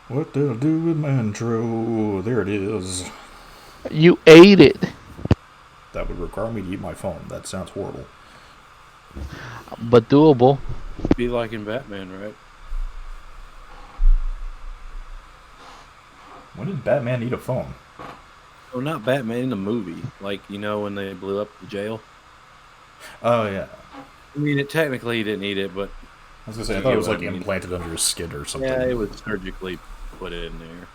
What did I do with my intro? There it is. You ate it, That would require me to eat my phone. That sounds horrible. but doable. Be like in Batman, right? When did Batman eat a phone? Well, not Batman in the movie. Like, when they blew up the jail. Oh, yeah. I mean, it technically didn't eat it, but I was gonna say, I you thought it get was what like I mean. implanted under his skin or something. Yeah, it was surgically put in there.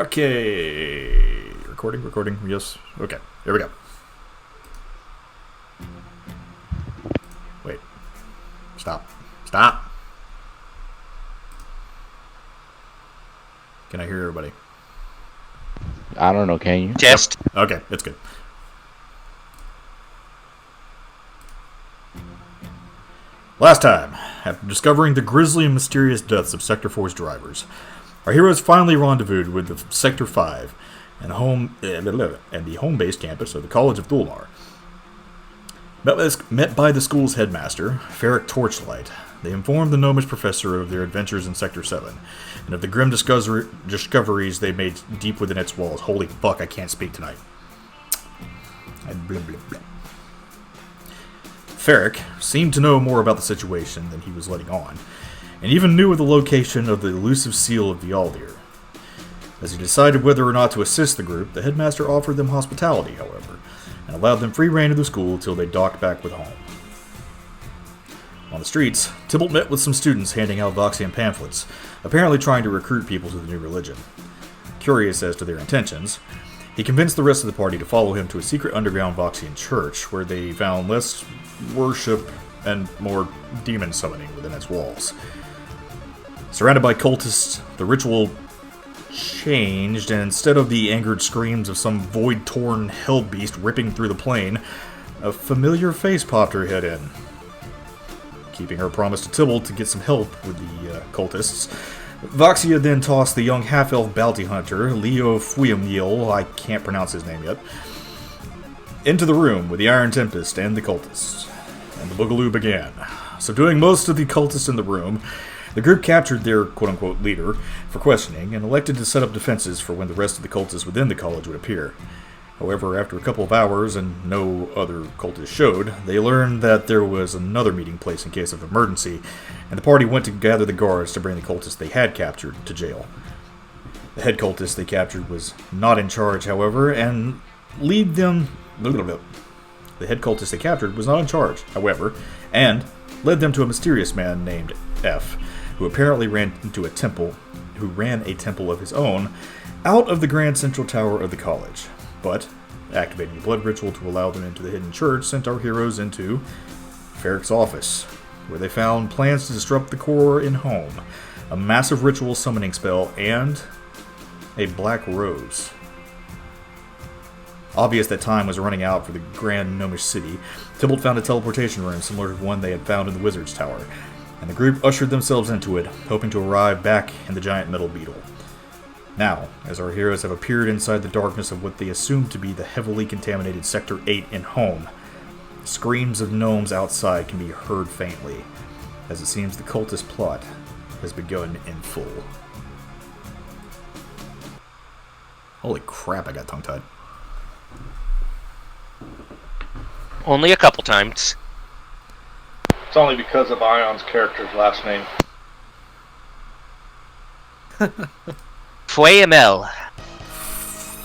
Okay. Recording, yes. Okay, here we go. Wait. Stop. Can I hear everybody? I don't know, can you? Test. Okay, it's good. Last time, after discovering the grisly and mysterious deaths of Sector 4's drivers, our heroes finally rendezvoused with the Sector 5 and the home-based campus of the College of Thulmar. Met by the school's headmaster, Ferric Torchlight, they informed the gnomish professor of their adventures in Sector 7, and of the grim discoveries they made deep within its walls. Holy fuck, I can't speak tonight. And blah blah blah. Ferric seemed to know more about the situation than he was letting on, and even knew of the location of the elusive seal of Vialdir. As he decided whether or not to assist the group, the headmaster offered them hospitality, however, and allowed them free reign of the school till they docked back with home. On the streets, Tybalt met with some students handing out Voxian pamphlets, apparently trying to recruit people to the new religion. Curious as to their intentions, he convinced the rest of the party to follow him to a secret underground Voxian church, where they found less worship and more demon summoning within its walls. Surrounded by cultists, the ritual changed, and instead of the angered screams of some void-torn hell beast ripping through the plane, a familiar face popped her head in. Keeping her promise to Tybalt to get some help with the cultists, Voxia then tossed the young half-elf bounty hunter, Leo Fuyamil, I can't pronounce his name yet, into the room with the Iron Tempest and the cultists. And the boogaloo began. Subduing most of the cultists in the room, the group captured their quote-unquote leader for questioning and elected to set up defenses for when the rest of the cultists within the college would appear. However, after a couple of hours and no other cultists showed, they learned that there was another meeting place in case of emergency, and the party went to gather the guards to bring the cultists they had captured to jail. The head cultist they captured was not in charge, however, and lead them... The head cultist they captured was not in charge, however, and led them to a mysterious man named F, who apparently ran a temple of his own out of the grand central tower of the college. But, activating the blood ritual to allow them into the hidden church sent our heroes into Ferric's office, where they found plans to disrupt the core in home, a massive ritual summoning spell, and a black rose. Obvious that time was running out for the grand gnomish city, Tybalt found a teleportation room similar to one they had found in the wizard's tower, and the group ushered themselves into it, hoping to arrive back in the giant metal beetle. Now, as our heroes have appeared inside the darkness of what they assume to be the heavily contaminated Sector 8 in home, screams of gnomes outside can be heard faintly, as it seems the cultist plot has begun in full. Holy crap, I got tongue-tied. Only a couple times. It's only because of Ion's character's last name. Fuemel.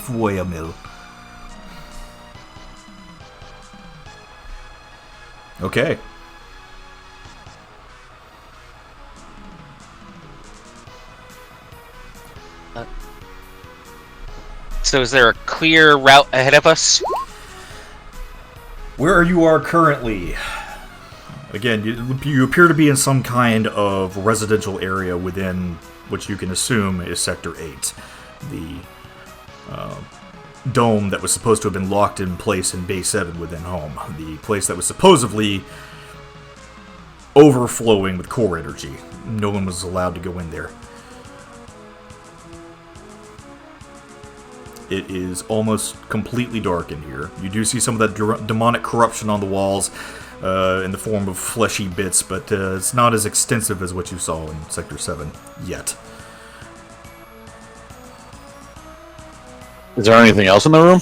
Fuemil. Okay. So is there a clear route ahead of us? Where you are currently, again, you appear to be in some kind of residential area within what you can assume is Sector 8. The dome that was supposed to have been locked in place in Bay 7 within home. The place that was supposedly overflowing with core energy. No one was allowed to go in there. It is almost completely dark in here. You do see some of that demonic corruption on the walls, in the form of fleshy bits, but it's not as extensive as what you saw in Sector 7 yet. Is there anything else in the room?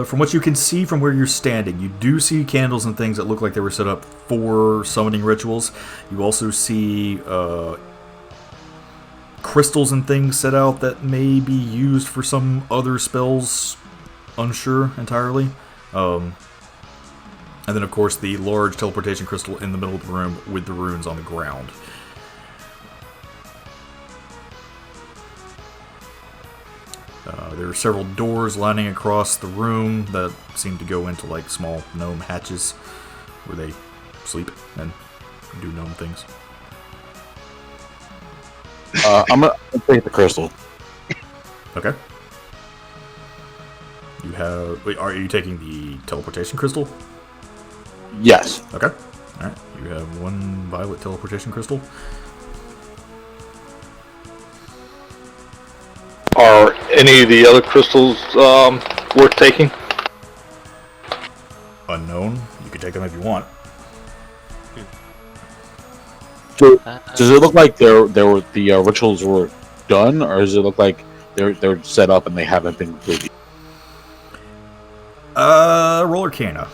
From what you can see from where you're standing, you do see candles and things that look like they were set up for summoning rituals. You also see crystals and things set out that may be used for some other spells. Unsure entirely. And then, of course, the large teleportation crystal in the middle of the room with the runes on the ground. There are several doors lining across the room that seem to go into like small gnome hatches where they sleep and do gnome things. I'm gonna take the crystal. Okay. You have. Wait, are you taking the teleportation crystal? Yes. Okay. Alright. You have one violet teleportation crystal. Are any of the other crystals worth taking? Unknown. You can take them if you want. Does it look like the rituals were done, or does it look like they're set up and they haven't been completed? Roll Arcana.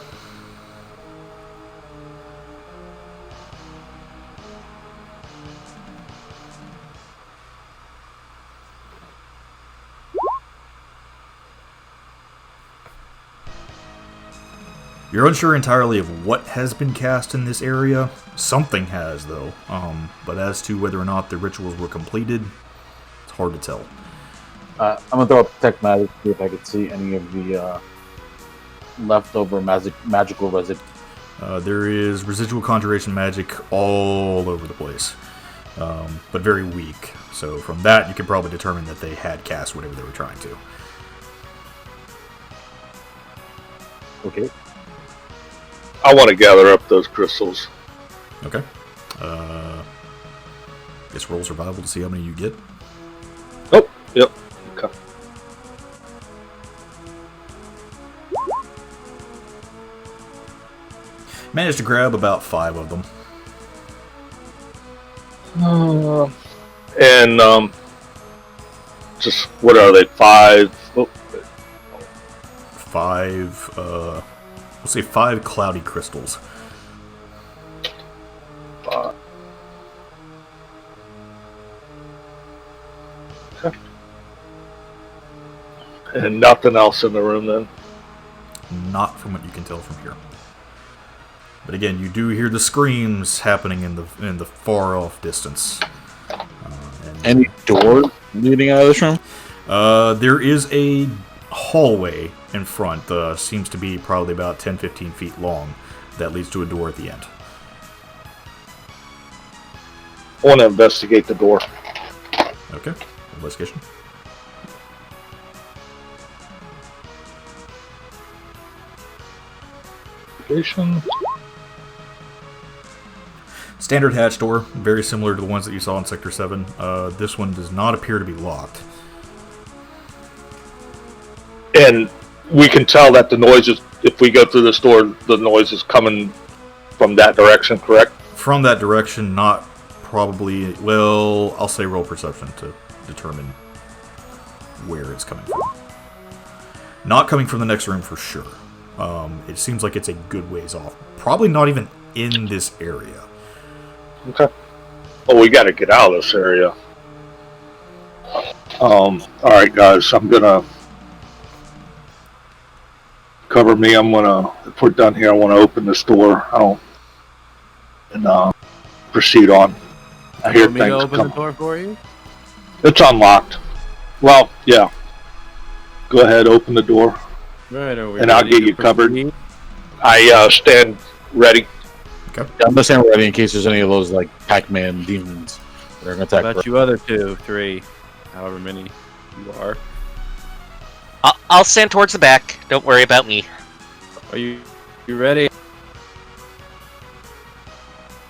You're unsure entirely of what has been cast in this area. Something has, though. But as to whether or not the rituals were completed, it's hard to tell. I'm gonna throw up Detect Magic to see if I could see any of the leftover magical residue. There is residual conjuration magic all over the place, but very weak. So from that, you can probably determine that they had cast whatever they were trying to. Okay. I want to gather up those crystals. Okay. Guess roll survival to see how many you get. Oh, yep. Okay. Managed to grab about 5 of them. And just what are they? 5. Oh, 5. We'll say 5 cloudy crystals. 5. Okay. And nothing else in the room then. Not from what you can tell from here. But again, you do hear the screams happening in the far off distance. Any door leading out of this room? There is a hallway in front. Seems to be probably about 10-15 feet long. That leads to a door at the end. I want to investigate the door. Okay. Investigation. Standard hatch door, very similar to the ones that you saw in Sector 7. This one does not appear to be locked. And we can tell that the noise is, if we go through this door, the noise is coming from that direction, correct? From that direction, not probably... Well, I'll say roll perception to determine where it's coming from. Not coming from the next room for sure. It seems like it's a good ways off. Probably not even in this area. Okay. Oh, we got to get out of this area. Alright guys, I'm gonna... Cover me, I'm gonna... If we're done here, I want to open this door. And proceed on. I hear Want me to things open come. the door for you? It's unlocked. Well, yeah. Go ahead, open the door. Right, are we And I'll ready get to you covered. proceed? I stand ready. Yeah, I'm gonna stand ready in case there's any of those like Pac-Man demons that are gonna How attack. about you other 2, 3, however many you are? I'll stand towards the back. Don't worry about me. Are you ready?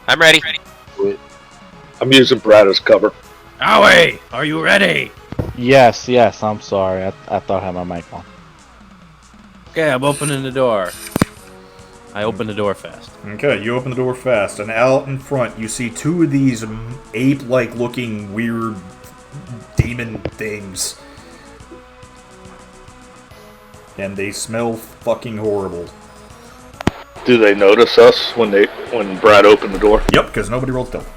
I'm ready. I'm using Brad as cover. Howie, are you ready? Yes, I'm sorry. I thought I had my mic on. Okay, I'm opening the door. I open the door fast. Okay, you open the door fast, and out in front you see two of these ape-like looking weird demon things. And they smell fucking horrible. Do they notice us when Brad opened the door? Yep, because nobody rolled stealth.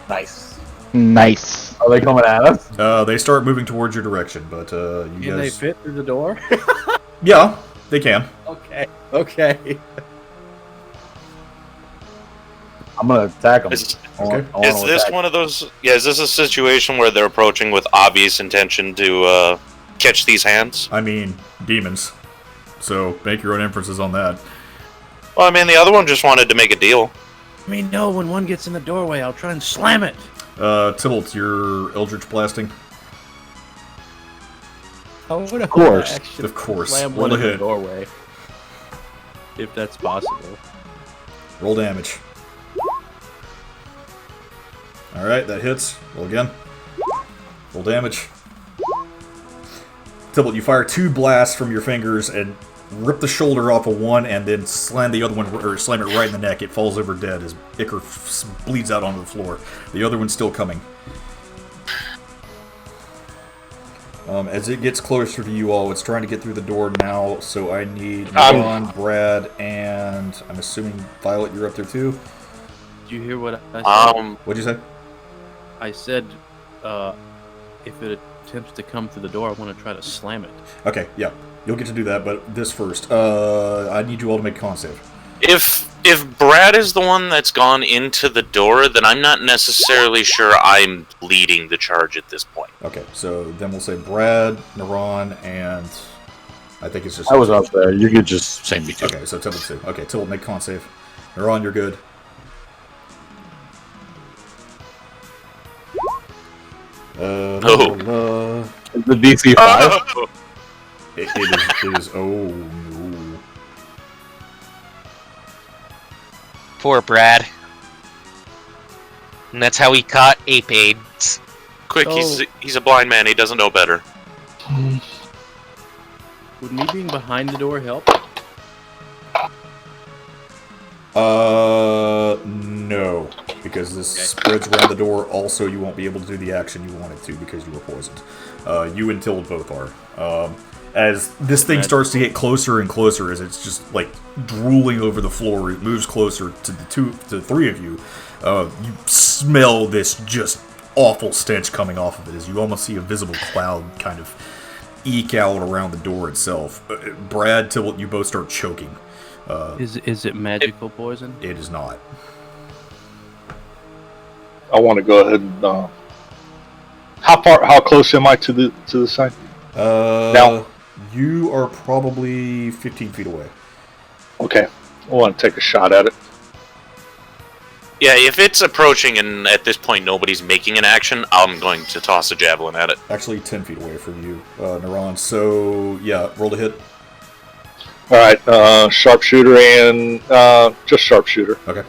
Nice. Nice. Are they coming at us? They start moving towards your direction, but you Can guys... they fit through the door? Yeah, they can. Okay. Okay. I'm gonna attack them. Is, Okay. is this one of those? Yeah, is this a situation where they're approaching with obvious intention to catch these hands? I mean, demons. So, make your own inferences on that. Well, I mean, the other one just wanted to make a deal. I mean, no, when one gets in the doorway, I'll try and slam it. Tybalt, you're Eldritch Blasting. Of course. Of course. Slam Roll one a in the hit. doorway. If that's possible. Roll damage. Alright, that hits. Roll again. Roll damage. Tybalt, you fire 2 blasts from your fingers and rip the shoulder off of one and then slam the other one, or slam it right in the neck. It falls over dead as Icar bleeds out onto the floor. The other one's still coming. As it gets closer to you all, it's trying to get through the door now, so I need Ron, Brad, and I'm assuming Violet, you're up there too? Did you hear what I said? What'd you say? I said, if it attempts to come through the door, I want to try to slam it. Okay, yeah. You'll get to do that, but this first. I need you all to make a con save. If Brad is the one that's gone into the door, then I'm not necessarily sure I'm leading the charge at this point. Okay, so then we'll say Brad, Naran, and I think it's just... I was up there. You could just say me too. Okay, so Tybalt too. Okay, Tybalt, make con save. Naran, you're good. The DC 5? Oh! It is... Oh, no. Poor Brad. And that's how he caught ape AIDS. Quick, Oh. he's a blind man. He doesn't know better. Would me being behind the door help? No. Because this spreads around the door. Also, you won't be able to do the action you wanted to because you were poisoned. You and Tild both are. As this thing starts to get closer and closer, as it's just like drooling over the floor, it moves closer to the three of you. You smell this just awful stench coming off of it, as you almost see a visible cloud kind of eke out around the door itself. Brad, Tybalt, you both start choking. Is it magical poison? It is not. I want to go ahead and. How close am I to the thing? Now. You are probably 15 feet away. Okay, I want to take a shot at it. Yeah, if it's approaching and at this point nobody's making an action, I'm going to toss a javelin at it. Actually, 10 feet away from you, Naran. So, yeah, roll to hit. Alright, sharpshooter and just sharpshooter. Okay.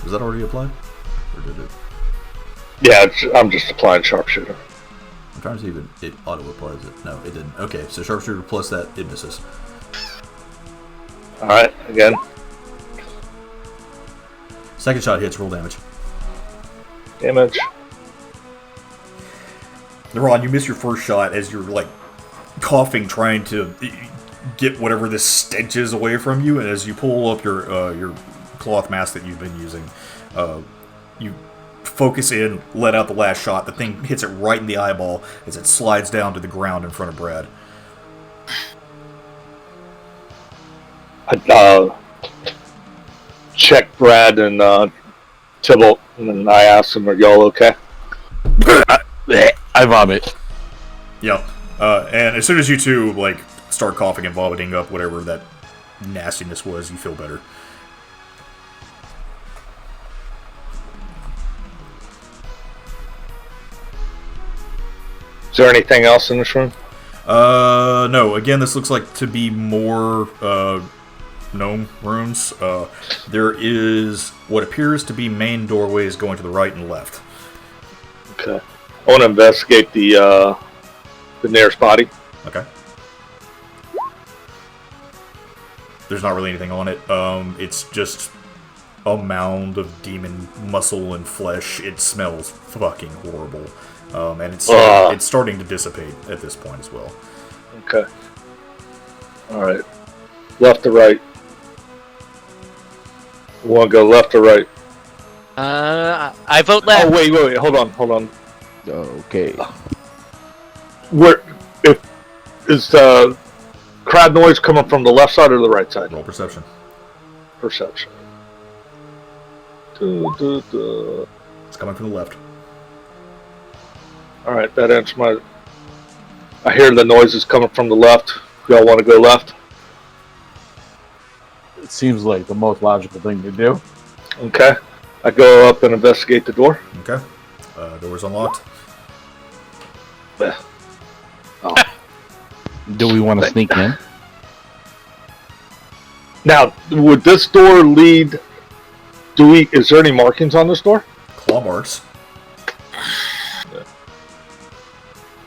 Was that already applied? Or did it? Yeah, I'm just applying sharpshooter. I'm trying to see if it auto-applies it. No, it didn't. Okay, so sharpshooter plus that, it misses. Alright, again. Second shot hits, roll damage. Damage. Naran, you miss your first shot as you're, like, coughing, trying to get whatever this stench is away from you, and as you pull up your cloth mask that you've been using, you focus in, let out the last shot. The thing hits it right in the eyeball as it slides down to the ground in front of Brad. I check Brad and Tybalt, and then I ask them, "Are y'all okay?" I vomit. Yep. And as soon as you two like start coughing and vomiting up whatever that nastiness was, you feel better. Is there anything else in this room? No. Again, this looks like to be more gnome rooms. There is what appears to be main doorways going to the right and left. Okay. I want to investigate the The nearest body. Okay. There's not really anything on it. It's just a mound of demon muscle and flesh. It smells fucking horrible. And it's starting to dissipate at this point as well. Okay. Alright. Left or right? You want to go left or right? I vote left. Oh, wait. Hold on. Okay. Where, is the crowd noise coming from the left side or the right side? Roll perception. Perception. It's coming from the left. Alright, that answers my... I hear the noises coming from the left. Y'all want to go left? It seems like the most logical thing to do. Okay. I go up and investigate the door. Okay. Door's unlocked. Yeah. Do we want to sneak in? Now, would this door lead... Is there any markings on this door? Claw marks.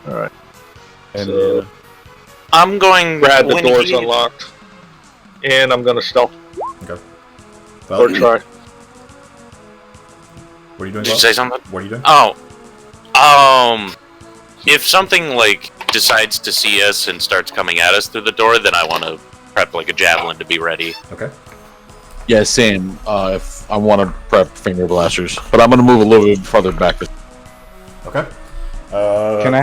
Alright. And So, I'm going. Brad, the when door's he- unlocked. And I'm going to stealth. Okay. Or try. What are you doing? Did you Bob? say something? What are you doing? If something like decides to see us and starts coming at us through the door, then I want to prep like a javelin to be ready. Okay. Yeah, same. If I want to prep finger blasters, but I'm gonna move a little bit further back. Okay. Can I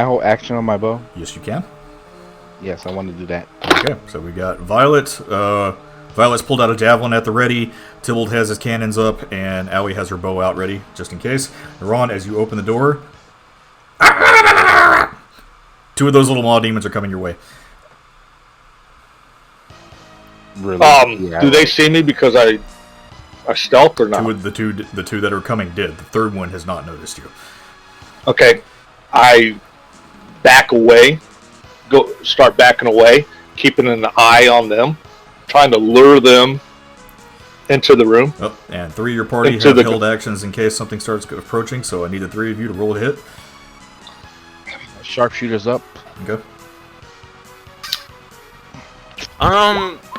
hold action on my bow? Yes, you can. Yes, I want to do that. Okay, so we got Violet. Violet's pulled out a javelin at the ready. Tybalt has his cannons up, and Allie has her bow out ready, just in case. Ron, as you open the door, two of those little maw demons are coming your way. Really? Yeah. Do they see me because I stealth or not? The two that are coming did. The third one has not noticed you. Okay. I back away. Start backing away, keeping an eye on them, trying to lure them into the room. Oh, and three of your party Into have the- held actions in case something starts approaching, so I need the three of you to roll a hit. Sharpshooters up. Okay.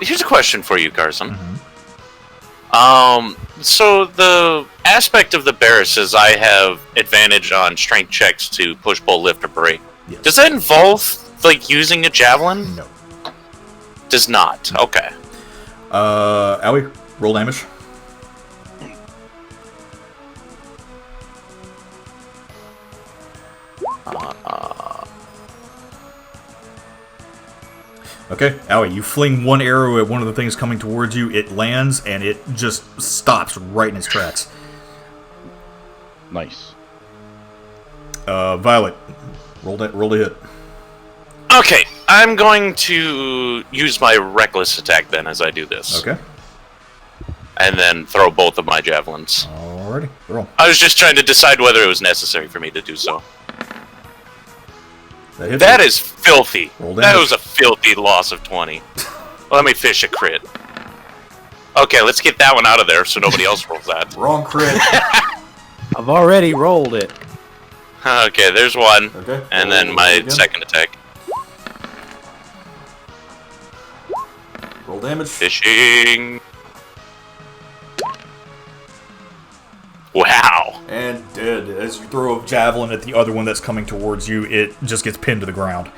Here's a question for you, Carson. Mhm. So the aspect of the bear says I have advantage on strength checks to push, pull, lift, or break. Yes. Does that involve like using a javelin? No. Does not. Okay. Allie, roll damage. Okay, Allie, you fling one arrow at one of the things coming towards you. It lands, and it just stops right in its tracks. Nice. Violet, roll a hit. Okay, I'm going to use my reckless attack then as I do this. Okay. And then throw both of my javelins. Alrighty, roll. I was just trying to decide whether it was necessary for me to do so. That hits. That is filthy. Roll That damage. was a filthy loss of 20. Let me fish a crit. Okay, let's get that one out of there so nobody else rolls that. Wrong crit. I've already rolled it. Okay, there's one. Okay. And roll- then roll my again. second attack. Roll damage. Fishing. Wow. And dead. As you throw a javelin at the other one that's coming towards you, it just gets pinned to the ground.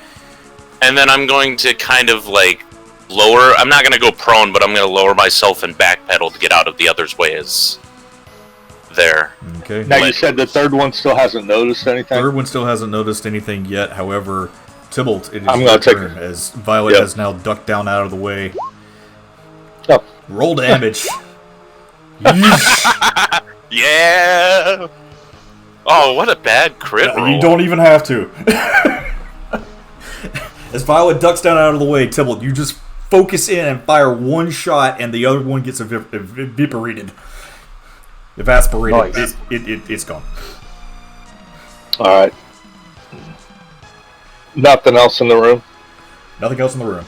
And then I'm going to kind of like lower. I'm not going to go prone, but I'm going to lower myself and backpedal to get out of the other's way as there. Okay. Now you said the third one still hasn't noticed anything. Third one still hasn't noticed anything yet. However, Tybalt, it is I'm your gonna take turn as Violet Yep. has now ducked down out of the way. Oh. Roll damage. Yeesh. Yeah. Oh, what a bad crit roll. You don't even have to. As Violet ducks down out of the way, Tybalt, you just focus in and fire one shot, and the other one gets evaporated. Evaporated. Nice. It's gone. All right. Nothing else in the room. Nothing else in the room.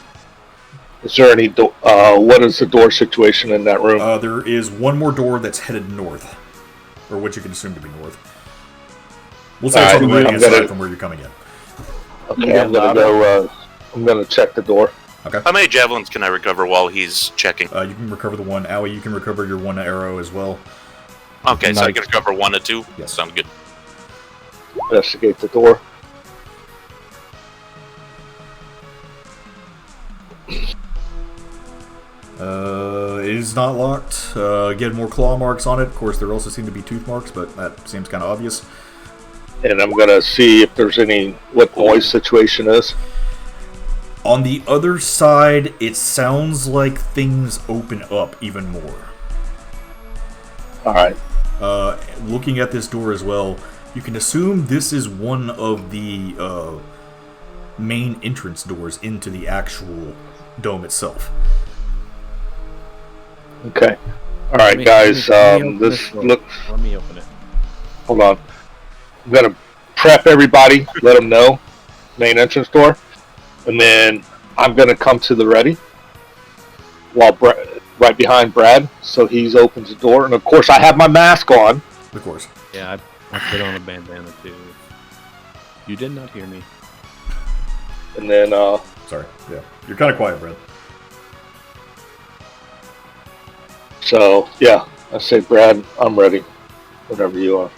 Is there any? What is the door situation in that room? There is one more door that's headed north, or what you can assume to be north. We'll say it's Alright, on the right I'm hand gonna- side from where you're coming in. Okay, I'm gonna go. I'm gonna check the door. How many javelins can I recover while he's checking? You can recover the one. Owie, you can recover your one arrow as well. Okay, so I can recover 1 to 2? Yes. Sounds good. Investigate the door. It is not locked. Get more claw marks on it. Of course, there also seem to be tooth marks, but that seems kind of obvious. And I'm gonna see if there's what noise situation is. On the other side, it sounds like things open up even more. Alright. Looking at this door as well, you can assume this is one of the main entrance doors into the actual dome itself. Okay. Alright, guys. Let me open This door. looks. Let me open it. Hold on. I'm gonna prep everybody, let them know. Main entrance door. And then I'm gonna come to the ready. While right behind Brad, so he opens the door. And of course, I have my mask on. Of course. Yeah, I put on a bandana too. You did not hear me. And then, Sorry. Yeah. You're kind of quiet, Brad. so, yeah. I say, Brad, I'm ready. Whatever you are.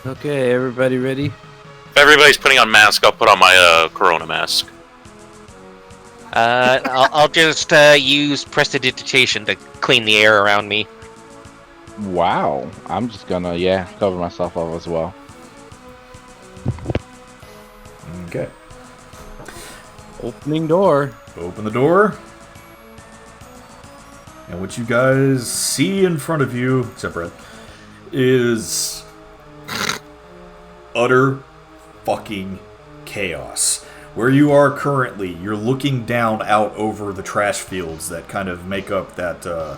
Okay, everybody ready? If everybody's putting on mask, I'll put on my Corona mask. I'll just use prestidigitation to clean the air around me. Wow. I'm just gonna, cover myself up as well. Okay. Opening door. Open the door. And what you guys see in front of you, except Brad, is utter fucking chaos. Where you are currently, you're looking down out over the trash fields that kind of make up that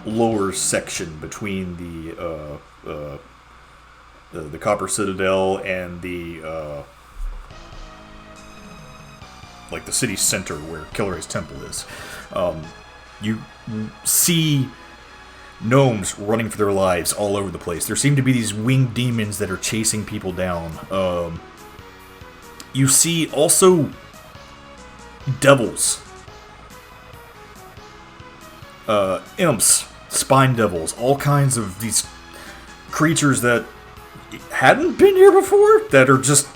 lower section between the Copper Citadel and the like the city center where Kilrae's temple is. You see gnomes running for their lives all over the place. There seem to be these winged demons that are chasing people down. You see also devils, imps, spine devils, all kinds of these creatures that hadn't been here before that are just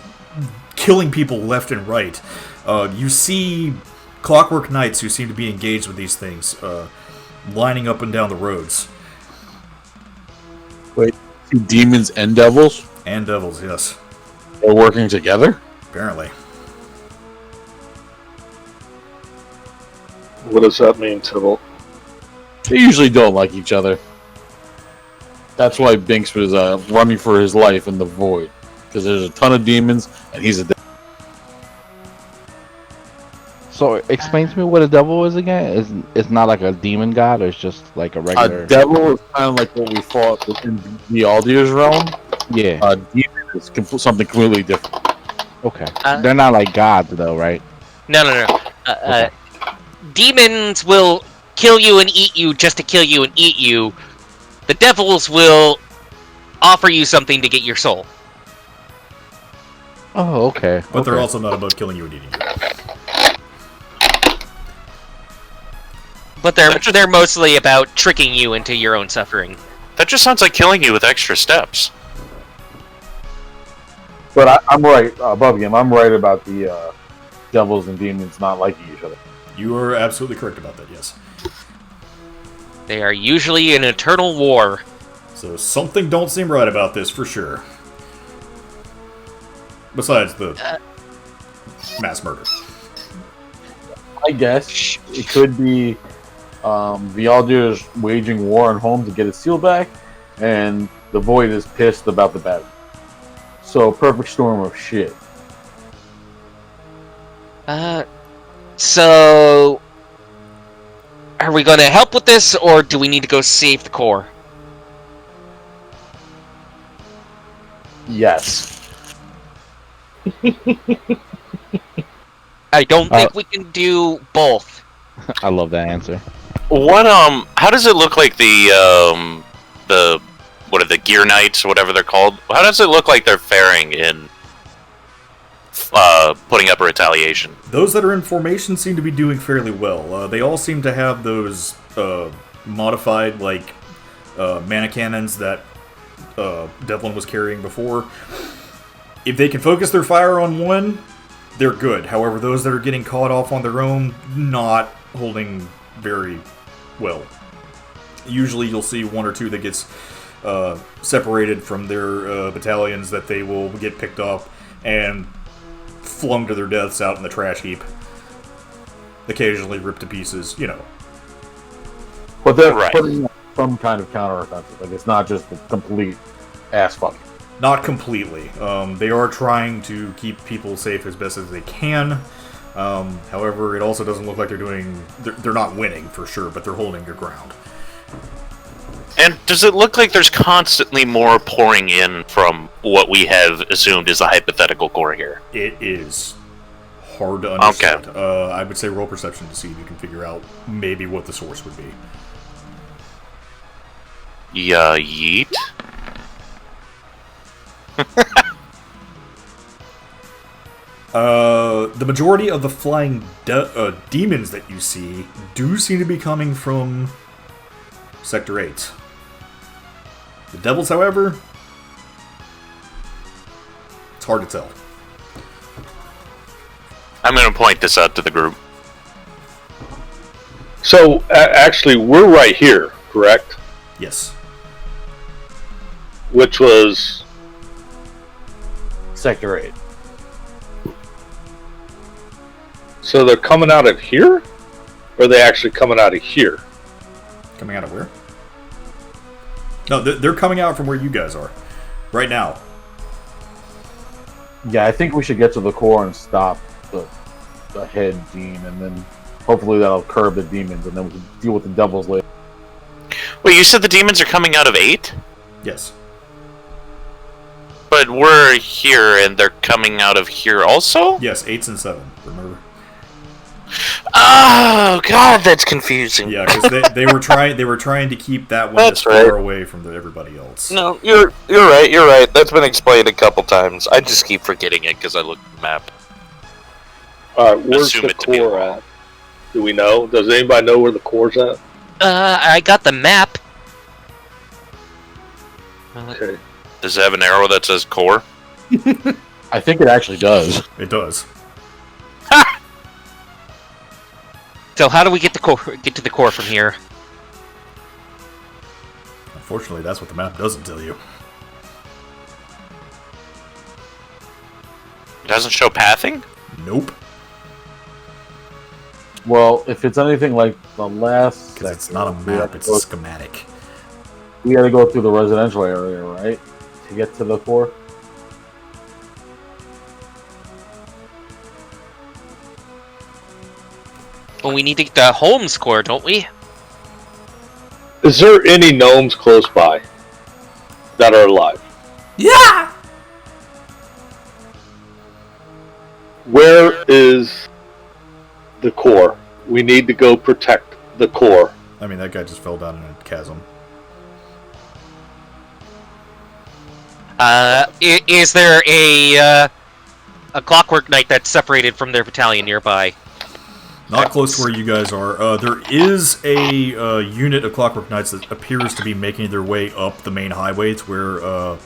killing people left and right. You see clockwork knights who seem to be engaged with these things, lining up and down the roads. Wait, demons and devils? And devils, yes. They're working together? Apparently. What does that mean, Tybalt? They usually don't like each other. That's why Binks was running for his life in the void. Because there's a ton of demons, and he's a devil. So explain to me what a devil is again. It's not like a demon god, or it's just like a regular. A devil is kind of like what we fought in the Aldir's realm. Yeah. A demon is something completely different. Okay. They're not like gods though, right? No. Okay. Demons will kill you and eat you just to kill you and eat you. The devils will offer you something to get your soul. Oh, okay. But they're Okay. also not about killing you and eating you. But they're mostly about tricking you into your own suffering. That just sounds like killing you with extra steps. But I'm right above him. I'm right about the devils and demons not liking each other. You are absolutely correct about that, yes. They are usually in eternal war. So something don't seem right about this for sure. Besides the mass murder. I guess it could be the Aldir's waging war on home to get its seal back, and the Void is pissed about the battle. So, perfect storm of shit. So are we going to help with this, or do we need to go save the core? Yes. I don't think we can do both. I love that answer. What how does it look like the what are the gear knights or whatever they're called? How does it look like they're faring in putting up a retaliation. Those that are in formation seem to be doing fairly well. They all seem to have those modified, mana cannons that Devlin was carrying before. If they can focus their fire on one, they're good. However, those that are getting caught off on their own, not holding very well. Usually you'll see one or two that gets separated from their battalions that they will get picked up and flung to their deaths out in the trash heap. Occasionally ripped to pieces, But they're Right. putting some kind of counteroffensive. Like, it's not just a complete ass fucking. Not completely. They are trying to keep people safe as best as they can. However, it also doesn't look like they're not winning for sure, but they're holding their ground. And does it look like there's constantly more pouring in from what we have assumed is a hypothetical core here? It is hard to understand. I would say roll perception to see if you can figure out maybe what the source would be. Yeah, yeet. The majority of the flying demons that you see do seem to be coming from Sector 8. The devils, however, it's hard to tell. I'm going to point this out to the group. So, actually, we're right here, correct? Yes. Which was... Sector 8. So they're coming out of here? Or are they actually coming out of here? Coming out of where? No, they're coming out from where you guys are. Right now. Yeah, I think we should get to the core and stop the head demon, and then hopefully that'll curb the demons, and then we can deal with the devils later. Wait, you said the demons are coming out of 8? Yes. But we're here and they're coming out of here also? Yes, 8s and 7, remember? Oh, God, that's confusing. Yeah, because they were trying to keep that one That's as far away from everybody else. No, you're right. That's been explained a couple times. I just keep forgetting it because I look at the map. Alright, where's Assume the it to be core wrong. at? Do we know? Does anybody know where the core's at? I got the map. Okay. Does it have an arrow that says core? I think it actually does. It does. So how do we get to the core from here? Unfortunately, that's what the map doesn't tell you. It doesn't show pathing? Nope. Well, if it's anything like the last Because it's sector, not a we have map, to it's go- a schematic. We gotta go through the residential area, right? To get to the core? Well, we need to get the Holmes core, don't we? Is there any gnomes close by that are alive? Yeah! Where is the core? We need to go protect the core. I mean, that guy just fell down in a chasm. Is there a clockwork knight that's separated from their battalion nearby? Not close to where you guys are. There is a unit of Clockwork Knights that appears to be making their way up the main highway to where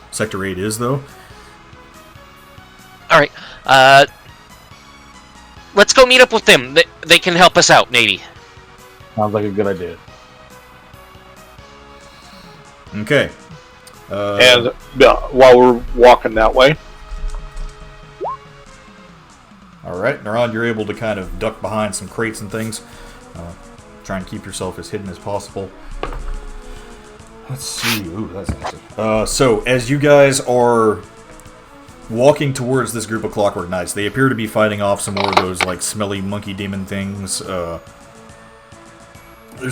Sector 8 is, though. Alright, let's go meet up with them. They can help us out, maybe. Sounds like a good idea. Okay. And while we're walking that way, Alright, Naran, you're able to kind of duck behind some crates and things. Try and keep yourself as hidden as possible. Let's see. Ooh, that's active. So, as you guys are walking towards this group of Clockwork Knights, they appear to be fighting off some more of those, smelly monkey demon things. There's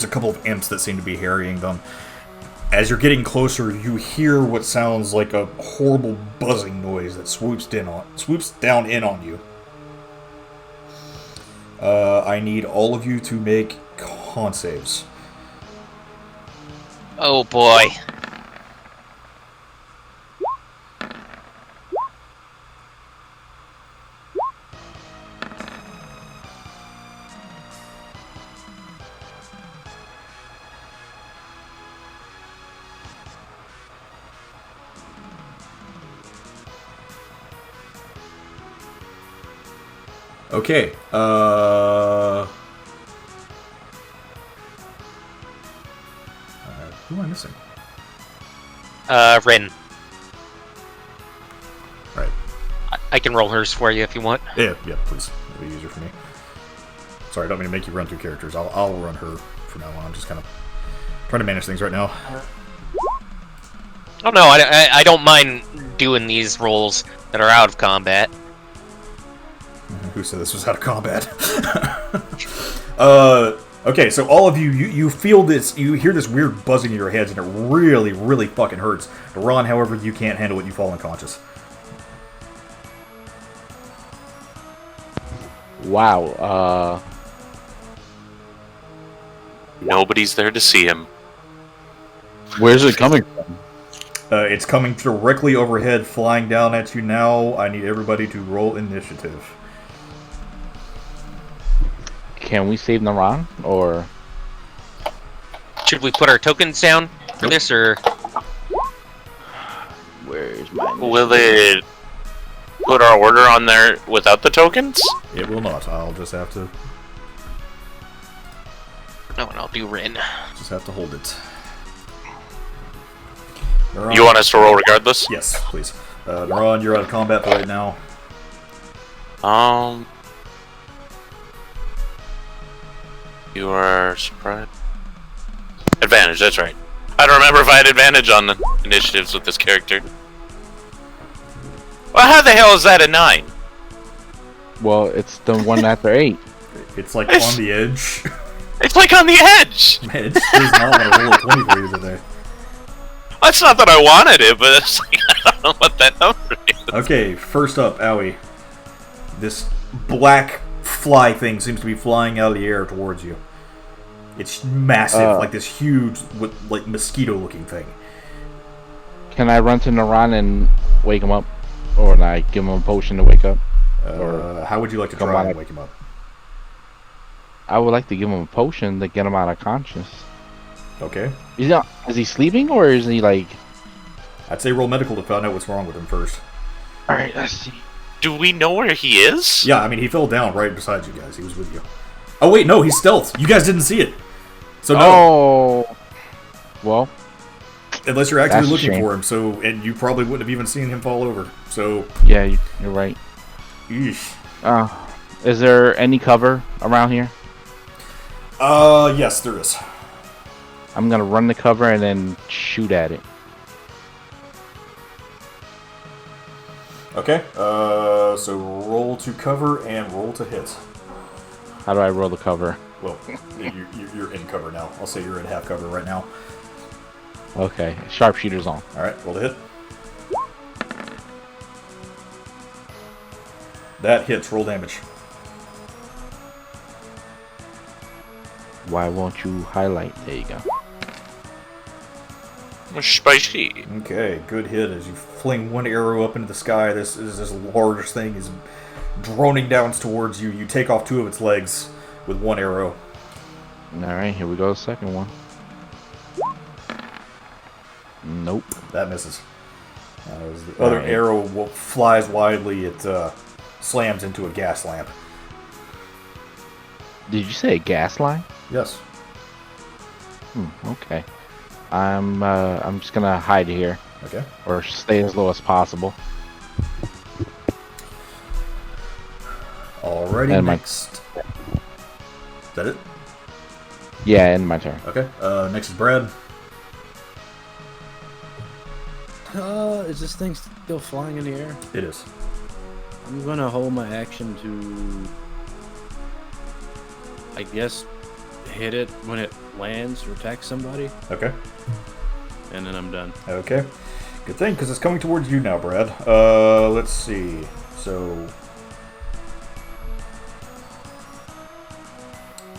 a couple of imps that seem to be harrying them. As you're getting closer, you hear what sounds like a horrible buzzing noise that swoops down in on you. I need all of you to make con saves. Oh boy. Okay. Who am I missing? Rin. Right. I can roll hers for you if you want. Yeah, please. It'll be easier for me. Sorry, I don't mean to make you run through characters. I'll run her from now on. I'm just kind of trying to manage things right now. Oh no, I don't mind doing these rolls that are out of combat. Who said this was out of combat? Okay, so all of you feel this, you hear this weird buzzing in your heads, and it really, really fucking hurts. Ron, however, you can't handle it, you fall unconscious. Wow. Nobody's there to see him. Where's it coming from? It's coming directly overhead, flying down at you now. I need everybody to roll initiative. Can we save Naran, or Should we put our tokens down for this, or where's my? Will it put our order on there without the tokens? It will not. I'll just have to no? And I'll do Rin. hold it. You want us to roll regardless? Yes, please. Naran, you're out of combat right now. You are surprised. Advantage, that's right. I don't remember if I had advantage on the initiatives with this character. Well, how the hell is that a 9? Well, it's the one after 8. It's like on the edge. It's like on the edge! Man, it does not want to roll a 20 for you today. That's not that I wanted it, but it's like, I don't know what that number is. Okay, first up, Owie. This black fly thing seems to be flying out of the air towards you. It's massive, like this huge, like mosquito-looking thing. Can I run to Naran and wake him up, or can I give him a potion to wake up? How would you like to Come try on. and wake him up? I would like to give him a potion to get him out of conscious. Okay. Is he sleeping, or is he like? I'd say roll medical to find out what's wrong with him first. All right, let's see. Do we know where he is? Yeah, I mean, he fell down right beside you guys. He was with you. Oh, wait, no, he's stealth. You guys didn't see it. So, no. Oh. Well. Unless you're actively That's a looking shame. for him, so, and you probably wouldn't have even seen him fall over. So, Yeah, you're right. eesh. Is there any cover around here? Yes, there is. I'm gonna run the cover and then shoot at it. Okay, so roll to cover and roll to hit. How do I roll the cover? Well, you're in cover now. I'll say you're in half cover right now. Okay, sharpshooter's on. Alright, roll to hit. That hits, roll damage. Why won't you highlight? There you go. Spicy. Okay, good hit as you fling one arrow up into the sky. This large thing is droning down towards you. You take off 2 of its legs with 1 arrow. Alright, here we go, second one. Nope. That misses. As the other Alright. arrow flies widely, it slams into a gas lamp. Did you say a gas line? Yes. Okay. I'm just gonna hide here. Okay. Or stay as low as possible. Alrighty, And my- next. Is that it? Yeah, end my turn. Okay. Next is Brad. Is this thing still flying in the air? It is. I'm gonna hold my action to, I guess, hit it when it lands or attacks somebody, Okay. and then I'm done. Okay. Good thing, because it's coming towards you now, Brad. Let's see. So,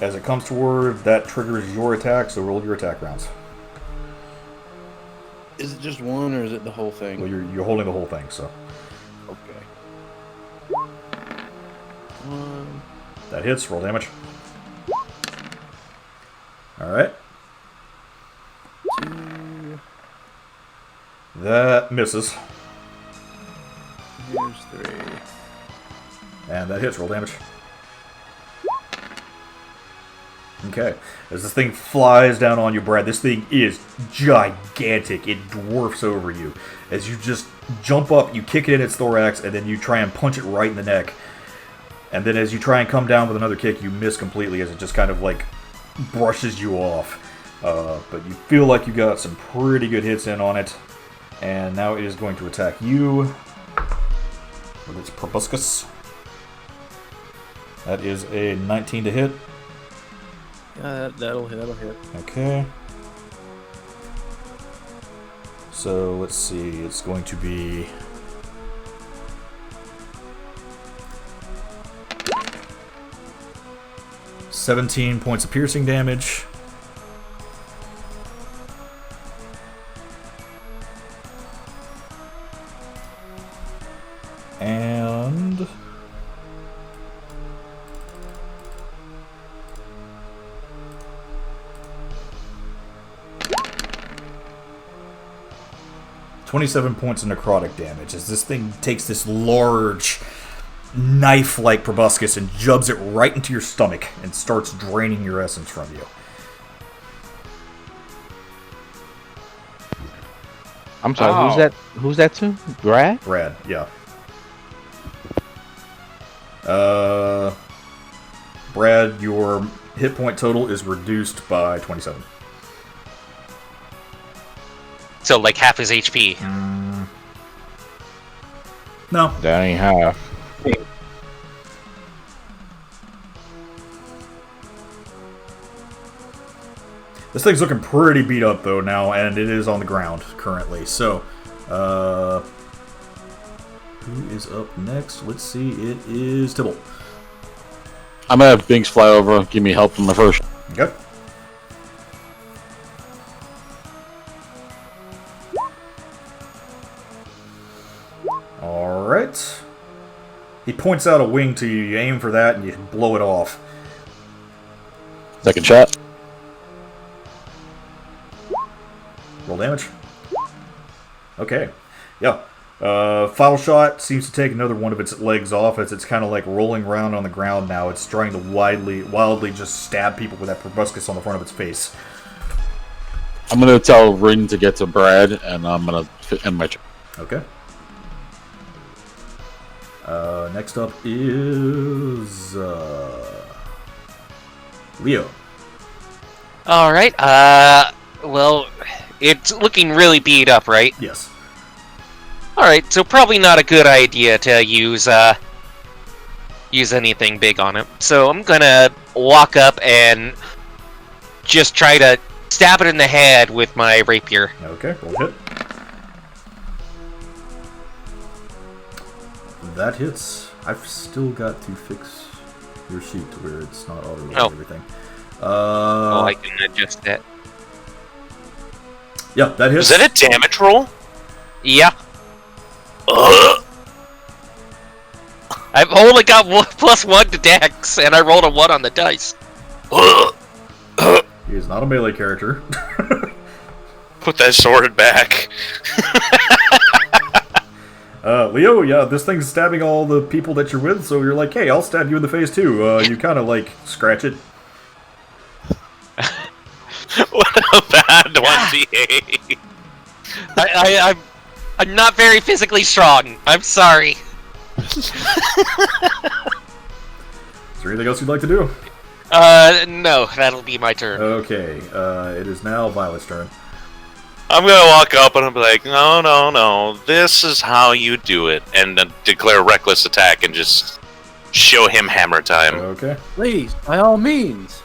as it comes toward, that triggers your attack, so roll your attack rounds. Is it just one, or is it the whole thing? Well, you're holding the whole thing, so. Okay. One. That hits, roll damage. Alright. 2. That misses. Here's 3. And that hits, roll damage. Okay. As this thing flies down on you, Brad, this thing is gigantic. It dwarfs over you. As you just jump up, you kick it in its thorax, and then you try and punch it right in the neck. And then as you try and come down with another kick, you miss completely as it just kind of like brushes you off. But you feel like you got some pretty good hits in on it. And now it is going to attack you with its proboscis. That is a 19 to hit. Yeah, that'll hit. Okay. So let's see, it's going to be 17 points of piercing damage. And 27 points of necrotic damage as this thing takes this large knife-like proboscis and jubs it right into your stomach and starts draining your essence from you. I'm sorry, Ow. who's that to? Brad? Brad, yeah. Brad, your hit point total is reduced by 27. So like half his HP. No. That ain't half. This thing's looking pretty beat up though now, and it is on the ground currently. So, who is up next? Let's see. It is Tibble. I'm gonna have Binks fly over and give me help from the first. Okay. All right. He points out a wing to you. You aim for that, and you blow it off. Second shot. Roll damage. Okay. Yeah. Final shot seems to take another one of its legs off as it's kind of like rolling around on the ground now. It's trying to wildly just stab people with that proboscis on the front of its face. I'm gonna tell Rin to get to Brad, and I'm gonna end my turn. Okay. Next up is Leo. Alright, well, it's looking really beat up, right? Yes. Alright, so probably not a good idea to use anything big on it. So I'm gonna walk up and just try to stab it in the head with my rapier. Okay, roll hit. That hits. I've still got to fix your sheet to where it's not auto-loading everything. Oh, I can adjust that. Yeah, that hits. Is that a damage roll? Yeah. I've only got +1 to dex, and I rolled a 1 on the dice. He is not a melee character. Put that sword back. Leo, yeah, this thing's stabbing all the people that you're with, so you're like, hey, I'll stab you in the face too. You kind of like scratch it. What a bad 1d8. I'm not very physically strong. I'm sorry. Is there anything else you'd like to do? No, that'll be my turn. Okay, it is now Violet's turn. I'm gonna walk up and I'm like, no, this is how you do it, and then declare reckless attack and just show him hammer time. Okay. Please, by all means.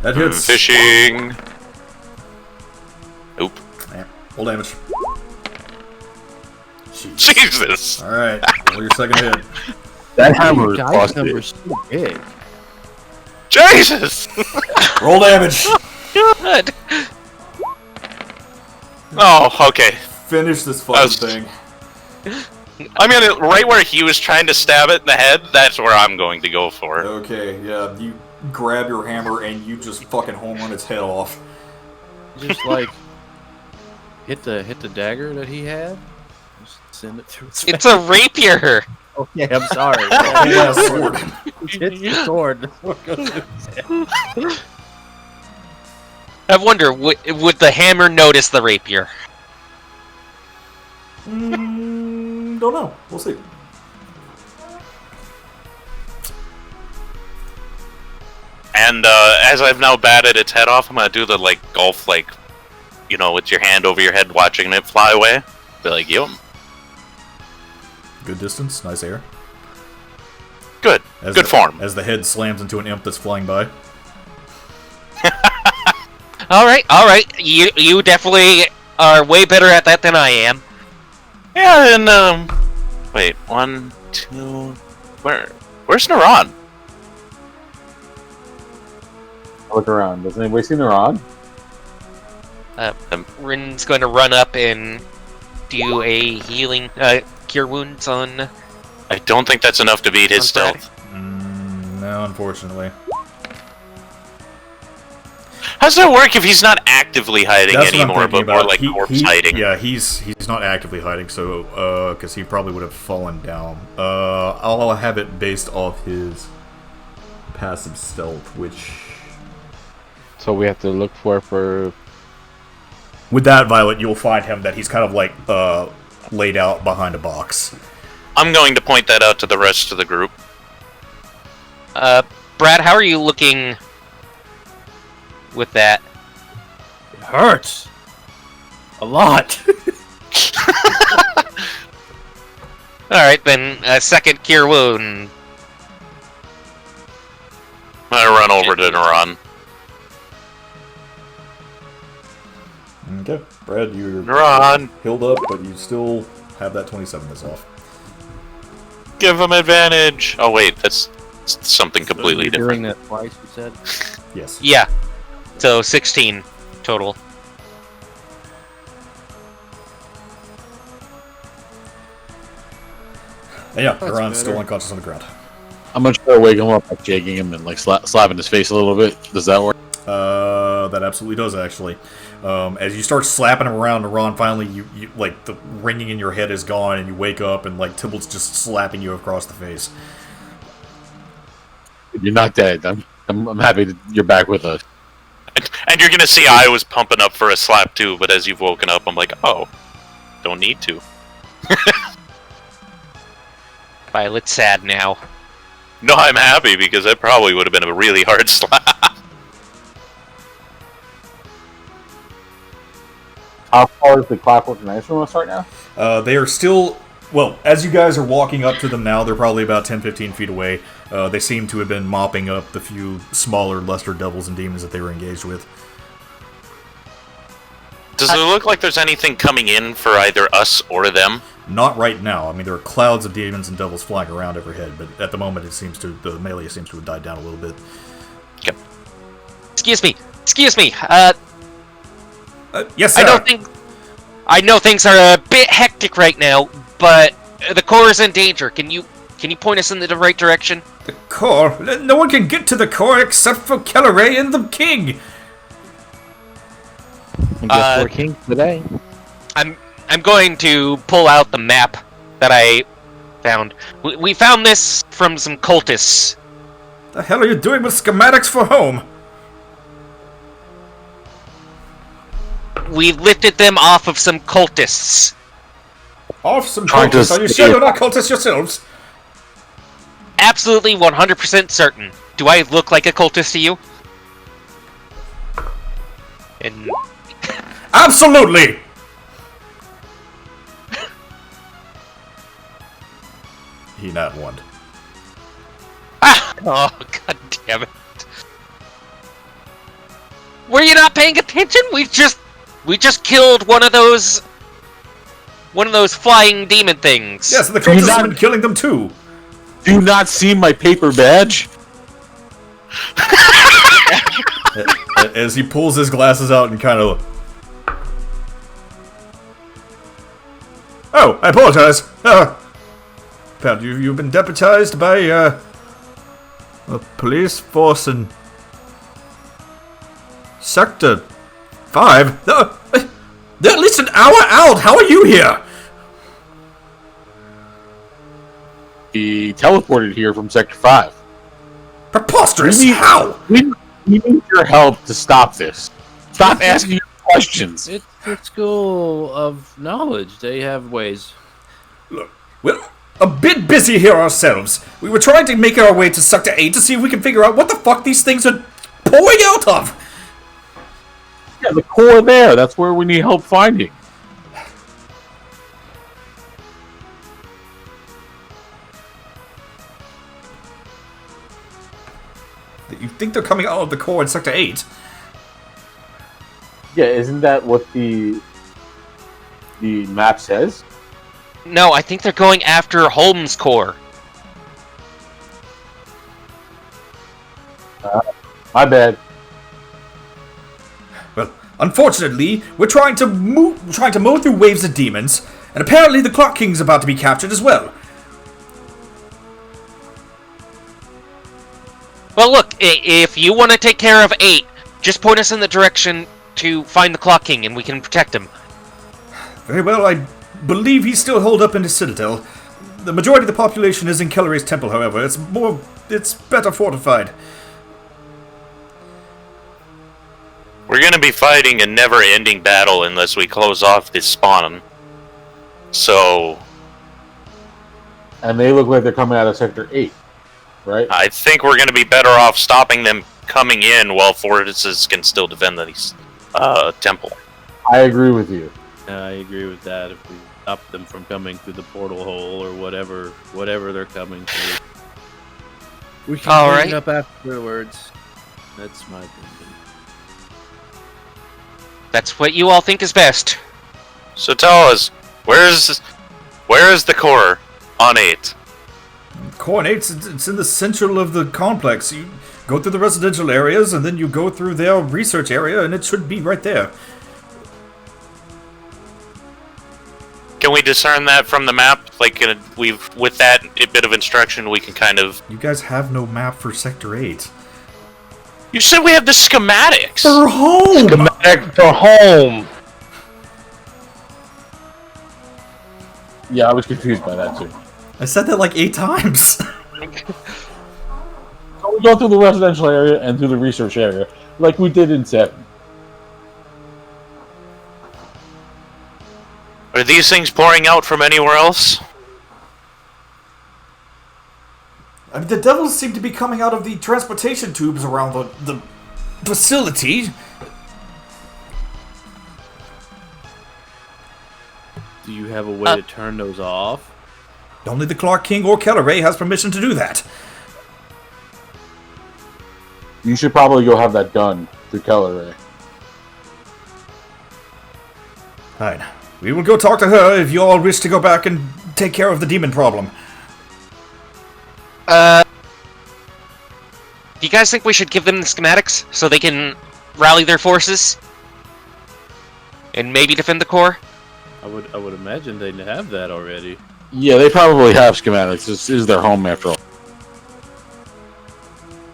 That hits. Fishing. Oop. Yeah, roll damage. Jeez. Jesus. Alright, roll your second hit. That hammer is Dice busted. number's so big. Jesus. Roll damage! Good. Oh, okay. Finish this fucking was- thing. I'm gonna right where he was trying to stab it in the head. That's where I'm going to go for. Okay, yeah, you grab your hammer and you just fucking home run its head off. Just like hit the dagger that he had. Just send it through its It's a rapier. Okay, I'm sorry. Yeah, sword. It's the sword. The sword goes in his hand. I wonder, would the hammer notice the rapier? Don't know. We'll see. And as I've now batted its head off, I'm gonna do the golf, with your hand over your head, watching it fly away. Be like, "Yo, Good distance, nice air. good, good form." As the head slams into an imp that's flying by. All right. You definitely are way better at that than I am. Yeah, and wait, 1, 2, where's Naran? Look around. Does anybody see Naran? Rin's going to run up and do a healing, cure wounds on. I don't think that's enough to beat his Brad. stealth. No, unfortunately. How does that work if he's not actively hiding That's what I'm anymore, thinking but more about. like corpse hiding? Yeah, he's not actively hiding, so because he probably would have fallen down. I'll have it based off his passive stealth, which So we have to look for. with that Violet, you'll find him that he's kind of like laid out behind a box. I'm going to point that out to the rest of the group. Brad, how are you looking with that? It hurts. A lot. Alright, then a second cure wound. I run over to Naran. Okay, Brad, you're Naran, healed up, but you still have that 27 that's off. give him advantage. Oh wait, that's something completely You're doing different. that twice, you said? Yes. Yeah. So 16 total. And yeah, Naran's still unconscious on the ground. I'm gonna try to wake him up by shaking him and like slapping his face a little bit. Does that work? That absolutely does, actually. As you start slapping him around, Naran, finally, you like, the ringing in your head is gone, and you wake up, and, like, Tybalt's just slapping you across the face. You're not dead. I'm happy that you're back with us. And you're gonna see I was pumping up for a slap too, but as you've woken up, I'm like, oh, don't need to. Violet's sad now. No, I'm happy because that probably would have been a really hard slap. How far is the Clockwork Knights going to start now? They are still... Well, as you guys are walking up to them now, they're probably about 10-15 feet away. They seem to have been mopping up the few smaller, lesser devils and demons that they were engaged with. Does it look like there's anything coming in for either us or them? Not right now. I mean, there are clouds of demons and devils flying around overhead, but at the moment, the melee seems to have died down a little bit. Yep. Excuse me. Yes, sir. I know things are a bit hectic right now, but the core is in danger. Can you point us in the right direction? The core? No one can get to the core except for Kelleray and the king! I guess we're king today. I'm going to pull out the map that I found. We found this from some cultists. The hell are you doing with schematics for home? We lifted them off of some cultists. Off some Trying to cultists? Are you sure you're not cultists yourselves? Absolutely 100% certain. Do I look like a cultist to you? And Absolutely! He not one. oh, god damn it. Were you not paying attention? We just killed one of those flying demon things. Yes, the cultists have been killing them too. Do you not see my paper badge? As he pulls his glasses out and kind of... Oh, I apologize. Found you've been deputized by, a police force in... Sector 5? They're at least an hour out! How are you here? be teleported here from Sector 5. Preposterous! We need- How? We need your help to stop this. Stop asking questions. It's the school of knowledge. They have ways. Well, a bit busy here ourselves. We were trying to make our way to Sector 8 to see if we can figure out what the fuck these things are pouring out of. Yeah, the core there. That's where we need help finding. You think they're coming out of the core in Sector 8? Yeah, isn't that what the map says? No, I think they're going after Holmes' core. My bad. Well, unfortunately, we're trying to mow through waves of demons, and apparently the Clock King's about to be captured as well. Well, look, if you want to take care of 8, just point us in the direction to find the Clock King, and we can protect him. Very well, I believe he's still holed up in his citadel. The majority of the population is in Kellery's temple, however. It's better fortified. We're gonna be fighting a never-ending battle unless we close off this spawn. So, And they look like they're coming out of Sector 8, right? I think we're gonna be better off stopping them coming in while fortresses can still defend the temple. I agree with you. I agree with that. If we stop them from coming through the portal hole or whatever they're coming through, we can All clean right. it up afterwards. That's my opinion. That's what you all think is best. So tell us, where is the core on 8? Core 8, it's in the central of the complex. You go through the residential areas, and then you go through their research area, and it should be right there. Can we discern that from the map? Like, with that bit of instruction, we can kind of. You guys have no map for Sector 8. You said we have the schematics. For home! Schematic for home. Yeah, I was confused by that too. I said that like 8 times. So we go through the residential area and through the research area, like we did in 7. Are these things pouring out from anywhere else? I mean, the devils seem to be coming out of the transportation tubes around the facility. Do you have a way to turn those off? Only the Clark King or Kelleray has permission to do that. You should probably go have that done through Kelleray. Fine. We will go talk to her if you all wish to go back and take care of the demon problem. Do you guys think we should give them the schematics so they can rally their forces? And maybe defend the core? I would imagine they'd have that already. Yeah, they probably have schematics. This is their home after all.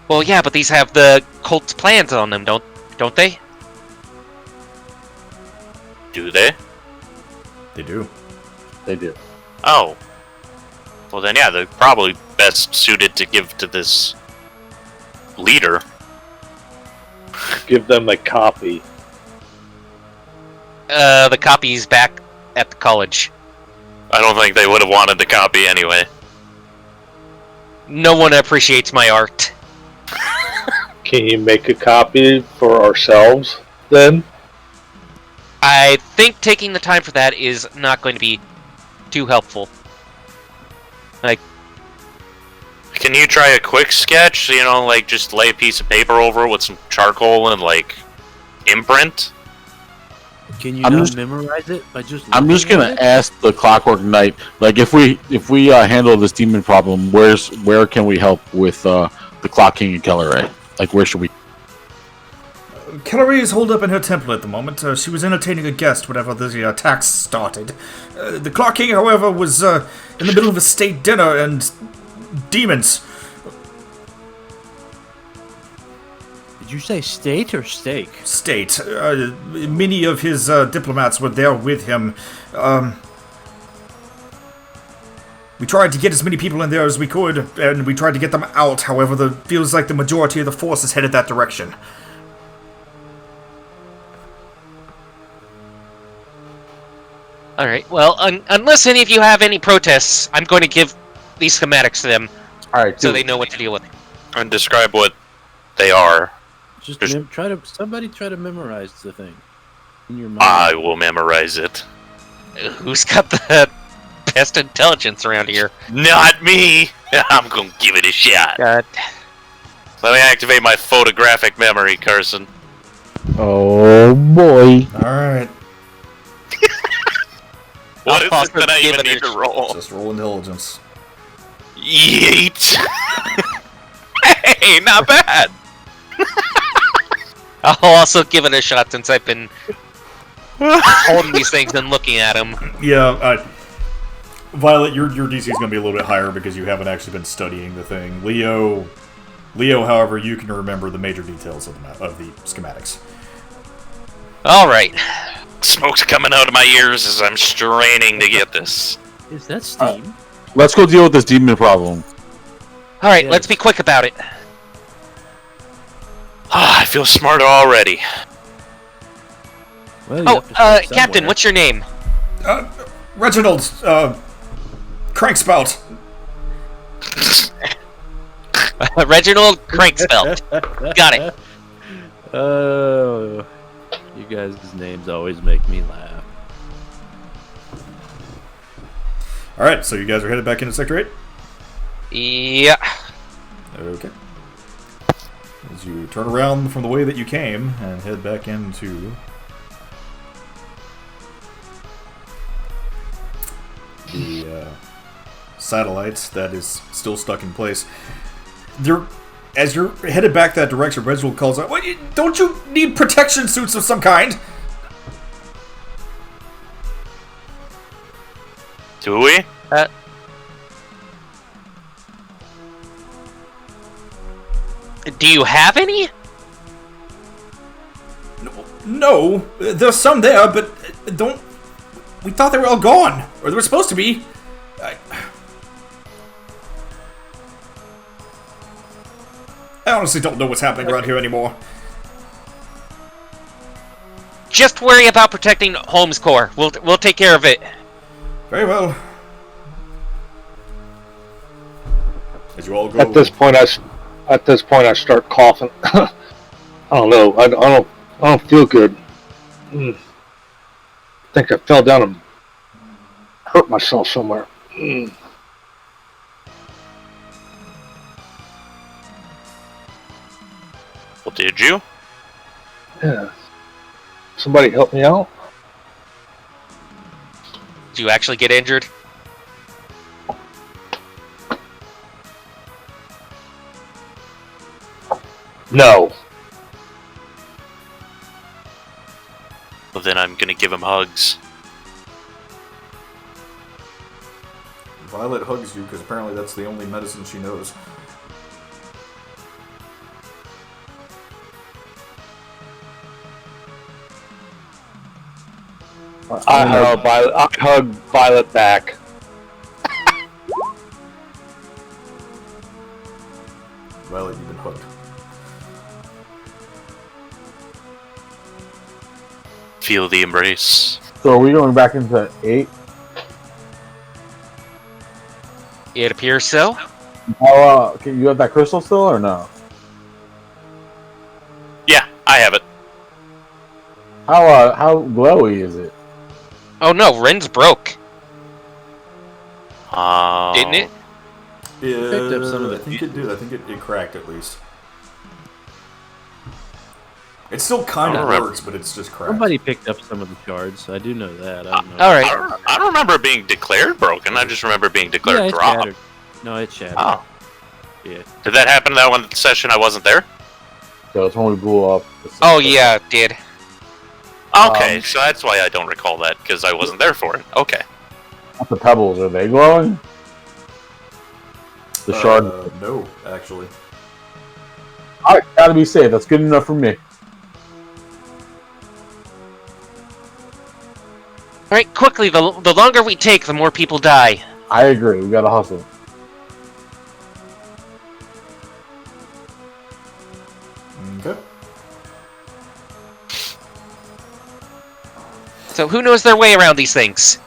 Well, yeah, but these have the cult's plans on them, don't they? Do they? They do. They do. Oh. Well then, yeah, they're probably best suited to give to this leader. Give them a copy. The copy's back at the college. I don't think they would have wanted the copy anyway. No one appreciates my art. Can you make a copy for ourselves then? I think taking the time for that is not going to be too helpful. Can you try a quick sketch? You know, like just lay a piece of paper over it with some charcoal and like imprint? Can you I'm not just- memorize it by just? I'm just looking gonna at it? ask the Clockwork Knight, like if we handle this demon problem, where can we help with the Clock King and Kelleray? Like where should we? Kelleray is holed up in her temple at the moment. She was entertaining a guest whenever the attacks started. The Clark King, however, was in the middle of a state dinner and demons. Did you say state or steak? State. Many of his diplomats were there with him. We tried to get as many people in there as we could, and we tried to get them out. However, it feels like the majority of the force is headed that direction. Alright, well, unless any of you have any protests, I'm going to give these schematics to them All right, so they know what to deal with. And describe what they are. Just somebody try to memorize the thing in your mind. I will memorize it. Who's got the best intelligence around here? Not me! I'm gonna give it a shot. God. Let me activate my photographic memory, Carson. Oh boy. Alright. What is I'll it that I give even it a need to roll? Just roll intelligence. Yeet! Hey, not bad! I'll also give it a shot since I've been holding these things and looking at them. Yeah, Violet, your DC is going to be a little bit higher because you haven't actually been studying the thing. Leo, however, you can remember the major details of the schematics. Alright. Smoke's coming out of my ears as I'm straining to get this. Is that Steam? let's go deal with this demon problem. Alright, Yes. let's be quick about it. I feel smarter already. Well, you Oh, have to start Captain, somewhere. what's your name? Reginald, Crankspout. Reginald Crankspelt. Got it. Oh, you guys' names always make me laugh. Alright, so you guys are headed back into Sector 8? Yeah. Okay. As you turn around from the way that you came and head back into the satellites that is still stuck in place. As you're headed back that direction, Reginald calls out, "Well, don't you need protection suits of some kind?" Do we? Do you have any? No, there's some there, but don't. We thought they were all gone, or they were supposed to be. I honestly don't know what's happening around here anymore. Just worry about protecting Holmes Core. We'll take care of it. Very well. As you all go. At this point, I start coughing. I don't know. I don't feel good. I think I fell down and hurt myself somewhere. Well, did you? Yeah. Somebody help me out? Do you actually get injured? No. Well, then I'm gonna give him hugs. Violet hugs you because apparently that's the only medicine she knows. I hug Violet back. Violet, you've been hooked. Feel the embrace. So are we going back into 8? It appears so. Can you have that crystal still or no? Yeah, I have it. How glowy is it? Oh no, Ren's broke. Oh. Didn't it? Picked up some of I the think it did. I think it cracked at least. It still kind of Alright. works, but it's just cracked. Somebody picked up some of the shards. I do know that. I don't know. All right. I don't remember it being declared broken. I just remember it being Yeah, declared it dropped. shattered. No, it shattered. Oh. Yeah. Did that happen that one session I wasn't there? So it's when we blew up. Oh yeah, it did. Okay, so that's why I don't recall that, because I wasn't there for it. Okay. The pebbles, are they glowing? The shard. No, actually. Alright, gotta be safe. That's good enough for me. All right, quickly. The longer we take, the more people die. I agree. We gotta hustle. Okay. So who knows their way around these things?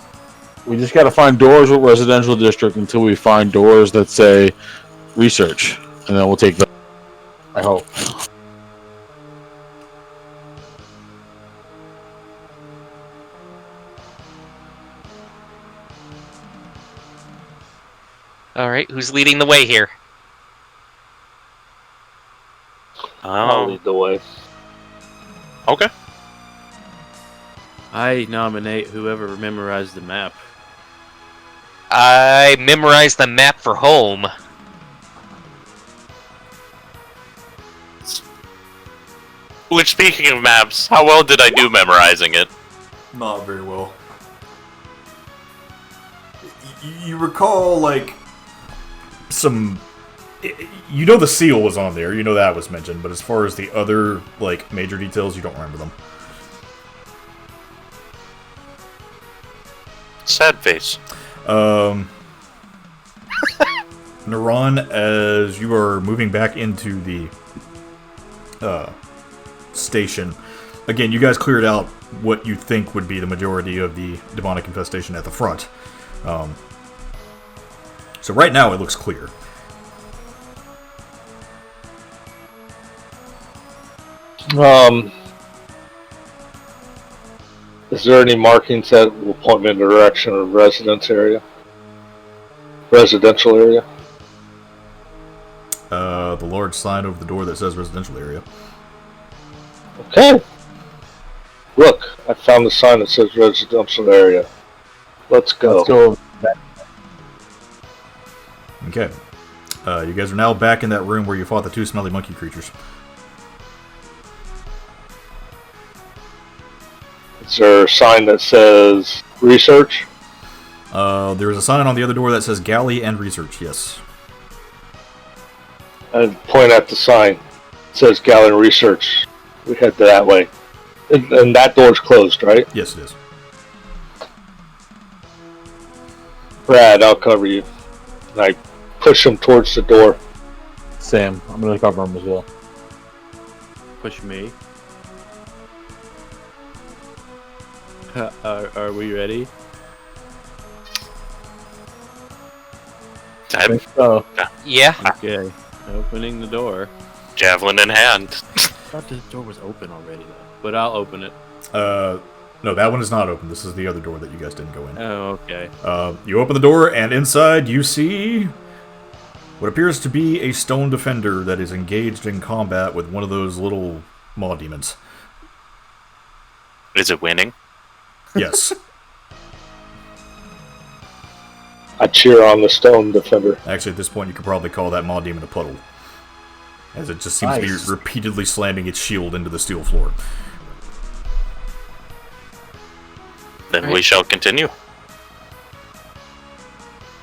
We just gotta find doors with residential district until we find doors that say research, and then we'll take them. I hope. All right, who's leading the way here? I'll lead the way. Okay. I nominate whoever memorized the map. I memorized the map for home. Which, speaking of maps, how well did I do memorizing it? Not very well. You recall, like, some... You know the seal was on there, you know that was mentioned, but as far as the other, like, major details, you don't remember them. Sad face. Naran, as you are moving back into the station, again, you guys cleared out what you think would be the majority of the demonic infestation at the front. So right now it looks clear. Is there any markings that will point me in the direction of residential area? The large sign over the door that says residential area. Okay. Look, I found the sign that says residential area. Let's go. Let's go. Okay. You guys are now back in that room where you fought the two smelly monkey creatures. Is there a sign that says research? There is a sign on the other door that says galley and research, yes. And point at the sign. It says galley and research. We head that way. And that door's closed, right? Yes, it is. Brad, I'll cover you. And I push him towards the door. Sam, I'm gonna cover him as well. Push me. Are we ready? I think so. Yeah. Okay. Opening the door. Javelin in hand. I thought the door was open already, though. But I'll open it. No, that one is not open. This is the other door that you guys didn't go in. Oh, okay. You open the door, and inside you see what appears to be a stone defender that is engaged in combat with one of those little maw demons. Is it winning? Yes. I cheer on the stone defender. Actually, at this point, you could probably call that maw demon a puddle, as it just seems to be repeatedly slamming its shield into the steel floor. Then we shall continue.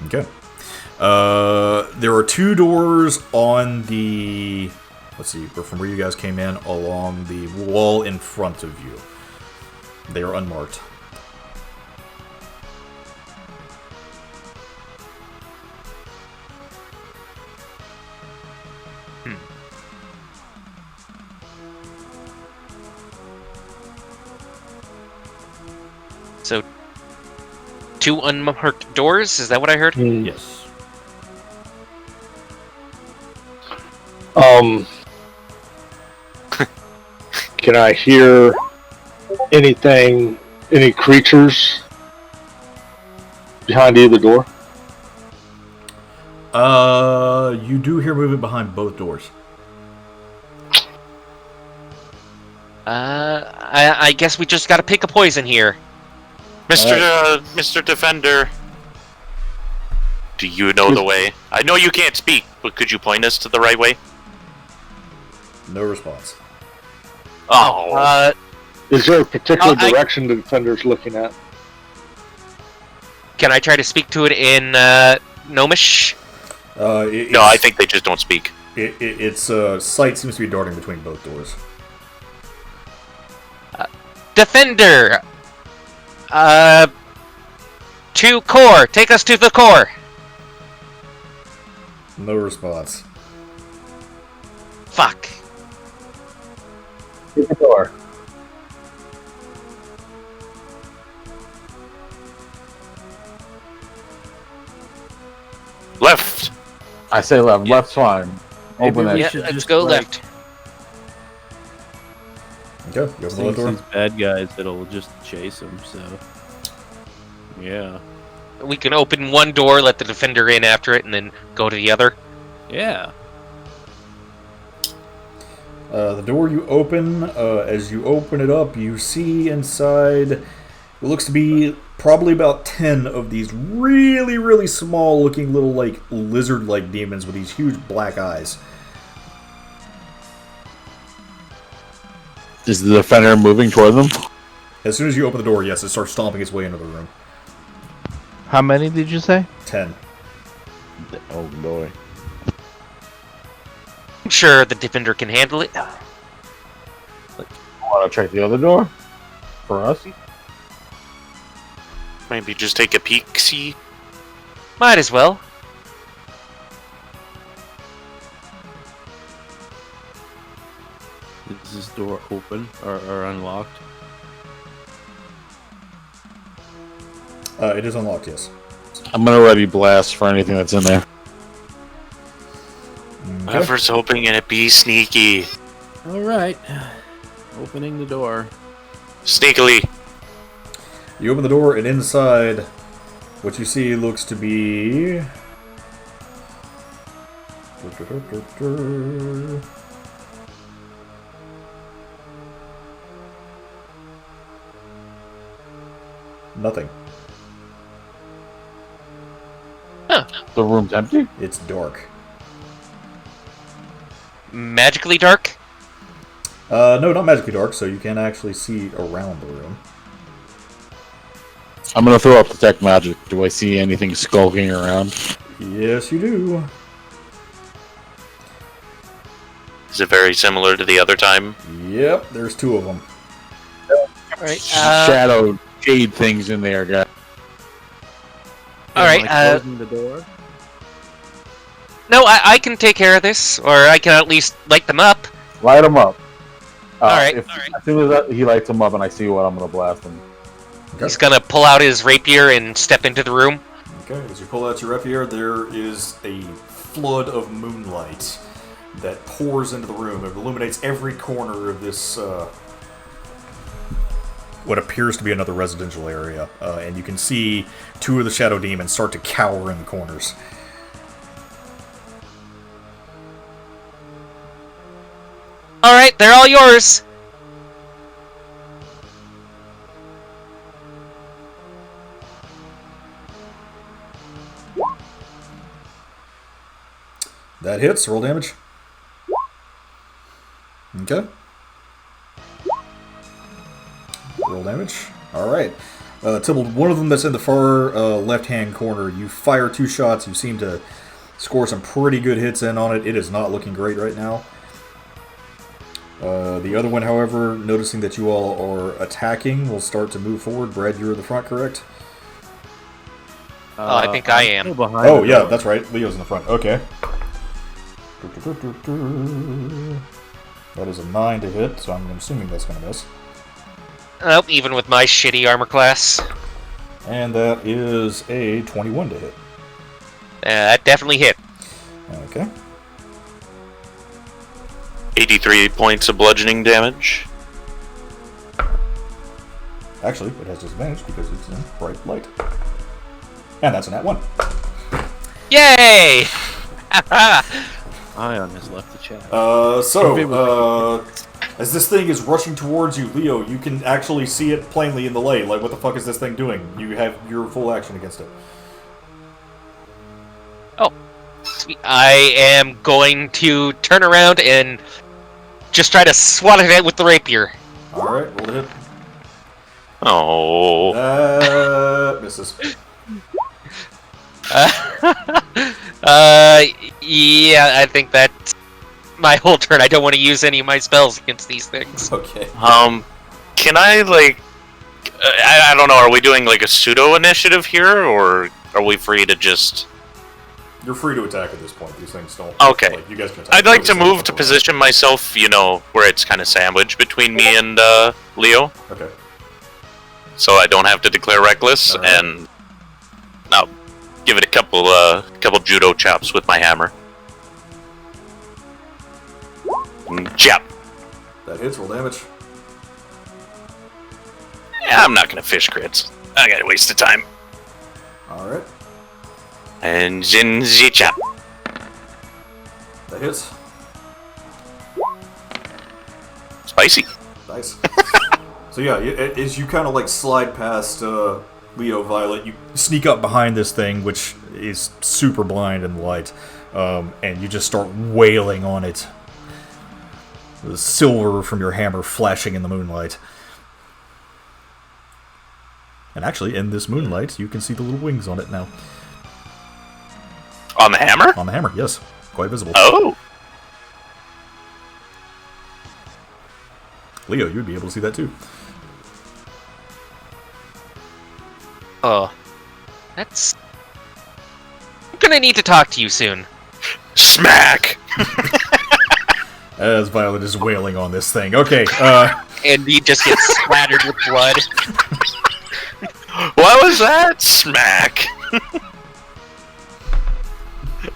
Okay. There are two doors on the... Let's see, from where you guys came in, along the wall in front of you. They are unmarked. So, two unmarked doors? Is that what I heard? Yes. Can I hear anything, any creatures behind either door? You do hear movement behind both doors. I guess we just gotta pick a poison here. Mr. Defender, do you know the way? I know you can't speak, but could you point us to the right way? No response. Oh. Is there a particular I- direction the defender's looking at? Can I try to speak to it in Gnomish? No, I think they just don't speak. Its sight seems to be darting between both doors. Defender! To core! Take us to the core! No response. Fuck. Hit the door. Left. I say left. Left's fine. Open Maybe we that. should Let's just, go like, left. Okay, you open the Since door. these bad guys, it'll just chase them. So, yeah, We can open one door, let the defender in after it, and then go to the other. yeah. The door you open, as you open it up, you see inside, it looks to be probably about 10 of these really, really small looking little, like, lizard-like demons with these huge black eyes. Is the defender moving toward them? As soon as you open the door, yes, it starts stomping its way into the room. How many did you say? 10. Oh boy. I'm sure the defender can handle it. Want to check the other door? For us? Maybe just take a peek, see? Might as well. Is this door open or unlocked? It is unlocked, yes. I'm gonna ready blast for anything that's in there. Okay. I was hoping it'd be sneaky. All right, opening the door. Sneakily. You open the door, and inside, what you see looks to be... Nothing. The room's empty? It's dark. Magically dark? No, not magically dark, so you can actually see around the room. I'm gonna throw up detect magic. Do I see anything skulking around? Yes, you do. Is it very similar to the other time? Yep, there's 2 of them. Alright, Shadow shade things in there, guys. Alright, Am I closing the door? no, I can take care of this, or I can at least light them up. Light him up. Alright, As soon as he lights him up and I see what, I'm going to blast him. He's gonna pull out his rapier and step into the room. Okay, as you pull out your rapier, there is a flood of moonlight that pours into the room. It illuminates every corner of this, what appears to be another residential area. And you can see 2 of the shadow demons start to cower in the corners. Alright, they're all yours! That hits. Roll damage. Okay. Roll damage. Alright. Tibble, one of them that's in the far left-hand corner, you fire 2 shots. You seem to score some pretty good hits in on it. It is not looking great right now. The other one, however, noticing that you all are attacking, will start to move forward. Brad, you're in the front, correct? I think I am. Still behind Oh, the yeah, door. that's right. Leo's in the front. Okay. That is a 9 to hit, so I'm assuming that's going to miss. Oh, even with my shitty armor class. And that is a 21 to hit. That definitely hit. Okay. 83 points of bludgeoning damage. Actually, it has disadvantage because it's in bright light. And that's a nat 1. Yay! Ion has left the chat. As this thing is rushing towards you, Leo, you can actually see it plainly in the light. Like, what the fuck is this thing doing? You have your full action against it. Sweet. I am going to turn around and just try to swat it at with the rapier. Alright, roll to hit. Oh. Misses. Yeah, I think that's my whole turn. I don't want to use any of my spells against these things. Okay. Can I, like, I don't know. Are we doing like a pseudo initiative here, or are we free to just? You're free to attack at this point. These things don't. Okay. Like, you guys can attack. I'd like to move to position myself, where it's kind of sandwiched between me and Leo, Okay. so I don't have to declare reckless, Alright. and I'll give it a couple judo chops with my hammer. Chop. That hits. Roll damage. Yeah, I'm not gonna fish crits. I gotta waste the time. All right. And Jinji chop. That hits. Spicy. Nice. So yeah, as you kind of like slide past Leo, Violet, you sneak up behind this thing, which is super blind in the light, and you just start wailing on it. The silver from your hammer flashing in the moonlight. And actually, in this moonlight, you can see the little wings on it now. On the hammer? On the hammer, yes. Quite visible. Oh. Leo, you would be able to see that too. That's... I'm gonna need to talk to you soon. Smack! As Violet is wailing on this thing. Okay, And he just gets splattered with blood. What was that? Smack!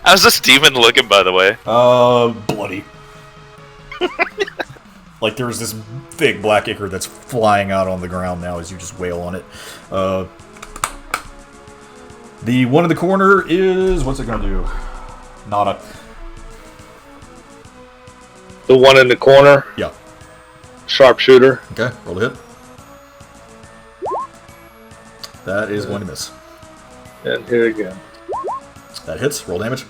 How's this demon looking, by the way? bloody. Like there's this big black ichor that's flying out on the ground now as you just wail on it. The one in the corner is... what's it gonna do? Nada. The one in the corner, Yeah. sharpshooter. Okay, roll a hit. That is going to miss. And here again. That hits. Roll damage.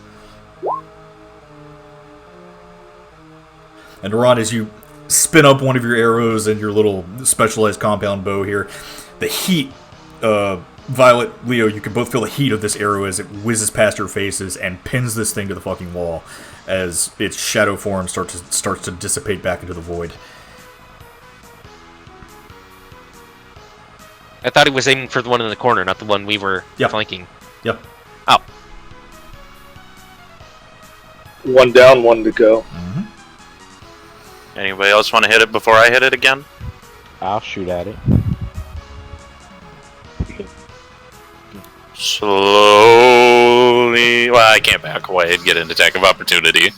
And Ron, as you spin up one of your arrows and your little specialized compound bow here, the heat, Violet, Leo, you can both feel the heat of this arrow as it whizzes past your faces and pins this thing to the fucking wall as its shadow form starts to dissipate back into the void. I thought he was aiming for the one in the corner, not the one we were flanking. Yep. Oh. One down, one to go. Anybody else want to hit it before I hit it again? I'll shoot at it. Slowly. Well, I can't back away and get an attack of opportunity.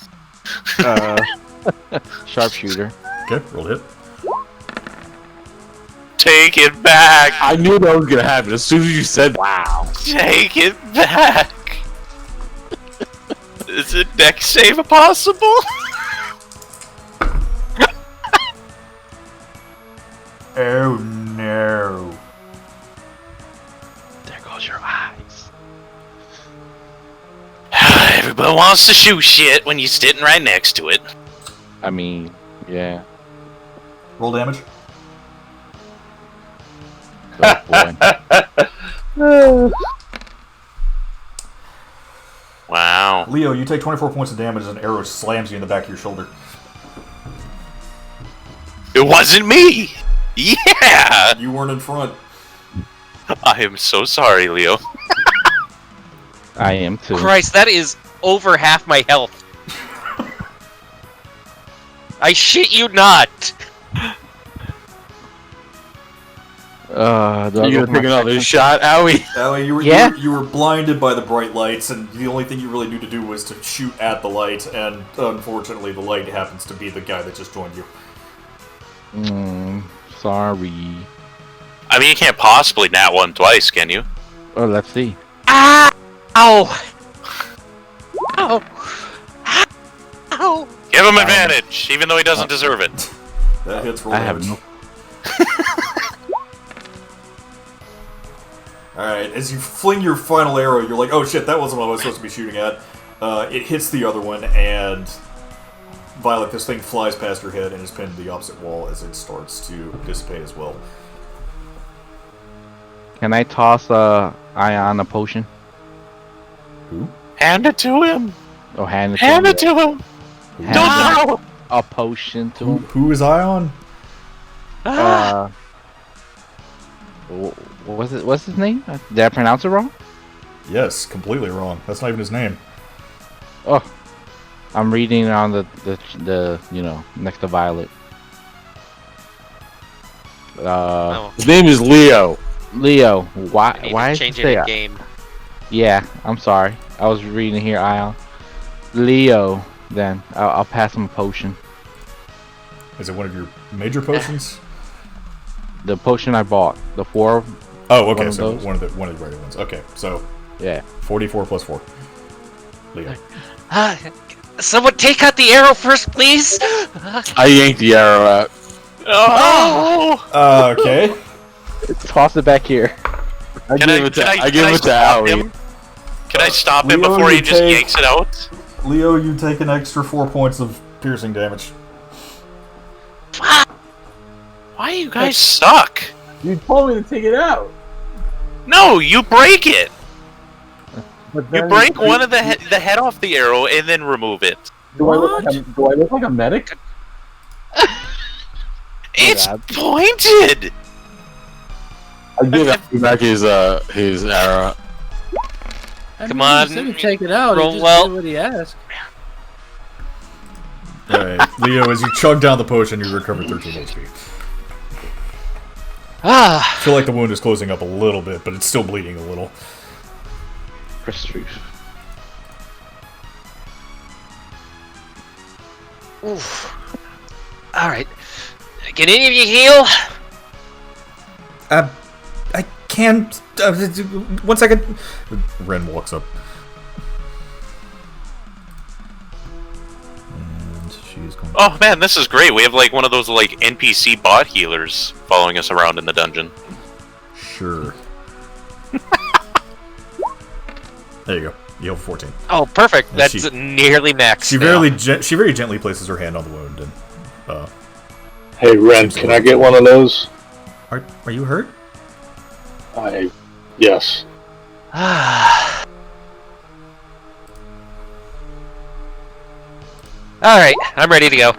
Sharpshooter. Okay, roll hit. Take it back! I knew that was gonna happen as soon as you said wow. Take it back! Is it deck save possible? Oh no. There goes your eyes. Everybody wants to shoot shit when you're sitting right next to it. I mean, yeah. Roll damage. Oh, boy. Wow. Leo, you take 24 points of damage as an arrow slams you in the back of your shoulder. It wasn't me! Yeah! You weren't in front. I am so sorry, Leo. I am too. Christ, that is over half my health. I shit you not. Do I You go gonna for take my another second? shot, Owie? That way you were, Yeah. you were blinded by the bright lights, and the only thing you really knew to do was to shoot at the light, and unfortunately the light happens to be the guy that just joined you. Sorry. I mean, you can't possibly nat one twice, can you? Oh, let's see. Ow! Ow! Ow! Give him advantage, even though he doesn't deserve it. That hits roll I have damage. no. Alright, as you fling your final arrow, you're like, oh shit, that wasn't what I was supposed to be shooting at. It hits the other one, and Violet, this thing flies past your head and is pinned to the opposite wall as it starts to dissipate as well. Can I toss Ion a potion? Who? Hand it to him! Oh, hand it Hand to it to him! him. Don't know! A potion to him. Who is Ion? What's his name? Did I pronounce it wrong? Yes, completely wrong. That's not even his name. Oh, I'm reading on the next to Violet. Oh, His name is Leo. Leo. I Why? need Why to is change it it say in that? game. Yeah, I'm sorry. I was reading here, Ion. Leo. Then I'll pass him a potion. Is it one of your major potions? The potion I bought. The 4. Oh, okay. One of So those? one of the regular ones. Okay, so Yeah. 44 plus 4. Leo. Someone take out the arrow first, please. I yanked the arrow out. Oh! Okay. Toss it back here. I Can give I, it to, can I, I can give I it to stop Allie. him? Can I stop him Leo, before he you just take- yanks it out? Leo, you take an extra 4 points of piercing damage. Why you guys suck? You told me to take it out. No, you break it. But You then break one of the head off the arrow and then remove it. Do I look like a medic? It's Yeah. pointed. I give Allie back his arrow. Come on, He said to take it out. roll He just well. did what he asked. Alright, Leo, as you chug down the potion, you recover 13 HP. I feel like the wound is closing up a little bit, but it's still bleeding a little. Oof. All right. Can any of you heal? I can't. 1 second. Ren walks up. And she's going. Oh man, this is great. We have like one of those like NPC bot healers following us around in the dungeon. Sure. There you go. You have 14. Oh, perfect. And That's she- nearly max. She now. she very gently places her hand on the wound and. Hey, Ren, can I get one of those? Are you hurt? Yes. All right, I'm ready to go.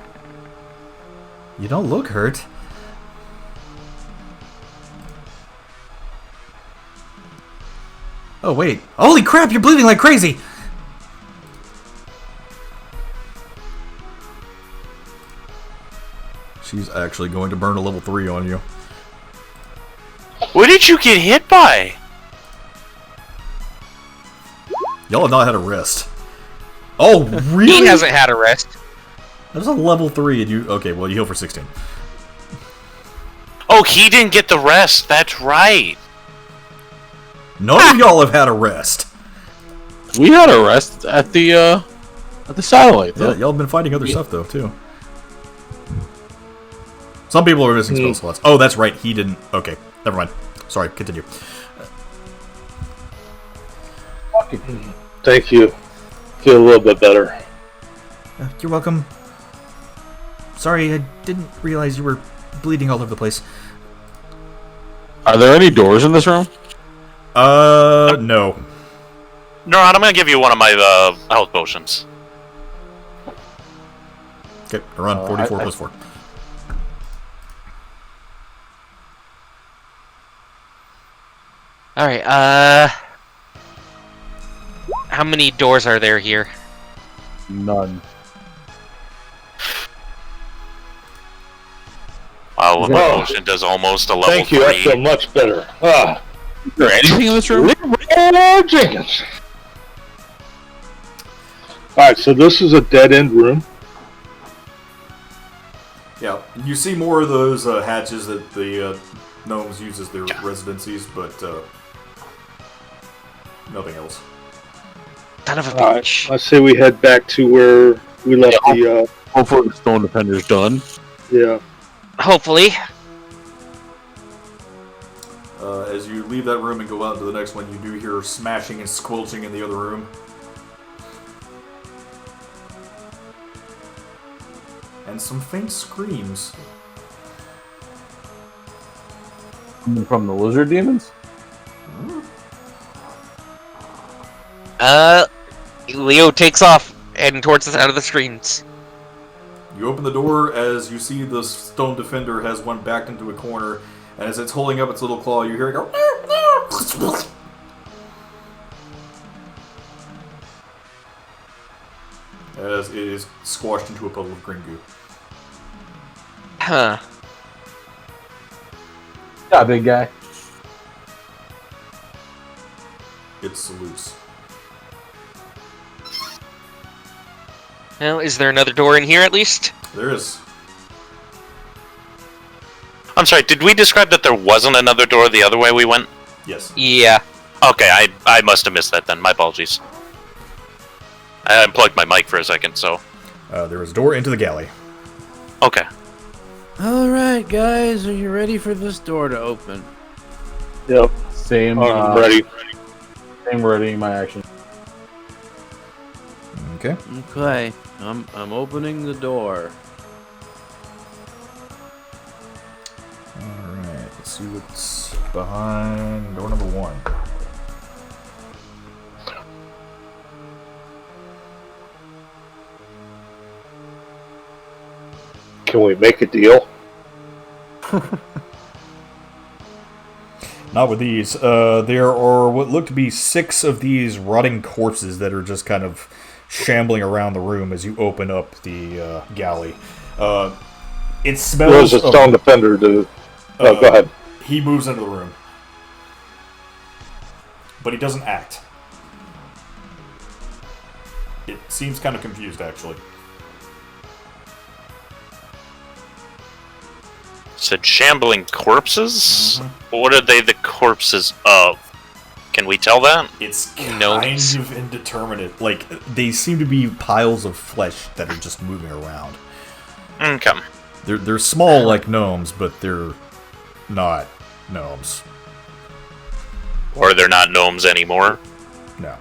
You don't look hurt. Oh wait! Holy crap! You're bleeding like crazy. She's actually going to burn a level 3 on you. What did you get hit by? Y'all have not had a rest. Oh, really? He hasn't had a rest. That was a level 3 and you... Okay, well, you heal for 16. Oh, he didn't get the rest. That's right. None of y'all have had a rest. We had a rest at the satellite. Yeah, Though. y'all have been fighting other stuff, though, too. Some people are missing spell slots. Oh, that's right. He didn't... Okay, never mind. Sorry, continue. Thank you. Feel a little bit better. You're welcome. Sorry, I didn't realize you were bleeding all over the place. Are there any doors in this room? No. Neuron, I'm gonna give you one of my health potions. Okay, around 44 plus 4. All right. How many doors are there here? None. Wow, my Oh. potion does almost a level Thank you. I 3. feel much better. Is there anything in this room? Leroy Jenkins. All right, so this is a dead-end room. Yeah, you see more of those hatches that the gnomes use as their residencies, but nothing else. Son of a All right, bitch. I say we head back to where we left the. Hopefully the Stone Defender's done. Yeah. Hopefully. As you leave that room and go out into the next one, you do hear smashing and squelching in the other room. And some faint screams. From the lizard demons? Leo takes off, heading towards the side of the screens. You open the door as you see the stone defender has one backed into a corner, And as it's holding up its little claw, you hear it go. As it is squashed into a puddle of green goo. Huh. Yeah, big guy. It's loose. Well, is there another door in here at least? There is. I'm sorry, did we describe that there wasn't another door the other way we went? Yes. Yeah. Okay, I must have missed that then. My apologies. I unplugged my mic for a second, so... There is a door into the galley. Okay. Alright, guys, are you ready for this door to open? Yep. Same. I'm ready. Same readying my action. Okay. Okay, I'm opening the door. Alright, let's see what's behind door number 1. Can we make a deal? Not with these. There are what look to be 6 of these rotting corpses that are just kind of shambling around the room as you open up the galley. It smells. There's a stone defender to. Go ahead. He moves into the room, but he doesn't act. It seems kind of confused, actually. Said shambling corpses? What are they the corpses of? Can we tell that? It's kind Gnomes. of indeterminate. Like, they seem to be piles of flesh that are just moving around. Okay. They're small like gnomes, but they're not gnomes. Or they're not gnomes anymore. No.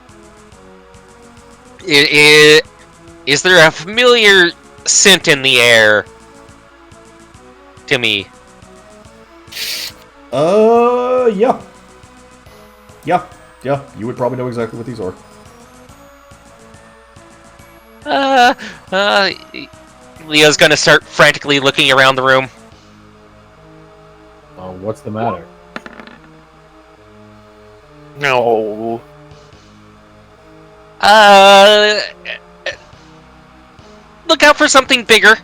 Is there a familiar scent in the air to me? Yeah. Yeah, you would probably know exactly what these are. Leo's gonna start frantically looking around the room. What's the matter? No. Look out for something bigger. A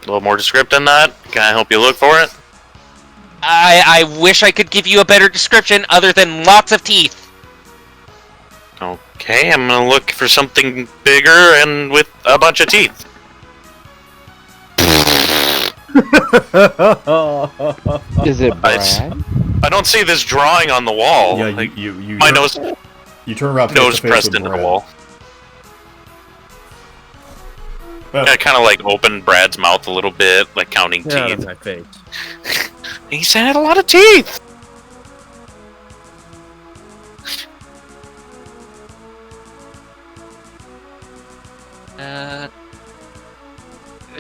little more descriptive than that? Can I help you look for it? I wish I could give you a better description other than lots of teeth. Okay, I'm gonna look for something bigger and with a bunch of teeth. Is it Nice. Brad? I don't see this drawing on the wall. Yeah, Like, you my nose You turn around, nose face to face pressed with into the Brad. wall. Well, I kind of like opened Brad's mouth a little bit, like counting Get out of teeth. my face. He said had a lot of teeth.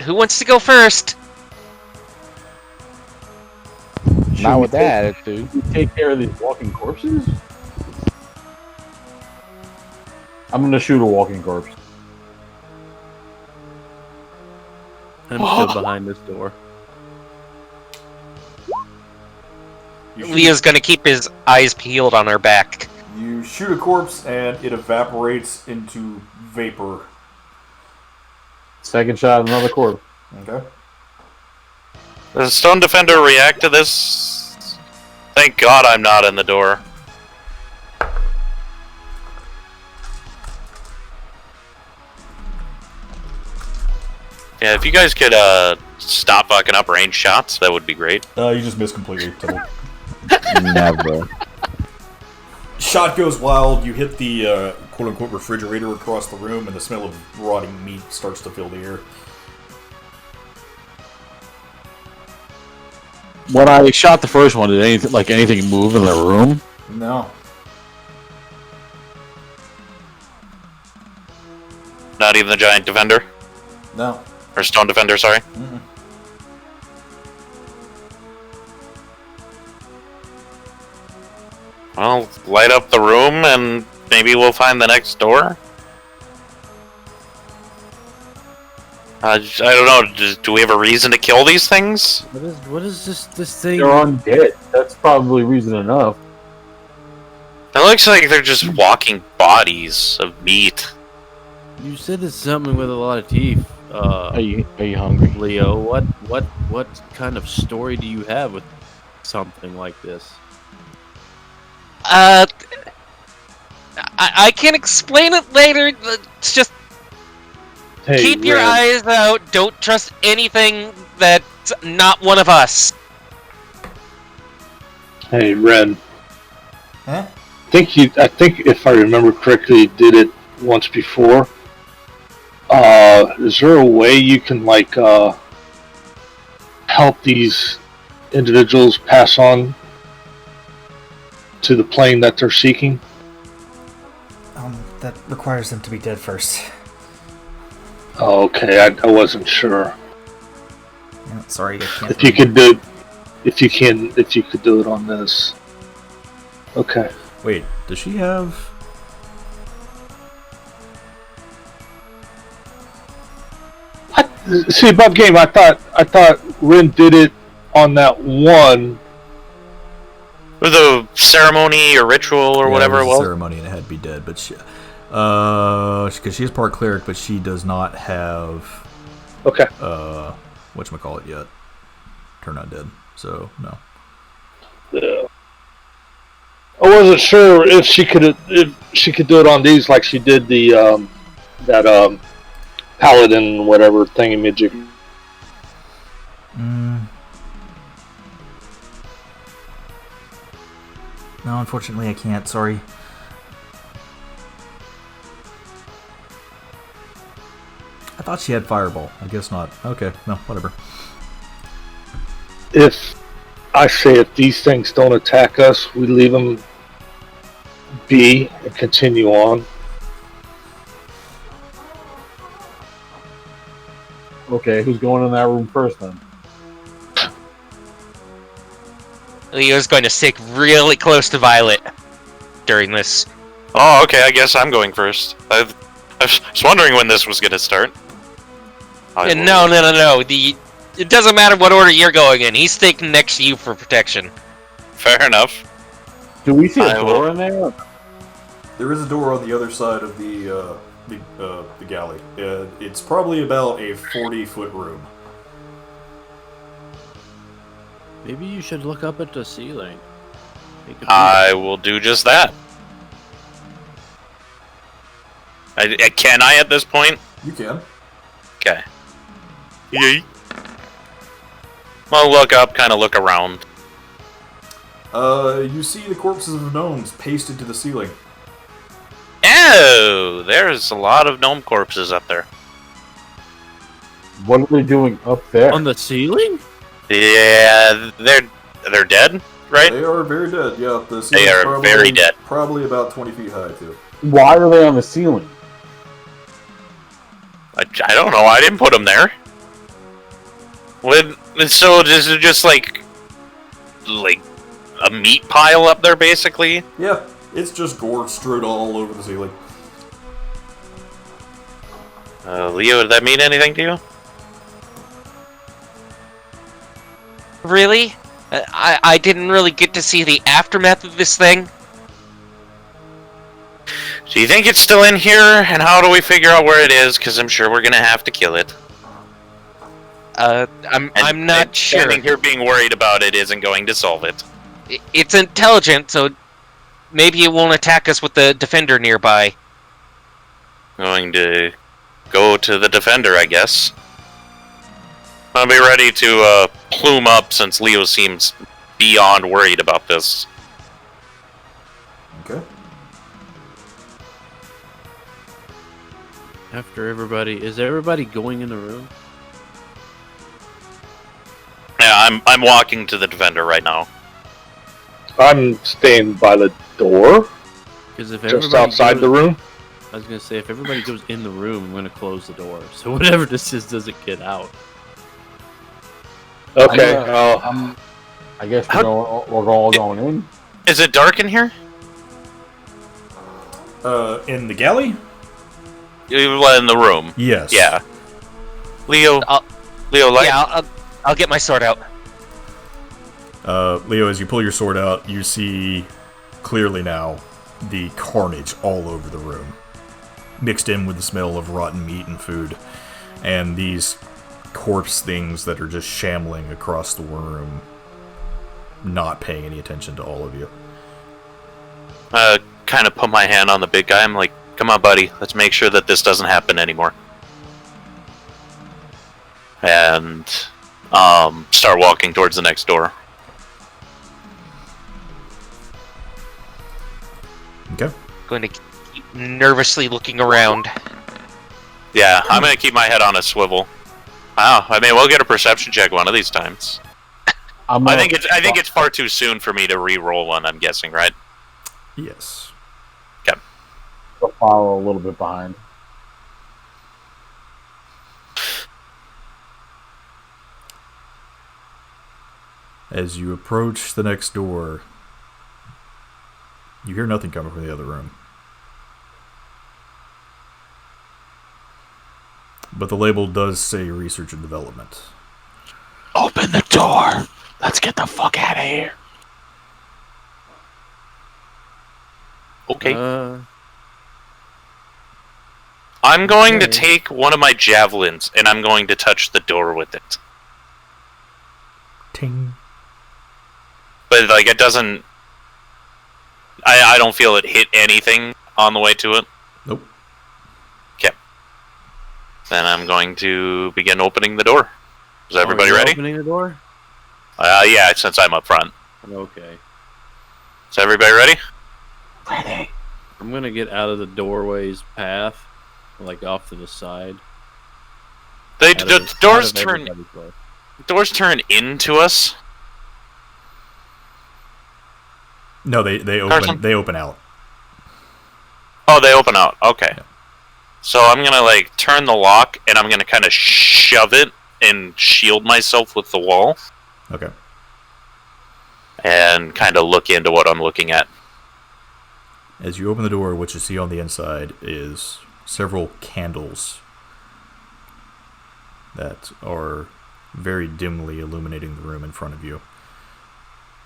Who wants to go first? Not with that attitude. Take care of these walking corpses? I'm gonna shoot a walking corpse. I'm still behind this door. Leo's gonna keep his eyes peeled on her back. You shoot a corpse and it evaporates into vapor. Second shot, another corpse. Okay. Does Stone Defender react to this? Thank God I'm not in the door. Yeah, if you guys could stop fucking up range shots, that would be great. You just missed completely. Never. Shot goes wild. You hit the quote-unquote refrigerator across the room, and the smell of rotting meat starts to fill the air. When I shot the first one, did anything move in the room? No. Not even the Giant Defender? No. Or Stone Defender, sorry. Mm-mm. Well, light up the room and maybe we'll find the next door? I don't know. Do we have a reason to kill these things? What is this thing? They're undead. That's probably reason enough. It looks like they're just walking bodies of meat. You said it's something with a lot of teeth. Are you hungry? Leo, what kind of story do you have with something like this? I can explain it later. It's just Hey, keep your Ren. eyes out. Don't trust anything that's not one of us. Hey, Ren. Huh? I think if I remember correctly, you did it once before. Is there a way you can help these individuals pass on to the plane that they're seeking? That requires them to be dead first. Oh, okay. I wasn't sure. Yeah, sorry, I can't. If you could do it on this. Okay. Wait, does she have? See, above game. I thought Rin did it on that one. Or the ceremony or ritual or whatever it was. Ceremony and it had to be dead, but she, because she is part cleric, but she does not have Okay. whatchamacallit yet. Turn undead, so no. Yeah. I wasn't sure if she could do it on these like she did the that paladin whatever thingamajig. No, unfortunately I can't, sorry. I thought she had fireball. I guess not. Okay, no, whatever. If these things don't attack us, we leave them be and continue on. Okay, who's going in that room first then? Leo's going to stick really close to Violet during this. Oh, okay. I guess I'm going first. I was wondering when this was going to start. No. It doesn't matter what order you're going in. He's sticking next to you for protection. Fair enough. Do we see a I door will- in there? There is a door on the other side of the galley. It's probably about a 40-foot room. Maybe you should look up at the ceiling. Take a peek. I will do just that. Can I at this point? You can. Okay. Yay. I'll look up, kind of look around. You see the corpses of gnomes pasted to the ceiling. Oh, there's a lot of gnome corpses up there. What are they doing up there? On the ceiling? Yeah, they're dead, right? They are very dead, yeah. The They ceiling's are very dead. Probably about 20 feet high, too. Why are they on the ceiling? I don't know. I didn't put them there. So is it just like a meat pile up there, basically? Yeah, it's just gore strewed all over the ceiling. Leo, did that mean anything to you? Really? I didn't really get to see the aftermath of this thing. Do you think it's still in here? And how do we figure out where it is? Because I'm sure we're gonna have to kill it. I'm not sure. Standing here being worried about it isn't going to solve it. It's intelligent, so maybe it won't attack us with the defender nearby. Going to go to the defender, I guess. I'll be ready to plume up since Leo seems beyond worried about this. Okay. After everybody, is everybody going in the room? Yeah, I'm walking to the defender right now. I'm staying by the door, Because if just everybody outside goes, the room. I was gonna say if everybody goes in the room, I'm gonna close the door. So whatever this is doesn't get out. Okay. I guess we're all going in. Is it dark in here? In the galley? Well, in the room. Yes. Yeah. Leo, I'll- Leo, light. Yeah, I'll get my sword out. Leo, as you pull your sword out, you see clearly now the carnage all over the room, mixed in with the smell of rotten meat and food, and these corpse things that are just shambling across the room, not paying any attention to all of you. Kind of put my hand on the big guy. I'm like, come on, buddy. Let's make sure that this doesn't happen anymore. And start walking towards the next door. Okay. Going to keep nervously looking around. Yeah, I'm gonna keep my head on a swivel. Wow, I mean, we'll get a perception check one of these times. I think it's far too soon for me to re-roll one. I'm guessing, right? Yes. I'll follow a little bit behind. As you approach the next door, you hear nothing coming from the other room. But the label does say research and development. Open the door. Let's get the fuck out of here. Okay. I'm going to okay. take one of my javelins and I'm going to touch the door with it. Ting. But like, it doesn't. I don't feel it hit anything on the way to it. Nope. Okay. Then I'm going to begin opening the door. Is everybody you're ready? Opening the door? Yeah, since I'm up front. Okay. Is everybody ready? Ready. I'm gonna get out of the doorway's path, like off to the side. The doors turn into us. No, they Carson? open out. Oh, they open out. Okay. Yeah. So I'm gonna like turn the lock and I'm gonna kind of shove it and shield myself with the wall Okay. and kind of look into what I'm looking at. As you open the door, what you see on the inside is several candles that are very dimly illuminating the room in front of you.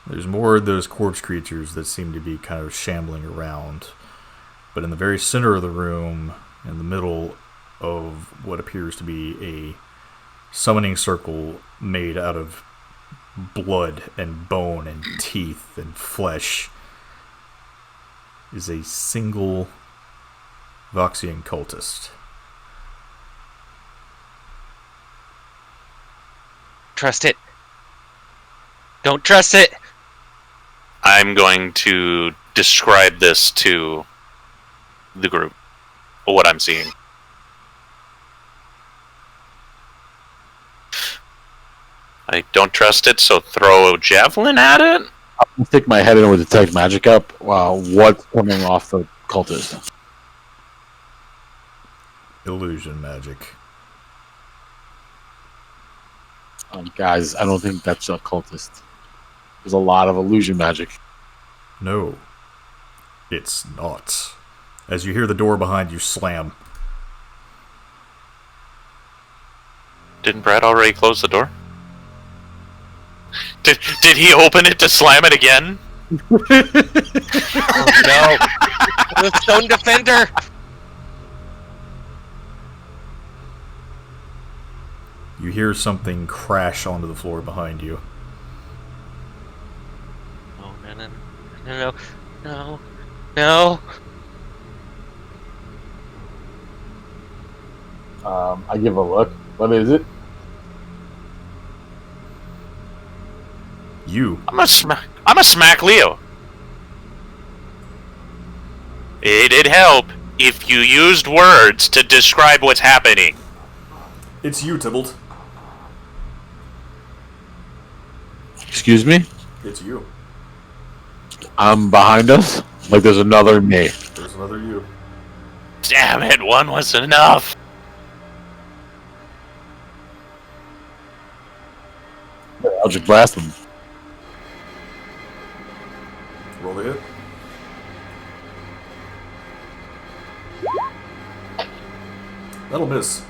There's more of those corpse creatures that seem to be kind of shambling around. But in the very center of the room, in the middle of what appears to be a summoning circle made out of blood and bone and teeth and flesh, is a single Voxian cultist. Trust it. Don't trust it. I'm going to describe this to the group, what I'm seeing. I don't trust it, so throw a javelin at it? I'll stick my head in with detect magic up. Wow, what's coming off the cultist? Illusion magic. Guys, I don't think that's a cultist. There's a lot of illusion magic. No, it's not. As you hear the door behind you slam. Didn't Brad already close the door? Did he open it to slam it again? Oh, no. The stone defender. You hear something crash onto the floor behind you. Oh, no. I give a look. What is it? You. I'm a smack Leo. It'd help if you used words to describe what's happening. It's you, Tybalt. Excuse me? It's you. I'm behind us? Like there's another me. There's another you. Damn it, one was enough. I'll just blast them. Roll the hit. That'll miss.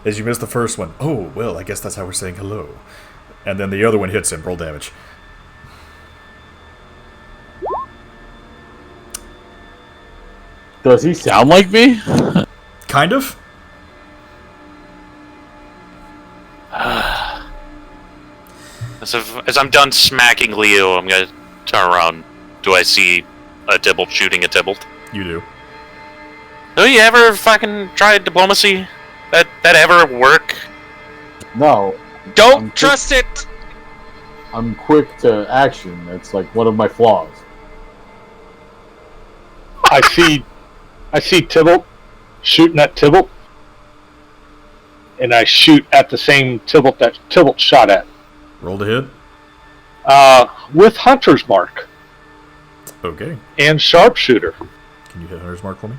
As you miss the first one, oh, well, I guess that's how we're saying hello. And then the other one hits him. Roll damage. Does he sound like me? Kind of. As I'm done smacking Leo, I'm gonna turn around. Do I see a Tybalt shooting a Tybalt? You do. Do you ever fucking try diplomacy? That ever work? No. Don't trust it. I'm quick to action. That's like one of my flaws. I see Tybalt shooting at Tybalt, and I shoot at the same Tybalt that Tybalt shot at. Roll to hit. With Hunter's Mark Okay. and Sharpshooter. Can you hit Hunter's Mark for me?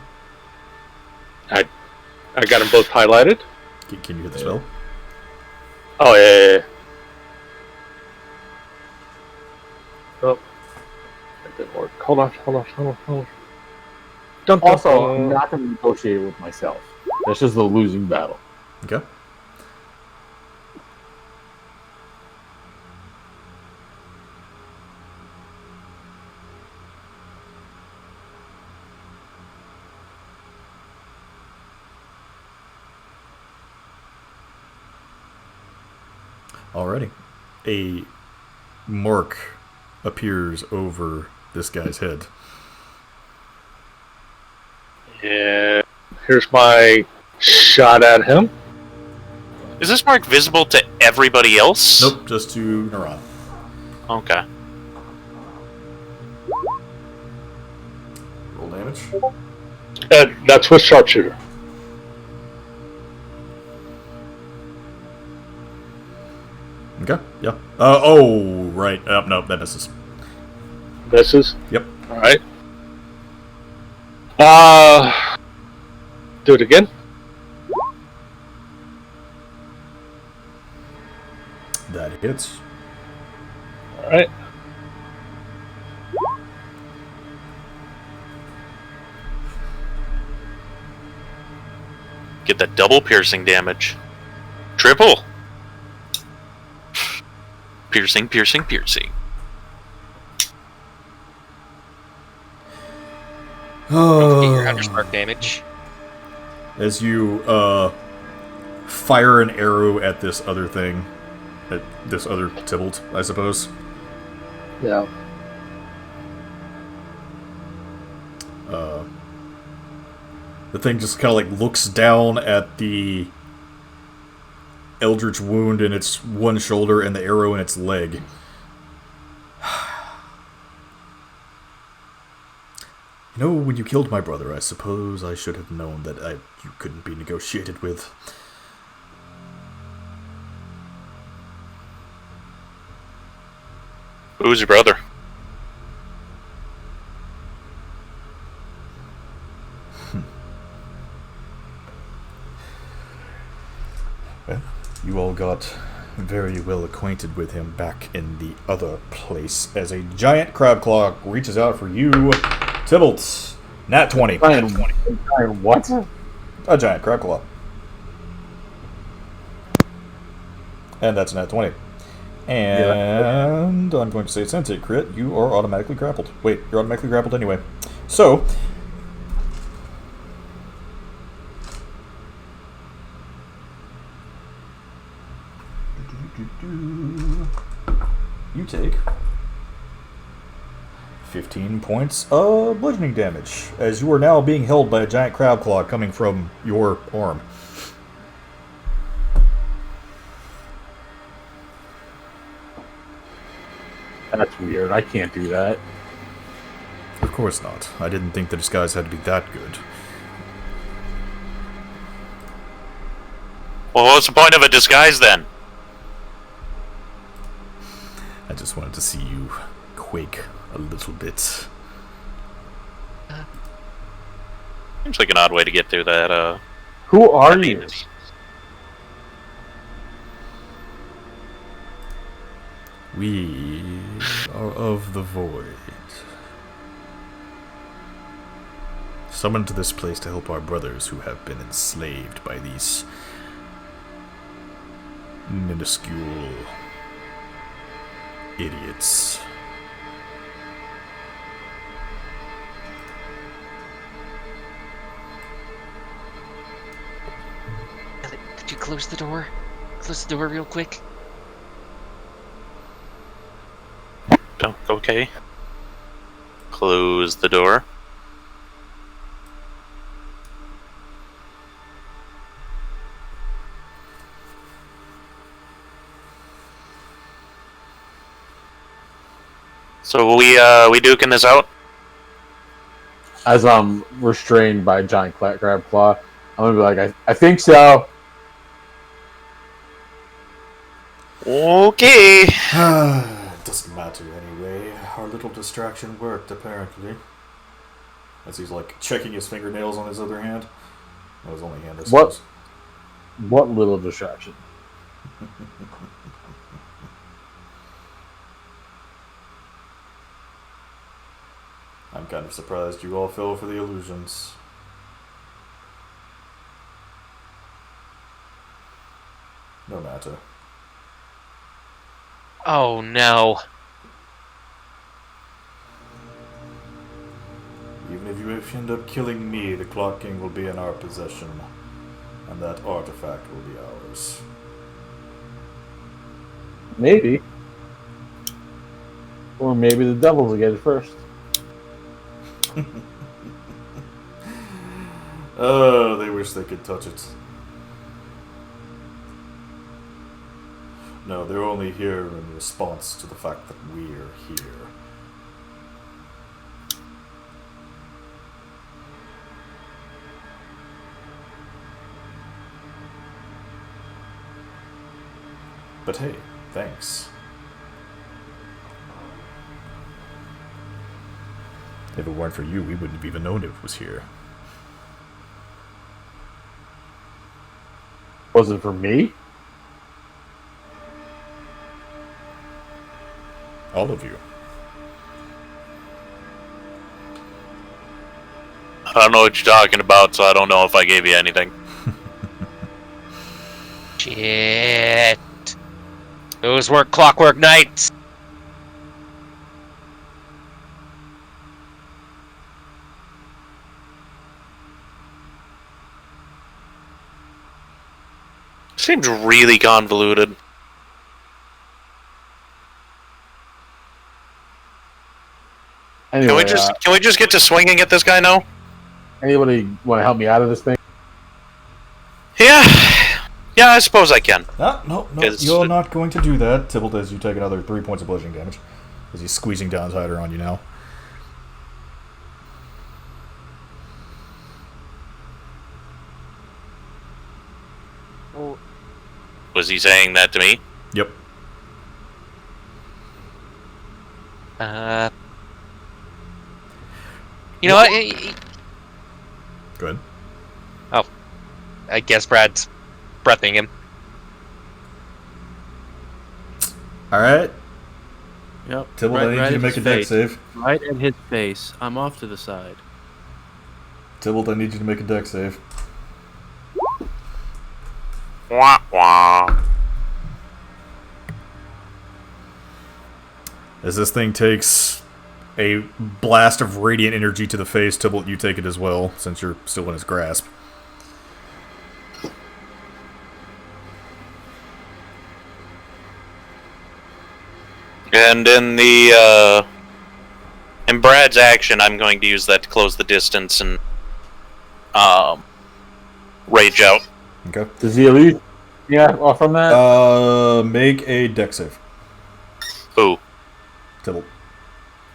I got them both highlighted. Can you hit the spell? Oh, yeah. Oh, that didn't work. Hold on. Also, I'm not going to negotiate with myself. That's just a losing battle. Okay. Alrighty. A mark appears over this guy's head. Yeah. Here's my shot at him. Is this mark visible to everybody else? Nope, just to Neuron. Okay. Roll damage. That's with Sharpshooter. Okay, yeah. Oh, right. No, that misses. Misses? Yep. Alright. Do it again. That hits. Alright. Get that double piercing damage. Triple. Piercing. Get your Hunter's Mark damage. As you fire an arrow at this other thing, at this other Tybalt, I suppose. Yeah. The thing just kind of like looks down at the eldritch wound in its one shoulder and the arrow in its leg. You know, when you killed my brother, I suppose I should have known that you couldn't be negotiated with. Who's your brother? Well, you all got very well acquainted with him back in the other place as a giant crab claw reaches out for you, Tybalt. Nat 20. What? A giant crab claw. And that's nat 20. And I'm going to say since it crit, you are automatically grappled. Wait, you're automatically grappled anyway. So, you take 15 points of bludgeoning damage, as you are now being held by a giant crab claw coming from your arm. That's weird. I can't do that. Of course not. I didn't think the disguise had to be that good. Well, what's the point of a disguise then? I just wanted to see you quake a little bit. Seems like an odd way to get through that, Who are you? We are of the void. Summoned to this place to help our brothers who have been enslaved by these Minuscule idiots. Could you close the door? Close the door real quick. Okay. Close the door. So we duking this out? As I'm restrained by a giant crab claw, I'm gonna be like, I think so. Okay. It doesn't matter anyway. Our little distraction worked, apparently. As he's like checking his fingernails on his other hand. That was only hand, I suppose. What little distraction? I'm kind of surprised you all fell for the illusions. No matter. Oh no. Even if you end up killing me, the Clock King will be in our possession. And that artifact will be ours. Maybe. Or maybe the devils will get it first. Oh, they wish they could touch it. No, they're only here in response to the fact that we're here. But hey, thanks. If it weren't for you, we wouldn't have even known it was here. Was it for me? All of you. I don't know what you're talking about, so I don't know if I gave you anything. Shit. Those were clockwork nights. Seems really convoluted. Anyway, Can we just get to swinging at this guy now? anybody want to help me out of this thing? Yeah, I suppose I can. No, you're not going to do that. Tybalt, as you take another 3 points of bludgeoning damage. As he's squeezing down tighter on you now. Was he saying that to me? Yep. You know what? Go ahead. I guess Brad's breathing him. Alright. Yep. Tybalt, I need you to make a dex save. Right at his face. I'm off to the side. Tybalt, I need you to make a dex save. Wah wah. As this thing takes a blast of radiant energy to the face, Tybalt, you take it as well, since you're still in his grasp. And in Brad's action, I'm going to use that to close the distance and rage out. Okay. Does he elite? Yeah, from that? Make a dex save. Who? Tybalt.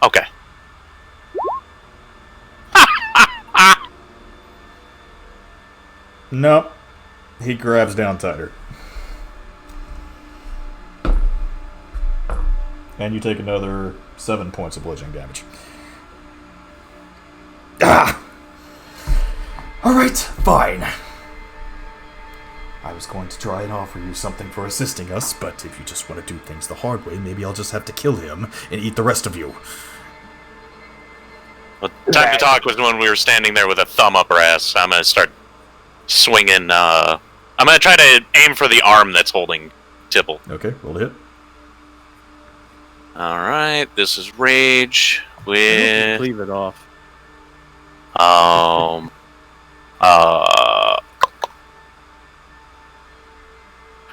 Okay. Nope. He grabs down tighter. And you take another 7 points of bludgeoning damage. Ah! Alright, fine. I was going to try and offer you something for assisting us, but if you just want to do things the hard way, maybe I'll just have to kill him and eat the rest of you. Well, time to talk was when we were standing there with a thumb up our ass. I'm gonna start swinging. I'm gonna try to aim for the arm that's holding Tibble. Okay, roll to hit. Alright, this is Rage I hope you with... cleave it off. Um...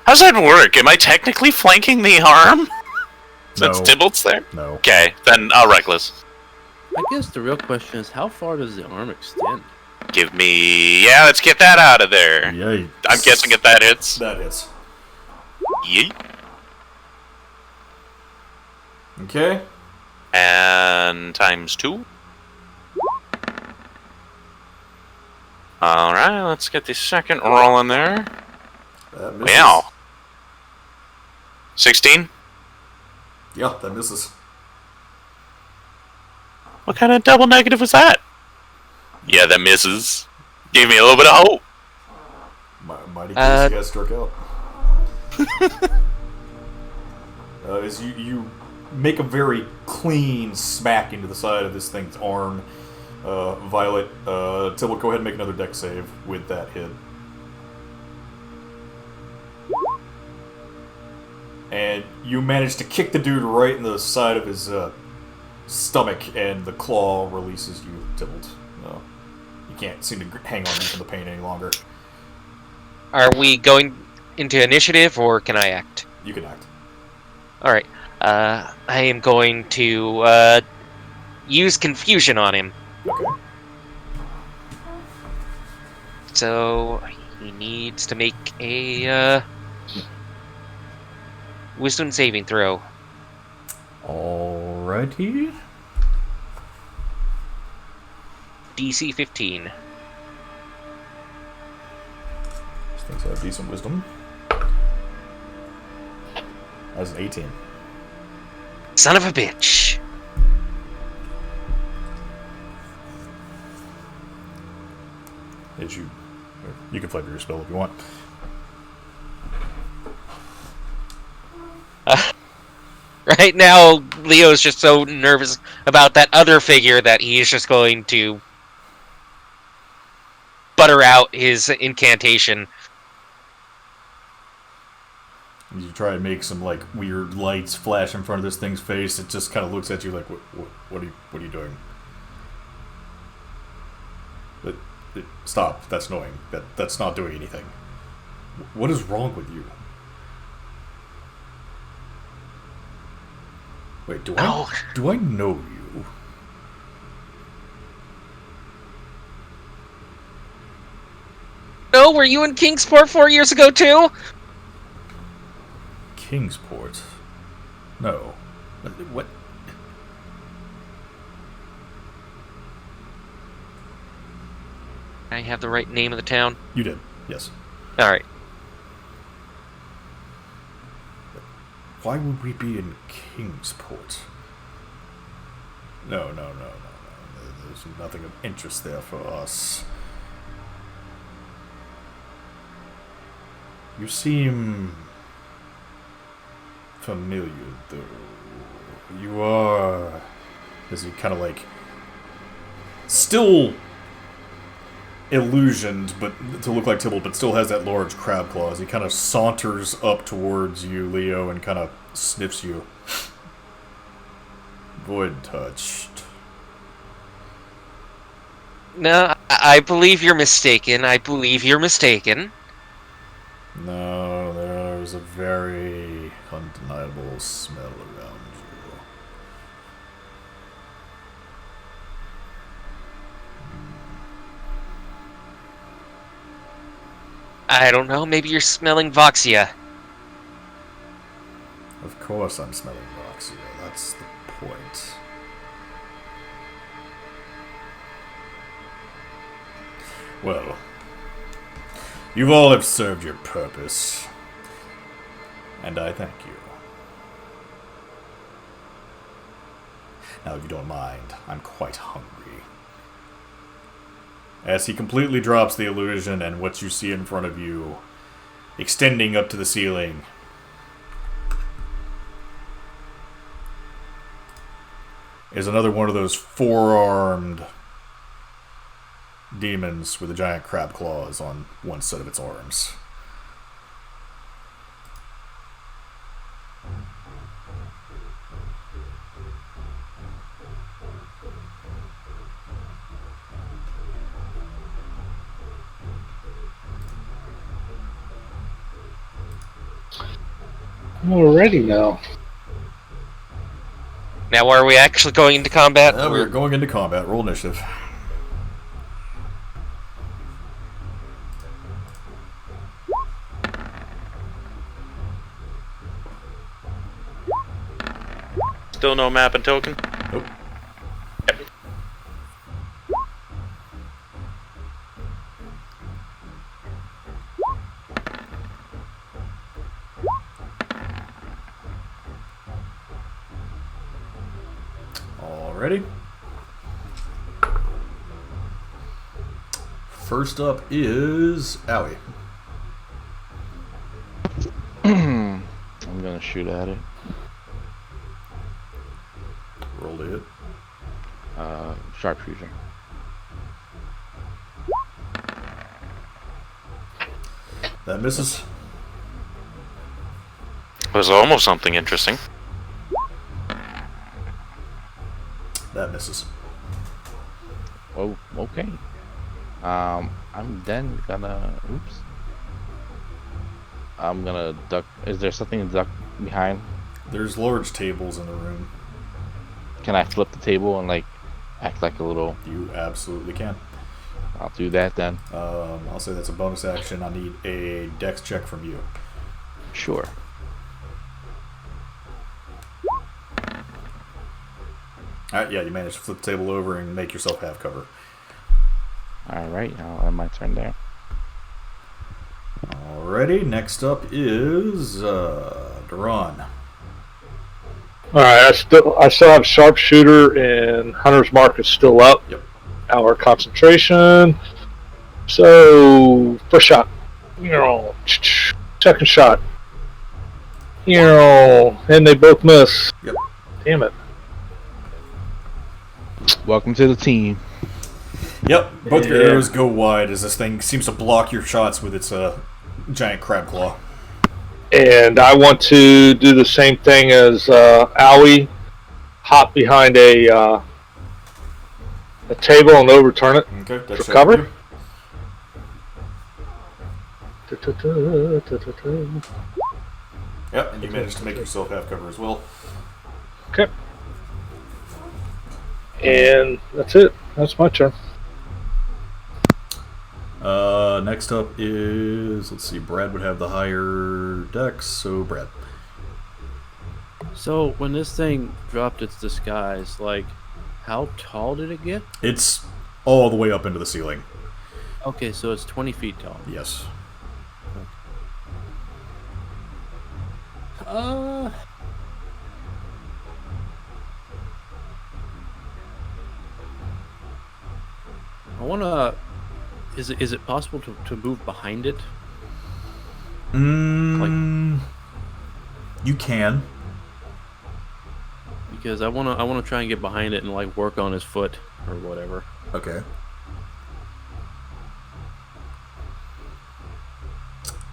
How's that work? Am I technically flanking the arm? Since No. Tibble's there? No. Okay, then Reckless. I guess the real question is, how far does the arm extend? Give me... Yeah, let's get that out of there. Yeah. I'm guessing if that hits. That hits. Yeet. Okay. And times 2. Alright, let's get the second roll in there. That misses. Wow. 16? Yeah, that misses. What kind of double negative was that? Yeah, that misses. Gave me a little bit of hope. Mighty case you guys struck out. As you make a very clean smack into the side of this thing's arm. Violet, Tibble, go ahead and make another dex save with that hit. And you manage to kick the dude right in the side of his stomach, and the claw releases you, Tibbled. You can't seem to hang on from the pain any longer. Are we going into initiative, or can I act? You can act. Alright. I am going to use confusion on him. Okay. So he needs to make a wisdom saving throw. Alrighty. DC 15. These things have decent wisdom. As an 18. Son of a bitch. As you can flavor your spell if you want. Right now, Leo's just so nervous about that other figure that he is just going to butter out his incantation. You try and make some like weird lights flash in front of this thing's face. It just kind of looks at you like, what are you doing? Stop! That's annoying. That's not doing anything. What is wrong with you? Wait, do I know you? No, were you in Kingsport 4 years ago too? Kingsport? No. What? I have the right name of the town. You did, yes. Alright. Why would we be in Kingsport? No. There's nothing of interest there for us. You seem familiar, though. You are... Is he kind of like... Still illusioned, but to look like Tibble, but still has that large crab claws. He kind of saunters up towards you, Leo, and kind of sniffs you. Void touched. No, I believe you're mistaken. I believe you're mistaken. No, there's a very undeniable smell around you. I don't know, maybe you're smelling Voxia. Of course I'm smelling Voxia. That's the point. Well, you all have served your purpose, and I thank you. Now, if you don't mind, I'm quite hungry. As he completely drops the illusion, and what you see in front of you, extending up to the ceiling, is another one of those four-armed demons with the giant crab claws on one set of its arms. Alrighty now. Now, are we actually going into combat? We're going into combat. Roll initiative. Still no map and token? Nope. Alrighty. First up is Owie. I'm gonna shoot at it. Roll to hit. Sharpshooter. That misses. Was almost something interesting. That misses. Oh, okay. I'm then gonna. Oops. I'm gonna duck. Is there something to duck behind? There's large tables in the room. Can I flip the table and like act like a little? You absolutely can. I'll do that then. I'll say that's a bonus action. I need a dex check from you. Sure. Alright, yeah, you managed to flip the table over and make yourself have cover. Alright, I'll end my turn there. Alrighty, next up is Duran. Alright, I still have sharpshooter and hunter's mark is still up. Yep. Our concentration. So first shot. Second shot. And they both miss. Yep. Damn it. Welcome to the team. Yep, both your Yeah. arrows go wide as this thing seems to block your shots with its giant crab claw. And I want to do the same thing as Owie. Hop behind a table and overturn it. Okay, that's For cover? Yep, and you managed to make yourself have cover as well. Okay. And that's it. That's my turn. Next up is, let's see, Brad would have the higher dex, so Brad. So when this thing dropped its disguise, like, how tall did it get? It's all the way up into the ceiling. Okay, so it's 20 feet tall. Yes. I wanna. Is it possible to move behind it? You can. Because I wanna try and get behind it and like work on his foot or whatever. Okay.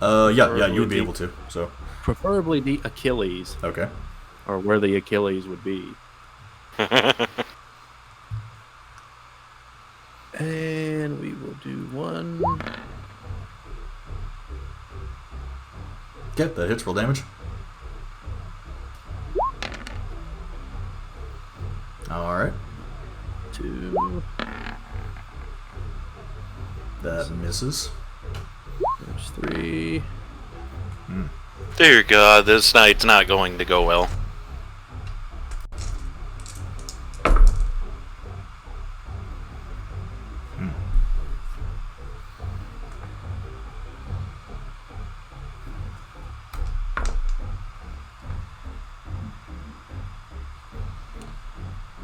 Yeah, you would be able to. So. Preferably the Achilles, Okay. or where the Achilles would be. And we will do one. Okay, that hits. Roll damage. Alright. 2. That misses. There's 3. Dear God, this night's not going to go well.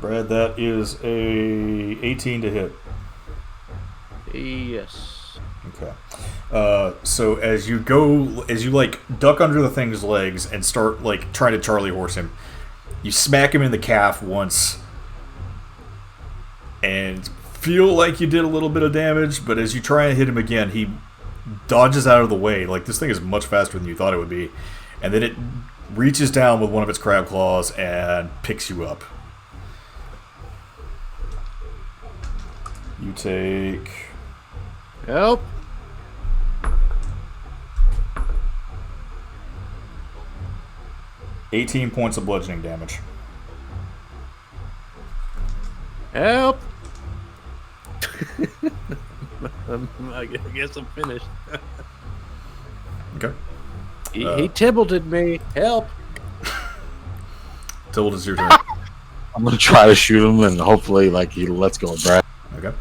Brad, that is a 18 to hit. Yes. Okay. So as you like duck under the thing's legs and start like trying to Charlie horse him, you smack him in the calf once and feel like you did a little bit of damage, but as you try and hit him again, he dodges out of the way. Like, this thing is much faster than you thought it would be. And then it reaches down with one of its crab claws and picks you up. You take... Help! 18 points of bludgeoning damage. Help! I guess I'm finished. Okay. He Tibbleted me. Help! Tilt is your turn. I'm gonna try to shoot him, and hopefully, like, he lets go of Brad. Okay.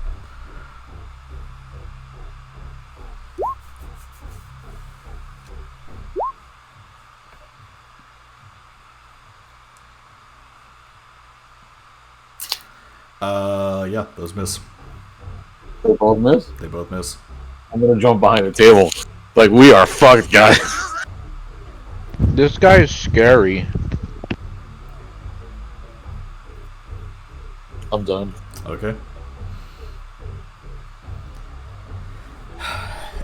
Yeah, those miss. They both miss. They both miss. I'm gonna jump behind the table. Like, we are fucked, guys. This guy is scary. I'm done. Okay.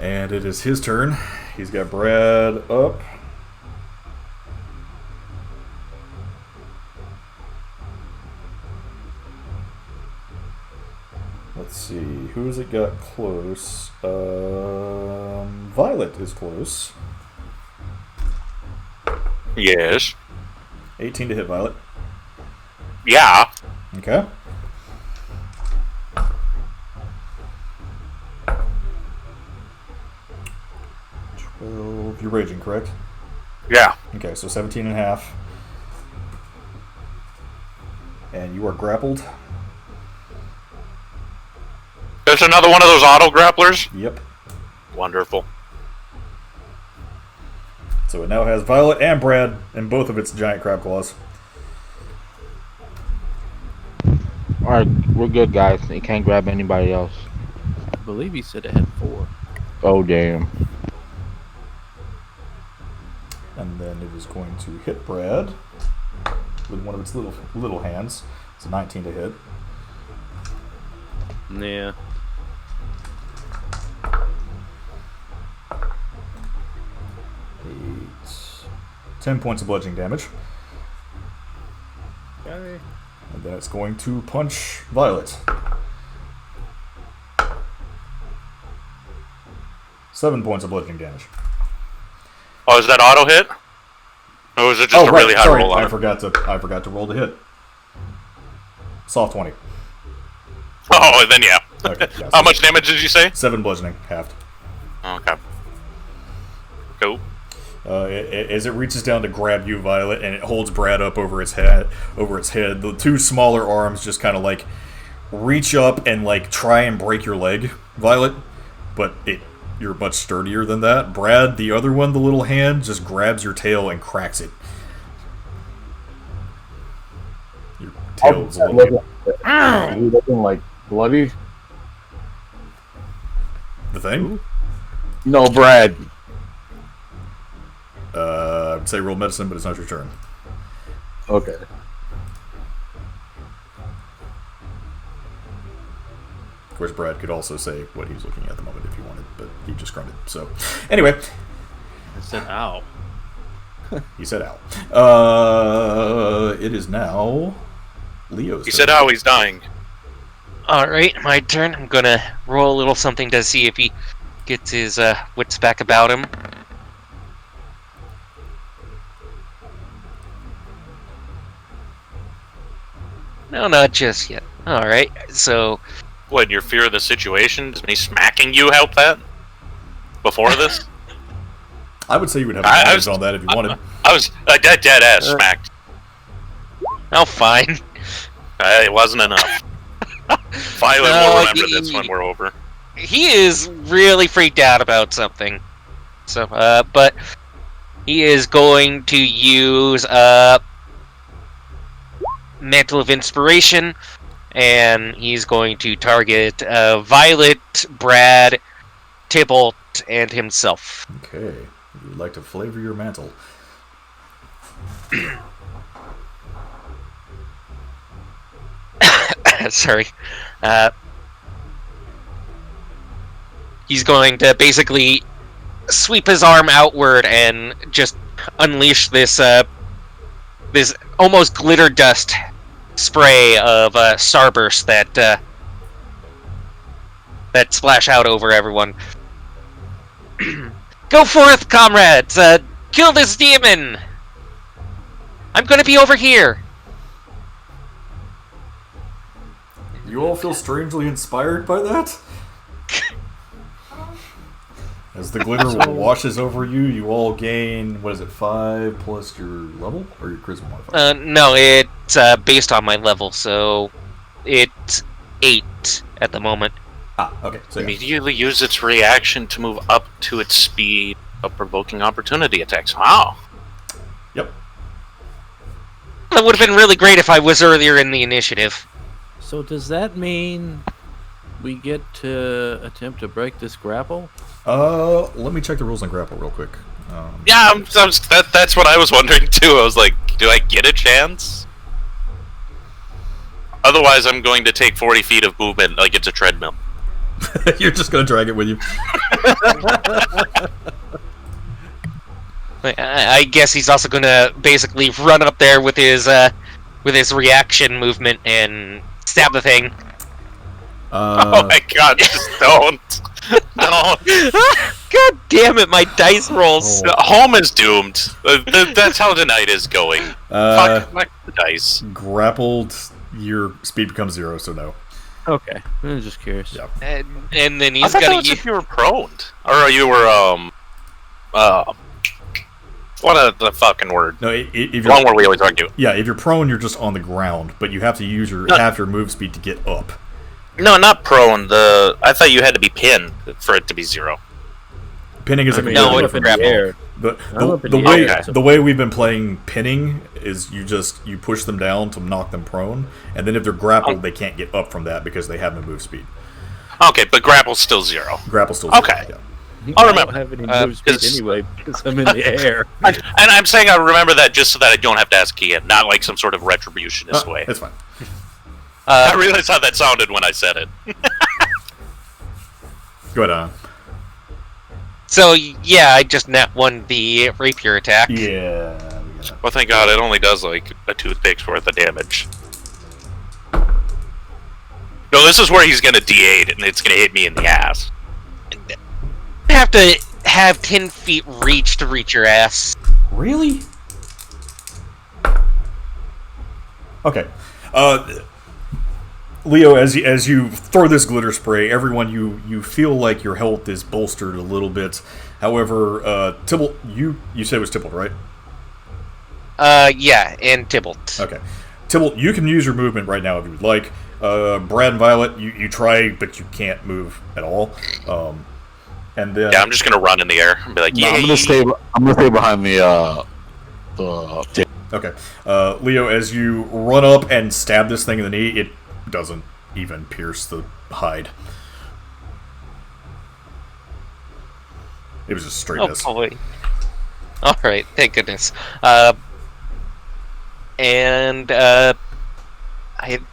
And it is his turn. He's got Brad up. Let's see, who's it got close? Violet is close. Yes. 18 to hit Violet. Yeah. Okay. 12. You're raging, correct? Yeah. Okay, so 17 and a half. And you are grappled. There's another one of those auto grapplers. Yep. Wonderful. So it now has Violet and Brad in both of its giant crab claws. Alright, we're good, guys. He can't grab anybody else. I believe he said it had 4. Oh, damn. And then it is going to hit Brad with one of its little hands. It's a 19 to hit. Yeah. Eight. 10 points of bludgeoning damage. Okay. And then it's going to punch Violet. 7 points of bludgeoning damage. Oh, is that auto hit? Or was it just a really high roll on I it? forgot to roll the hit. Soft 20. Oh, then yeah. Okay, yeah, How much damage did you say? 7 bludgeoning, halved. Okay. Cool. As it reaches down to grab you, Violet, and it holds Brad up over its head. The two smaller arms just kind of like reach up and like try and break your leg, Violet. But you're much sturdier than that. Brad, the other one, the little hand, just grabs your tail and cracks it. Your tail's a little. Are you looking like bloody? The thing? No, Brad. I'd say roll medicine, but it's not your turn. Okay. Of course, Brad could also say what he was looking at the moment if he wanted, but he just grunted. So, anyway, I said, ow. he said ow. It is now Leo's He turn. said, "Oh, he's dying." Alright, my turn. I'm gonna roll a little something to see if he gets his wits back about him. No, not just yet. Alright, so What, in your fear of the situation? Does me smacking you help that? Before this? I would say you would have I advantage was- on that if you wanted. I was dead ass smacked. oh fine. It wasn't enough. Violet No, will remember this when we're over. He is really freaked out about something. So, but he is going to use Mantle of Inspiration, and he's going to target Violet, Brad, Tybalt, and himself. Okay. You would like to flavor your mantle. Sorry. He's going to basically sweep his arm outward and just unleash this this almost glitter dust spray of starburst that splash out over everyone. Go forth, comrades! Kill this demon! I'm gonna be over here. You all feel strangely inspired by that? As the glitter washes over you, you all gain, what is it, 5 plus your level? Or your charisma modifier? No, it's based on my level, so it's 8 at the moment. Ah, okay. So yeah. Immediately use its reaction to move up to its speed of provoking opportunity attacks. Wow. Yep. That would have been really great if I was earlier in the initiative. So does that mean we get to attempt to break this grapple? Let me check the rules on grapple real quick. Yeah, that's what I was wondering too. I was like, do I get a chance? Otherwise, I'm going to take 40 feet of movement like it's a treadmill. You're just gonna drag it with you. I guess he's also gonna basically run up there with his reaction movement and stab the thing. Oh my god, just don't. No. God damn it, my dice rolls. Home is doomed. That's how the night is going. Fuck the dice. Grappled, your speed becomes 0, so no. Okay, I'm just curious. Yeah. And then I he's thought that gonna was if you were prone. Or you were, what the fucking word? No, if you're, Wrong word we always argue. Yeah, if you're prone, you're just on the ground, but you have to use your half your move speed to get up. No, not prone. I thought you had to be pinned for it to be 0. Pinning is a mean, completely no, different up in the grapple. air. I'm up in The the way air. the way we've been playing pinning is you push them down to knock them prone, and then if they're grappled, they can't get up from that because they have no move speed. Okay, but grapple's still 0. Grapple still. Okay. Yeah. I'll I remember. don't have any move speed anyway because I'm in the air. And I'm saying I remember that just so that I don't have to ask Ian, not like some sort of retributionist way. That's fine. I realized how that sounded when I said it. Go ahead, So yeah, I just net won the rapier attack. Yeah. We got Well, thank God, it only does like a toothpick's worth of damage. No, this is where he's gonna D8 and it's gonna hit me in the ass. I have to have 10 feet reach to reach your ass. Really? Okay. Leo, as you throw this glitter spray, everyone you feel like your health is bolstered a little bit. However, Tybalt, you said it was Tybalt, right? Yeah, and Tybalt. Okay. Tybalt, you can use your movement right now if you would like. Brad and Violet, you try, but you can't move at all. And then Yeah, I'm just gonna run in the air and be like, No, yeah. I'm gonna stay behind the Okay. Leo, as you run up and stab this thing in the knee, it doesn't even pierce the hide. It was just straight miss. Oh boy. Alright, thank goodness. And I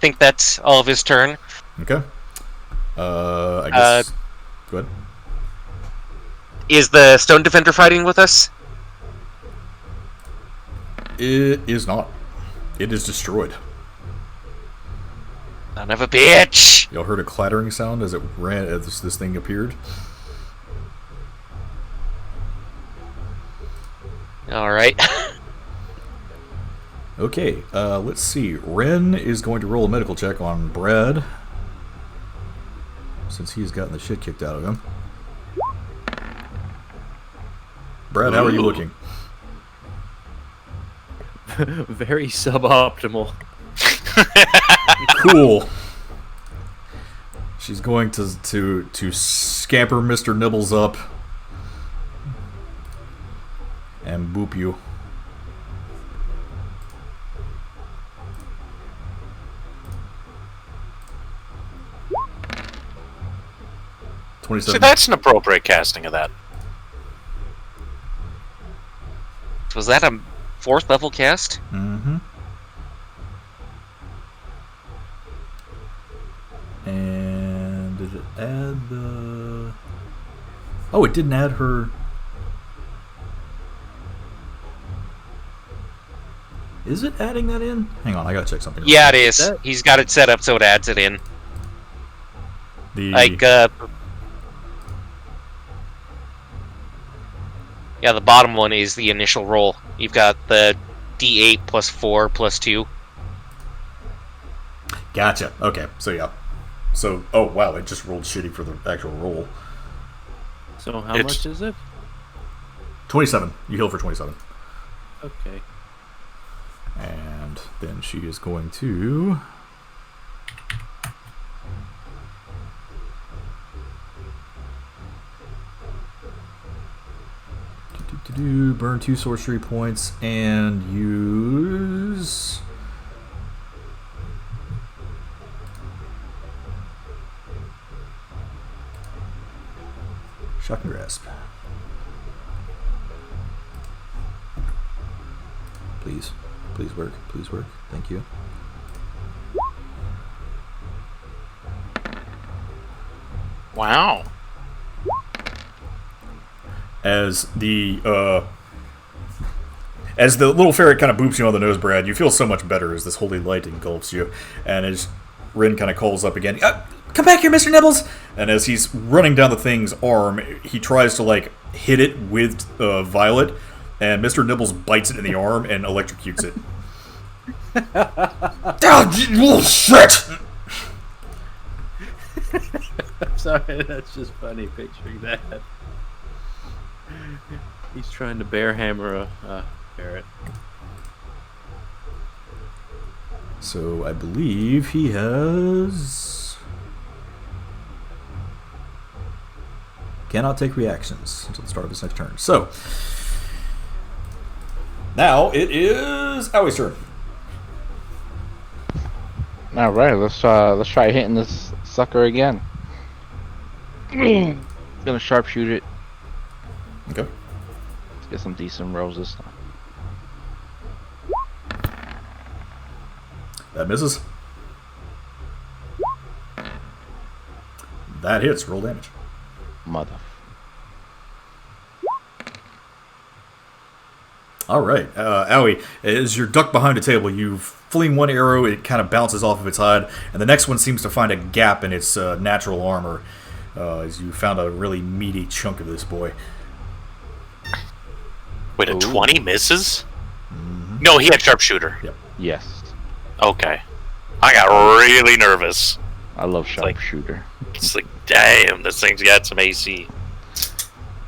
think that's all of his turn. Okay. I guess. Go ahead. Is the Stone Defender fighting with us? It is not. It is destroyed. Son of a bitch! Y'all heard a clattering sound as it ran as this thing appeared. Alright. Okay, let's see. Ren is going to roll a medical check on Brad, since he's gotten the shit kicked out of him. Brad, how are you looking? Very suboptimal. Cool. She's going to scamper Mr. Nibbles up and boop you. See, 27. that's an appropriate casting of that. Was that a 4th level cast? Mm-hmm. And did it add the... Oh, it didn't add her... Is it adding that in? Hang on, I gotta check something. Yeah, it is. He's got it set up so it adds it in. The... Like, yeah, the bottom one is the initial roll. You've got the D8 plus 4 plus 2. Gotcha. Okay, so yeah. So, oh wow, it just rolled shitty for the actual roll. So how It's- much is it? 27. You heal for 27. Okay. And then she is going to... burn 2 sorcery points and use... Shocking Grasp. Please. Please work. Please work. Thank you. Wow. As the little ferret kind of boops you on the nose, Brad, you feel so much better as this holy light engulfs you. And as Rin kind of calls up again, come back here, Mr. Nibbles! And as he's running down the thing's arm, he tries to, like, hit it with Violet, and Mr. Nibbles bites it in the arm and electrocutes it. Oh, shit! Sorry, that's just funny picturing that. He's trying to bear hammer a ferret. So I believe he has... cannot take reactions until the start of his next turn. So, now it is Owie's turn. All right, let's try hitting this sucker again. Gonna sharpshoot it. Okay. Let's get some decent rolls this time. That misses. That hits. Roll damage. Mother. All right, Owie, as you're ducked behind a table, you fling one arrow, it kind of bounces off of its hide, and the next one seems to find a gap in its natural armor, as you found a really meaty chunk of this boy. Wait, a Ooh. 20 misses? No, he had sharpshooter. Yes, Okay. I got really nervous. I love like- sharpshooter. It's like, damn, this thing's got some AC.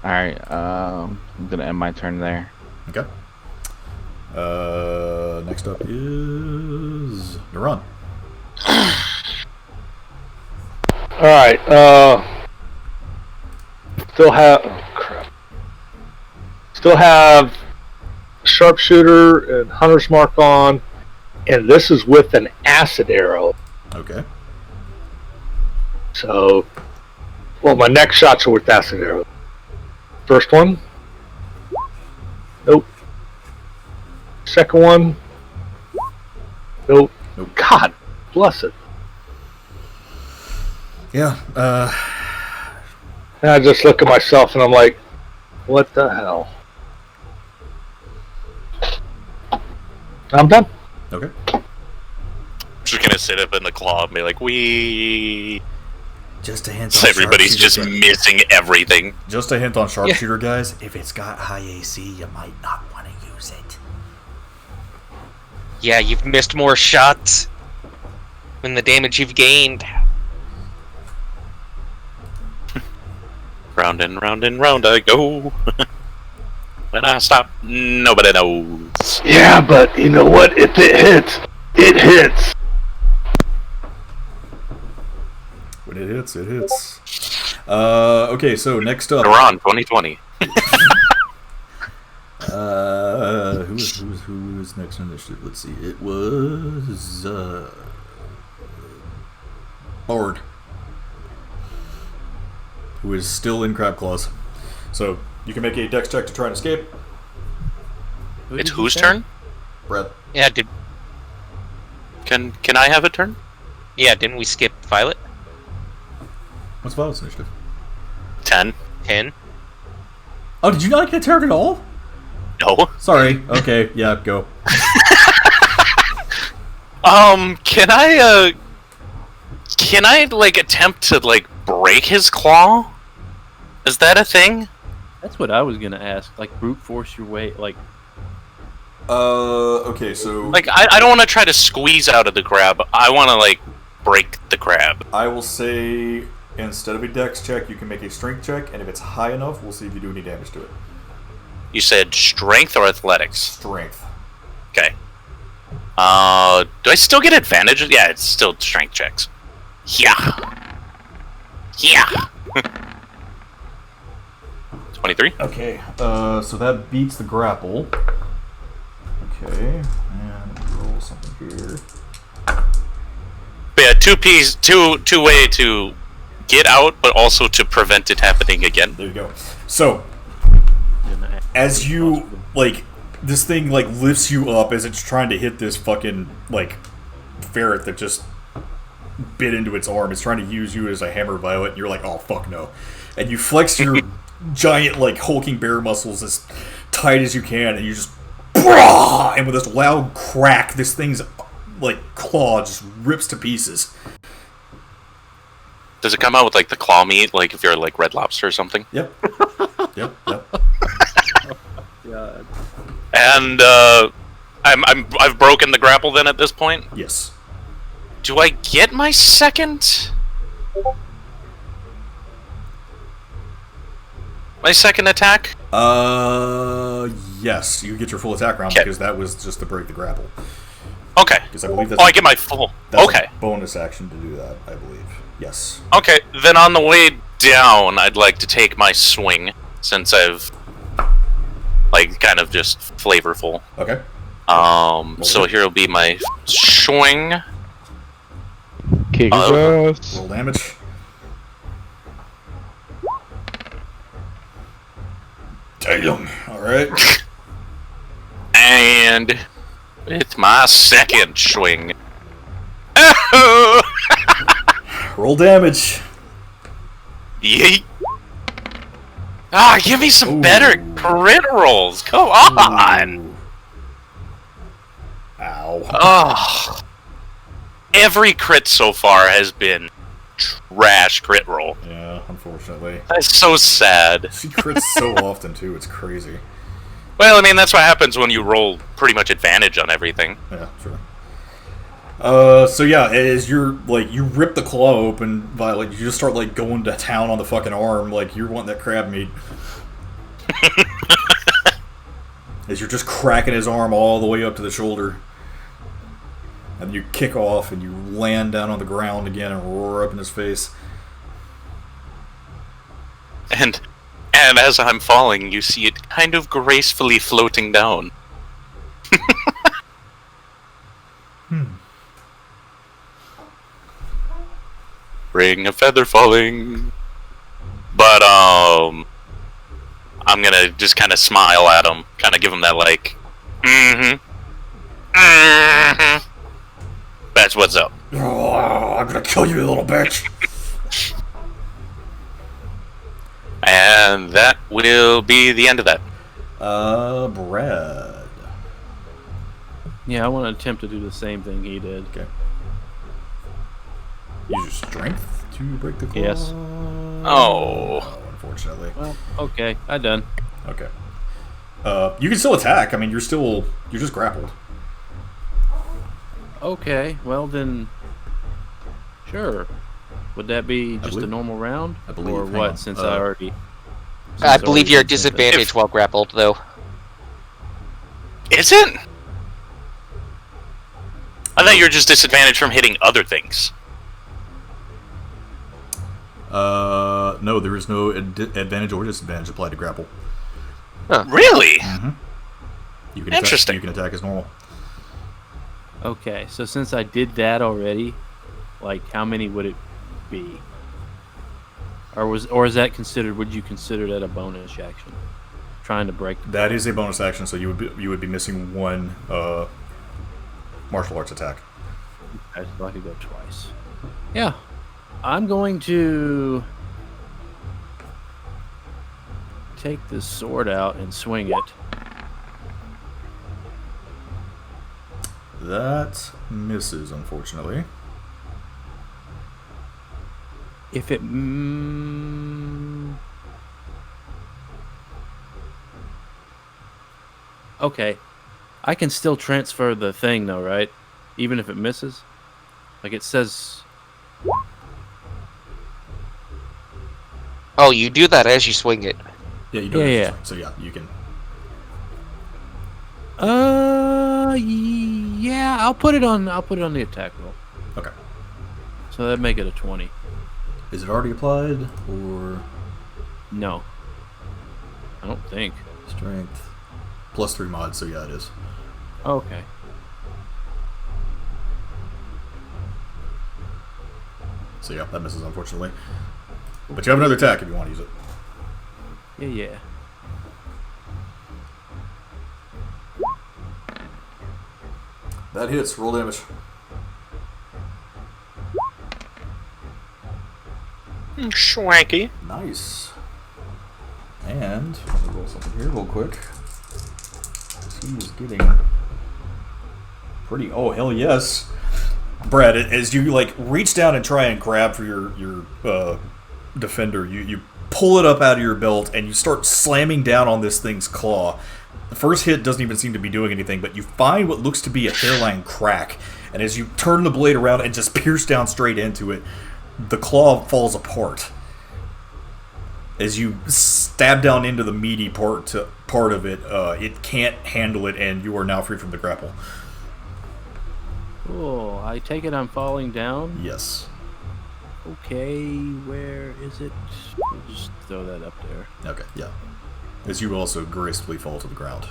All right, I'm gonna end my turn there. Okay. Next up is Naran. Alright, still have... oh, crap. Still have sharpshooter and hunter's mark on, and this is with an acid arrow. Okay. So, well, my next shots are with acid arrow. First one. Nope. Second one. Nope. Nope. God bless it. Yeah, And I just look at myself and I'm like, what the hell? I'm done. okay. Just gonna sit up in the claw and be like, wee. Just a hint So on everybody's just Sharpshooter, missing everything. Just a hint on Sharpshooter, guys. If it's got high AC, you might not want to use it. Yeah, you've missed more shots than the damage you've gained. Round and round and round I go. When I stop, nobody knows. Yeah, but you know what? If it hits, it hits. When it hits, it hits. Okay, so next up, We're on 2020. who was next on initiative? Let's see. It was Bard, who is still in Crab Claws. So you can make a dex check to try and escape. Who It's did you whose say? turn? Brad. Yeah, Can I have a turn? didn't we skip Violet? What's Violet's initiative? 10. 10? Oh, did you not get a turn at all? No. Sorry. Okay, yeah, go. Can I like attempt to like break his claw? Is that a thing? That's what I was gonna ask. Like brute force your way, like Okay, so Like, I don't want to try to squeeze out of the crab. I want to, like, break the crab. I will say instead of a dex check, you can make a strength check, and if it's high enough, we'll see if you do any damage to it. You said strength or athletics? Strength. Okay. Do I still get advantage? Yeah, it's still strength checks. Yeah. Yeah. 23. Okay, so that beats the grapple. Okay, and roll something here. But yeah, two way to get out, but also to prevent it happening again. There you go. So, as you, like, this thing, like, lifts you up as it's trying to hit this fucking, like, ferret that just bit into its arm. It's trying to use you as a hammer violet, and you're like, oh, fuck no. And you flex your giant, like, hulking bear muscles as tight as you can, and you just, and with this loud crack, this thing's, like, claw just rips to pieces. Does it come out with, like, the claw meat, like if you're, like, Red Lobster or something? Yep. Yep. God. And, I've broken the grapple then at this point? Yes. Do I get my second? My second attack? Yes. You get your full attack round Okay. because that was just to break the grapple. Okay. Because I believe that's Oh, I get my full. that's Okay. a bonus action to do that, I believe. Yes. Okay, then on the way down, I'd like to take my swing, since I've, like, kind of just flavorful. Okay. So here will be my swing. Kick his ass. Roll damage. Damn. Alright. And it's my second swing. Oh! Roll damage. Yeet. Ah, give me some Ooh. better crit rolls. Come on. Ooh. Ow. Oh. Every crit so far has been trash crit roll. Yeah, unfortunately. That's so sad. She crits so often, too. It's crazy. Well, I mean, that's what happens when you roll pretty much advantage on everything. Yeah, sure. So yeah, as you're, like, you rip the claw open, Violet, you just start, like, going to town on the fucking arm, like, you're wanting that crab meat. As you're just cracking his arm all the way up to the shoulder. And you kick off, and you land down on the ground again and roar up in his face. And as I'm falling, you see it kind of gracefully floating down. Ring a feather falling. But, I'm gonna just kind of smile at him. Kind of give him that, like, That's what's up. Oh, I'm gonna kill you, little bitch. And that will be the end of that. Brad. Yeah, I want to attempt to do the same thing he did. Okay. Use your strength to break the claw? Yes. Oh. Unfortunately. Well, okay, I done. Okay. You can still attack. I mean, you're just grappled. Okay, well then, sure. Would that be just a believe- normal round? I believe- Or hang what, on, since I already... I since believe already you're at did that. disadvantage while grappled, though. Is it? I thought you were just disadvantaged from hitting other things. No, there is no advantage or disadvantage applied to grapple. Really? You can Interesting. You can attack as normal. Okay, so since I did that already, like, how many would it be? Or is that considered? Would you consider that a bonus action? Trying to break. That is a bonus action, so you would be missing one martial arts attack. Okay, so I could go twice. Yeah, I'm going to take this sword out and swing it. That misses, unfortunately. If it... okay. I can still transfer the thing though, right? Even if it misses? Like it says... Oh, you do that as you swing it. Yeah, you do Yeah, it. yeah. So yeah, you can. Yeah, I'll put it on the attack roll. Okay. So that'd make it a 20. Is it already applied or No. I don't think. strength +3 mod? So yeah, it is. Okay. So yeah, that misses unfortunately. But you have another attack if you want to use it. Yeah. That hits. Roll damage. Schwanky. Nice. And let me roll something here real quick. He was getting pretty. Oh hell yes, Brad! As you like reach down and try and grab for your defender, you pull it up out of your belt and you start slamming down on this thing's claw. The first hit doesn't even seem to be doing anything, but you find what looks to be a hairline crack, and as you turn the blade around and just pierce down straight into it, the claw falls apart. As you stab down into the meaty part of it, it can't handle it, and you are now free from the grapple. Cool. I take it I'm falling down? Yes. Okay, where is it? We'll just throw that up there. Okay, yeah. As you also gracefully fall to the ground.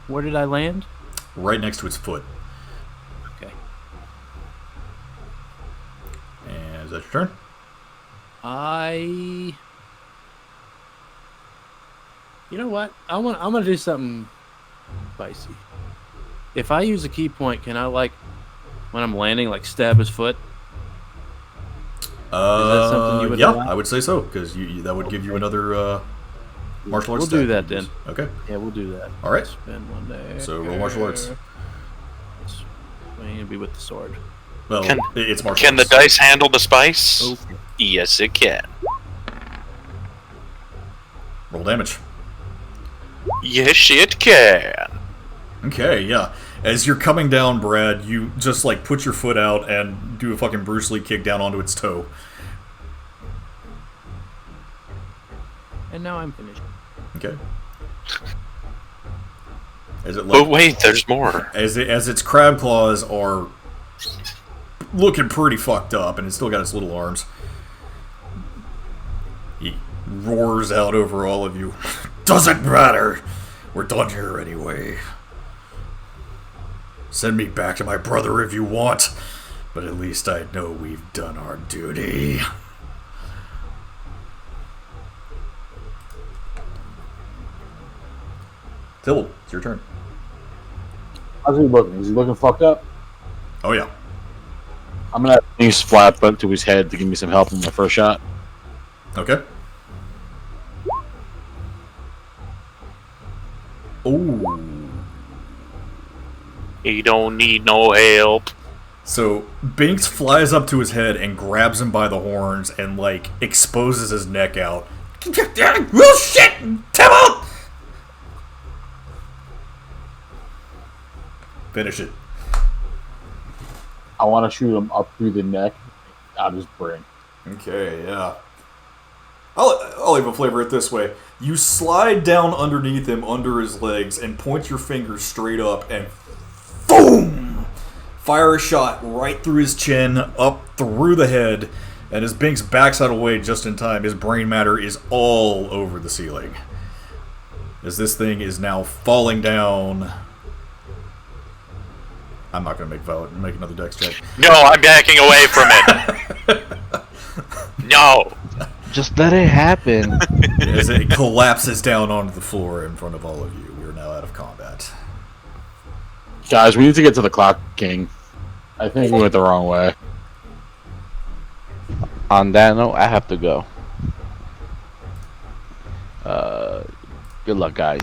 Where did I land? Right next to its foot. Okay. And is that your turn? You know what? I'm gonna do something spicy. If I use a key point, can I when I'm landing, stab his foot? that something you would yeah, allow? I would say so, because that would give you another martial arts. We'll do stat. that then. Okay. Yeah, we'll do that. All right. Spend one day. So roll martial arts. Swing and be with the sword. Well, it's martial Can the arts. dice handle the spice? Okay. Yes, it can. Roll damage. Yes, it can. Okay, yeah. As you're coming down, Brad, you just put your foot out and do a fucking Bruce Lee kick down onto its toe. And now I'm finished. Okay. As it But wait, there's more. as its crab claws are looking pretty fucked up, and it's still got its little arms. He roars out over all of you. Doesn't matter. We're done here anyway. Send me back to my brother if you want, but at least I know we've done our duty. Tibble, it's your turn. How's he looking? Is he looking fucked up? Oh yeah. I'm gonna use flat butt to his head to give me some help in my first shot. Okay. Ooh. He don't need no help. So Binks flies up to his head and grabs him by the horns and exposes his neck out. Real shit, Tibble! Finish it. I want to shoot him up through the neck, out his brain. Okay, yeah. I'll even flavor it this way. You slide down underneath him, under his legs, and point your finger straight up, and boom! Fire a shot right through his chin, up through the head, and as Binks backs out of the way just in time, his brain matter is all over the ceiling. As this thing is now falling down. I'm not going to make another dex check. No, I'm backing away from it. No. Just let it happen. As it collapses down onto the floor in front of all of you. We are now out of combat. Guys, we need to get to the Clock King. I think we went the wrong way. On that note, I have to go. Good luck, guys.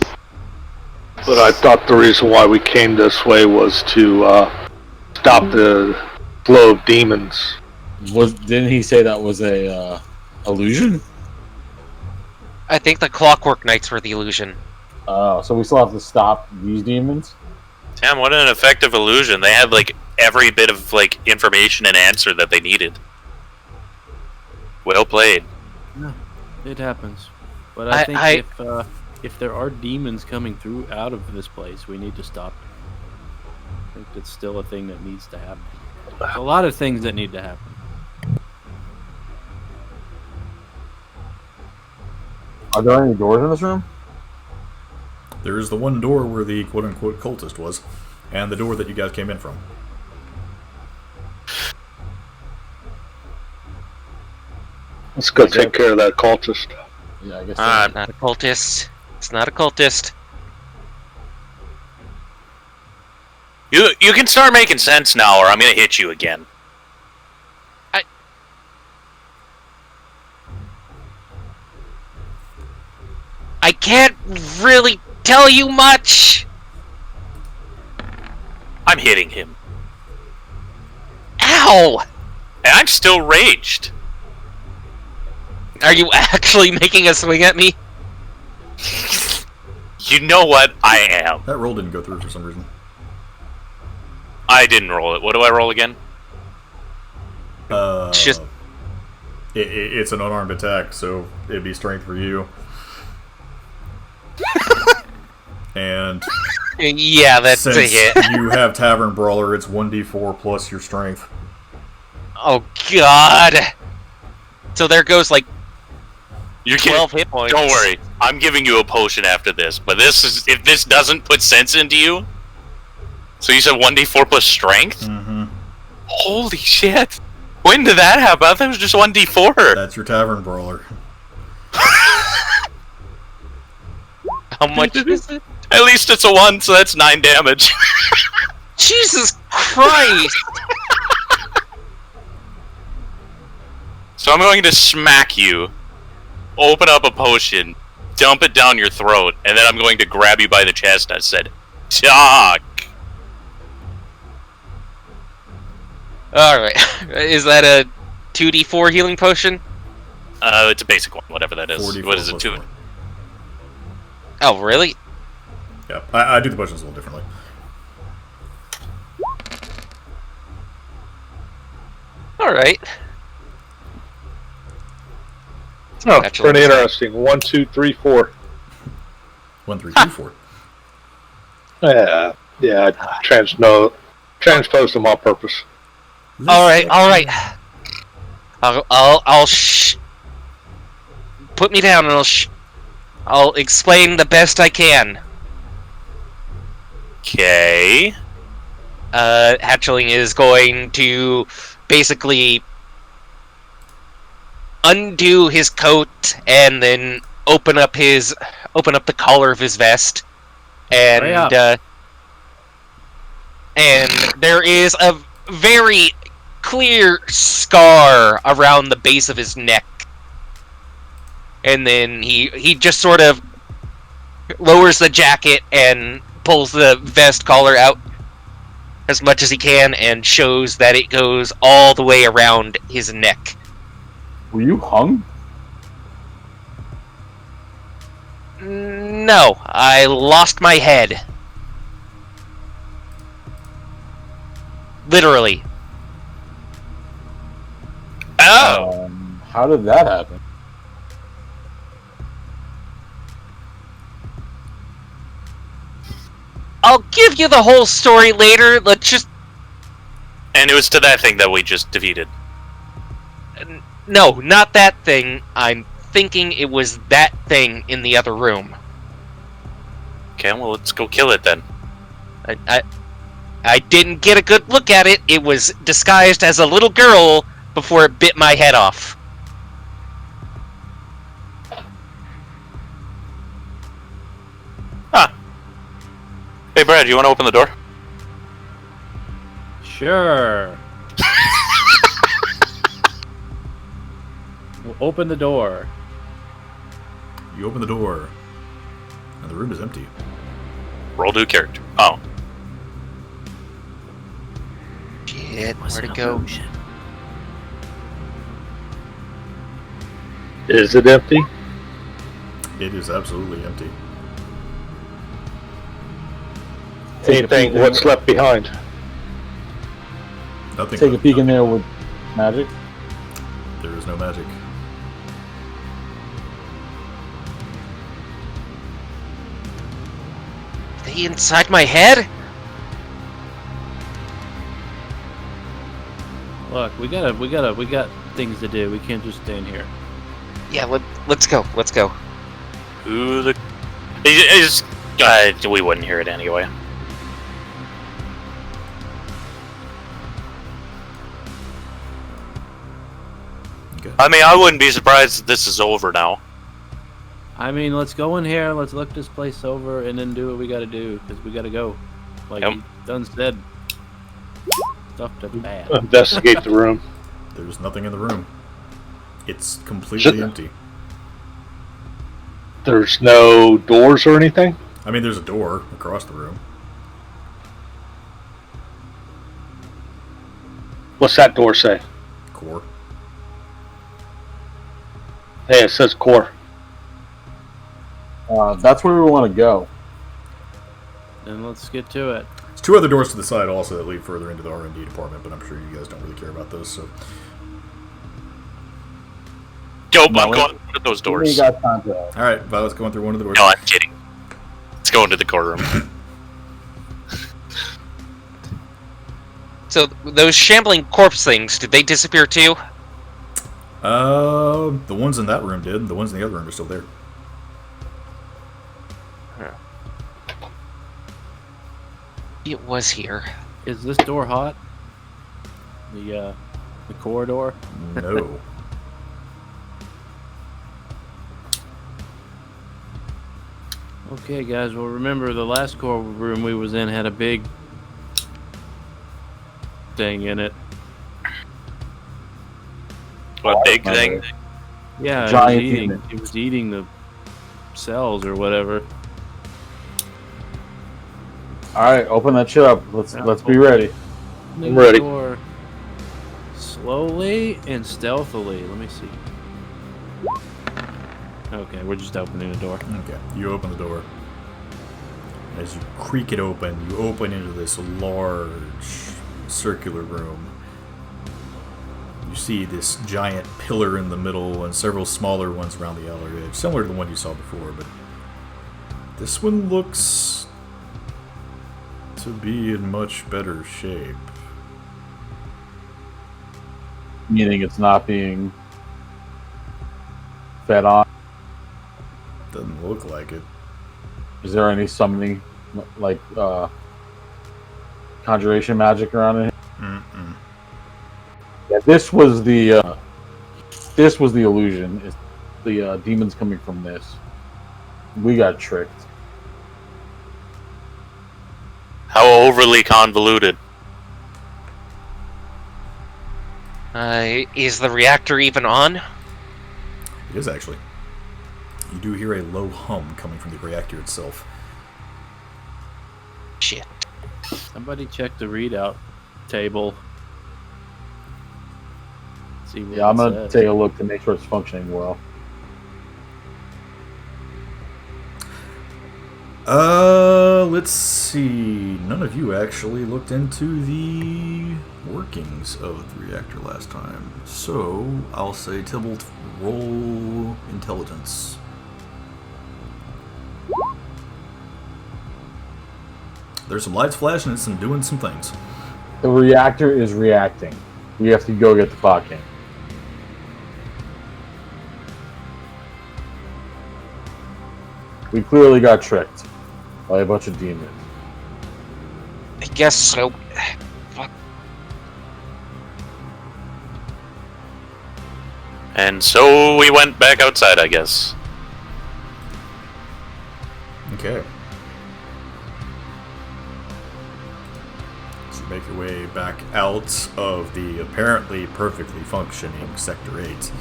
But I thought the reason why we came this way was to stop the flow of demons. Didn't he say that was a illusion? I think the Clockwork Knights were the illusion. So we still have to stop these demons? Damn, what an effective illusion. They had, like, every bit of, like, information and answer that they needed. Well played. It happens. But I think if there are demons coming through out of this place, we need to stop them. I think it's still a thing that needs to happen. There's a lot of things that need to happen. Are there any doors in this room? There is the one door where the quote-unquote cultist was, and the door that you guys came in from. Let's go take care of that cultist. Yeah, I guess. Not a cultist. It's not a cultist. You can start making sense now, or I'm gonna hit you again. I can't really tell you much. I'm hitting him. Ow! And I'm still raged. Are you actually making a swing at me? You know what? I am. That roll didn't go through for some reason. I didn't roll it. What do I roll again? It's just It's an unarmed attack, so it'd be strength for you. And yeah, that's since a hit. you have Tavern Brawler, it's 1d4 plus your strength. Oh God! So there goes like You're 12 hit points. Don't worry. I'm giving you a potion after this, but this is if this doesn't put sense into you. So you said 1d4 plus strength? Mm-hmm. Holy shit! When did that happen? I thought it was just 1d4. That's your Tavern Brawler. How much is it? At least it's a 1, so that's 9 damage. Jesus Christ! So I'm going to smack you, open up a potion, dump it down your throat, and then I'm going to grab you by the chest. I said, "Talk." Alright. Is that a 2d4 healing potion? It's a basic one, whatever that is. 4d4 What is it? plus 2? 4. Oh, really? Yeah, I do the potions a little differently. Alright. Oh, Actually, pretty interesting. 1, 2, 3, 4. 1, 3, 2, 4. Yeah, I transposed them on purpose. Alright. I'll put me down and I'll explain the best I can. Okay. Hatchling is going to basically undo his coat and then open up the collar of his vest, and there is a very clear scar around the base of his neck. And then he just sort of lowers the jacket and pulls the vest collar out as much as he can and shows that it goes all the way around his neck. Were you hung? No, I lost my head. Literally. Oh! How did that happen? I'll give you the whole story later. Let's just... And it was to that thing that we just defeated. No, not that thing. I'm thinking it was that thing in the other room. Okay, well, let's go kill it then. I didn't get a good look at it. It was disguised as a little girl before it bit my head off. Huh. Hey, Brad, you want to open the door? Sure. We'll open the door. You open the door, and the room is empty. Roll new character. Oh. Shit, where'd it go? Is it empty? It is absolutely empty. Anything? What's left behind? Nothing. Take a left. peek in there with magic. There is no magic. Are they inside my head? Look, we got things to do. We can't just stand here. Yeah, let's go. Let's go. Who the? We wouldn't hear it anyway. Okay. I mean, I wouldn't be surprised if this is over now. I mean, let's go in here. Let's look this place over and then do what we got to do because we got to go. Like Yep. he done said, stuff to bad. Investigate the room. There's nothing in the room. It's completely empty. There's no doors or anything. I mean, there's a door across the room. What's that door say? Core. Hey, it says core. That's where we want to go. And let's get to it. There's two other doors to the side also that lead further into the R&D department, but I'm sure you guys don't really care about those. So Yo, I'm going to those We doors. got time to. all right, Violet's going through one of the doors. No, I'm kidding. Let's go into the core room. So those shambling corpse things, did they disappear too? The ones in that room did. The ones in the other room are still there. It was here. Is this door hot? The corridor. No. Okay, guys. Well, remember the last core room we was in had a big thing in it. What big thing? Yeah, Giant it demon. was eating the cells or whatever. All right, open that shit up. Let's be ready. I'm ready. Door slowly and stealthily. Let me see. Okay, we're just opening the door. Okay, you open the door. As you creak it open, you open into this large circular room. You see this giant pillar in the middle and several smaller ones around the outer edge, similar to the one you saw before, but this one looks to be in much better shape. Meaning it's not being fed on. Doesn't look like it. Is there any summoning, like conjuration magic around it? Mm-mm. Yeah, this was the illusion. It's the demons coming from this. We got tricked. How overly convoluted. Is the reactor even on? It is actually. You do hear a low hum coming from the reactor itself. Shit. Somebody check the readout table. See what Yeah, I'm it gonna says. take a look to make sure it's functioning well. Let's see. None of you actually looked into the workings of the reactor last time. So, I'll say Tybalt, roll intelligence. There's some lights flashing and some doing some things. The reactor is reacting. We have to go get the clock king. We clearly got tricked by a bunch of demons. I guess so. And so we went back outside, I guess. Okay. So you make your way back out of the apparently perfectly functioning Sector 8.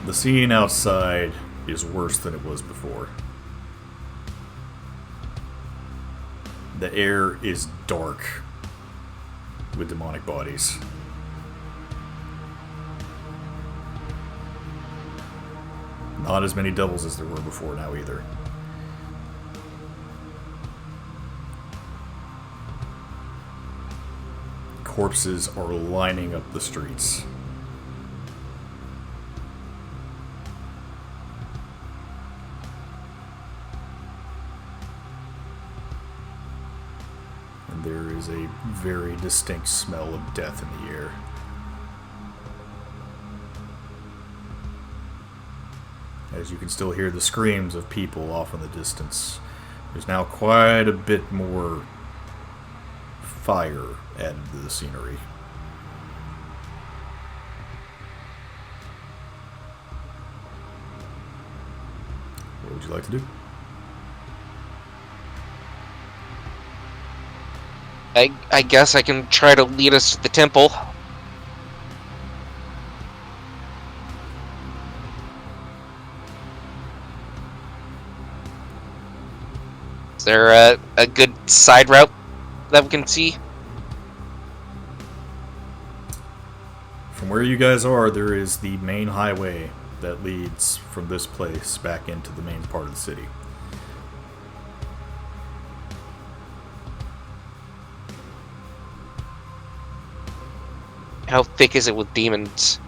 The scene outside is worse than it was before. The air is dark with demonic bodies. Not as many devils as there were before now either. Corpses are lining up the streets. And there is a very distinct smell of death in the air. As you can still hear the screams of people off in the distance. There's now quite a bit more fire added to the scenery. What would you like to do? I guess I can try to lead us to the temple. Is there a good side route that we can see? From where you guys are, there is the main highway that leads from this place back into the main part of the city. How thick is it with demons?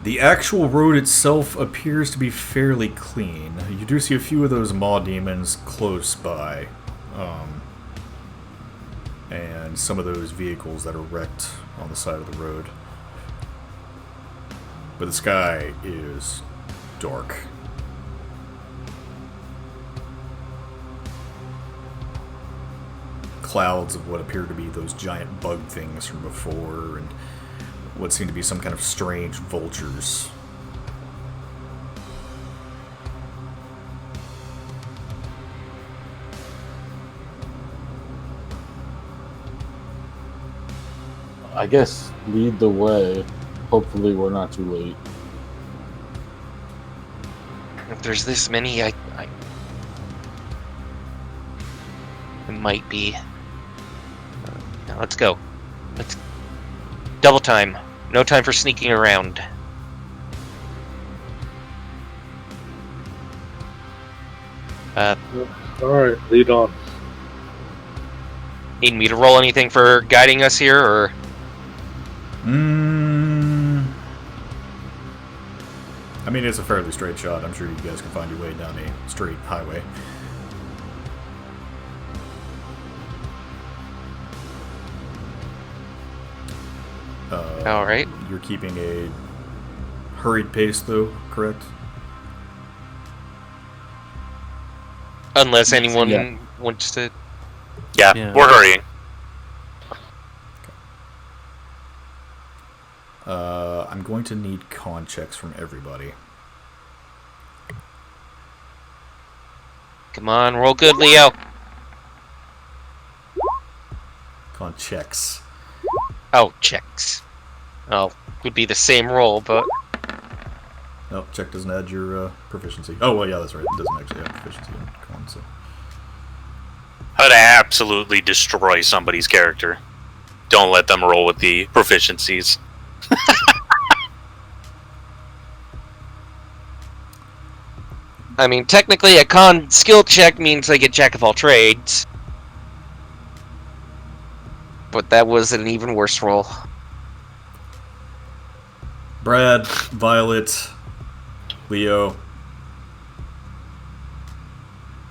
The actual road itself appears to be fairly clean. You do see a few of those maw demons close by. And some of those vehicles that are wrecked on the side of the road. But the sky is dark. Clouds of what appear to be those giant bug things from before, and what seem to be some kind of strange vultures. I guess lead the way. Hopefully we're not too late. If there's this many, it might be. Now let's go. Let's double time. No time for sneaking around. Alright, lead on. Need me to roll anything for guiding us here, or? I mean, it's a fairly straight shot. I'm sure you guys can find your way down a straight highway. Alright. You're keeping a hurried pace, though, correct? Unless anyone Yeah. wants to. Yeah, we're hurrying. I'm going to need con checks from everybody. Come on, roll good, Leo. Con checks. Oh, checks. Oh, would be the same roll, but Oh, check doesn't add your proficiency. Oh, well, yeah, that's right. It doesn't actually add proficiency in con, so. How to absolutely destroy somebody's character. Don't let them roll with the proficiencies. I mean, technically a con skill check means I get jack of all trades. But that was an even worse roll. Brad, Violet, Leo,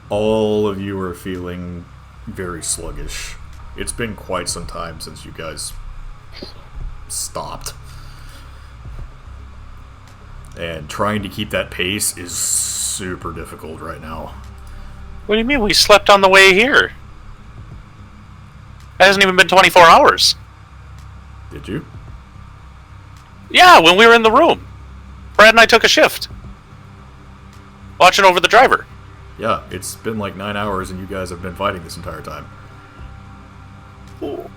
all of you are feeling very sluggish. It's been quite some time since you guys stopped. And trying to keep that pace is super difficult right now. What do you mean? We slept on the way here. It hasn't even been 24 hours. Did you? Yeah, when we were in the room. Brad and I took a shift. Watching over the driver. Yeah, it's been like 9 hours and you guys have been fighting this entire time. Ooh.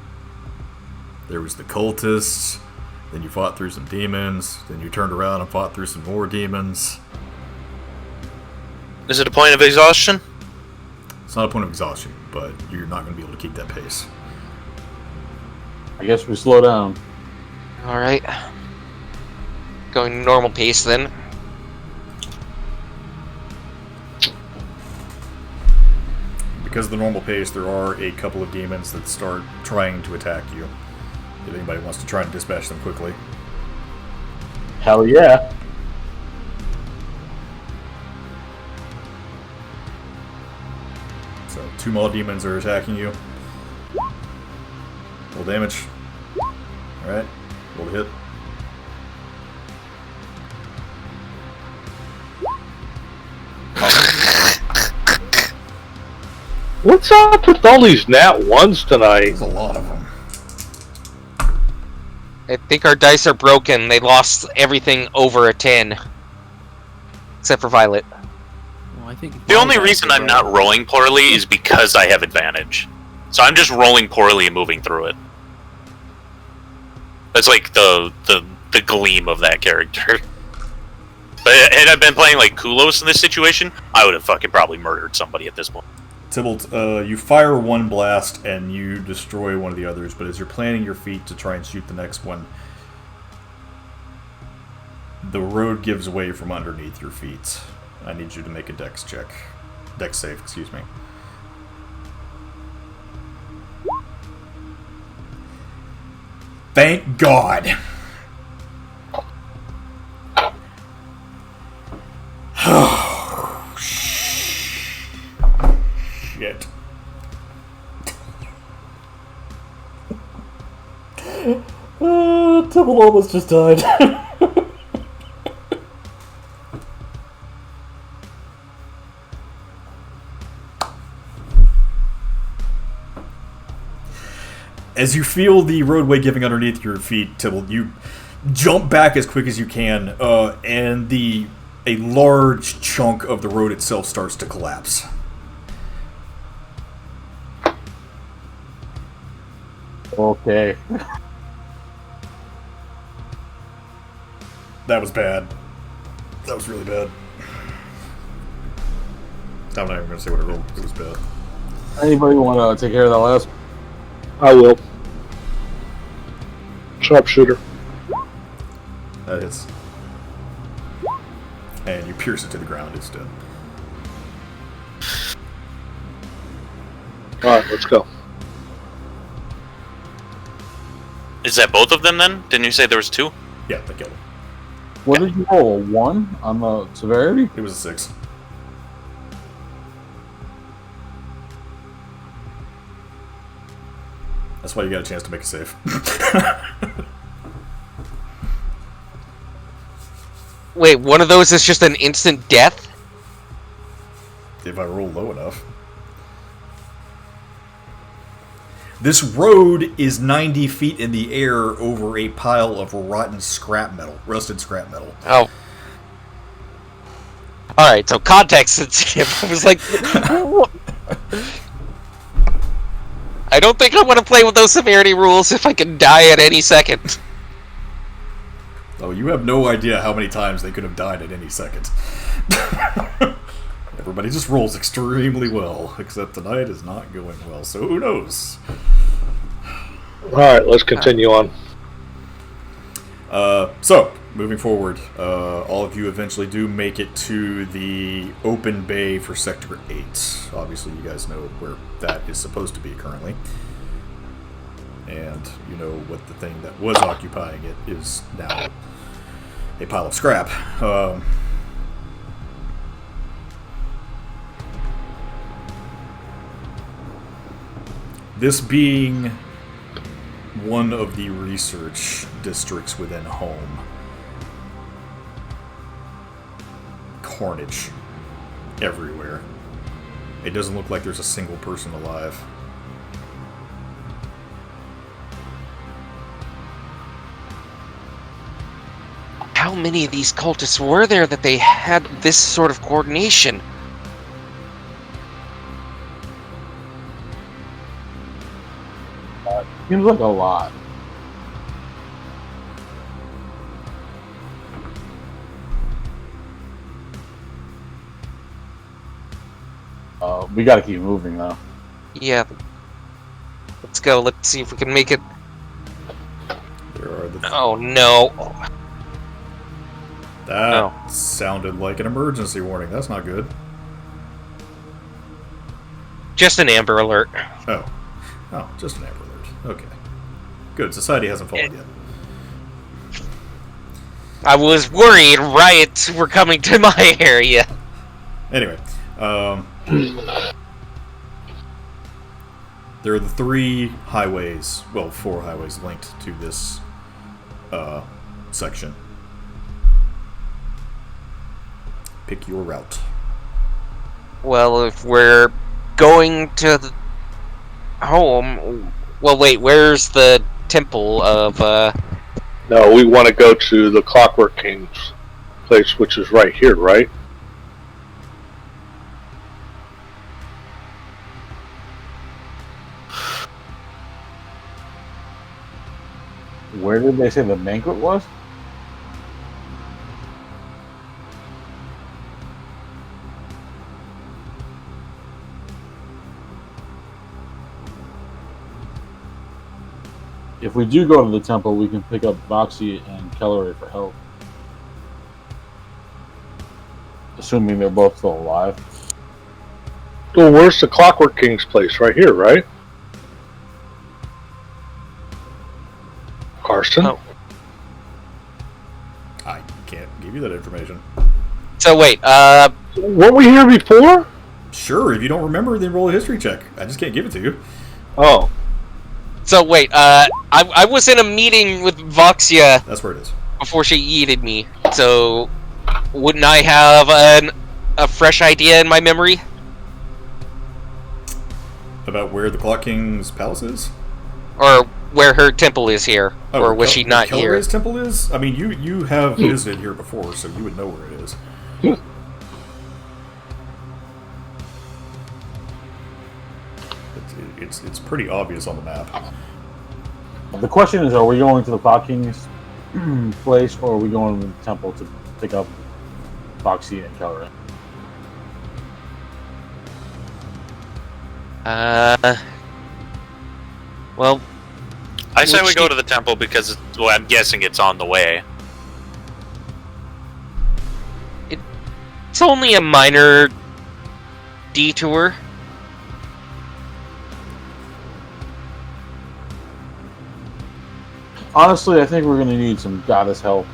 There was the cultists, then you fought through some demons, then you turned around and fought through some more demons. Is it a point of exhaustion? It's not a point of exhaustion, but you're not going to be able to keep that pace. I guess we slow down. Alright. Going normal pace then. Because of the normal pace, there are a couple of demons that start trying to attack you. If anybody wants to try and dispatch them quickly. Hell yeah. So, 2 maw demons are attacking you. Roll damage. Alright, roll the hit. What's up with all these nat 1s tonight? There's a lot of them. I think our dice are broken. They lost everything over a 10. Except for Violet. Well, I think The only reason I'm not rolling poorly is because I have advantage. So I'm just rolling poorly and moving through it. That's like the gleam of that character. But had I been playing like Kulos in this situation, I would have fucking probably murdered somebody at this point. Tybalt, you fire one blast and you destroy one of the others, but as you're planning your feet to try and shoot the next one, the road gives way from underneath your feet. I need you to make a dex check. Dex save, excuse me. Thank God! Shit. Tybalt almost just died. As you feel the roadway giving underneath your feet, Tybalt, you jump back as quick as you can, and a large chunk of the road itself starts to collapse. Okay. That was bad. That was really bad. I'm not even going to say what I rolled because it was bad. Anybody want to take care of that last? I will. Sharpshooter. That hits. And you pierce it to the ground, it's dead. Alright, let's go. Is that both of them then? Didn't you say there was 2? Yeah, that killed him. What did you roll? 1 on the severity? It was a 6. That's why you got a chance to make a save. Wait, one of those is just an instant death? If I roll low enough. This road is 90 feet in the air over a pile of rotten scrap metal, rusted scrap metal. Oh. Alright, so context sensitive. I was like... I don't think I want to play with those severity rules if I can die at any second. Oh, you have no idea how many times they could have died at any second. Everybody just rolls extremely well, except tonight is not going well, so who knows? Alright, let's continue on. So, moving forward, all of you eventually do make it to the open bay for Sector 8. Obviously, you guys know where that is supposed to be currently. And you know what the thing that was occupying it is now a pile of scrap. This being one of the research districts within Home. Carnage everywhere. It doesn't look like there's a single person alive. How many of these cultists were there that they had this sort of coordination? Seems like a lot. We gotta keep moving though. Yeah. Let's go. Let's see if we can make it. There are the Oh no. That sounded like an emergency warning. That's not good. Just an Amber Alert. Oh, just an Amber Alert. Okay. Good. Society hasn't fallen yet. I was worried riots were coming to my area. Anyway, there are the 3 highways, well, 4 highways linked to this section. Pick your route. Well, if we're going to home... Well, wait, where's the temple of... No, we want to go to the Clockwork King's place, which is right here, right? Where did they say the banquet was? If we do go to the temple, we can pick up Voxy and Kellery for help. Assuming they're both still alive. Well, where's the Clockwork King's place? Right here, right? Carson? Oh. I can't give you that information. So wait, Weren't we here before? Sure, if you don't remember, then roll a history check. I just can't give it to you. Oh. So wait, I was in a meeting with Voxia That's where it is. before she yeeted me, so wouldn't I have a fresh idea in my memory? About where the Clock King's palace is? Or where her temple is here? Or was she not here? Kelleray's temple is? I mean, you have visited here before, so you would know where it is. It's pretty obvious on the map. The question is, are we going to the Clock King's place, or are we going to the temple to pick up Voxy and Kellery? Well, I say we go to the temple because I'm guessing it's on the way. it's only a minor detour. Honestly, I think we're going to need some goddess help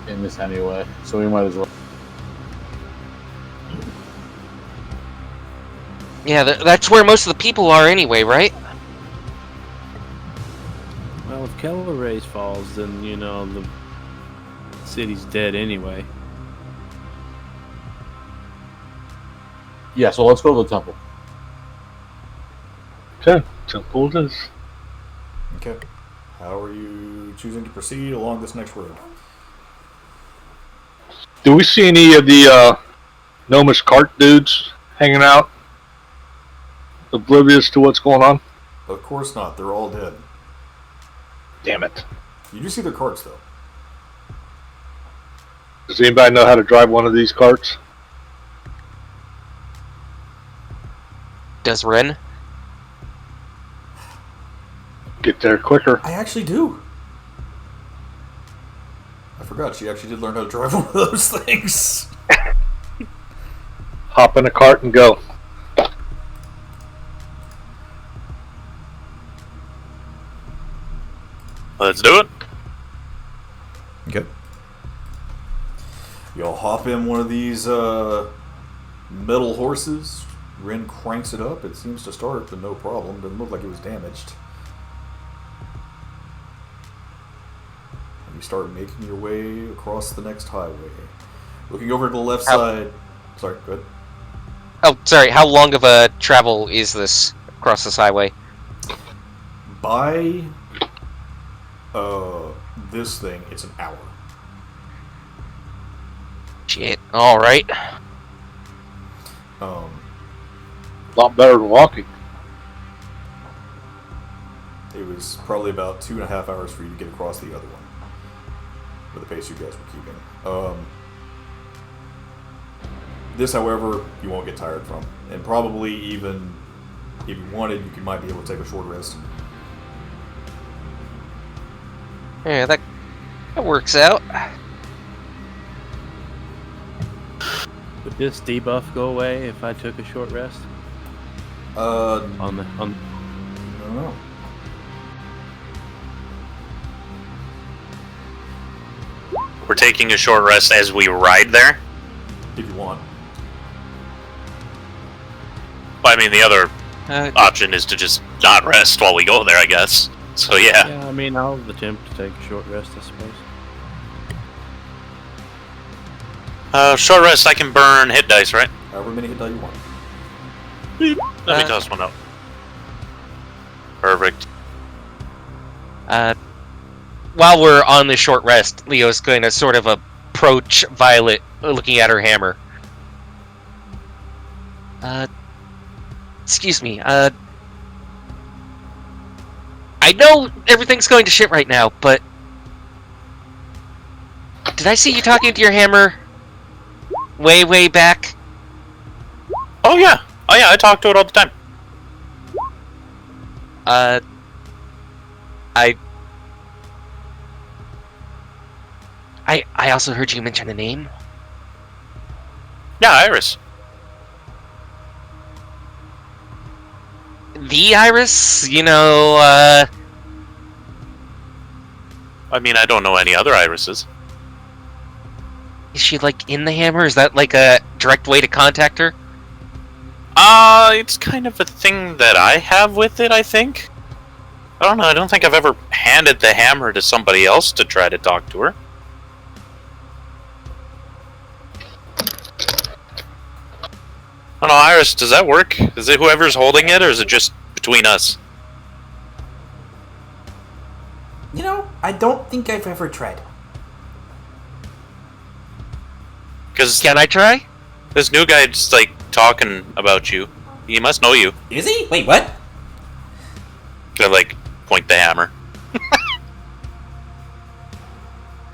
in this anyway, so we might as well. Yeah, that's where most of the people are anyway, right? Well, if Kelleray falls, then, you know, the city's dead anyway. Yeah, so let's go to the temple. Okay, temple it is. Okay. How are you choosing to proceed along this next road? Do we see any of the gnomish cart dudes hanging out? Oblivious to what's going on? Of course not. They're all dead. Damn it. You do see their carts, though. Does anybody know how to drive one of these carts? Does Ren? Get there quicker. I actually do. I forgot she actually did learn how to drive one of those things. Hop in a cart and go. Let's do it. Okay. Y'all hop in one of these metal horses. Ren cranks it up. It seems to start, but no problem. Doesn't look like it was damaged. And you start making your way across the next highway. Looking over to the left side. Sorry, go ahead. Oh, sorry. How long of a travel is this across this highway? By this thing, it's an hour. Shit. All right. A lot better than walking. It was probably about 2.5 hours for you to get across the other one, with the pace you guys were keeping. This, however, you won't get tired from, and probably even if you wanted, you might be able to take a short rest. Yeah, that works out. Would this debuff go away if I took a short rest? I On don't know. We're taking a short rest as we ride there. If you want. Well, I mean, the other Uh, option is to just not rest while we go there, I guess. So yeah. Yeah, I mean, I'll attempt to take a short rest, I suppose. Short rest, I can burn hit dice, right? However many hit die you want. Let me toss one up. Perfect. While we're on the short rest, Leo's going to sort of approach Violet, looking at her hammer. Excuse me. I know everything's going to shit right now, but did I see you talking to your hammer way back? Oh yeah, I talk to it all the time. I also heard you mention a name. Yeah, Iris. The Iris? You know, I mean, I don't know any other irises. is she, like, in the hammer? Is that, like, a direct way to contact her? It's kind of a thing that I have with it, I think. I don't know, I don't think I've ever handed the hammer to somebody else to try to talk to her. I don't know, Iris, does that work? Is it whoever's holding it, or is it just between us? You know, I don't think I've ever tried. Because Can I try? this new guy just, like, talking about you. He must know you. Is he? Wait, what? To, like, point the hammer.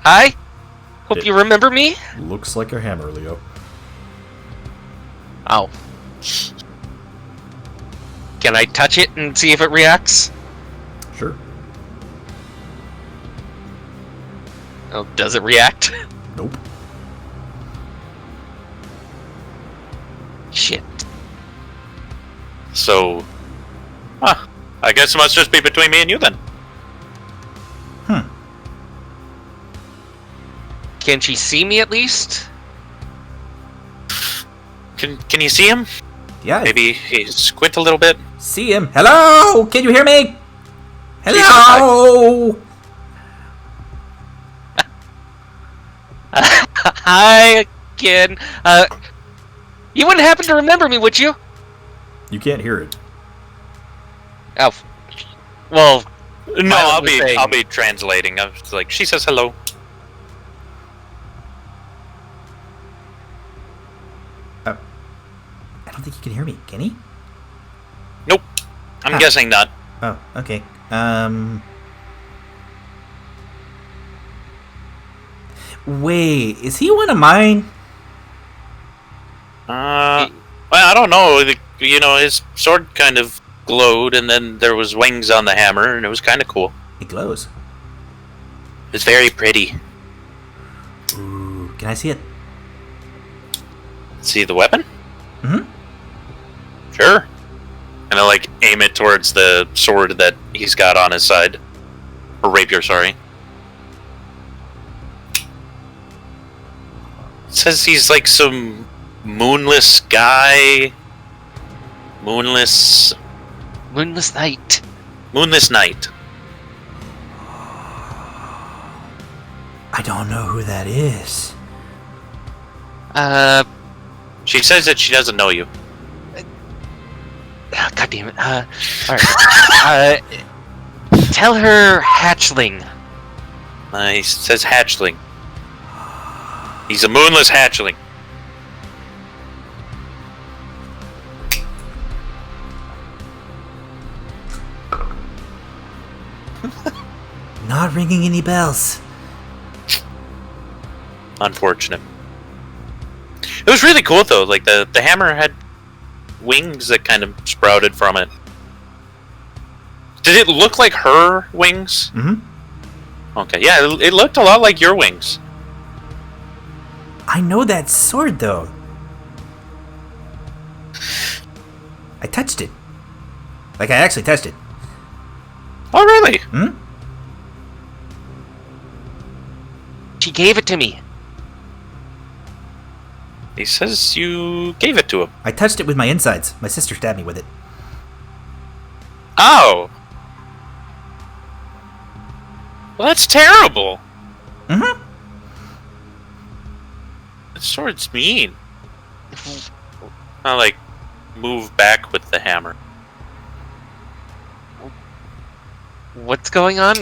Hi? Hope you remember me? Looks like a hammer, Leo. Oh. Can I touch it and see if it reacts? Sure. Oh, does it react? Nope. Shit. So, I guess it must just be between me and you then. Can she see me at least? Can you see him? Yeah. Maybe he squint a little bit. See him. Hello? Can you hear me? Hello? Hi again. You wouldn't happen to remember me, would you? You can't hear it. Oh. Well, No, Violet was saying- I'll be translating. I was like, she says hello. I don't think he can hear me. Can he? Nope. I'm guessing not. Oh, okay. Wait, is he one of mine? Well, I don't know. You know, his sword kind of glowed, and then there was wings on the hammer, and it was kind of cool. It glows. It's very pretty. Ooh, can I see it? See the weapon? Mm-hmm. Sure. And I like aim it towards the sword that he's got on his side. Or rapier, sorry. It says he's like some moonless guy. Moonless Moonless Knight. I don't know who that is. She says that she doesn't know you. God damn it. Alright. Tell her hatchling. He says hatchling. He's a moonless hatchling. Not ringing any bells. Unfortunate. It was really cool though. Like the hammer had wings that kind of sprouted from it. Did it look like her wings? Mm-hmm. Okay, yeah, it looked a lot like your wings. I know that sword, though. I touched it. Like, I actually touched it. Oh, really? Hmm? She gave it to me. He says you gave it to him. I touched it with my insides. My sister stabbed me with it. Oh. Well, that's terrible. Mm-hmm. That sword's mean. I like move back with the hammer. What's going on?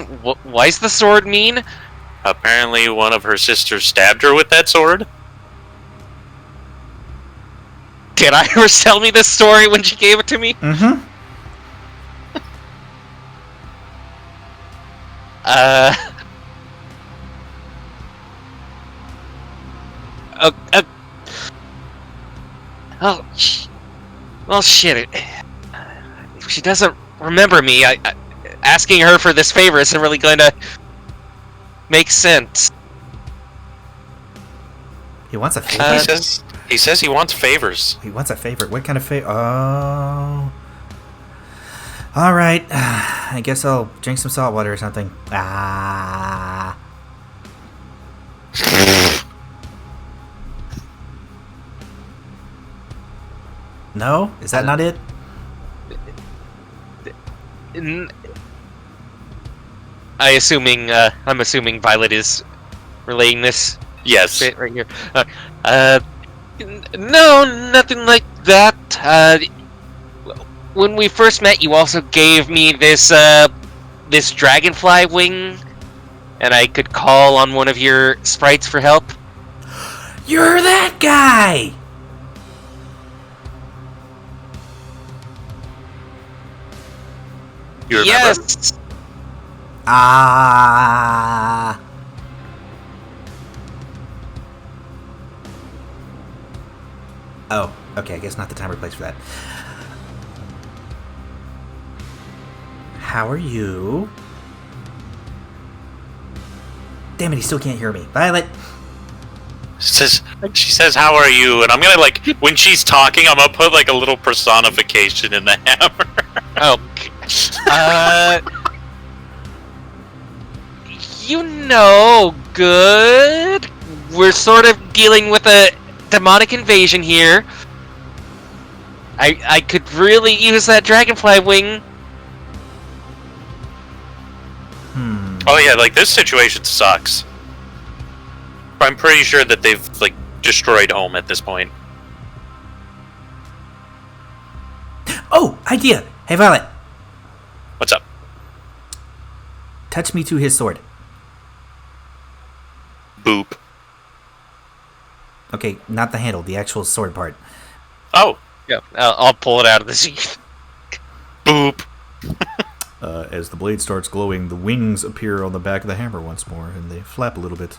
Why's the sword mean? Apparently, one of her sisters stabbed her with that sword. Did Iris tell me this story when she gave it to me? Mm-hmm. Well, shit. If she doesn't remember me, asking her for this favor isn't really going to make sense. He wants a favor? He says he wants favors. He wants a favor. What kind of favor? Oh. Alright. I guess I'll drink some salt water or something. Ah. No? Is that not it? I'm assuming Violet is relaying this Yes. bit right here. No, nothing like that. When we first met, you also gave me this dragonfly wing, and I could call on one of your sprites for help. You're that guy! You remember? Yes. Ah. Oh, okay, I guess not the time or place for that. How are you? Damn it, he still can't hear me. Violet! She says, "How are you?" And I'm gonna when she's talking, I'm gonna put like a little personification in the hammer. Oh. Good. We're sort of dealing with a demonic invasion here. I could really use that dragonfly wing. Oh yeah, this situation sucks. I'm pretty sure that they've destroyed home at this point. Oh, idea! Hey, Violet! What's up? Touch me to his sword. Boop. Okay, not the handle, the actual sword part. Oh. Yeah, I'll pull it out of the sheath. Boop. As the blade starts glowing, the wings appear on the back of the hammer once more, and they flap a little bit.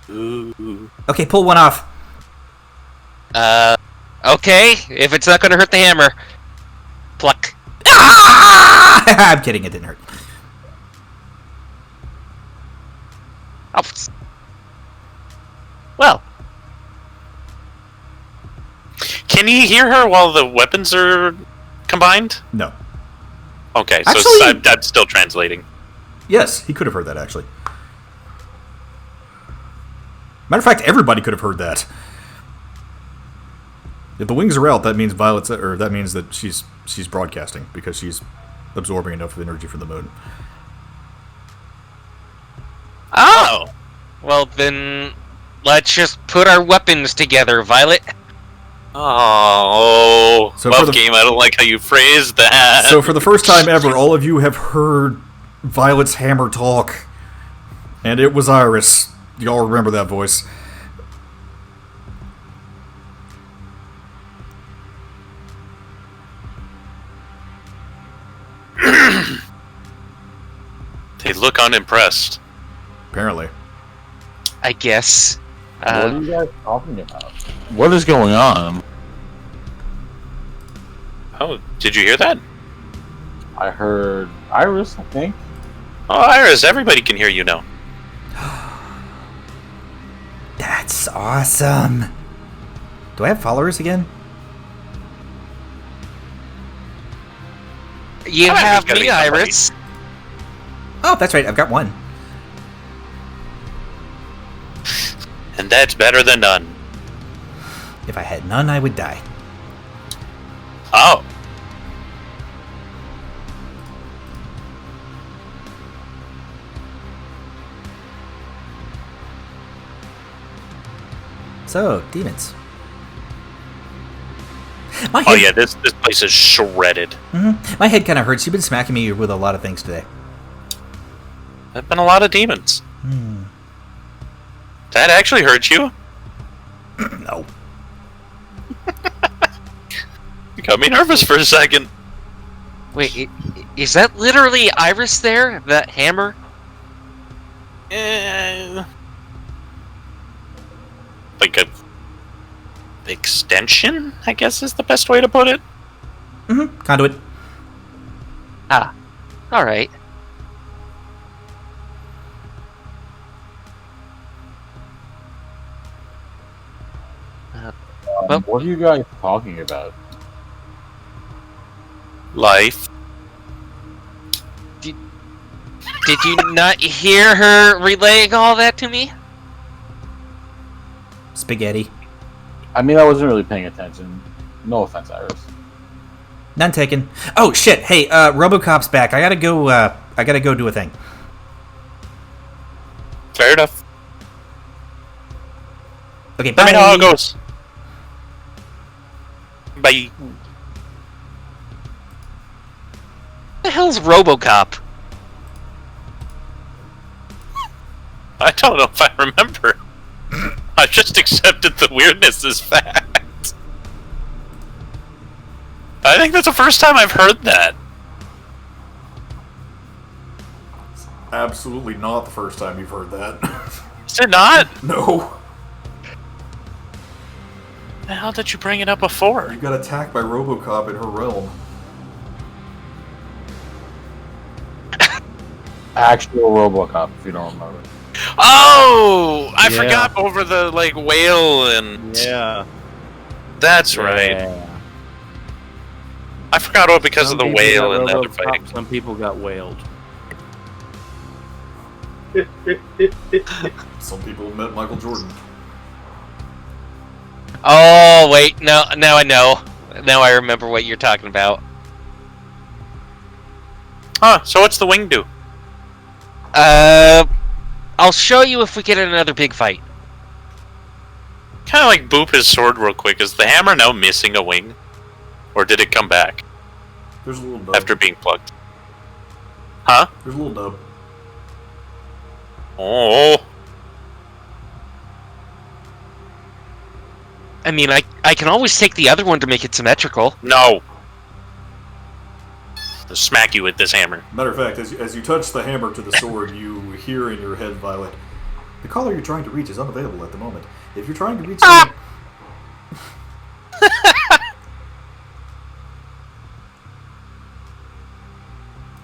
Ooh. Okay, pull one off. Okay, if it's not gonna hurt the hammer. Pluck. Ah! I'm kidding, it didn't hurt. Oh. Well. Can you hear her while the weapons are combined? No. Okay, so Actually- I'm still translating. Yes, he could have heard that, actually. Matter of fact, everybody could have heard that. If the wings are out, that means that means that she's broadcasting, because she's absorbing enough energy from the moon. Oh! Well, then let's just put our weapons together, Violet. Oh, So love for the- game. I don't like how you phrased that. So for the first time ever, all of you have heard Violet's hammer talk. And it was Iris. Y'all remember that voice. They look unimpressed. Apparently. I guess. What are you guys talking about? What is going on? Oh, did you hear that? I heard Iris, I think. Oh, Iris, everybody can hear you now. That's awesome. Do I have followers again? You Come on, have there's gotta me, be somebody. Iris. Oh, that's right. I've got one. And that's better than none. If I had none, I would die. Oh. So, demons. My head, Oh yeah, this place is shredded. My head kind of hurts. You've been smacking me with a lot of things today. There've been a lot of demons. That actually hurt you? No. You got me nervous for a second. Wait, is that literally Iris there? That hammer? Like a extension, I guess is the best way to put it. Conduit. Ah, alright. Well- What are you guys talking about? Life. Did you not hear her relaying all that to me? Spaghetti. I mean, I wasn't really paying attention. No offense, Iris. None taken. Oh shit! Hey, RoboCop's back. I gotta go. I gotta go do a thing. Fair enough. Okay, bye. Let me know how it goes. Bye. What the hell's RoboCop? I don't know if I remember. I just accepted the weirdness as fact. I think that's the first time I've heard that. Absolutely not the first time you've heard that. Is it not? No. The hell did you bring it up before? You got attacked by RoboCop in her realm. Actual RoboCop, if you don't remember. Oh! I Yeah. forgot over the, like, whale and... Yeah. That's right. I forgot all because of the whale and the other fighting. Some people got whaled. Some people met Michael Jordan. Oh, wait, no, now I know. Now I remember what you're talking about. Huh, so what's the wing do? I'll show you if we get in another big fight. Kind of like boop his sword real quick. Is the hammer now missing a wing? Or did it come back There's a little dub. after being plugged? Huh? There's a little dub. Oh. I mean, I can always take the other one to make it symmetrical. No. I'll smack you with this hammer. Matter of fact, as you touch the hammer to the sword, you hear in your head, Violet, the caller you're trying to reach is unavailable at the moment. If you're trying to reach someone...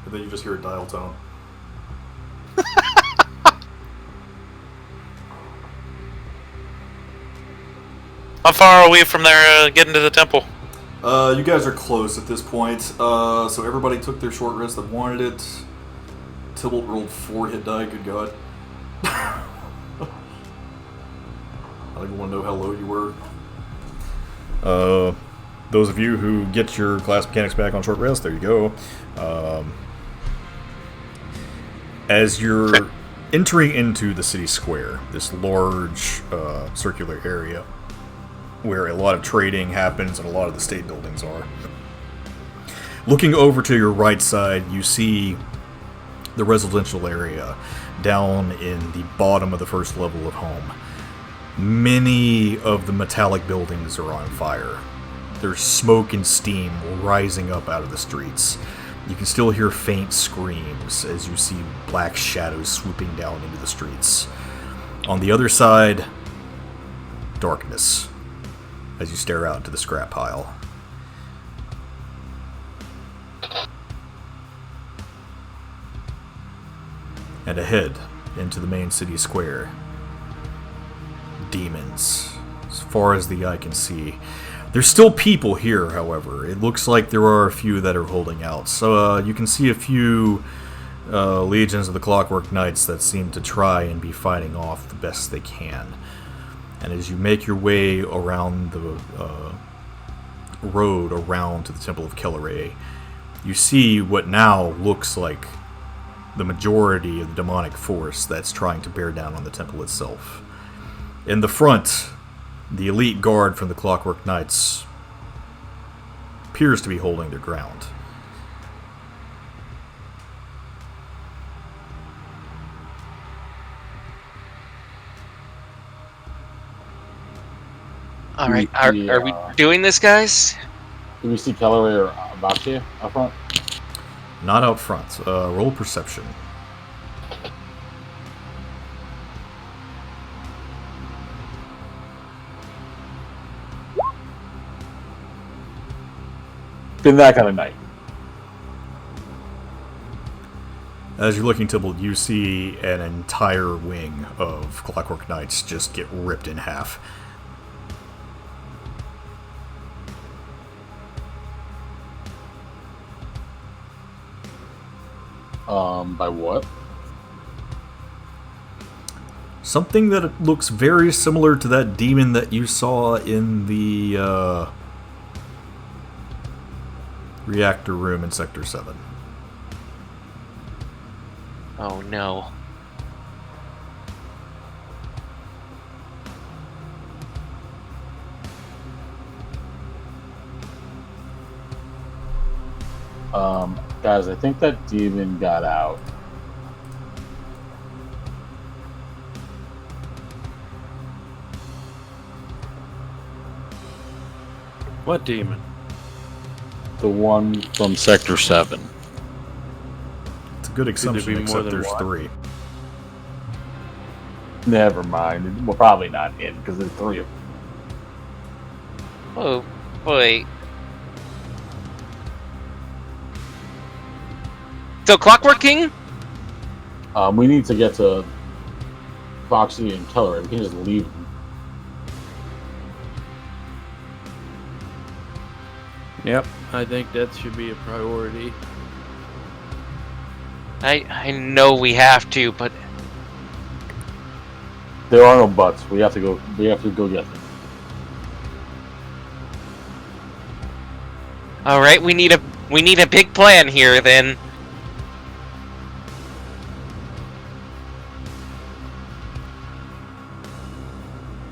And then you just hear a dial tone. How far are we from there getting to the temple? You guys are close at this point. So everybody took their short rest that wanted it. Tybalt rolled 4 hit die, good god. I don't even want to know how low you were. Those of you who get your class mechanics back on short rest, there you go. As you're entering into the city square, this large circular area where a lot of trading happens and a lot of the state buildings are. Looking over to your right side, you see the residential area down in the bottom of the first level of home. Many of the metallic buildings are on fire. There's smoke and steam rising up out of the streets. You can still hear faint screams as you see black shadows swooping down into the streets. On the other side, darkness as you stare out into the scrap pile. And ahead, into the main city square, demons, as far as the eye can see, There's still people here, however. It looks like there are a few that are holding out. So you can see a few legions of the Clockwork Knights that seem to try and be fighting off the best they can. And as you make your way around the road around to the Temple of Kelleray, you see what now looks like the majority of the demonic force that's trying to bear down on the temple itself. In the front, the elite guard from the Clockwork Knights appears to be holding their ground. All right, are we doing this, guys? Do we see Kelleray or Vaxia up front? Not out front. Roll perception. Been that kind of night. As you're looking, Tybalt, you see an entire wing of Clockwork Knights just get ripped in half. By what? Something that looks very similar to that demon that you saw in the reactor room in Sector 7. Oh no. Guys, I think that demon got out. What demon? The one from Sector 7. It's a good assumption, be more except than there's one? 3. Never mind. We're probably not in because there's 3 of them. Oh boy. So Clockwork King? We need to get to Foxy and Keller. We can just leave them. Yep, I think that should be a priority. I know we have to, but There are no buts. We have to go. We have to go get them. all right, we need a big plan here then.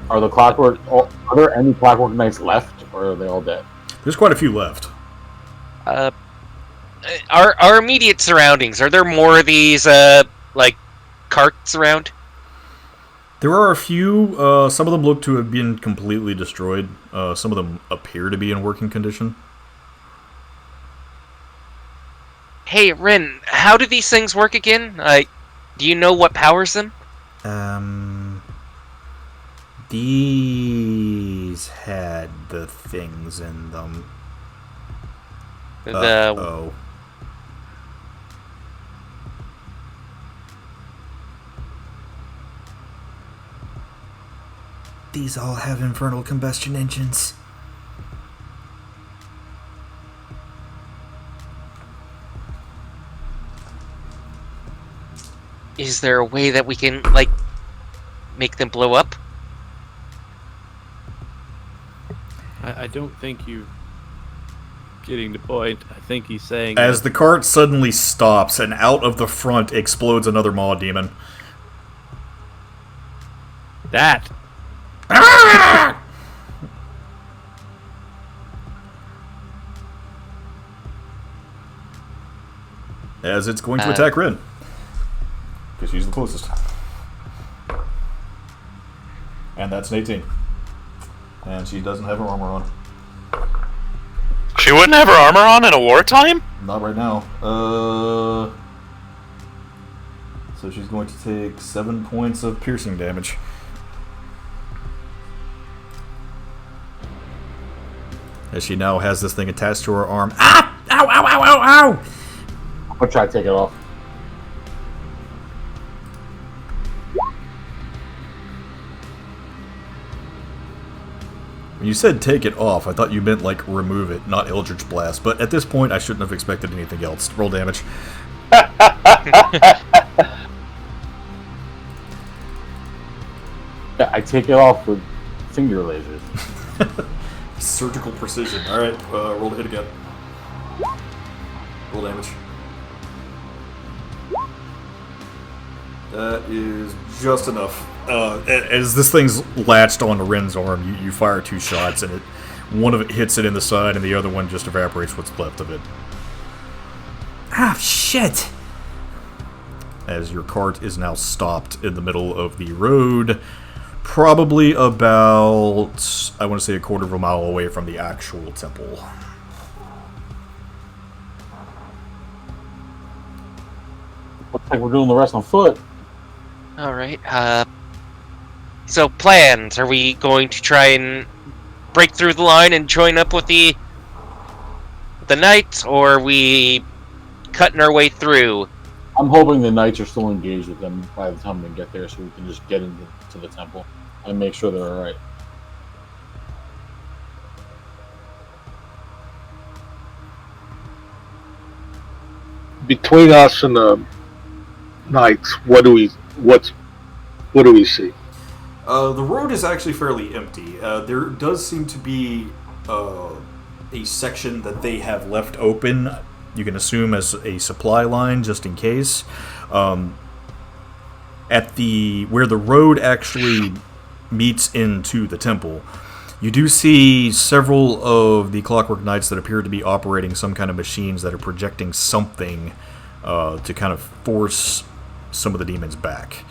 Are there any Clockwork Knights left, or are they all dead? There's quite a few left. Our immediate surroundings, are there more of these like carts around? There are a few. Some of them look to have been completely destroyed. Some of them appear to be in working condition. Hey, Rin, how do these things work again? Do you know what powers them? These had the things in them. The These all have infernal combustion engines. Is there a way that we can make them blow up? I don't think you're getting the point. I think he's saying As the cart suddenly stops and out of the front explodes another maw demon. that. As it's going to attack Rin. Because she's the closest. And that's an 18. And she doesn't have her armor on. She wouldn't have her armor on in a wartime? Not right now. So she's going to take 7 points of piercing damage. As she now has this thing attached to her arm. Ah! Ow, ow, ow, ow, ow! I'll try to take it off. When you said take it off, I thought you meant, like, remove it, not Eldritch Blast. But at this point, I shouldn't have expected anything else. Roll damage. Yeah, I take it off with finger lasers. Surgical precision. Alright, roll to hit again. Roll damage. That is just enough. As this thing's latched onto Ren's arm, you fire 2 shots, and one of it hits it in the side, and the other one just evaporates what's left of it. Ah, shit! As your cart is now stopped in the middle of the road, probably about, I want to say, a quarter of a mile away from the actual temple. Looks like we're doing the rest on foot. All right. So plans? Are we going to try and break through the line and join up with the knights, or are we cutting our way through? I'm hoping the knights are still engaged with them by the time we get there, so we can just get into the temple and make sure they're all right. Between us and the knights, what do we see? The road is actually fairly empty. There does seem to be a section that they have left open. You can assume as a supply line, just in case. At where the road actually meets into the temple, you do see several of the Clockwork Knights that appear to be operating some kind of machines that are projecting something to kind of force some of the demons back.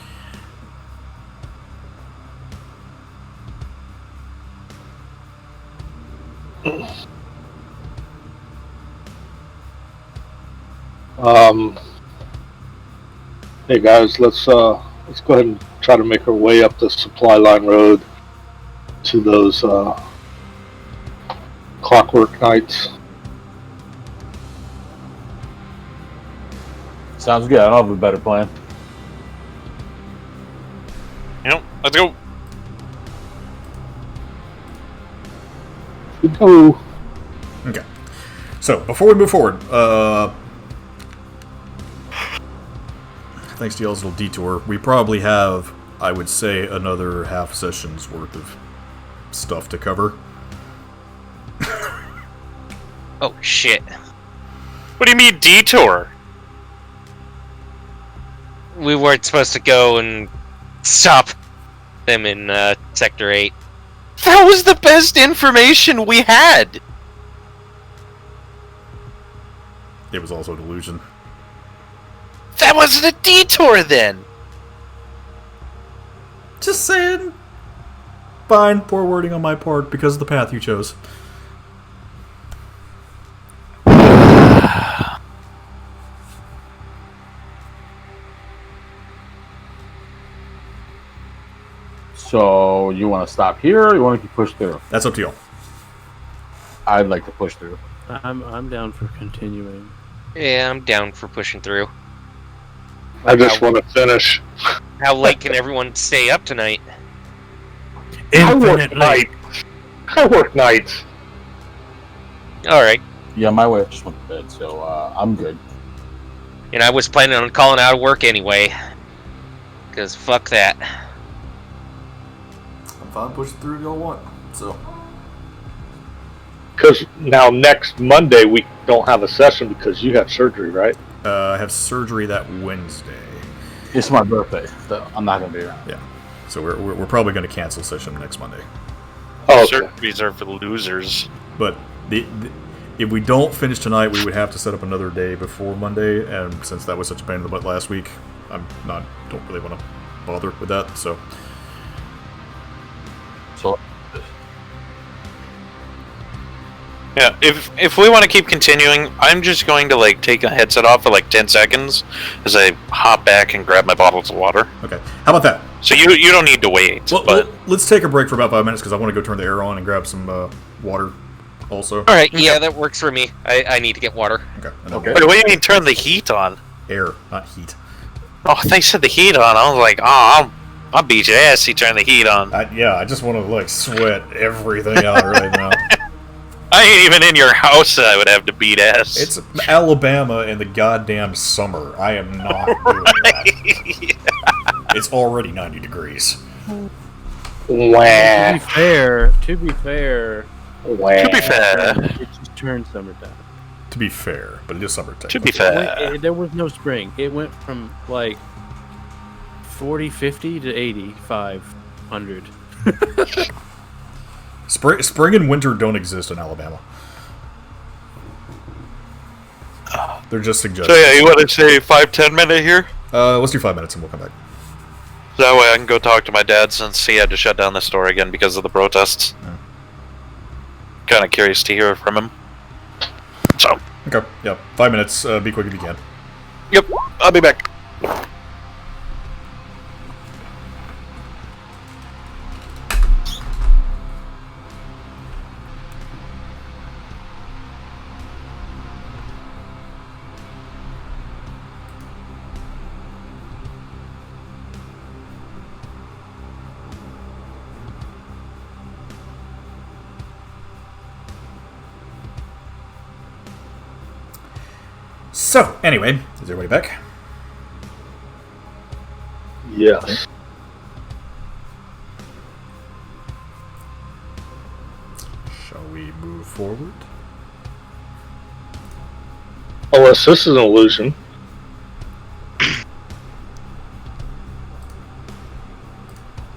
Hey guys, let's go ahead and try to make our way up the supply line road to those Clockwork Knights. Sounds good. I don't have a better plan. Let's go. We go. Okay. So, before we move forward, thanks to y'all's little detour, we probably have, I would say, another half session's worth of stuff to cover. Oh shit! What do you mean detour? We weren't supposed to go and stop them in Sector 8. That was the best information we had. It was also a delusion. That wasn't a detour then. Just saying. Fine, poor wording on my part because of the path you chose. So, you want to stop here, or you want to keep push through? That's up to y'all. I'd like to push through. I'm down for continuing. Yeah, I'm down for pushing through. I just want to finish. How late can everyone stay up tonight? I work nights. All right. Yeah, my wife just went to bed, so I'm good. And I was planning on calling out of work anyway. Because fuck that. I'm fine pushing through if y'all want. So. Because now next Monday we don't have a session because you have surgery, right? I have surgery that Wednesday. It's my birthday, so I'm not going to be around. Yeah. So we're probably going to cancel session next Monday. Oh, okay. Surgeries are for losers. But if we don't finish tonight, we would have to set up another day before Monday, and since that was such a pain in the butt last week, don't really want to bother with that. So Yeah, if we want to keep continuing, I'm just going to take a headset off for 10 seconds as I hop back and grab my bottles of water. okay, how about that? So you don't need to wait. Well, let's take a break for about 5 minutes because I want to go turn the air on and grab some water. Also, All right, yeah, that works for me. I need to get water. okay. And then Okay. Wait, what do you mean turn the heat on? air, not heat. Oh, they said the heat on. I was like, oh, I'll beat your ass. You turn the heat on. I just want to like sweat everything out right now. I ain't even in your house. I would have to beat ass. It's Alabama in the goddamn summer. I am not doing that. It's already 90 degrees. To Wah. be fair, Wah. To be fair. it just turned summertime. To be fair, but it is summer. To be fair. There was no spring. It went from like 40, 50 to 80, 500. Spring and winter don't exist in Alabama. They're just So suggestions. yeah, you want to say 5-10 minute here? Let's do 5 minutes and we'll come back. That way I can go talk to my dad since he had to shut down the store again because of the protests. Kind of curious to hear from him. So, Okay, yeah, 5 minutes. Be quick if you can. yep, I'll be back. So, anyway, is everybody back? Yes. Shall we move forward? Unless this is an illusion.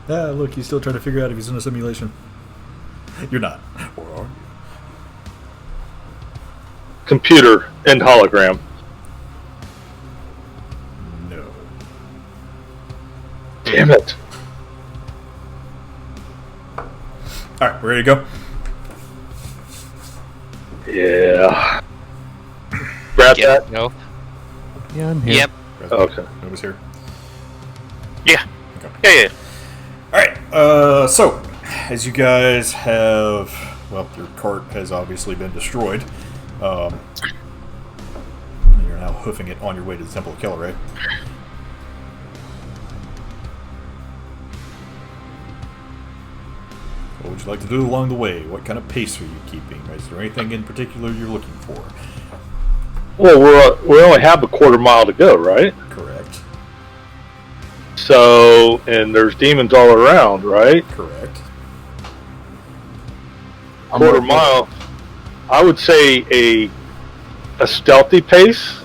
Ah, look, he's still trying to figure out if he's in a simulation. You're not. Or are you? Computer and hologram. No. Damn it. Alright, we're ready to go? Yeah. Grab that. No. Yeah, I'm here. Yep. Okay. Nobody's here. Yeah. Okay. Yeah. Alright, so, as you guys have, well, your cart has obviously been destroyed. You're now hoofing it on your way to the Temple of Killer, right? What would you like to do along the way? What kind of pace are you keeping? Is there anything in particular you're looking for? Well, we only have a quarter mile to go, right? Correct. So, and there's demons all around, right? Correct. Quarter mile. I would say a stealthy pace.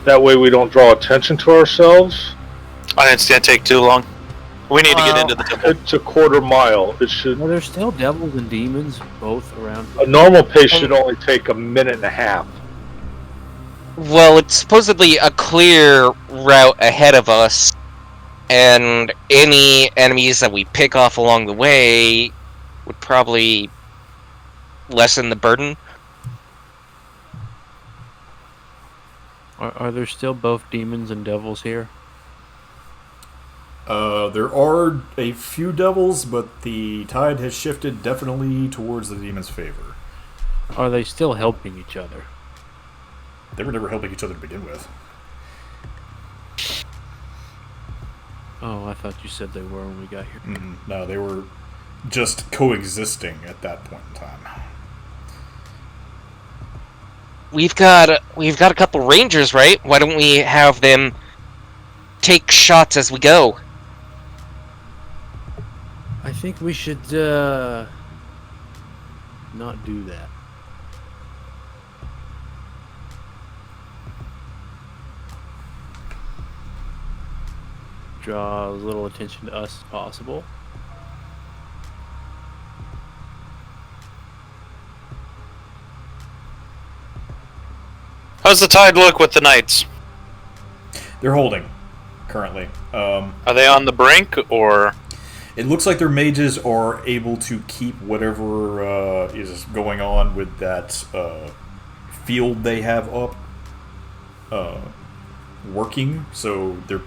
That way we don't draw attention to ourselves. It's gonna take too long. We need to get into the temple. It's a quarter mile. It should. Well, there's still devils and demons both around. A normal pace should only take a minute and a half. Well, it's supposedly a clear route ahead of us, and any enemies that we pick off along the way would probably lessen the burden. Are there still both demons and devils here? There are a few devils, but the tide has shifted definitely towards the demon's favor. Are they still helping each other? They were never helping each other to begin with. Oh, I thought you said they were when we got here. No, they were just coexisting at that point in time. We've got a couple rangers, right? Why don't we have them take shots as we go? I think we should not do that. Draw as little attention to us as possible. How's the tide look with the knights? They're holding, currently. Are they on the brink, or...? It looks like their mages are able to keep whatever is going on with that field they have up working. So they're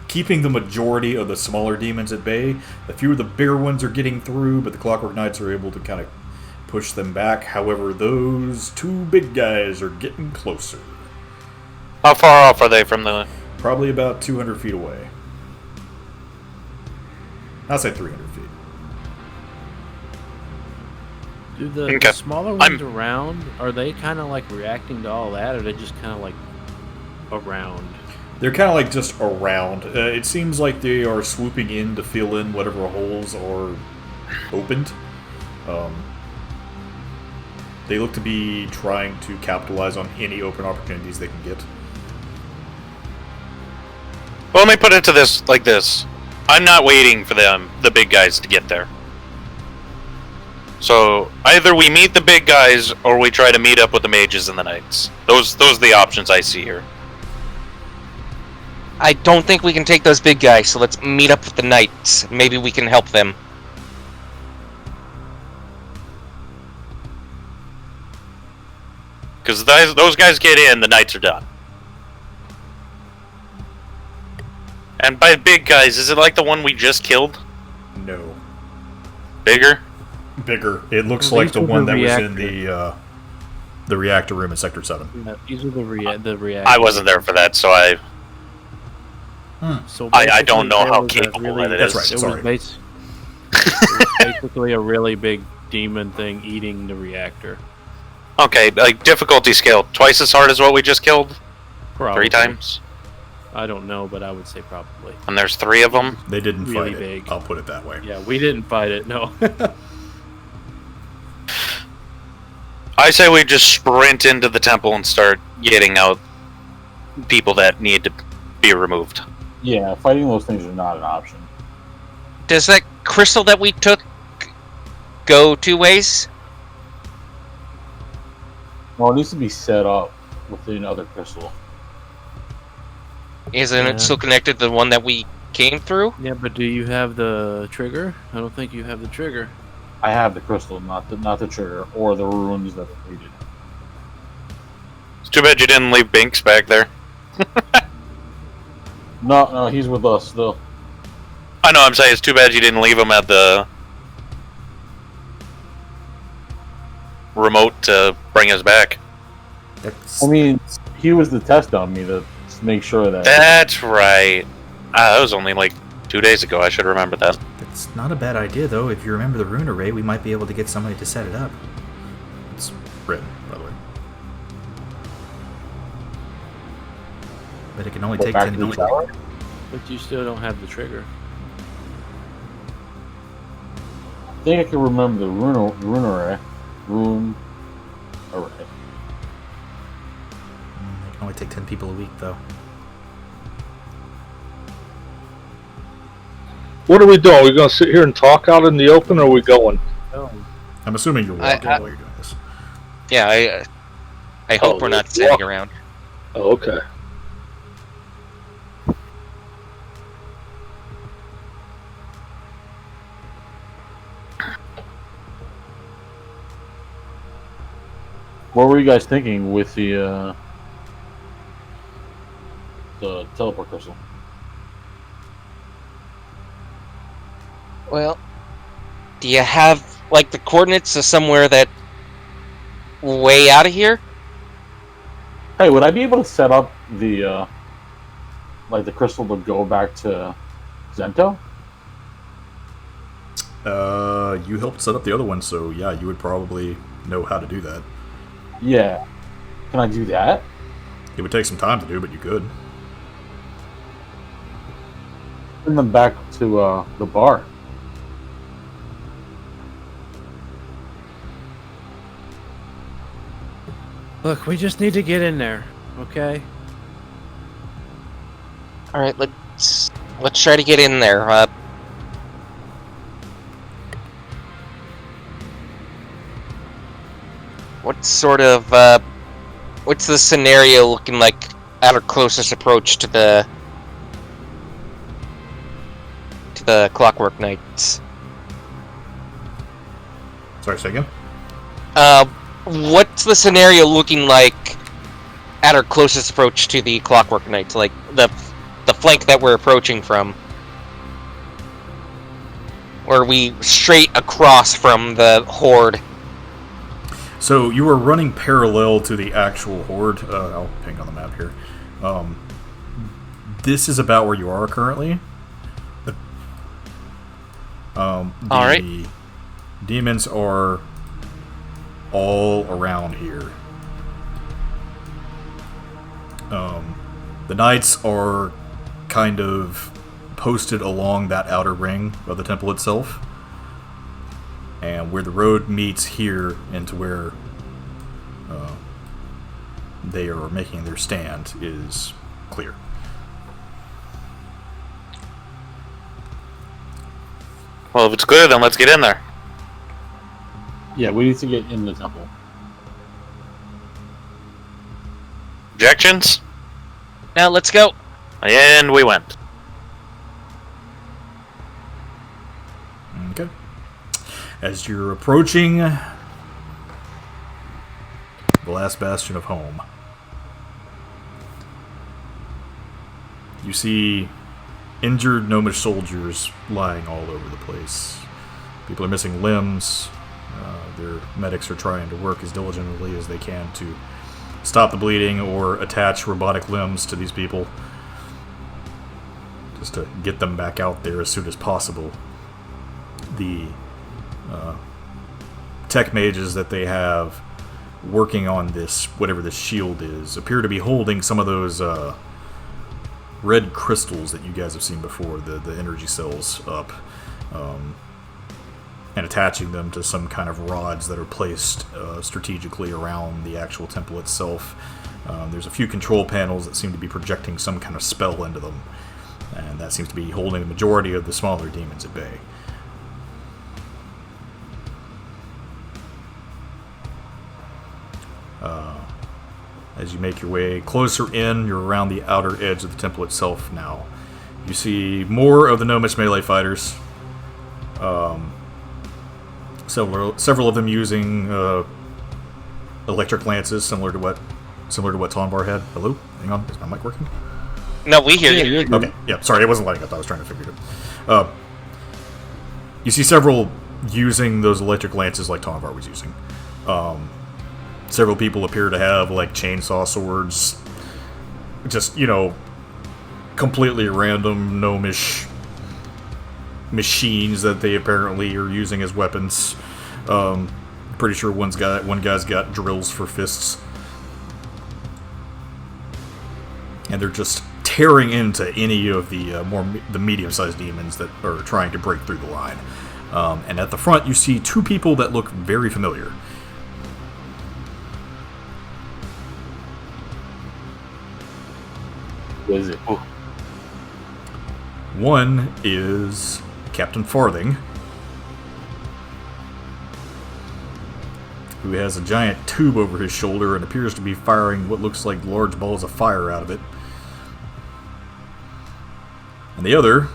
keeping the majority of the smaller demons at bay. A few of the bigger ones are getting through, but the Clockwork Knights are able to kind of push them back. However, those two big guys are getting closer. How far off are they from the... Probably about 200 feet away. I'll say 300 feet. Do the Okay. smaller ones around, are they kind of like reacting to all that, or are they just kind of like around? They're kind of like just around. It seems like they are swooping in to fill in whatever holes are opened. They look to be trying to capitalize on any open opportunities they can get. Well, let me put it to this like this. I'm not waiting for the big guys, to get there. So either we meet the big guys, or we try to meet up with the mages and the knights. Those are the options I see here. I don't think we can take those big guys, so let's meet up with the knights. Maybe we can help them. Because those guys get in, the knights are done. And by big guys, is it like the one we just killed? No. Bigger? Bigger. It looks Well, like the these are one the that was reactor. in the reactor room in Sector 7. Yeah, these are the reactors. I wasn't there for that, so I So I don't basically know there how was a capable really- that That's is. right. It Sorry. was basically a really big demon thing eating the reactor. Okay, like difficulty scale, twice as hard as what we just killed? Probably. 3 times? I don't know, but I would say probably. And there's 3 of them? They didn't Really fight big. it. I'll put it that way. Yeah, we didn't fight it. No. I say we just sprint into the temple and start getting out people that need to be removed. Yeah, fighting those things are not an option. Does that crystal that we took go 2 ways? Well, it needs to be set up with another crystal. Isn't Yeah. it still connected to the one that we came through? Yeah, but do you have the trigger? I don't think you have the trigger. I have the crystal, not the trigger or the runes that are needed. It's too bad you didn't leave Binks back there. No, he's with us still. I know, I'm saying it's too bad you didn't leave him at the remote to bring us back. That's, I mean, he was the test on me to make sure that. That's right. That was only like 2 days ago. I should remember that. That's not a bad idea, though. If you remember the rune array, we might be able to get somebody to set it up. it's written, by the way. But it can only Go take back 10 to the people. tower? But you still don't have the trigger. I think I can remember the rune array. Rune array. It can only take 10 people a week, though. What are we doing? Are we going to sit here and talk out in the open, or are we going? I'm assuming you're walking I- while you're doing this. Yeah, I hope Oh, we're not walk. sitting around. Oh, okay. What were you guys thinking with the teleport crystal? Well, do you have like the coordinates of somewhere that way out of here? Hey, would I be able to set up the like the crystal to go back to Zento? You helped set up the other one, so yeah, you would probably know how to do that. Yeah. Can I do that? It would take some time to do, but you could. Send them back to the bar. Look, we just need to get in there, okay? All right, let's try to get in there. What sort of what's the scenario looking like at our closest approach to the Clockwork Knights? Sorry, say again? What's the scenario looking like at our closest approach to the Clockwork Knights? Like the flank that we're approaching from? Or are we straight across from the horde? So you were running parallel to the actual horde. I'll ping on the map here. This is about where you are currently. All right. Demons are all around here. The knights are kind of posted along that outer ring of the temple itself. And where the road meets here into where they are making their stand is clear. Well, if it's clear, then let's get in there. Yeah, we need to get in the temple. Objections? Now let's go. And we went. Okay. As you're approaching the last bastion of home, you see injured gnomish soldiers lying all over the place. People are missing limbs. Their medics are trying to work as diligently as they can to stop the bleeding or attach robotic limbs to these people, just to get them back out there as soon as possible. The tech mages that they have working on this, whatever this shield is, appear to be holding some of those red crystals that you guys have seen before, the energy cells up, and attaching them to some kind of rods that are placed strategically around the actual temple itself. There's a few control panels that seem to be projecting some kind of spell into them, and that seems to be holding the majority of the smaller demons at bay. As you make your way closer in, you're around the outer edge of the temple itself now. You see more of the gnomish melee fighters. Several of them using electric lances, similar to what Tonvar had. Hello? Hang on, is my mic working? No, we hear you. Okay, yeah, sorry, it wasn't lighting up. I was trying to figure it out. You see several using those electric lances like Tonvar was using. Several people appear to have, like, chainsaw swords. Just, completely random gnomish machines that they apparently are using as weapons. Pretty sure one guy's got drills for fists. And they're just tearing into any of the medium-sized demons that are trying to break through the line. And at the front, you see two people that look very familiar. What is it? One is Captain Farthing, who has a giant tube over his shoulder and appears to be firing what looks like large balls of fire out of it. And the other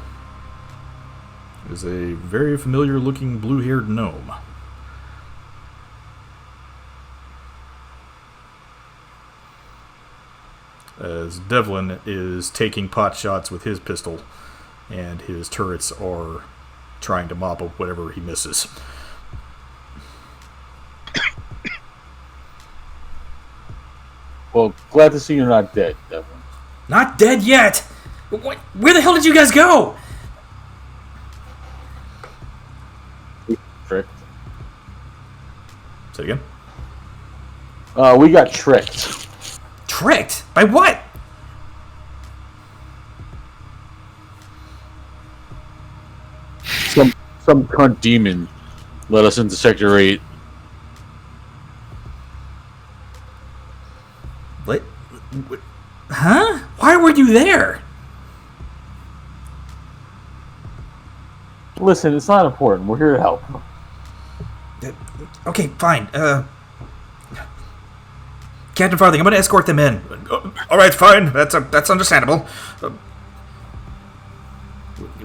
is a very familiar-looking blue-haired gnome. As Devlin is taking pot shots with his pistol, and his turrets are trying to mop up whatever he misses. Well, glad to see you're not dead, Devlin. Not dead yet! Where the hell did you guys go? Tricked. Say it again? We got tricked. Tricked? By what? Some cunt demon let us into Sector 8. What? Huh? Why were you there? Listen, it's not important. We're here to help. Okay, fine. Captain Farthing, I'm going to escort them in. All right, fine. That's understandable.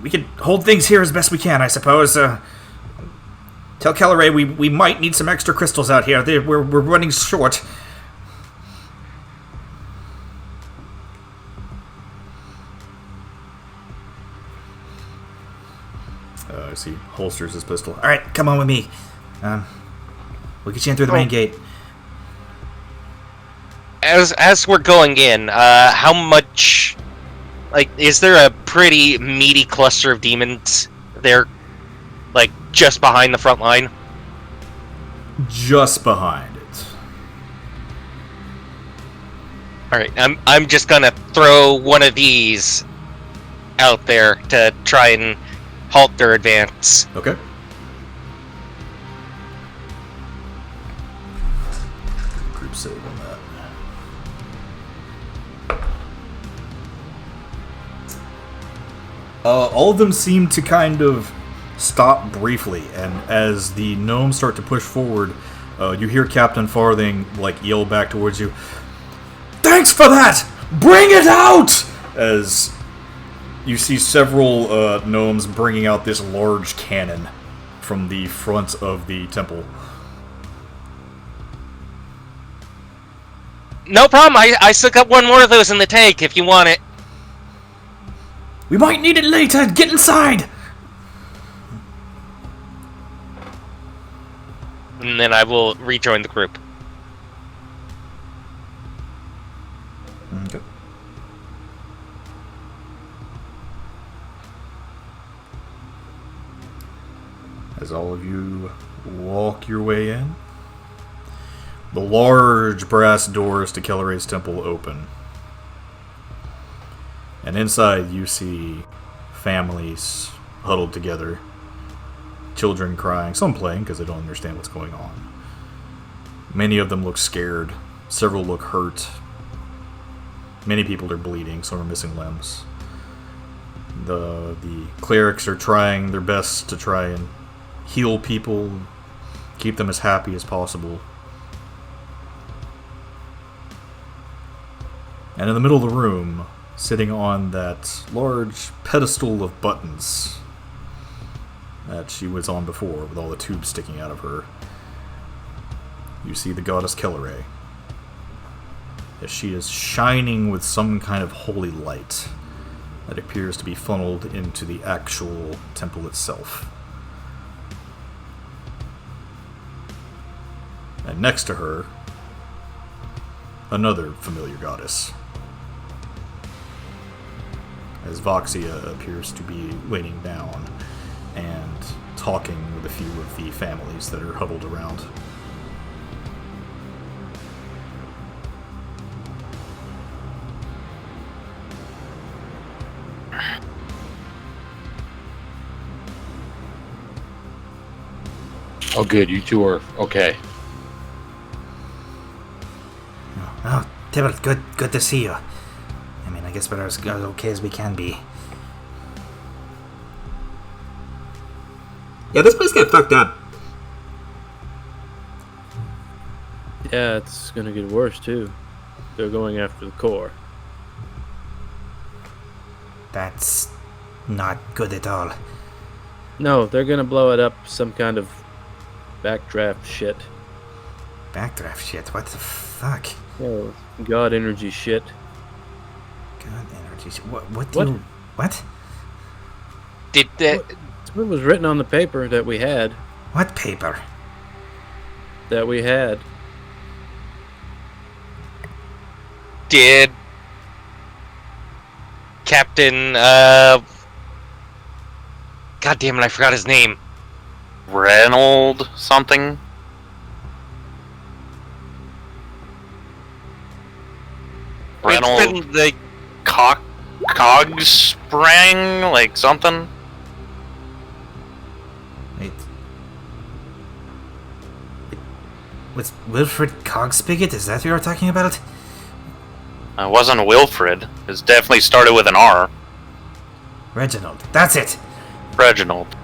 We can hold things here as best we can, I suppose. Tell Kelleray we might need some extra crystals out here. We're running short. I see. Holsters his pistol. All right, come on with me. We'll get you in through the main gate. As we're going in, how much, is there a pretty meaty cluster of demons there? just behind the front line? Just behind it. Alright, I'm just gonna throw one of these out there to try and halt their advance. Okay. Group save on that. All of them seem to kind of stop briefly, and as the gnomes start to push forward, you hear Captain Farthing yell back towards you. Thanks for that! Bring it out! As you see several gnomes bringing out this large cannon from the front of the temple. No problem, I still got one more of those in the tank if you want it. We might need it later. Get inside. And then I will rejoin the group. Okay. As all of you walk your way in, the large brass doors to Kelleray's temple open. And inside you see families huddled together, children crying, some playing because they don't understand what's going on. Many of them look scared, several look hurt. Many people are bleeding, some are missing limbs. The clerics are trying their best to try and heal people, keep them as happy as possible. And in the middle of the room, sitting on that large pedestal of buttons that she was on before, with all the tubes sticking out of her, you see the goddess Kelleray, as she is shining with some kind of holy light that appears to be funneled into the actual temple itself. And next to her, another familiar goddess, as Voxia appears to be leaning down and talking with a few of the families that are huddled around. Oh, good. You two are okay. Oh, Tybalt, good to see you. I mean, I guess we're as okay as we can be. Yeah, this place got fucked up. Yeah, it's gonna get worse too. They're going after the core. That's not good at all. No, they're gonna blow it up some kind of backdraft shit. Backdraft shit, what the fuck? Oh, God energy shit. God energy shit. What? Did the... It's what was written on the paper that we had. What paper? That we had. Did Captain, God damn it, I forgot his name. Reynold something? Reynold, It's been the... Cogs sprang, like something? Wait. Was Wilfred Cogspigot? Is that what you were talking about? It wasn't Wilfred. It definitely started with an R. Reginald. That's it! Reginald.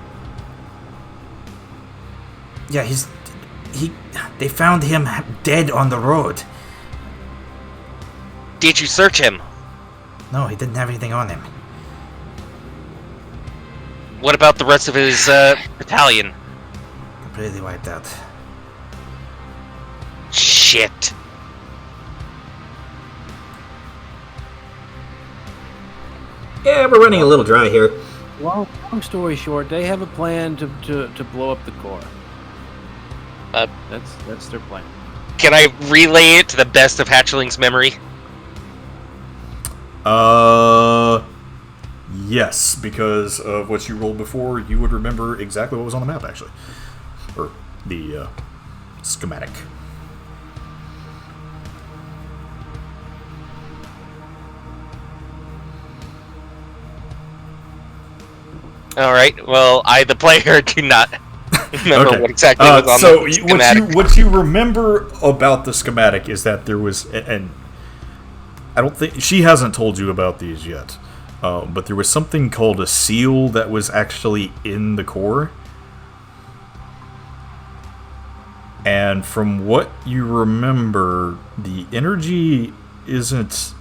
Yeah, they found him dead on the road. Did you search him? No, he didn't have anything on him. What about the rest of his, battalion? Completely wiped out. Shit. Yeah, we're running a little dry here. Long story short, they have a plan to blow up the core. That's their plan. Can I relay it to the best of Hatchling's memory? Yes, because of what you rolled before, you would remember exactly what was on the map, actually. Or the schematic. All right. Well, I, the player, do not remember Okay. what exactly was on So the schematic. what you remember about the schematic is that there was, and I don't think she hasn't told you about these yet, but there was something called a seal that was actually in the core. And from what you remember, the energy isn't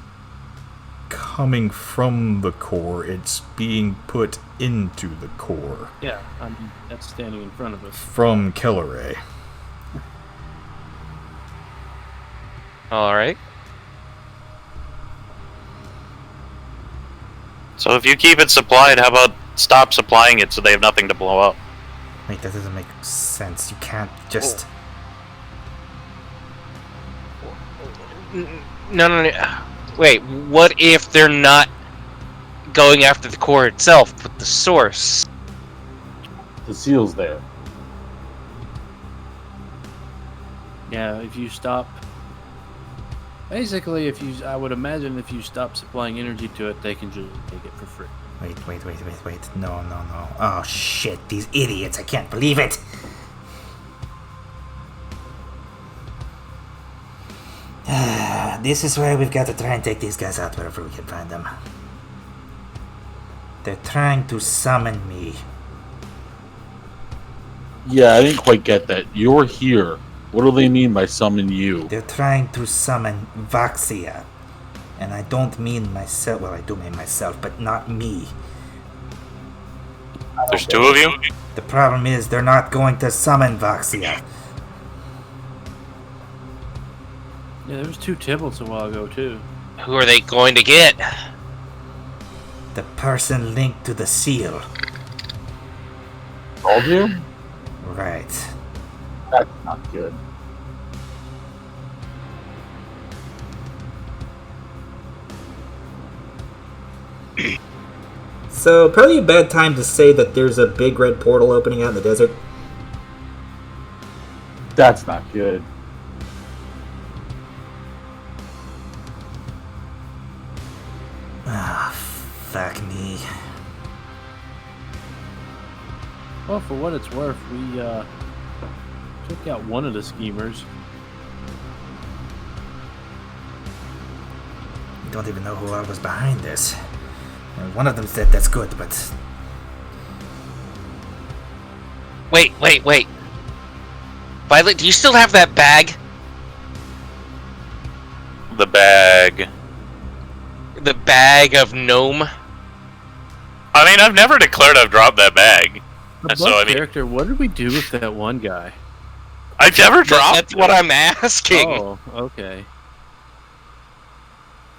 coming from the core, it's being put into the core Yeah, I mean, that's standing in front of us. from Kelleray. All right. So if you keep it supplied, how about stop supplying it so they have nothing to blow up? Wait, that doesn't make sense. You can't just. No. Wait, what if they're not going after the core itself, but the source? The seal's there. Yeah, if you stop. Basically, I would imagine if you stop supplying energy to it, they can just take it for free. Wait. No. Oh, shit. These idiots. I can't believe it. This is where we've got to try and take these guys out wherever we can find them. They're trying to summon me. Yeah, I didn't quite get that. You're here. What do they mean by summon you? They're trying to summon Voxia. And I don't mean myself. Well, I do mean myself, but not me. There's two of you? The problem is they're not going to summon Voxia. Yeah, there was 2 Tybalts a while ago, too. Who are they going to get? The person linked to the seal. Told you? Right. That's not good. So, probably a bad time to say that there's a big red portal opening out in the desert. That's not good. Ah, fuck me. Well, for what it's worth, we took out one of the schemers. I don't even know who all was behind this. One of them said that's good, but Wait. Violet, do you still have that bag? The bag. The bag of gnome? I mean, I've never declared I've dropped that bag. The So, I mean, character, what did we do with that one guy? I've never dropped That's what I'm asking. Oh, okay.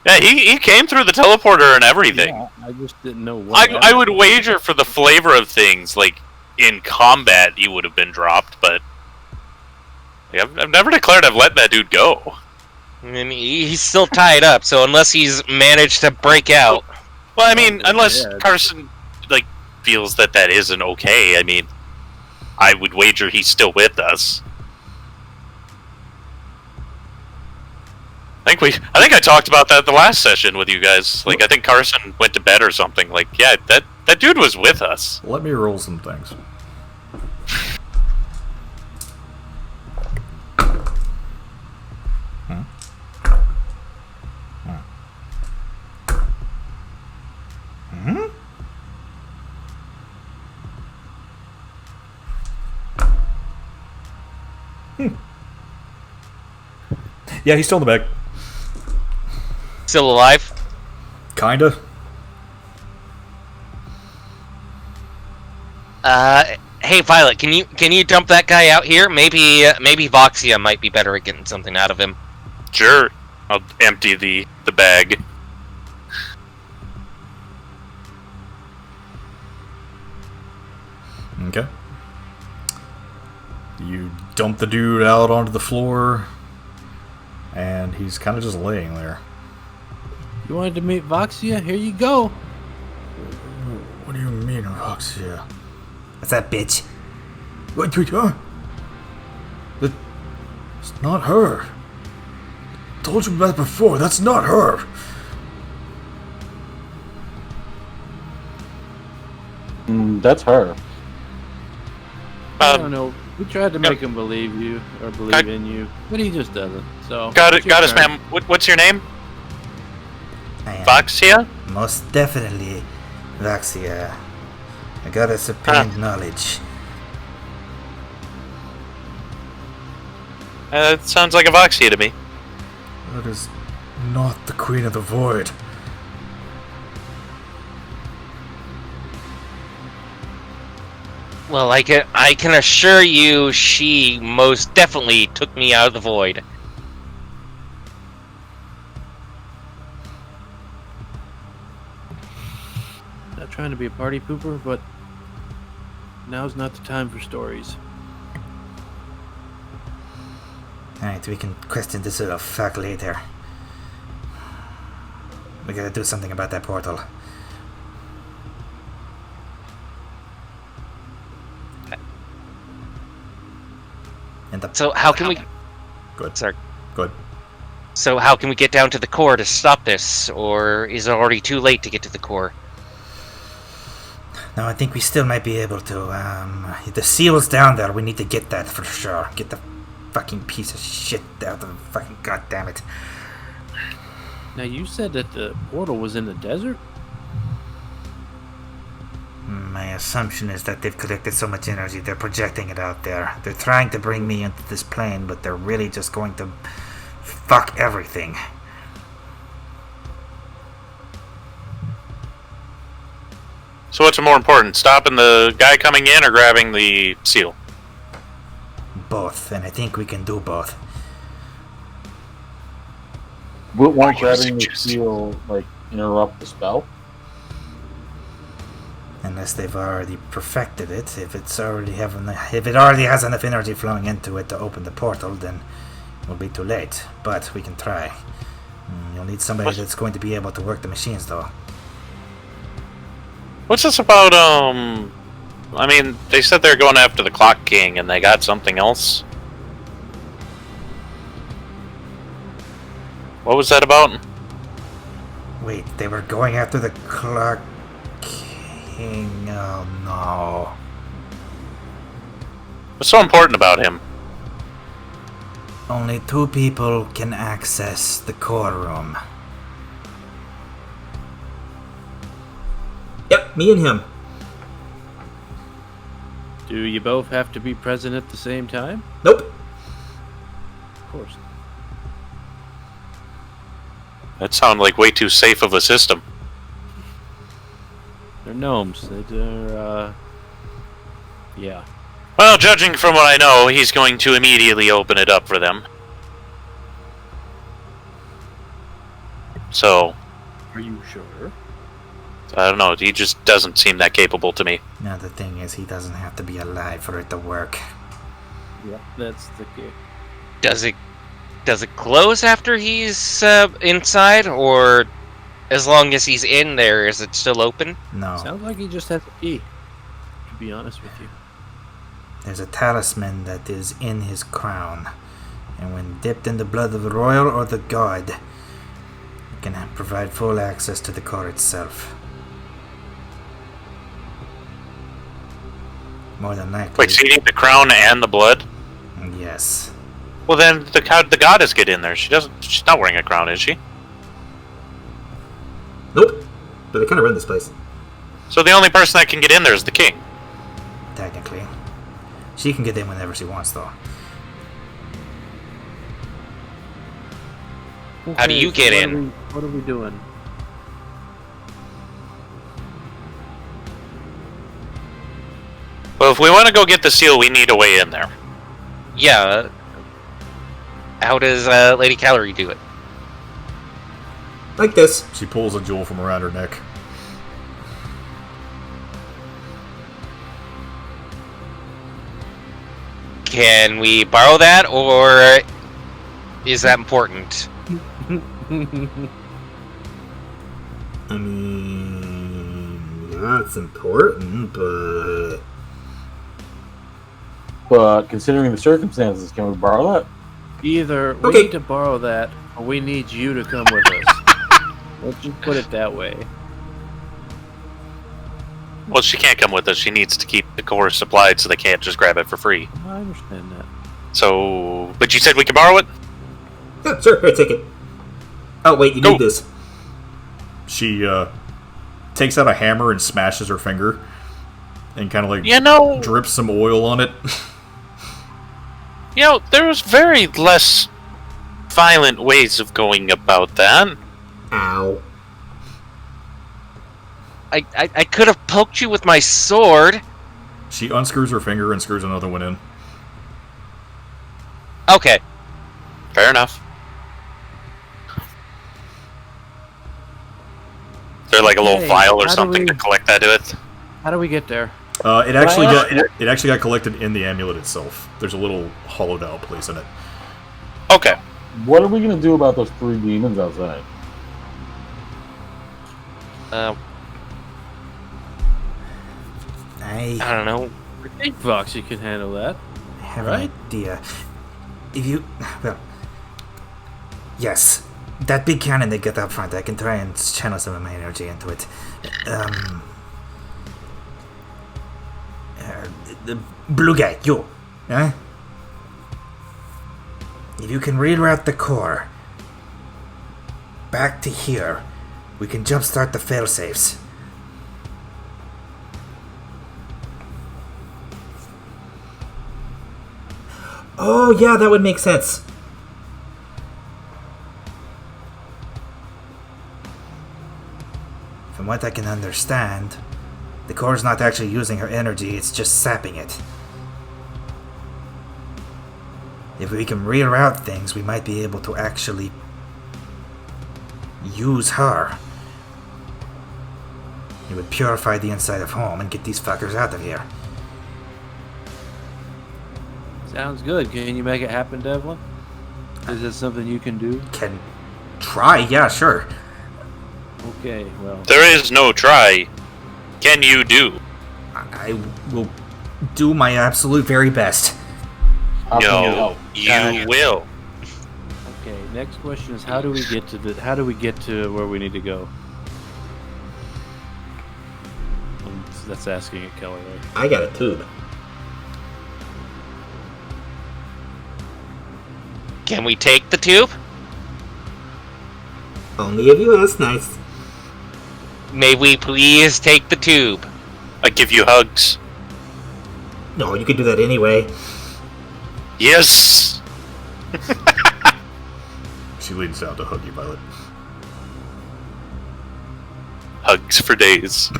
Yeah, he came through the teleporter and everything. Yeah, I just didn't know what. I would wager for the flavor of things, like, in combat he would have been dropped, but yeah, I've never declared I've let that dude go. I mean, he's still tied up, so unless he's managed to break out. Well, I mean, unless yeah. Carson, like, feels that that isn't okay, I mean, I would wager he's still with us. I think I talked about that the last session with you guys. Like, I think Carson went to bed or something. Like, yeah, that dude was with us. Let me roll some things. Yeah, he's still in the bag. Still alive? Kinda. Hey Violet, can you dump that guy out here? Maybe Voxia might be better at getting something out of him. Sure. I'll empty the bag. Okay. You dump the dude out onto the floor, and he's kind of just laying there. You wanted to meet Voxia? Here you go. do you mean, Roxia? What's that, bitch? What you doing? It's not her. Told you about it before. That's not her. That's her. I don't know. We tried to make him believe you or believe in you, but he just doesn't. So Goddess, ma'am. What's your name? I am Voxia? most definitely Vaxia. I got a supreme knowledge. It sounds like a Voxia to me. That is not the Queen of the Void. Well, I can assure you, she most definitely took me out of the void. Not trying to be a party pooper, but now's not the time for stories. Alright, we can question this little fuck later. We gotta do something about that portal. And the So how can we? Good. Sorry. Good. So how can we get down to the core to stop this, or is it already too late to get to the core? No, I think we still might be able to. The seal's down there. We need to get that for sure. Get the fucking piece of shit out of the fucking goddammit. Now you said that the portal was in the desert. My assumption is that they've collected so much energy, they're projecting it out there. They're trying to bring me into this plane, but they're really just going to fuck everything. So what's more important, stopping the guy coming in or grabbing the seal? Both, and I think we can do both. Won't you grabbing the suggest? seal like interrupt the spell? Unless they've already perfected it. If it already has enough energy flowing into it to open the portal, then it'll be too late. But we can try. You'll need somebody that's going to be able to work the machines, though. What's this about, I mean, they said they're going after the Clock King and they got something else. What was that about? Wait, they were going after the Clock King. Oh no. What's so important about him? Only 2 people can access the core room. Yep, me and him. Do you both have to be present at the same time? Nope. Of course. That sounded like way too safe of a system. They're gnomes. They're yeah. Well, judging from what I know, he's going to immediately open it up for them. So, Are you sure? I don't know, he just doesn't seem that capable to me. Now the thing is, he doesn't have to be alive for it to work. Yep. That's the key. Does it close after he's inside, or as long as he's in there, is it still open? No. Sounds like he just has a key. To be honest with you. There's a talisman that is in his crown, and when dipped in the blood of the royal or the god, it can provide full access to the core itself. More than likely. Wait, so you need the crown and the blood? Yes. Well, then how did the goddess get in there? She's not wearing a crown, is she? Nope. But they kind of run this place. So the only person that can get in there is the king. Technically. She can get in whenever she wants, though. How do you get in? What are we doing? Well, if we want to go get the seal, we need a way in there. Yeah. How does Lady Calorie do it? Like this. She pulls a jewel from around her neck. Can we borrow that, or is that important? I mean, That's important, but considering the circumstances, can we borrow that? Either we Okay. need to borrow that, or we need you to come with us. Let's just put it that way. Well, she can't come with us. She needs to keep the core supplied, so they can't just grab it for free. I understand that. So, but you said we can borrow it? yeah, sure. Here, take it. Oh wait, you Go. need this. She takes out a hammer and smashes her finger, and kind of like You know, drips some oil on it. there's very less violent ways of going about that. Ow. I could have poked you with my sword. She unscrews her finger and screws another one in. Okay. Fair enough. Is there like a little Hey, vial or how do something we- to collect that with? How do we get there? It actually got collected in the amulet itself. There's a little hollowed out place in it. Okay. What are we gonna do about those 3 demons outside? I I don't know. I think Foxy can handle that. have Right? an idea. If you, well, yes, that big cannon they got up front, I can try and channel some of my energy into it. The blue guy, you, huh? If you can reroute the core back to here, we can jumpstart the failsafes. Oh, yeah, that would make sense. From what I can understand, the core's not actually using her energy, it's just sapping it. If we can reroute things, we might be able to actually use her. It would purify the inside of home and get these fuckers out of here. Sounds good. Can you make it happen, Devlin? Is that something you can do? Can try, yeah, sure. Okay, well. There is no try. Can you do? I will do my absolute very best. How can we No, help? you will. Okay, next question is how do we get to where we need to go? That's asking it, Kelly, right? I got a tube. Can we take the tube? Only if you ask nice. May we please take the tube? I give you hugs. No, you could do that anyway. Yes. She leans down to hug you, Violet. Hugs for days.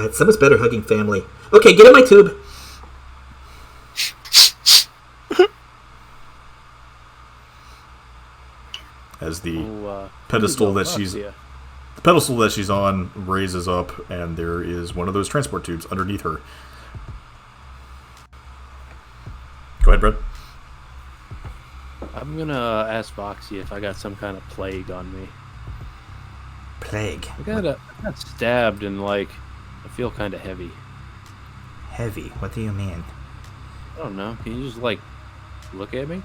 It's so much better hugging family. Okay, get in my tube. As the Oh, pedestal here we that go. she's Oh, yeah. the pedestal that she's on raises up, and there is one of those transport tubes underneath her. Go ahead, Brett. I'm gonna ask Foxy if I got some kind of plague on me. Plague. I got stabbed and I feel kind of heavy. Heavy. What do you mean? I don't know. Can you just look at me?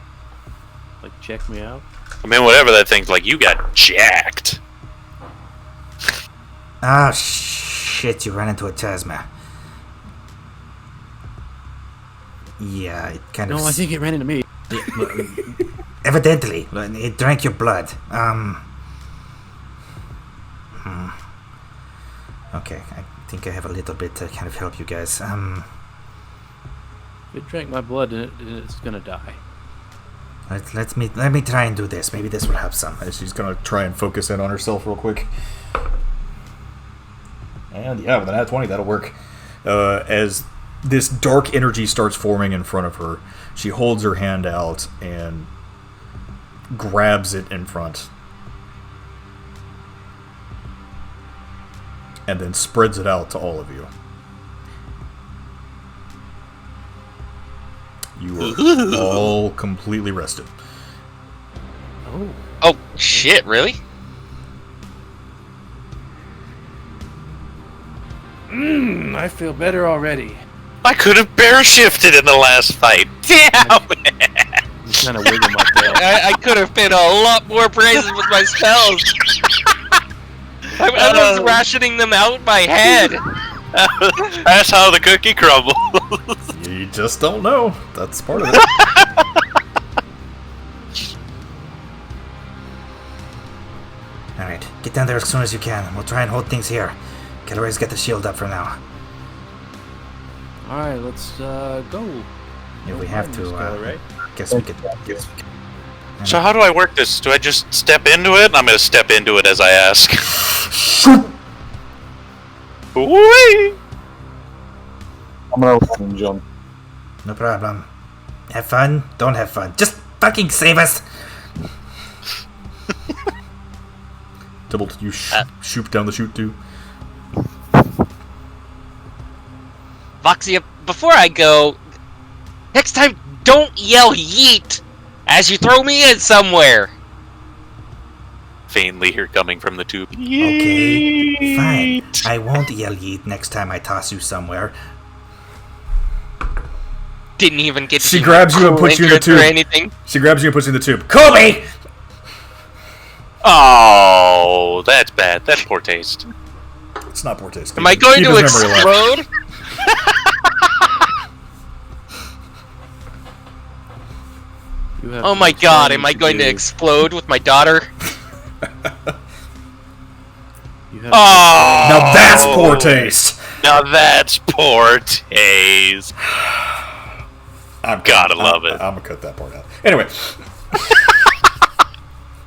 Check me out? I mean, whatever that thing's like, you got jacked. Ah, shit, you ran into a Chasma. Yeah, it kind of... No, I think it ran into me. Evidently, it drank your blood. Okay, I think I have a little bit to kind of help you guys. If it drank my blood, then it's gonna die. Let me try and do this. Maybe this will help some. As she's gonna try and focus in on herself real quick. And yeah, with an at 20, that'll work. As this dark energy starts forming in front of her, she holds her hand out and grabs it in front. And then spreads it out to all of you. You are all completely rested. Oh, Shit, really? I feel better already. I could have bear shifted in the last fight. Damn it! Just kind of wiggle my tail. I could have been a lot more brazen with my spells. I was rationing them out by head. That's how the cookie crumbles. You just don't know. That's part of it. Alright, get down there as soon as you can. We'll try and hold things here. Getaway's get the shield up for now. Alright, let's go. If we have to, right? guess we could. So how do I work this? Do I just step into it? I'm gonna step into it as I ask. Whee! I'm gonna run and jump. No problem. Have fun? Don't have fun. Just fucking save us! Tybalt, you shoot down the chute too. Voxia, before I go, next time don't yell yeet as you throw me in somewhere. Faintly hear coming from the tube. Okay, fine. I won't yell yeet next time I toss you somewhere. Didn't even get to She do grabs you and cool puts you in the entrance or tube. anything. She grabs you and puts you in the tube. Kobe! Oh, that's bad. That's poor taste. It's not poor taste. Am I going Keep to his memory alive. explode? Oh my god, am I going to explode with my daughter? Oh, Now that's poor taste. Now that's poor taste. Gotta love it. I'm gonna cut that part out. Anyway,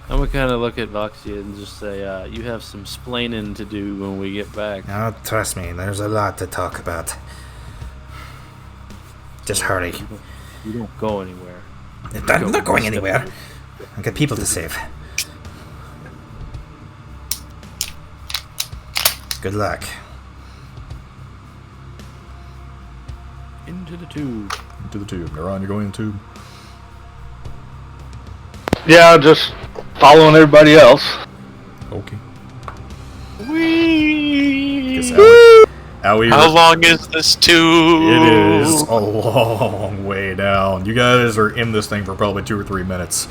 I'm gonna kind of look at Voxia and just say, you have some splaining to do when we get back. Now, trust me, there's a lot to talk about. Just hurry. You don't go anywhere. I'm not going anywhere. I've got people to save. Good luck. Into the tube. into the tube. Neuron, you're going in the tube. Yeah, just following everybody else. Okay. Whee! Guess Owie, How long is this tube? It is a long way down. You guys are in this thing for probably 2 or 3 minutes,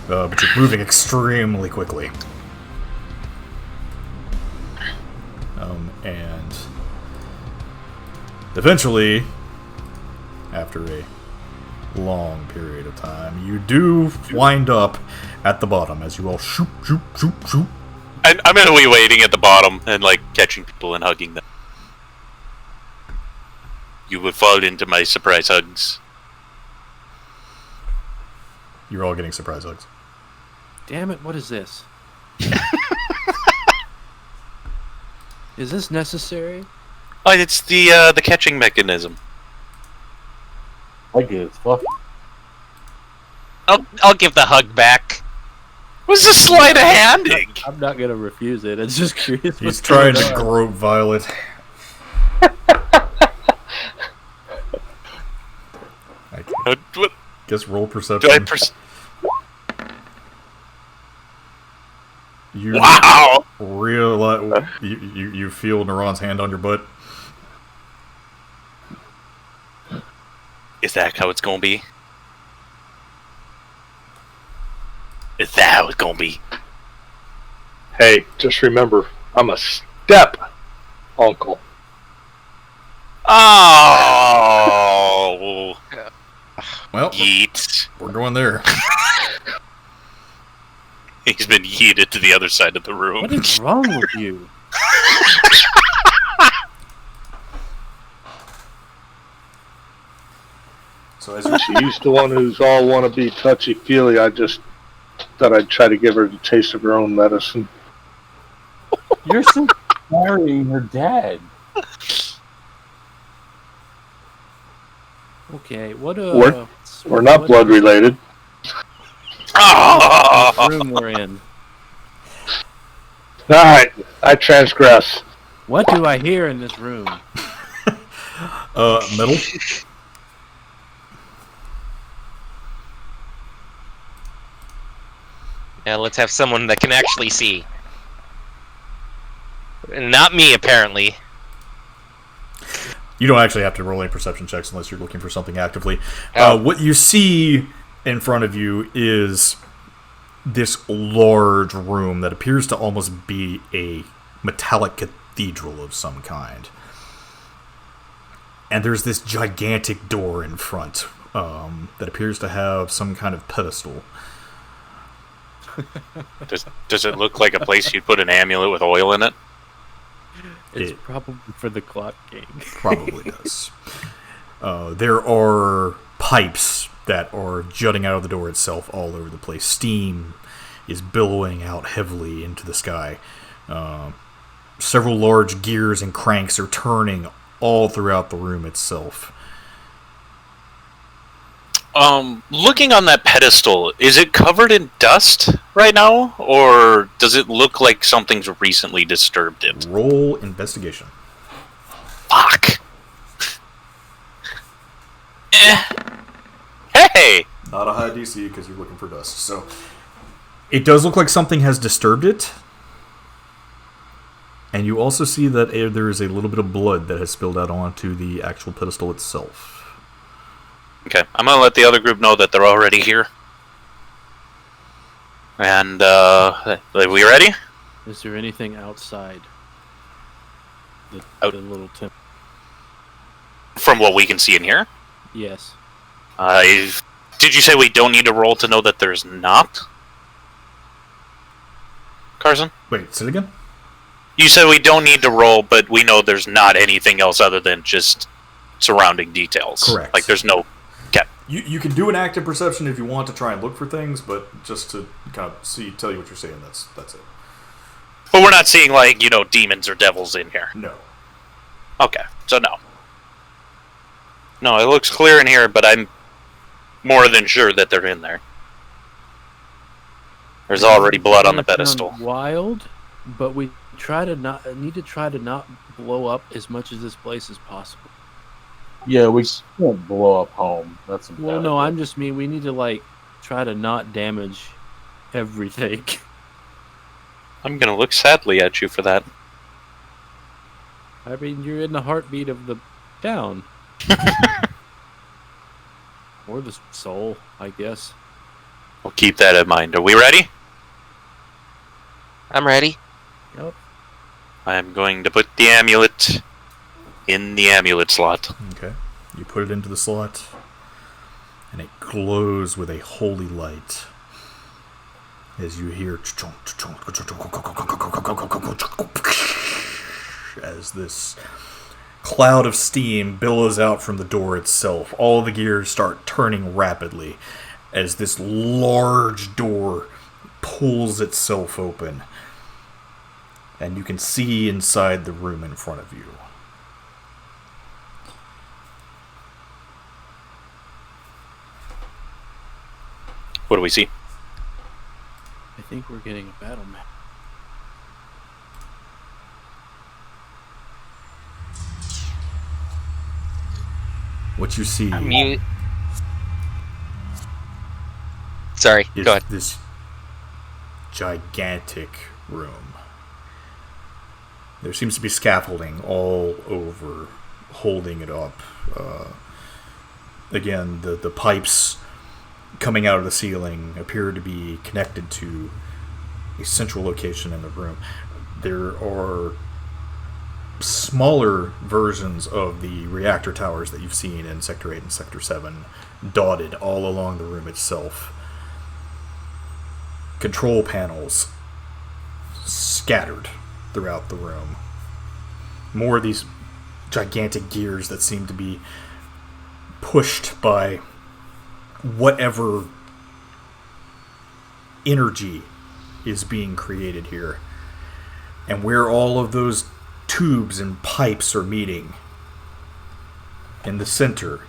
but you're moving extremely quickly. And eventually, after a long period of time, you do wind up at the bottom as you all shoot. I'm gonna be waiting at the bottom and like catching people and hugging them. You would fall into my surprise hugs. You're all getting surprise hugs. Damn it, what is this? Is this necessary? Oh, it's the catching mechanism. I get it. Fuck. I'll give the hug back. What's the sleight of handing? I'm not gonna refuse it. It's just curious. He's trying to grope Violet. What? Guess roll Do perception. I You Wow! realize you feel Neuron's hand on your butt. Is that how it's gonna be? Is that how it's gonna be? Hey, just remember, I'm a step uncle. Oh! Well, Yeet. we're going there. He's been yeeted to the other side of the room. What is wrong with you? So as She's the one who's all want to be touchy-feely. I just thought I'd try to give her the taste of her own medicine. You're so marrying her dad. Okay, what We're not blood related. What room we're in? Alright, I transgress. What do I hear in this room? metal. Yeah, let's have someone that can actually see. Not me, apparently. You don't actually have to roll any perception checks unless you're looking for something actively. Oh. What you see in front of you is this large room that appears to almost be a metallic cathedral of some kind. And there's this gigantic door in front that appears to have some kind of pedestal. Does it look like a place you'd put an amulet with oil in it? It's It- probably for the clock game. Probably does. There are pipes that are jutting out of the door itself all over the place. Steam is billowing out heavily into the sky. Several large gears and cranks are turning all throughout the room itself. Looking on that pedestal, is it covered in dust right now, or does it look like something's recently disturbed it? Roll investigation. Fuck. Hey! Not a high DC because you're looking for dust. So it does look like something has disturbed it. And you also see that there is a little bit of blood that has spilled out onto the actual pedestal itself. Okay, I'm gonna let the other group know that they're already here. And, are we ready? Is there anything outside Out- the little temple? From what we can see in here? Yes. Did you say we don't need to roll to know that there's not? Carson? Wait, say it again? You said we don't need to roll, but we know there's not anything else other than just surrounding details. Correct. Like there's no... Okay. You can do an active perception if you want to try and look for things, but just to kind of tell you what you're saying, that's it. But we're not seeing, like, demons or devils in here. No. Okay, so no. No, it looks clear in here, but I'm more than sure that they're in there. There's already blood on the Sound pedestal. Wild, but we need to try to not blow up as much of this place as possible. Yeah, we can't blow up home. That's Well, no, I'm just mean we need to try to not damage everything. I'm gonna look sadly at you for that. I mean, you're in the heartbeat of the town. Or the soul, I guess. We'll keep that in mind. Are we ready? I'm ready. Yep. I'm going to put the amulet in the amulet slot. Okay. You put it into the slot, and it glows with a holy light. As you hear as this cloud of steam billows out from the door itself, all the gears start turning rapidly as this large door pulls itself open, and you can see inside the room in front of you. What do we see? I think we're getting a battle map. What you see Sorry, is go ahead. this gigantic room. There seems to be scaffolding all over, holding it up. Again, the pipes coming out of the ceiling appear to be connected to a central location in the room. There are smaller versions of the reactor towers that you've seen in Sector 8 and Sector 7 dotted all along the room itself. Control panels scattered throughout the room. More of these gigantic gears that seem to be pushed by whatever energy is being created here. And where all of those tubes and pipes are meeting, in the center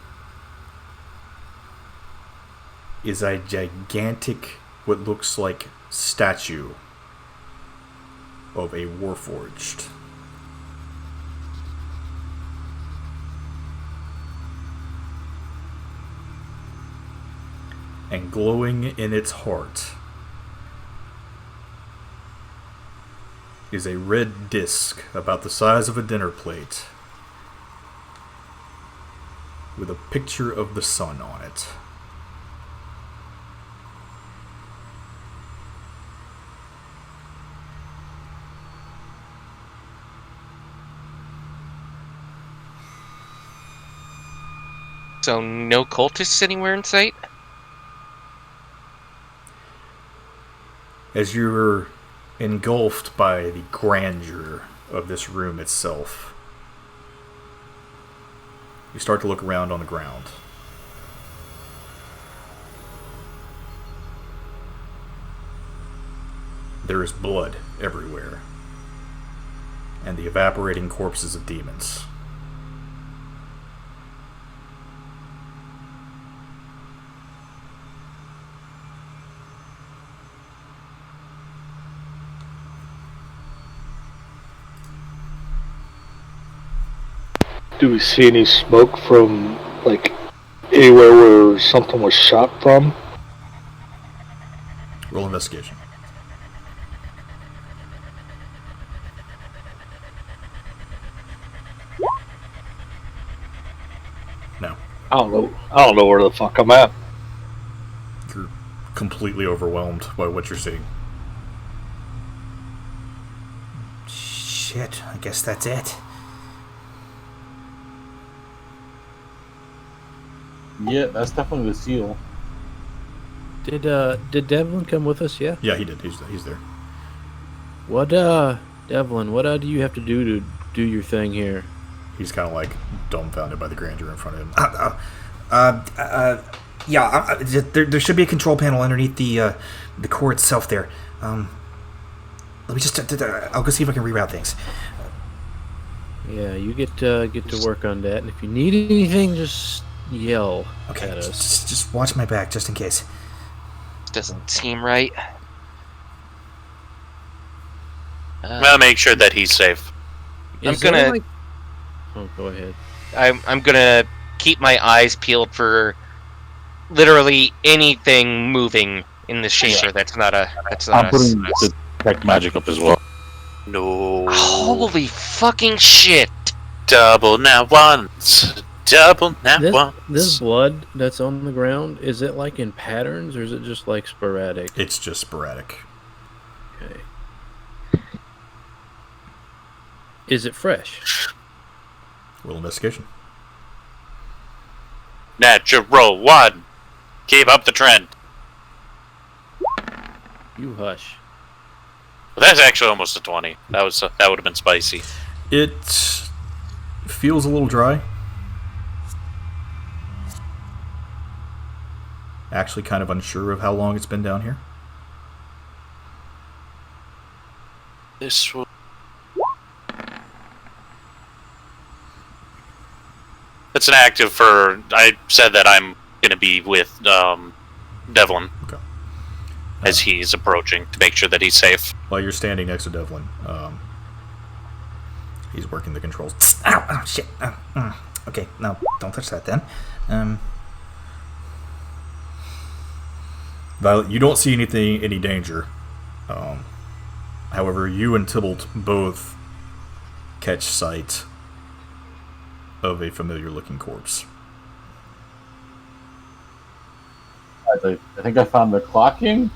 is a gigantic, what looks like statue of a warforged. And glowing in its heart is a red disc about the size of a dinner plate with a picture of the sun on it. So no cultists anywhere in sight? As you're engulfed by the grandeur of this room itself, you start to look around on the ground. There is blood everywhere, and the evaporating corpses of demons. Do we see any smoke from, like, anywhere where something was shot from? Roll investigation. No. I don't know where the fuck I'm at. You're completely overwhelmed by what you're seeing. Shit, I guess that's it. Yeah, that's definitely the seal. Did Devlin come with us? Yeah. Yeah, he did. He's there. What Devlin? What do you have to do to do your thing here? He's kind of like dumbfounded by the grandeur in front of him. There should be a control panel underneath the core itself there. Let me just. I'll go see if I can reroute things. Yeah, you get to work on that, and if you need anything, just yell Okay, at us. just watch my back, just in case. Doesn't seem right. I'll make sure that he's safe. I'm Is there, gonna- like- Oh, go ahead. I'm gonna keep my eyes peeled for literally anything moving in this chamber. That's not I'm putting the detect magic up as well. No. Holy fucking shit! Double now once. Double now once. This blood that's on the ground, is it like in patterns or is it just like sporadic? It's just sporadic. Okay. Is it fresh? Roll investigation. Natural one. Keep up the trend. You hush. Well, that's actually almost a 20. That would have been spicy. It feels a little dry. Actually kind of unsure of how long it's been down here. This will... It's an active for... I said that I'm going to be with Devlin. Okay. As he's approaching to make sure that he's safe. While you're standing next to Devlin, he's working the controls. Ow! Oh shit! Okay, no, don't touch that then. Violet, you don't see any danger. However, you and Tybalt both catch sight of a familiar-looking corpse. I think I found the clocking.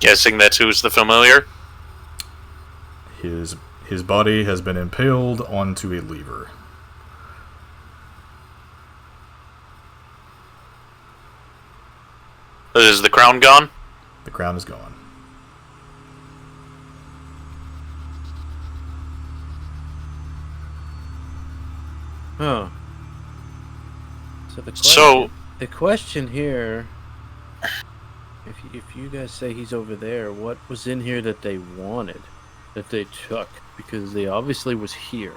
Guessing that's who's the familiar? His body has been impaled onto a lever. Is the crown gone? The crown is gone. Huh. So the question here, if you guys say he's over there, what was in here that they wanted, that they took? Because they obviously was here.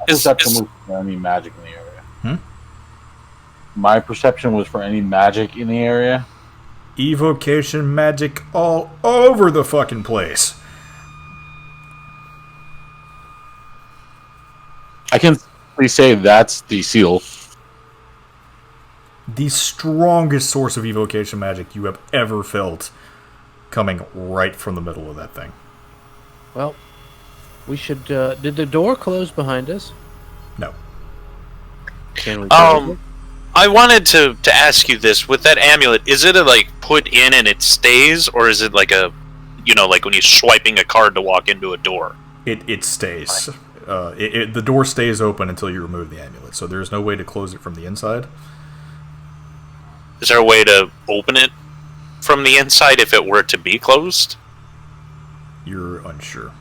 Perception was for any magic in the area. My perception was for any magic in the area. Evocation magic all over the fucking place. I can safely say that's the seal. the strongest source of evocation magic you have ever felt coming right from the middle of that thing. Well, we should. Did the door close behind us? No. Can we? Close it? I wanted to ask you this. With that amulet, is it like put in and it stays, or is it like a, like when you're swiping a card to walk into a door? It stays. The door stays open until you remove the amulet, so there's no way to close it from the inside. Is there a way to open it from the inside if it were to be closed? You're unsure.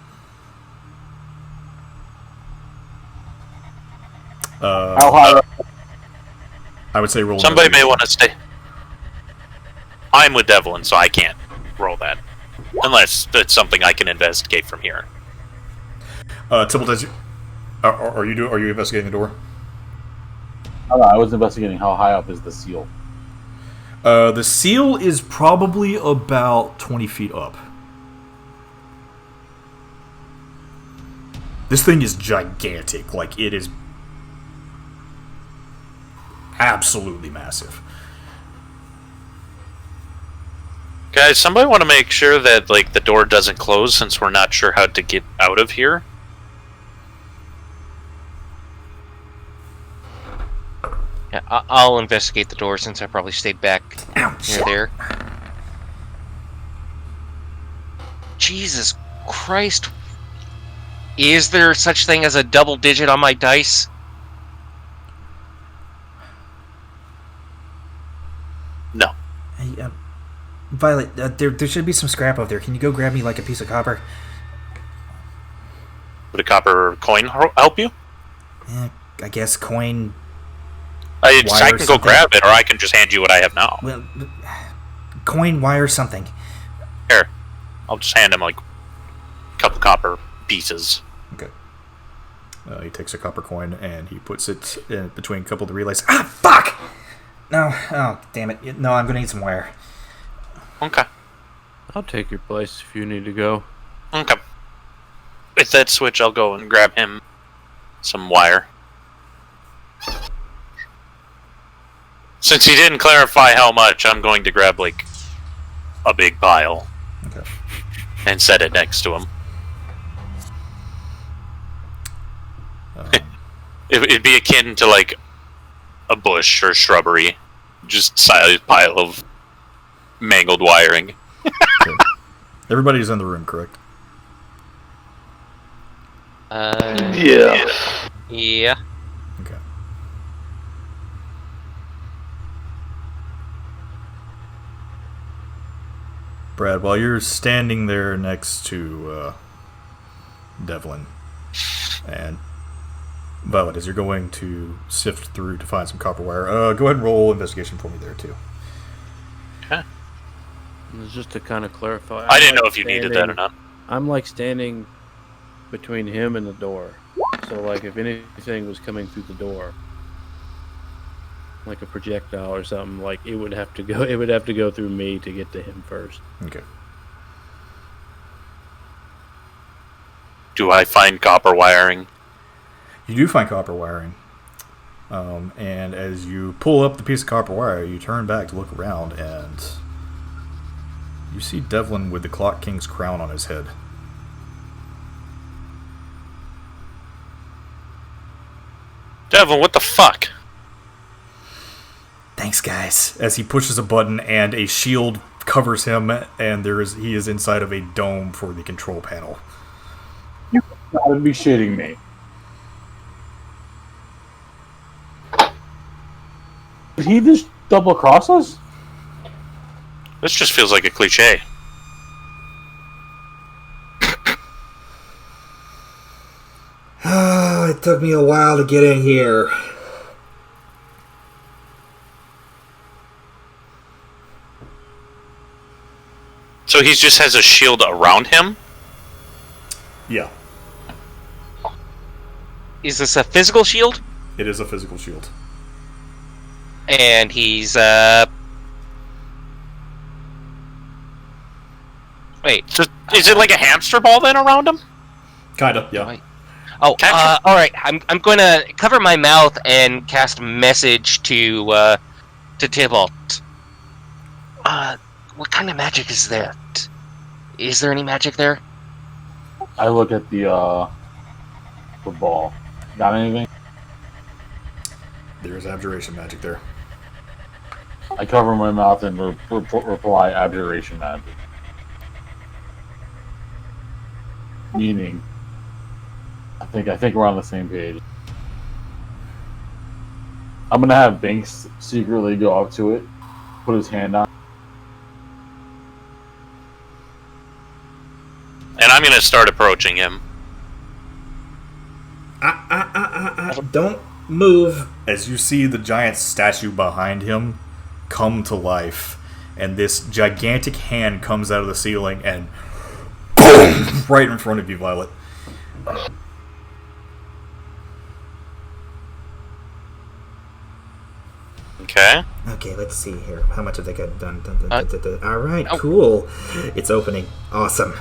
How high up? I would say roll. Somebody may want to stay. I'm with Devlin, so I can't roll that. Unless it's something I can investigate from here. Tibble, are you investigating the door? I was investigating how high up is the seal. The seal is probably about 20 feet up. This thing is gigantic. Like, it is absolutely massive. Guys, somebody want to make sure that the door doesn't close since we're not sure how to get out of here? Yeah, I'll investigate the door since I probably stayed back near there. Jesus Christ. Is there such thing as a double digit on my dice? No. Hey, Violet, there should be some scrap out there. Can you go grab me like a piece of copper? Would a copper coin help you? I guess coin. I Wire can go something. grab it, or I can just hand you what I have now. Well, coin, wire, something. Here. I'll just hand him a couple copper pieces. Okay. He takes a copper coin and he puts it in between a couple of the relays. Ah, fuck! No, oh, damn it. No, I'm gonna need some wire. Okay. I'll take your place if you need to go. Okay. With that switch, I'll go and grab him some wire. Since he didn't clarify how much, I'm going to grab, a big pile. Okay. And set it next to him. It'd be akin to, a bush or shrubbery. Just silent pile of mangled wiring. Okay. Everybody's in the room, correct? Yeah. Yeah. Okay. Brad, while you're standing there next to Devlin and Violet, as you're going to sift through to find some copper wire, go ahead and roll investigation for me there, too. Okay. Just to kind of clarify. I didn't know if you needed that or not. I'm standing between him and the door. So if anything was coming through the door, like a projectile or something, it would have to go through me to get to him first. Okay. Do I find copper wiring? You do find copper wiring. And as you pull up the piece of copper wire, you turn back to look around, and you see Devlin with the Clock King's crown on his head. Devlin, what the fuck? Thanks, guys. As he pushes a button and a shield covers him, and he is inside of a dome for the control panel. You gotta be shitting me. Did he just double cross us? This just feels like a cliche. It took me a while to get in here. So he just has a shield around him? Yeah, Is this a physical shield? it is a physical shield. And he's, Wait. So is it like a hamster ball then around him? Kinda, yeah. Wait. Oh, alright. I'm going to cover my mouth and cast message to to Tybalt. What kind of magic is that? Is there any magic there? I look at the ball. Got anything? There's abjuration magic there. I cover my mouth and reply abjuration magic. Meaning, I think we're on the same page. I'm gonna have Binks secretly go up to it, put his hand on. And I'm gonna start approaching him. Don't move. As you see the giant statue behind him come to life, and this gigantic hand comes out of the ceiling and boom, right in front of you, Violet. Okay. Okay, let's see here. How much have they got done? All right, cool. It's opening. Awesome.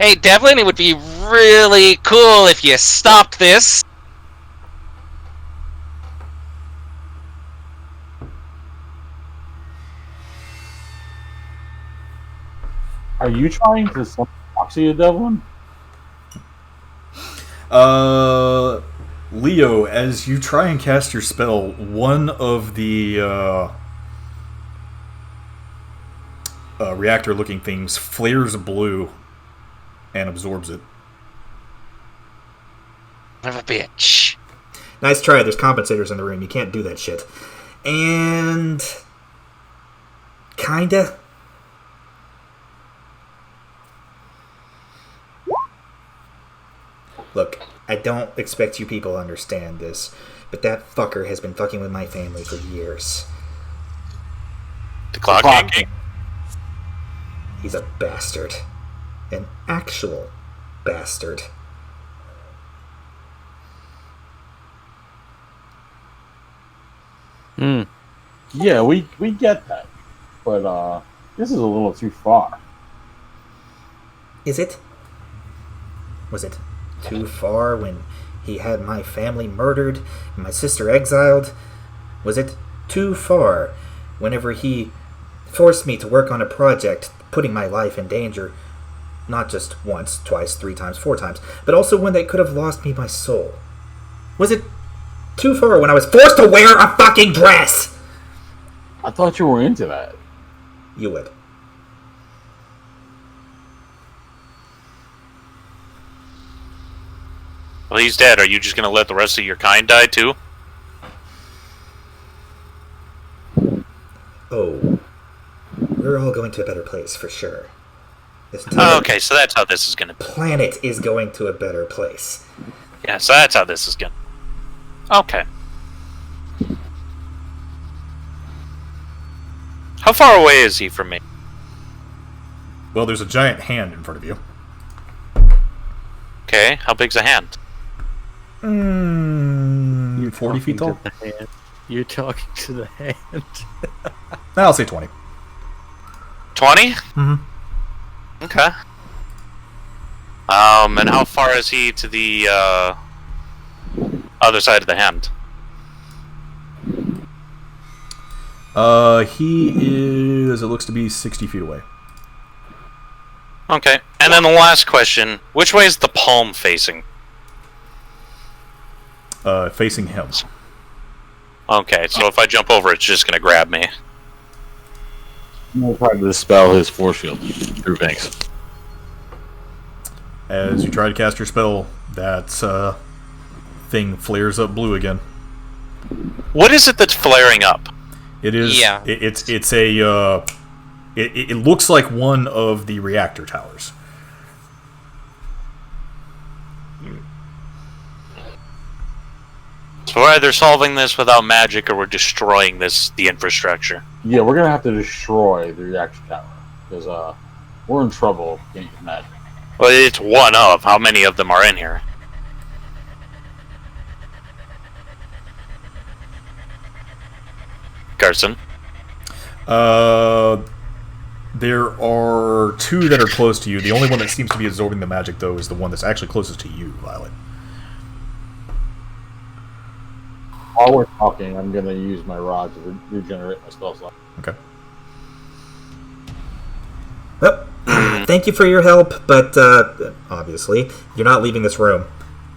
Hey, Devlin, it would be really cool if you stopped this. Are you trying to summon Foxy, Devlin? Leo, as you try and cast your spell, one of the reactor-looking things flares blue and absorbs it. Son of a bitch. Nice try. There's compensators in the room. You can't do that shit. And... kinda. Look, I don't expect you people to understand this, but that fucker has been fucking with my family for years. The clock king. He's a bastard. An actual bastard. Yeah, we get that. But this is a little too far. Is it? Was it too far when he had my family murdered and my sister exiled? Was it too far whenever he forced me to work on a project putting my life in danger, not just once, twice, 3 times, 4 times, but also when they could have lost me my soul? Was it too far when I was forced to wear a fucking dress? I thought you were into that. You would. Well, he's dead. Are you just gonna let the rest of your kind die too? Oh. We're all going to a better place, for sure. This Oh, okay, so that's how this is gonna be. planet is going to a better place. Yeah, so that's how this is gonna. Okay. How far away is he from me? Well, there's a giant hand in front of you. Okay, how big's a hand? 40 feet tall? You're talking to the hand. I'll say 20. 20? Mm-hmm. Okay. And how far is he to the other side of the hand? He is, it looks to be 60 feet away. Okay, and then the last question: which way is the palm facing? Facing him. Okay, so if I jump over, it's just gonna grab me. I'm going to try to dispel his force field through Binks. As you try to cast your spell, that thing flares up blue again. What is it that's flaring up? It is. Yeah. It's a. It looks like one of the reactor towers. So we're either solving this without magic, or we're destroying the infrastructure. Yeah, we're going to have to destroy the reactor tower. Because we're in trouble getting magic. Well, it's one of. How many of them are in here? Carson? There are 2 that are close to you. The only one that seems to be absorbing the magic, though, is the one that's actually closest to you, Violet. While we're talking, I'm gonna use my rod to regenerate my spell slot. Okay. Well, thank you for your help, but obviously, you're not leaving this room.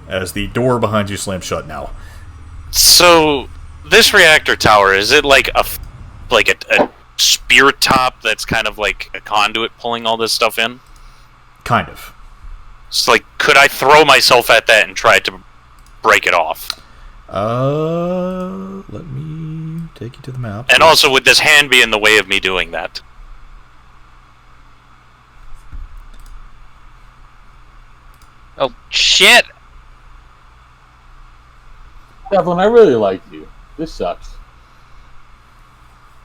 As the door behind you slams shut now. So, this reactor tower, is it like a spear top that's kind of like a conduit pulling all this stuff in? Kind of. So, like, could I throw myself at that and try to break it off? Let me take you to the map. And also, would this hand be in the way of me doing that? Oh, shit! Devlin, I really like you. This sucks.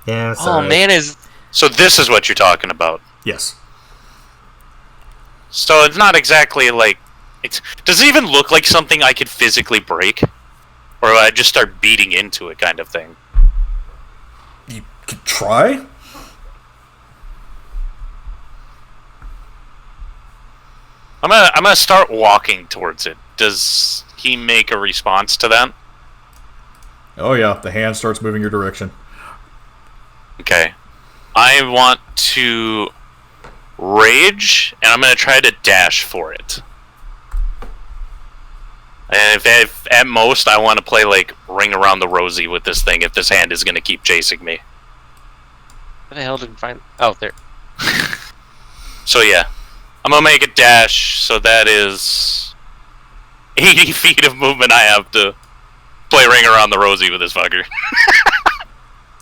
Yeah, Oh, sorry. man, is... So this is what you're talking about. Yes. So it's not exactly like... Does it even look like something I could physically break? Or I just start beating into it kind of thing? You could try? I'm gonna start walking towards it. Does he make a response to that? Oh yeah, the hand starts moving your direction. Okay. I want to rage, and I'm gonna try to dash for it. And if at most I want to play like Ring Around the Rosie with this thing, if this hand is gonna keep chasing me. Where the hell did I find... Oh, there. So yeah, I'm gonna make a dash. So that is 80 feet of movement I have to play Ring Around the Rosie with this fucker.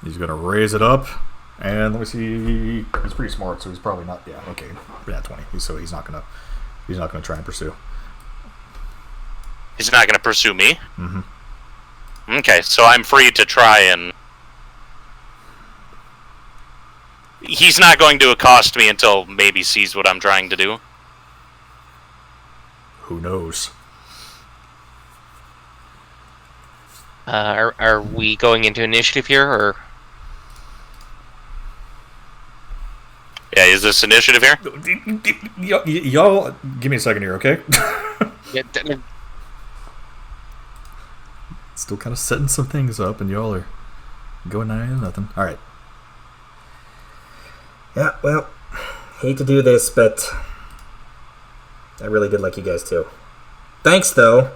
He's gonna raise it up, and let me see. He's pretty smart, so he's probably not. Yeah, okay, yeah, 20. So he's not gonna try and pursue. He's not gonna pursue me. Mm-hmm. Okay, so I'm free to try and. He's not going to accost me until maybe sees what I'm trying to do. Who knows? Are we going into initiative here, or... Yeah, is this initiative here? Y'all, give me a second here, okay? Yeah, Still kind of setting some things up, and y'all are going 9 to nothing. All right. Yeah, well, hate to do this, but I really did like you guys too. Thanks, though.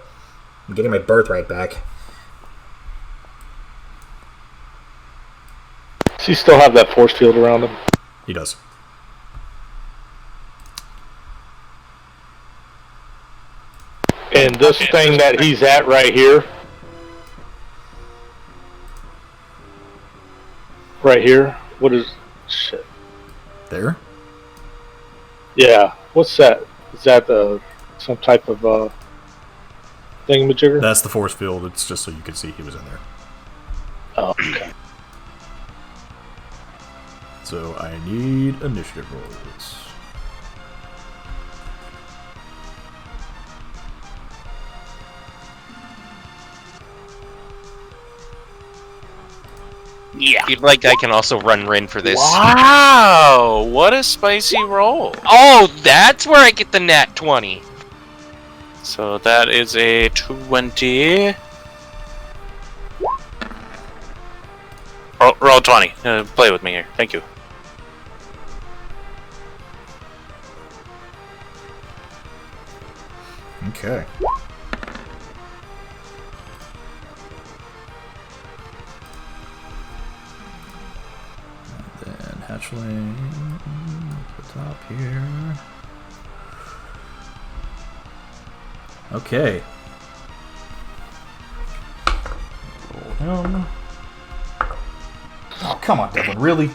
I'm getting my birthright back. Does he still have that force field around him? He does. And this thing that he's at right here. Right here. What is... Shit. There? Yeah. What's that? Is that some type of thingamajigger? That's the force field. It's just so you can see he was in there. Oh, okay. So I need initiative rolls. Yeah. if you'd like, I can also run Rin for this. Wow! What a spicy roll. Oh, that's where I get the nat 20. So that is a 20. Roll 20. Play with me here. Thank you. Okay. And then hatchling at the top here. Okay. Roll down. Oh, come on, Devlin. Really?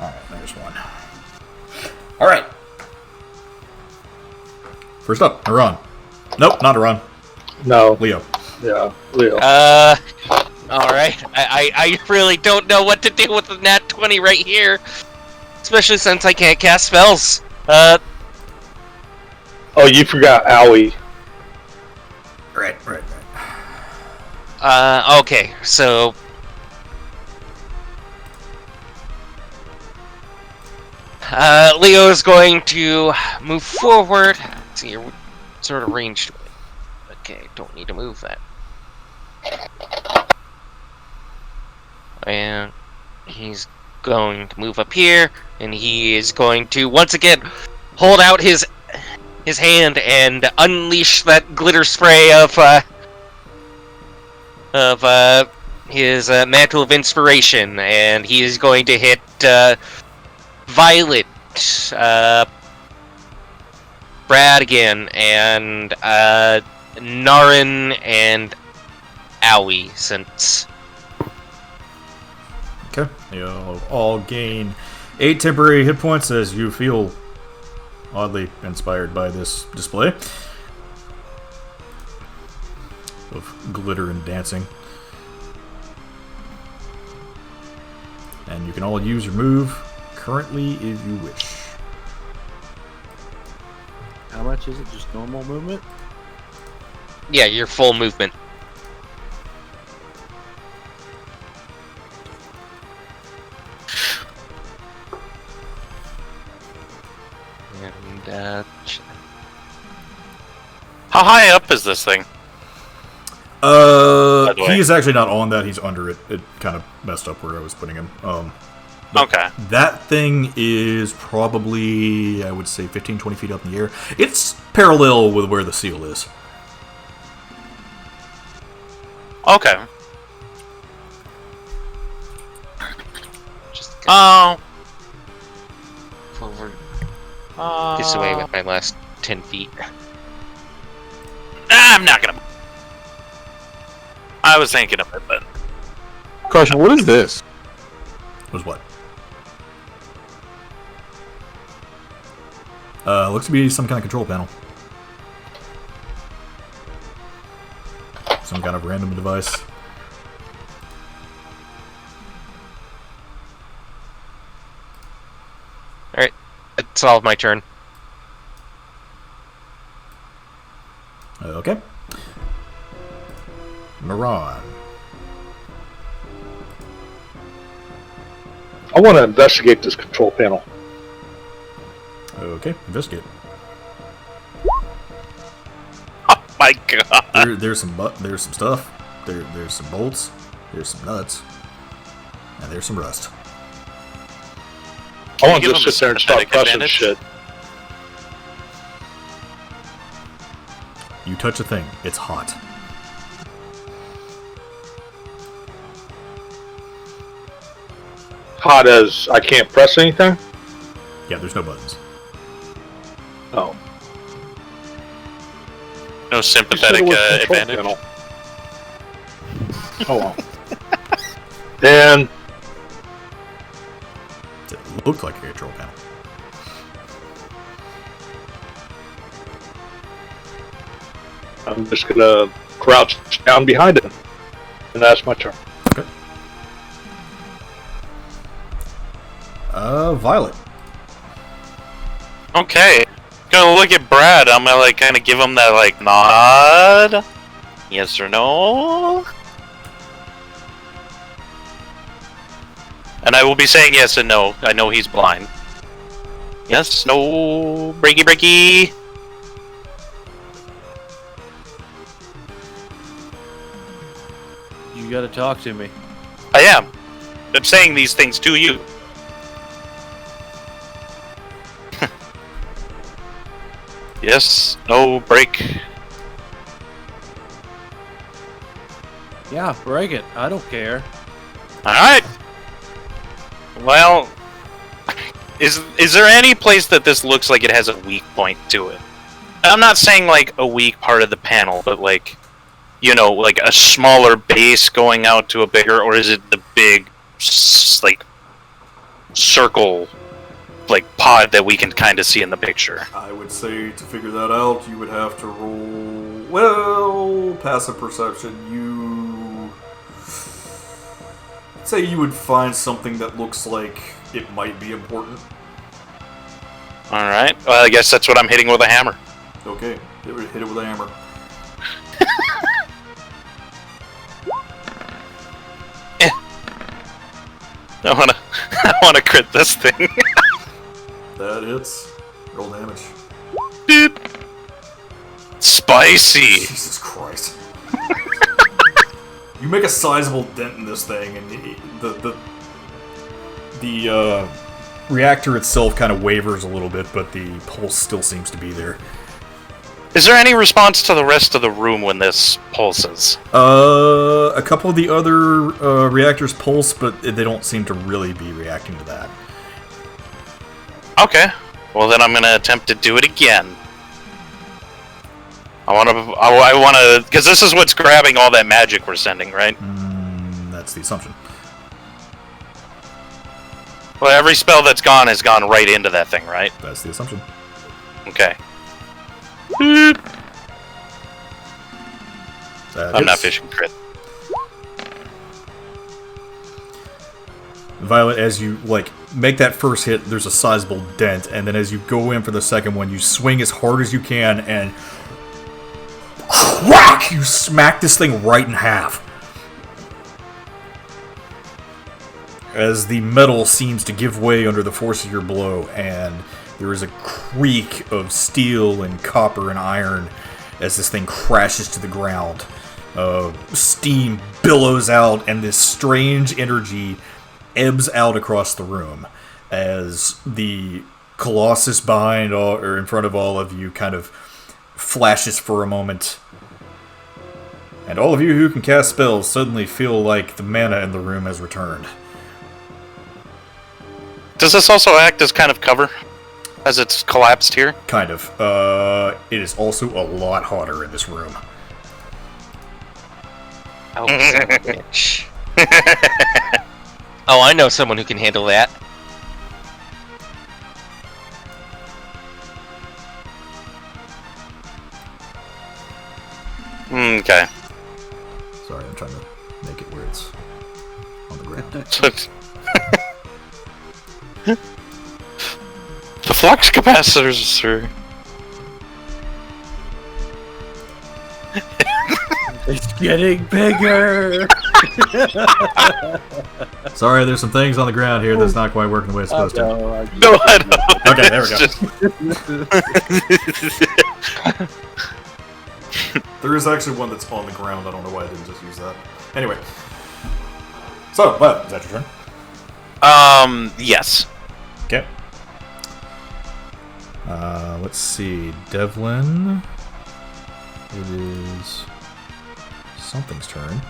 Alright, there's one. Alright. First up, Iran. Nope, not Iran. No. Leo. Yeah. Leo. Alright. I really don't know what to do with the nat 20 right here. Especially since I can't cast spells. Oh, you forgot Owie. Right. Okay, so... Leo is going to move forward. Let's see, what sort of range do I... Okay, don't need to move that. And he's going to move up here, and he is going to once again hold out his hand and unleash that glitter spray of his mantle of inspiration, and he is going to hit Violet, Brad again, and Narin and Owie, since. Okay. You'll all gain 8 temporary hit points as you feel oddly inspired by this display of glitter and dancing. And you can all use your move currently if you wish. How much is it? Just normal movement? Yeah, your full movement. And, How high up is this thing? By the way. He is actually not on that. He's under it. It kind of messed up where I was putting him. Okay. That thing is probably, I would say, 15, 20 feet up in the air. It's parallel with where the seal is. Okay. just Oh. forward this way with my last 10 feet. I'm not gonna. I was thinking of it, but Question: what is this? Was what? Looks to be some kind of control panel. Some kind of random device. Alright, that's all of my turn. Okay. Miran. I want to investigate this control panel. Okay, investigate. oh my god. There's some stuff. There's some bolts. There's some nuts. And there's some rust. I want you to give just him sit there and start sympathetic pressing advantage? shit. You touch a thing, it's hot. Hot as I can't press anything? Yeah, there's no buttons. Oh. No sympathetic You said it was advantage. control panel. Oh well. Then It looked like a control panel. I'm just gonna crouch down behind it. And that's my turn. Okay. Violet. Okay. Gonna look at Brad. I'm gonna like kind of give him that like nod. Yes or no? And I will be saying yes and no. I know he's blind. Yes, no, breaky breaky. You gotta talk to me. I am. I'm saying these things to you. Yes, no, break. Yeah, break it. I don't care. Alright. Well, is there any place that this looks like it has a weak point to it? I'm not saying like a weak part of the panel, but like, you know, like a smaller base going out to a bigger, or is it the big, like, circle, like, pod that we can kind of see in the picture? I would say to figure that out, you would have to roll, well, passive perception. I'd say you would find something that looks like it might be important. Alright, well, I guess that's what I'm hitting with a hammer. Okay, hit it with a hammer. I wanna crit this thing. That hits. Roll damage. Dude. Spicy. Jesus Christ. You make a sizable dent in this thing, and the reactor itself kind of wavers a little bit, but the pulse still seems to be there. Is there any response to the rest of the room when this pulses? A couple of the other reactors pulse, but they don't seem to really be reacting to that. Okay. Well, then I'm gonna attempt to do it again. I wanna, because this is what's grabbing all that magic we're sending, right? That's the assumption. Well, every spell that's gone has gone right into that thing, right? That's the assumption. Okay. That I'm not hits. fishing crit. Violet, as you make that first hit, there's a sizable dent, and then as you go in for the second one, you swing as hard as you can, and whack! You smack this thing right in half. As the metal seems to give way under the force of your blow, and there is a creak of steel and copper and iron as this thing crashes to the ground. Steam billows out, and this strange energy ebbs out across the room as the Colossus behind or in front of all of you kind of flashes for a moment. And all of you who can cast spells suddenly feel like the mana in the room has returned. Does this also act as kind of cover? As it's collapsed here? Kind of. It is also a lot hotter in this room. Oh, son of a bitch. Oh, I know someone who can handle that. Okay. Sorry, I'm trying to make it where it's on the ground. The flux capacitors are... It's getting bigger. Sorry, there's some things on the ground here that's not quite working the way it's supposed to. No, I don't. Okay, there we go. There is actually one that's on the ground. I don't know why I didn't just use that. Anyway. So, well, is that your turn? Yes. Okay. Let's see. Devlin. It is something's turn.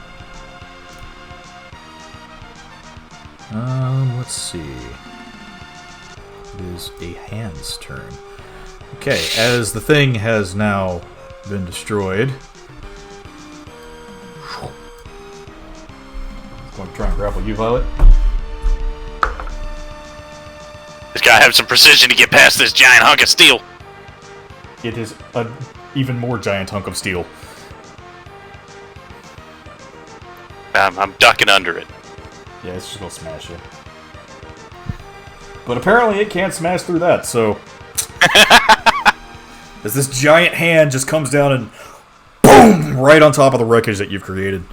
Let's see. It is a hand's turn. Okay, as the thing has now been destroyed. Going to try and grapple you, Violet. It's gotta have some precision to get past this giant hunk of steel. It is an even more giant hunk of steel. I'm ducking under it. Yeah, it's just gonna smash you. But apparently it can't smash through that, so... As this giant hand just comes down and... BOOM! Right on top of the wreckage that you've created.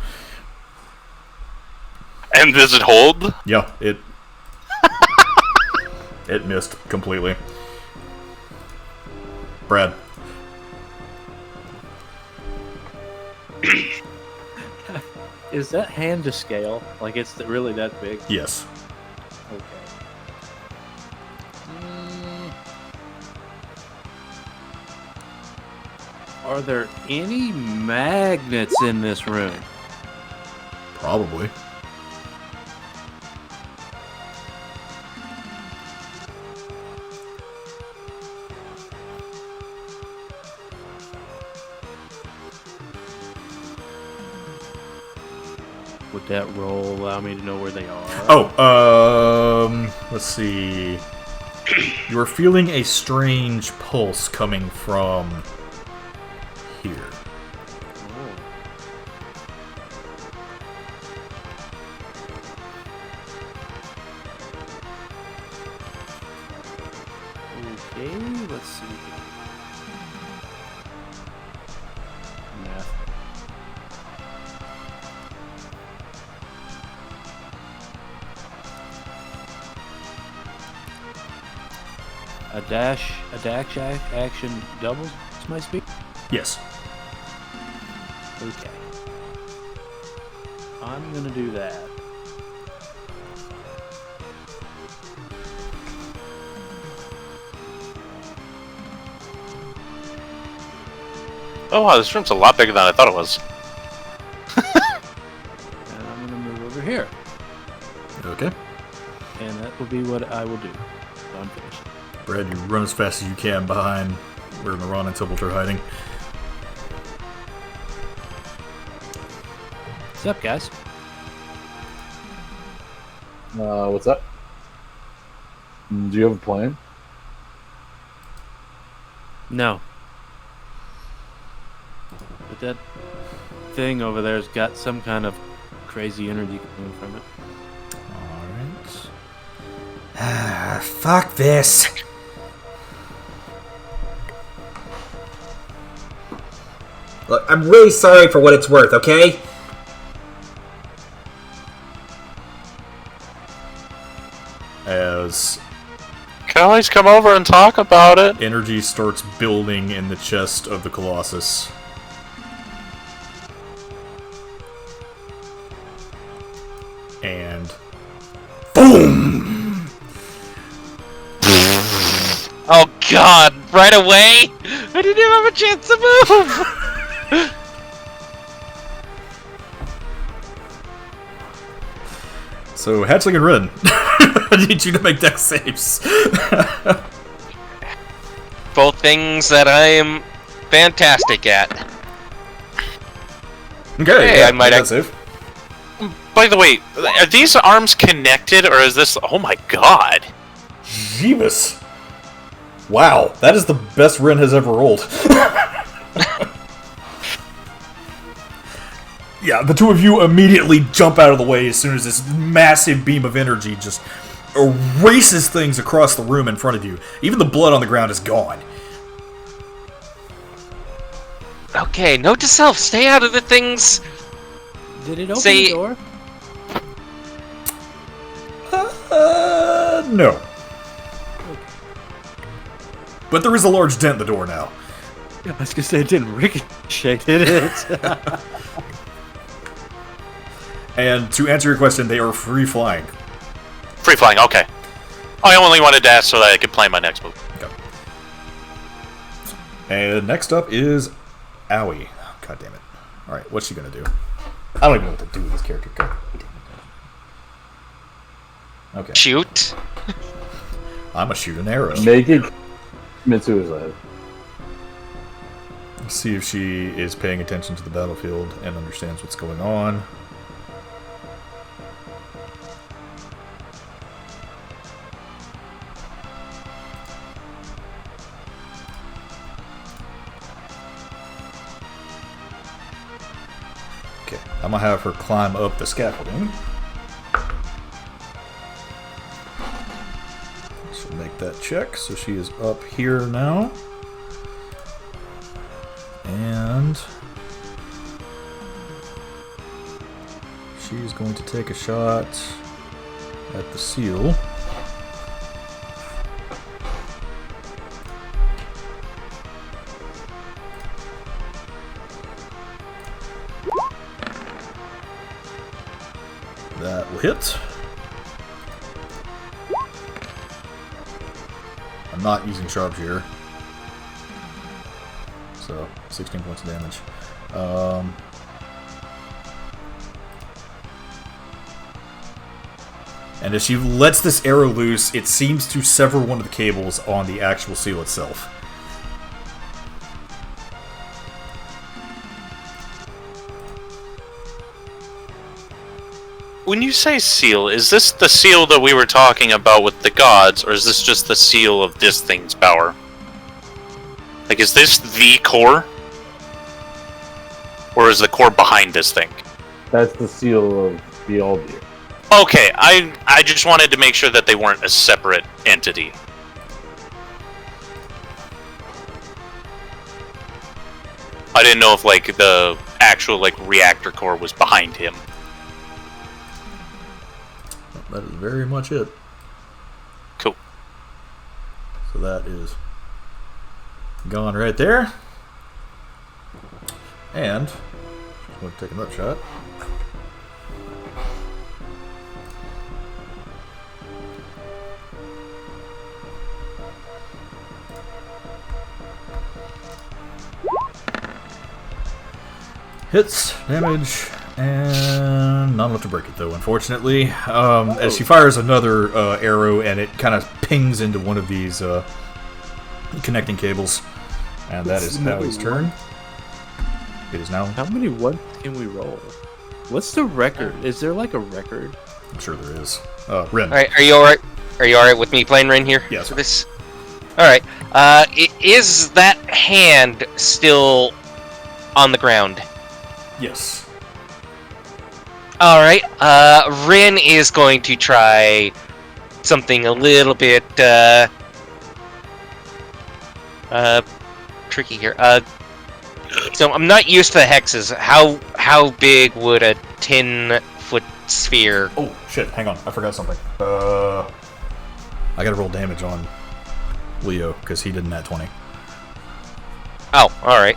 And does it hold? Yeah, it... It missed completely. Brad. Is that hand to scale? Like it's really that big? Yes. Okay. Are there any magnets in this room? Probably. Would that roll allow me to know where they are? Oh, let's see. You are feeling a strange pulse coming from here. Okay, let's see. Math. A dash action doubles my speed? Yes. Okay. I'm gonna do that. Oh wow, this room's a lot bigger than I thought it was. And I'm gonna move over here. Okay. And that will be what I will do. So I'm finished. Brad, you run as fast as you can behind where Naran and Tybalt are hiding. What's up, guys? What's up? Do you have a plan? No. But that thing over there's got some kind of crazy energy coming from it. Ah, fuck this. Look, I'm really sorry for what it's worth, okay? As Can always come over and talk about it. energy starts building in the chest of the Colossus. And boom! Oh god, right away? I didn't even have a chance to move! So, Hatchling and Ren, I need you to make dex saves. Both things that I am fantastic at. Okay, Hey, yeah, I might make that act- save. By the way, are these arms connected, or is this... Oh my god. Jeebus. Wow, that is the best Ren has ever rolled. Yeah, the two of you immediately jump out of the way as soon as this massive beam of energy just erases things across the room in front of you. Even the blood on the ground is gone. Okay, note to self, stay out of the things. Did it open Say- the door? No. But there is a large dent in the door now. I was gonna say it didn't ricochet, did it? And to answer your question, they are free flying. Free flying, okay. I only wanted to ask so that I could plan my next move. Okay. And next up is Owie. God damn it. Alright, what's she gonna do? I don't even know what to do with this character. Go. Okay. Shoot. I'm gonna shoot an arrow. Make it commit suicide. See if she is paying attention to the battlefield and understands what's going on. Okay, I'm gonna have her climb up the scaffolding. She'll make that check, so she is up here now. And she's going to take a shot at the seal. That will hit. I'm not using sharpshooter. So, 16 points of damage. And as she lets this arrow loose, it seems to sever one of the cables on the actual seal itself. When you say seal, is this the seal that we were talking about with the gods, or is this just the seal of this thing's power? Like, is this the core? Or is the core behind this thing? That's the seal of the Aldir. Okay, I just wanted to make sure that they weren't a separate entity. I didn't know if, like, the actual, like, reactor core was behind him. That is very much it. Cool. So that is gone right there. And I'm going to take another shot. Hits, damage, and not enough to break it though, unfortunately. As she fires another arrow, and it kind of pings into one of these connecting cables. And that is Howie's turn. It is now. How many ones can we roll? What's the record? Is there like a record? I'm sure there is. Ren. All right, are you all right? Are you all right with me playing Ren here? Yes. For this. All right. Is that hand still on the ground? Yes. All right. Ren is going to try something a little bit tricky here. So I'm not used to the hexes. How big would a 10-foot sphere? Oh shit! Hang on, I forgot something. I gotta roll damage on Leo because he did nat 20. Oh, all right.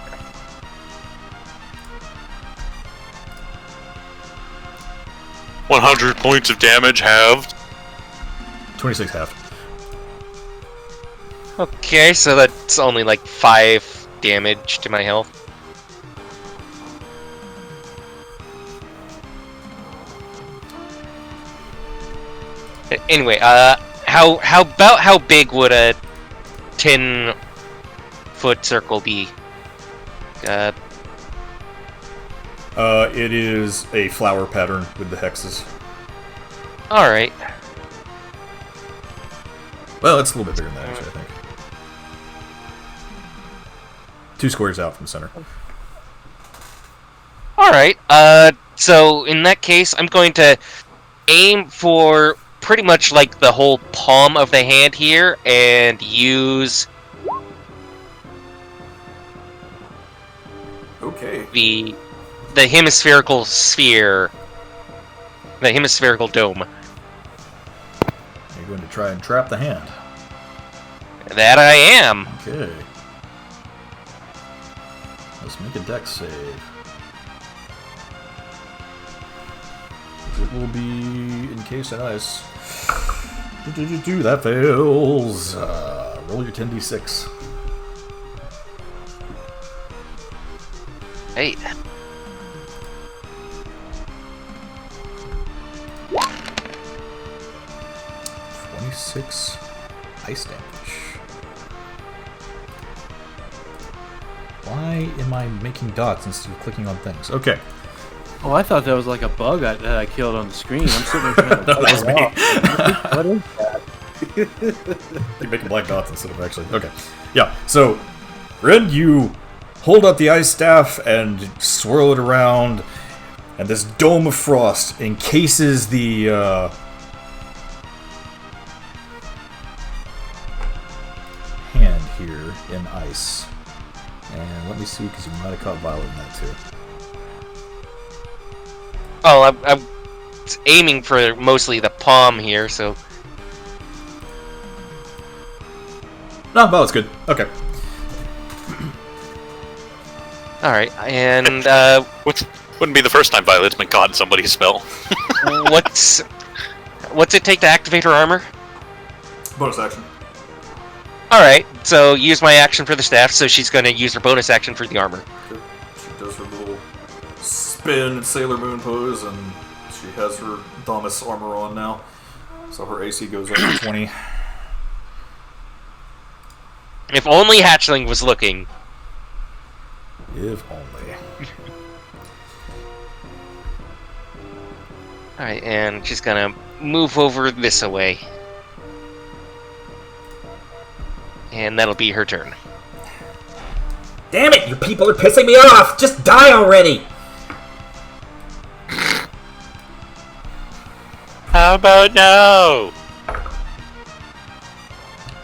$100 points of damage halved. 26 half. Okay, so that's only like 5 damage to my health. Anyway, how big would a 10-foot circle be? It is a flower pattern with the hexes. All right. Well, it's a little bit bigger than that, actually, I think. 2 squares out from the center. All right. So in that case, I'm going to aim for pretty much like the whole palm of the hand here, and use the hemispherical sphere, the hemispherical dome. You're going to try and trap the hand. That I am. Okay. Let's make a dex save. It will be encased in ice. That fails. Roll your 10d6. Hey. .26 ice damage. Why am I making dots instead of clicking on things? Okay. Oh, I thought that was like a bug that I killed on the screen. I'm sitting there trying to That was me. What is that? You're making black dots instead of actually. Okay. Yeah, so, Ren, you hold up the ice staff and swirl it around, and this dome of frost encases the hand here in ice. And let me see, because you might have caught Violet in that too. Oh, I'm aiming for mostly the palm here, so. No, Violet's good. Okay. All right, and Wouldn't be the first time Violet's been caught in somebody's spell. what's it take to activate her armor? Bonus action. All right, so use my action for the staff, so she's going to use her bonus action for the armor. Good. She does her little spin and Sailor Moon pose, and she has her Thomas armor on now. So her AC goes up to 20. If only Hatchling was looking. If only. All right, and she's going to move over this away. And that'll be her turn. Damn it, you people are pissing me off! Just die already! How about no?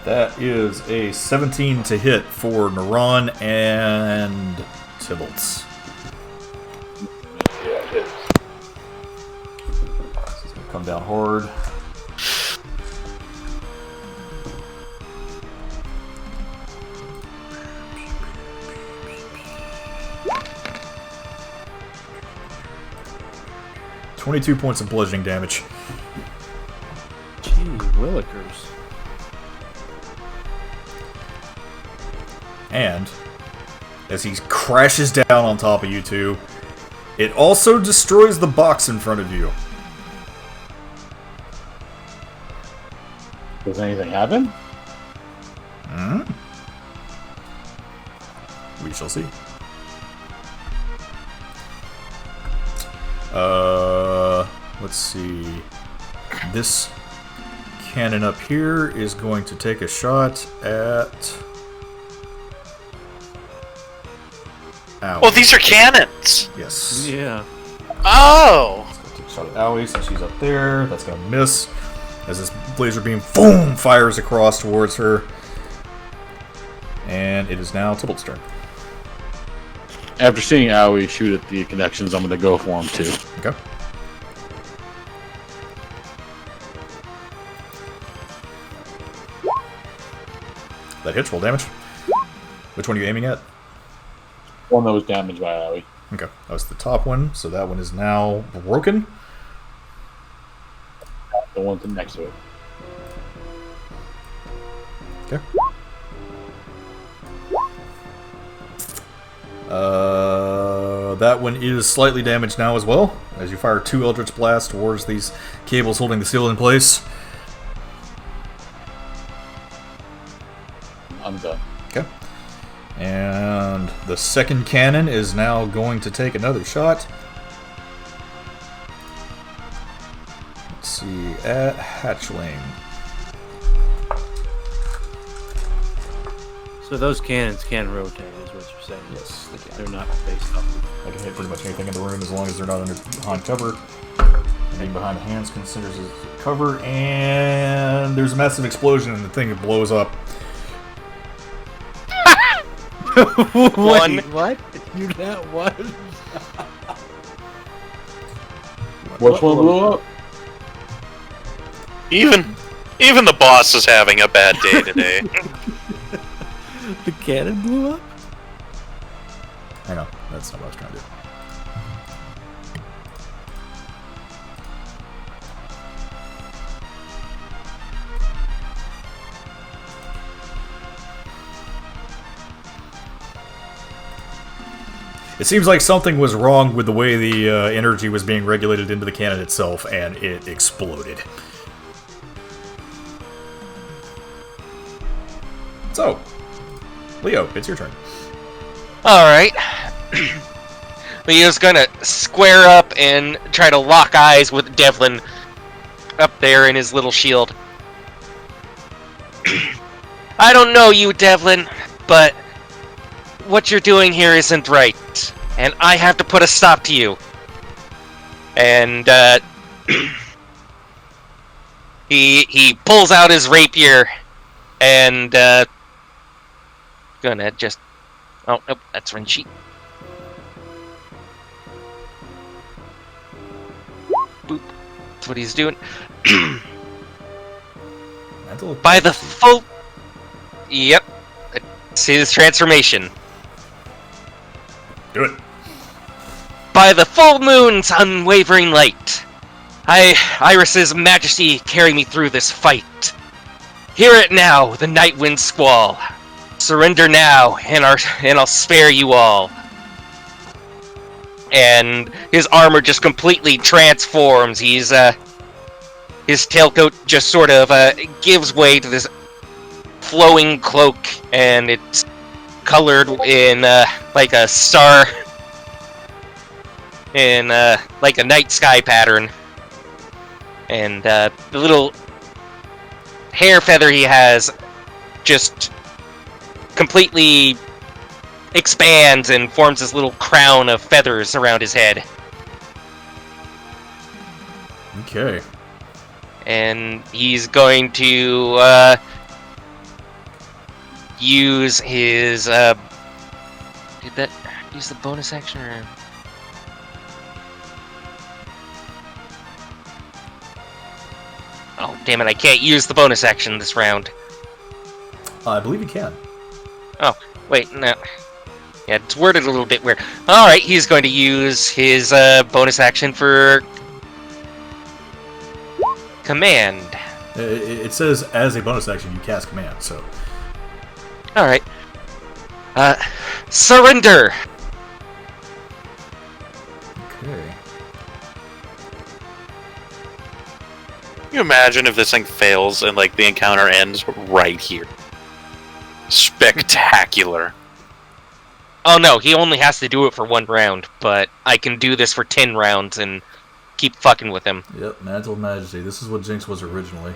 That is a 17 to hit for Naran and Tybalt. Yeah, it hits. This is going to come down hard. .22 points of bludgeoning damage. Gee, willikers. And as he crashes down on top of you two, It also destroys the box in front of you. Does anything happen? We shall see. Let's see. This cannon up here is going to take a shot at... Owie. Well, these are cannons. Yes. Yeah. Oh. Take a shot at Owie since she's up there. That's going to miss. As this laser beam, boom, fires across towards her. And it is now Tybalt's turn. After seeing Owie shoot at the connections, I'm going to go for him too. Okay. That hits, roll damage. Which one are you aiming at? One that was damaged by Owie. Okay, that was the top one, so that one is now broken. The one next to it. Okay. That one is slightly damaged now as well, as you fire 2 Eldritch Blasts towards these cables holding the seal in place. I'm done. Okay. And the second cannon is now going to take another shot. Let's see, at Hatchling. So those cannons can rotate, is what you're saying. Yes, they can. They're not based off. I can hit pretty much anything in the room as long as they're not behind cover. Anything behind the hands considers as cover, and there's a massive explosion and the thing blows up. One. What? You got what? Which one blew up? Even the boss is having a bad day today. The cannon blew up? Hang on, that's not what I was trying to do. It seems like something was wrong with the way the energy was being regulated into the cannon itself, and it exploded. So, Leo, it's your turn. Alright. Leo's gonna square up and try to lock eyes with Devlin up there in his little shield. I don't know you, Devlin, but what you're doing here isn't right, and I have to put a stop to you. And he pulls out his rapier and gonna just nope, that's Renchi. Boop. That's what he's doing. By the full Yep. It's his transformation. Do it. By the full moon's unwavering light, Iris's majesty, carry me through this fight. Hear it now, the night wind squall. Surrender now, and I'll spare you all. And his armor just completely transforms. His tailcoat just sort of gives way to this flowing cloak, and it's colored in like a star, in like a night sky pattern. And the little hair feather he has just completely expands and forms this little crown of feathers around his head. Okay. And he's going to use his did that use the bonus action or oh damn it, I can't use the bonus action this round. I believe you can. Oh, wait, no. Yeah, it's worded a little bit weird. Alright, he's going to use his bonus action for command. It says as a bonus action you cast command, so. Alright. Surrender! Okay. Can you imagine if this thing fails and like the encounter ends right here? Spectacular. Oh no, he only has to do it for 1 round, but I can do this for 10 rounds and keep fucking with him. Yep, Mantle of Majesty. This is what Jinx was originally.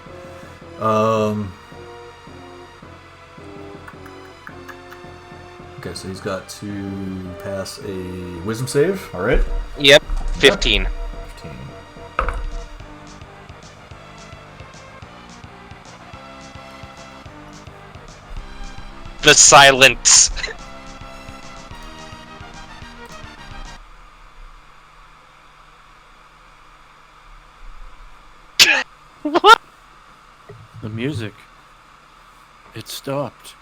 Okay, so he's got to pass a Wisdom save. All right. Yep, 15. 15. The silence. What? The music. It stopped.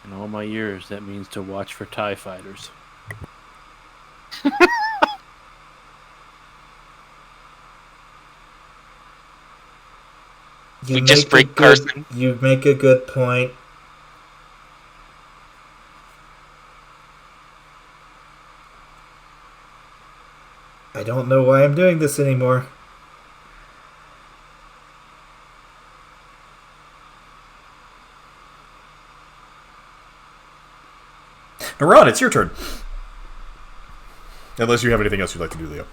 In all my years, that means to watch for TIE fighters. We just break Carson. You make a good point. I don't know why I'm doing this anymore. Now, Ron, it's your turn. Unless you have anything else you'd like to do, Leo.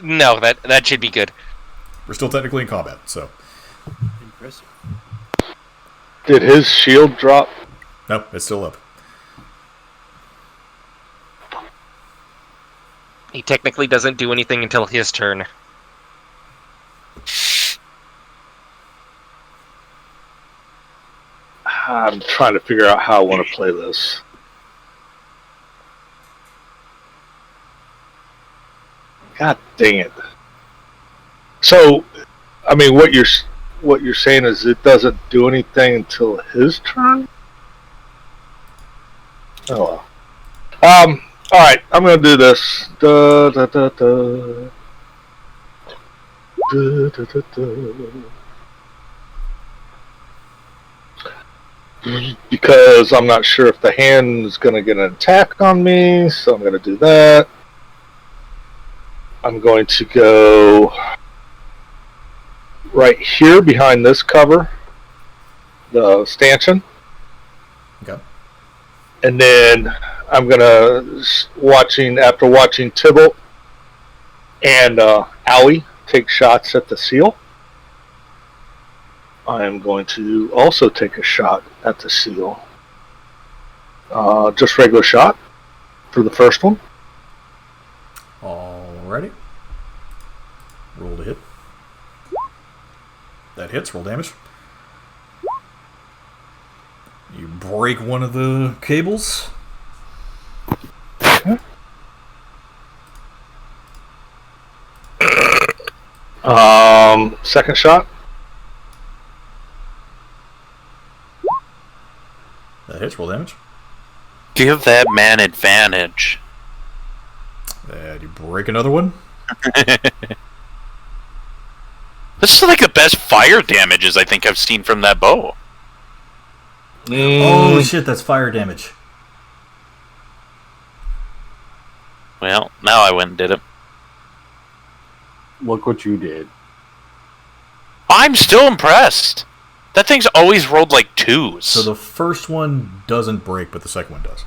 No, that should be good. We're still technically in combat, so. Impressive. Did his shield drop? No, it's still up. He technically doesn't do anything until his turn. I'm trying to figure out how I want to play this. God dang it! So, I mean, what you're saying is it doesn't do anything until his turn. Oh well. All right, I'm gonna do this. Da, da, da, da. Da, da, da, da. Because I'm not sure if the hand is going to get an attack on me, so I'm going to do that. I'm going to go right here behind this cover, the stanchion. Okay. And then I'm going to, after watching Tybalt and Owie take shots at the seal, I am going to also take a shot at the seal. Just regular shot for the first one. Alrighty. Roll to hit. That hits. Roll damage. You break one of the cables. Okay. Second shot. That hits. Roll damage. Give that man advantage. And you break another one. This is like the best fire damages I think I've seen from that bow. Oh shit, that's fire damage. Well, now I went and did it. Look what you did. I'm still impressed. That thing's always rolled like 2s. So the first one doesn't break, but the second one does.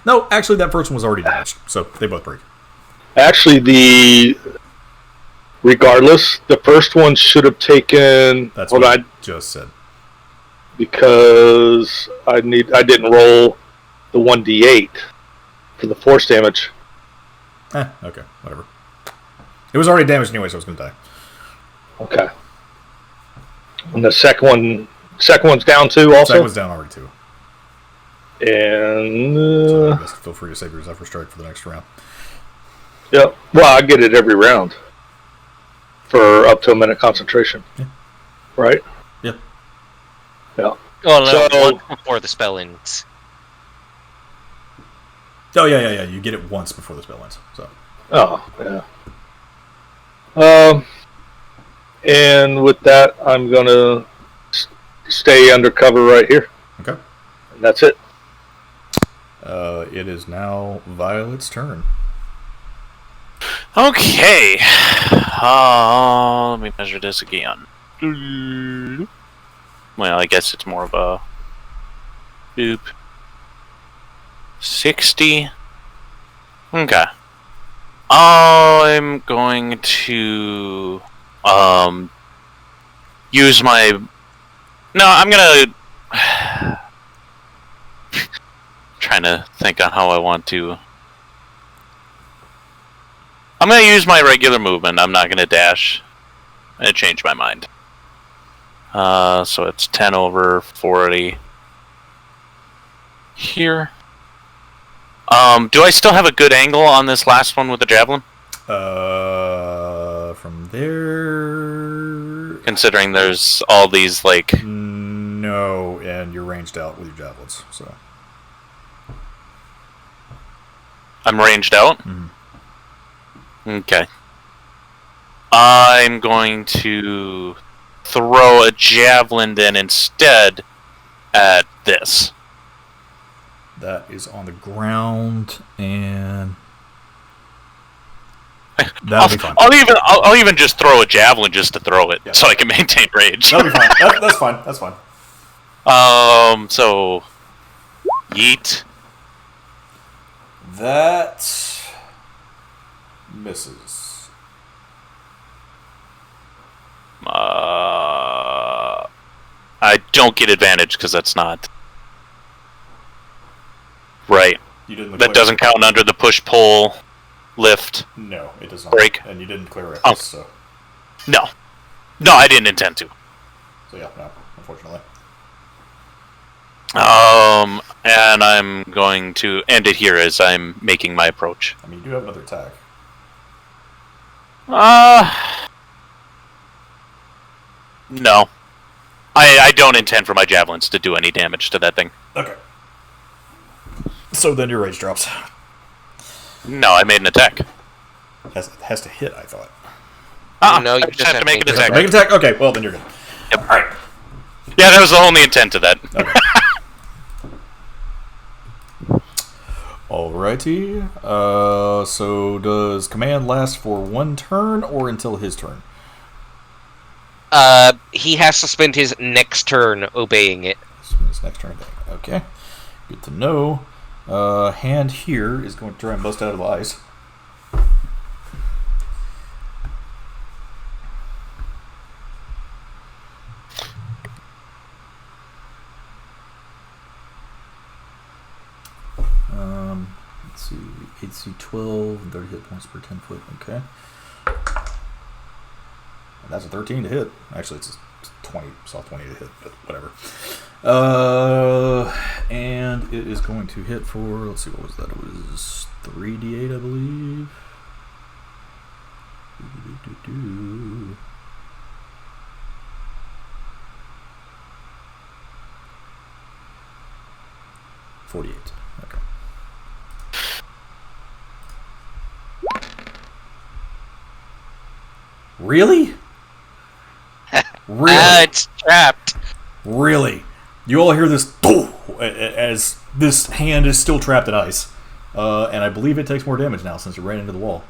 No, actually, that first one was already damaged, so they both break. Actually, regardless, the first one should have taken. That's what I just said. Because I didn't roll the 1d8 for the force damage. Okay, whatever. It was already damaged anyway, so I was going to die. Okay. And the second one's down too, also? Second one's down already too. And... So I guess feel free to save your Zephyr Strike for the next round. Yep. Well, I get it every round. For up to a minute concentration. Yeah. Right? Yep. Yeah. Oh, no, So- once before the spell ends. Oh, yeah. You get it once before the spell ends. So. Oh, yeah. And with that, I'm going to stay undercover right here. Okay. And that's it. It is now Violet's turn. Okay. Let me measure this again. Well, I guess it's more of a... Boop. 60. Okay. I'm going to... use my... No, I'm gonna... trying to think on how I want to... I'm gonna use my regular movement. I'm not gonna dash. I changed my mind. So it's 10 over 40 here. Do I still have a good angle on this last one with the javelin? From there... Considering there's all these, like... No, and you're ranged out with your javelins, so... I'm ranged out? Mhm. Okay. I'm going to throw a javelin then instead at this. That is on the ground, and... That'll be fine. I'll even just throw a javelin just to throw it, Yeah. so I can maintain range. That'll be fine. That's fine. That's fine. So... Yeet. That... misses. I don't get advantage because that's not... Right. You didn't That doesn't count under the push-pull lift. No, it does not. Break. And you didn't clear it, Oh. so... No. No, I didn't intend to. So yeah, no, unfortunately. And I'm going to end it here as I'm making my approach. I mean, you do have another attack. No. I don't intend for my javelins to do any damage to that thing. Okay. So then your rage drops. No, I made an attack. Has to hit, I thought. No, you I just have to make an attack. Make an attack? Okay, well then you're good. Yep. Alright. Yeah, that was the only intent of that. Okay. Alrighty. So does command last for one turn or until his turn? He has to spend his next turn obeying it. His next turn. Okay. Good to know. Hand here is going to try and bust out of the ice. Let's see. AC 12, 30 hit points per 10 foot. Okay. That's a 13 to hit. Actually, it's a 20, soft 20 to hit, but whatever. And it is going to hit for, let's see, what was that? It was 3d8, I believe. 48. Okay. Really? Really? It's trapped. Really? You all hear this as this hand is still trapped in ice. And I believe it takes more damage now since it ran into the wall.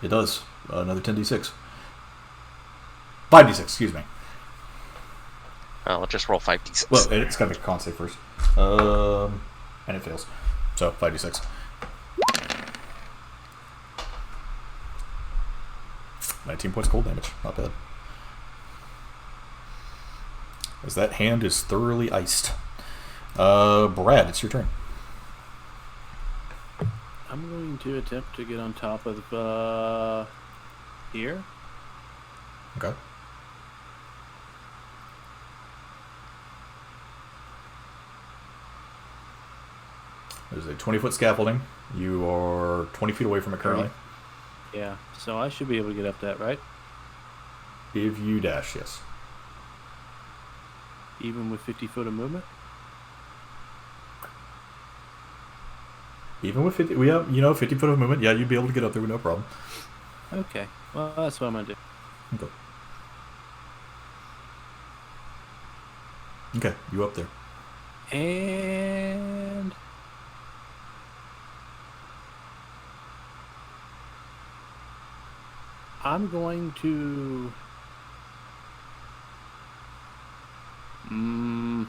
It does. Another 10d6. 5d6, excuse me. Oh, let's just roll 5d6. Well, it's got to make a con save first. And it fails. So, 5d6. $19 points cold damage. Not bad. As that hand is thoroughly iced. Brad, it's your turn. I'm going to attempt to get on top of here. Okay. There's a 20-foot scaffolding. You are 20 feet away from it currently. Yeah, so I should be able to get up that, right? If you dash, yes. Even with 50 foot of movement? Even with 50, we have, 50 foot of movement. Yeah, you'd be able to get up there with no problem. Okay. Well, that's what I'm gonna do. Okay. Okay, you up there. And I'm going to. I'll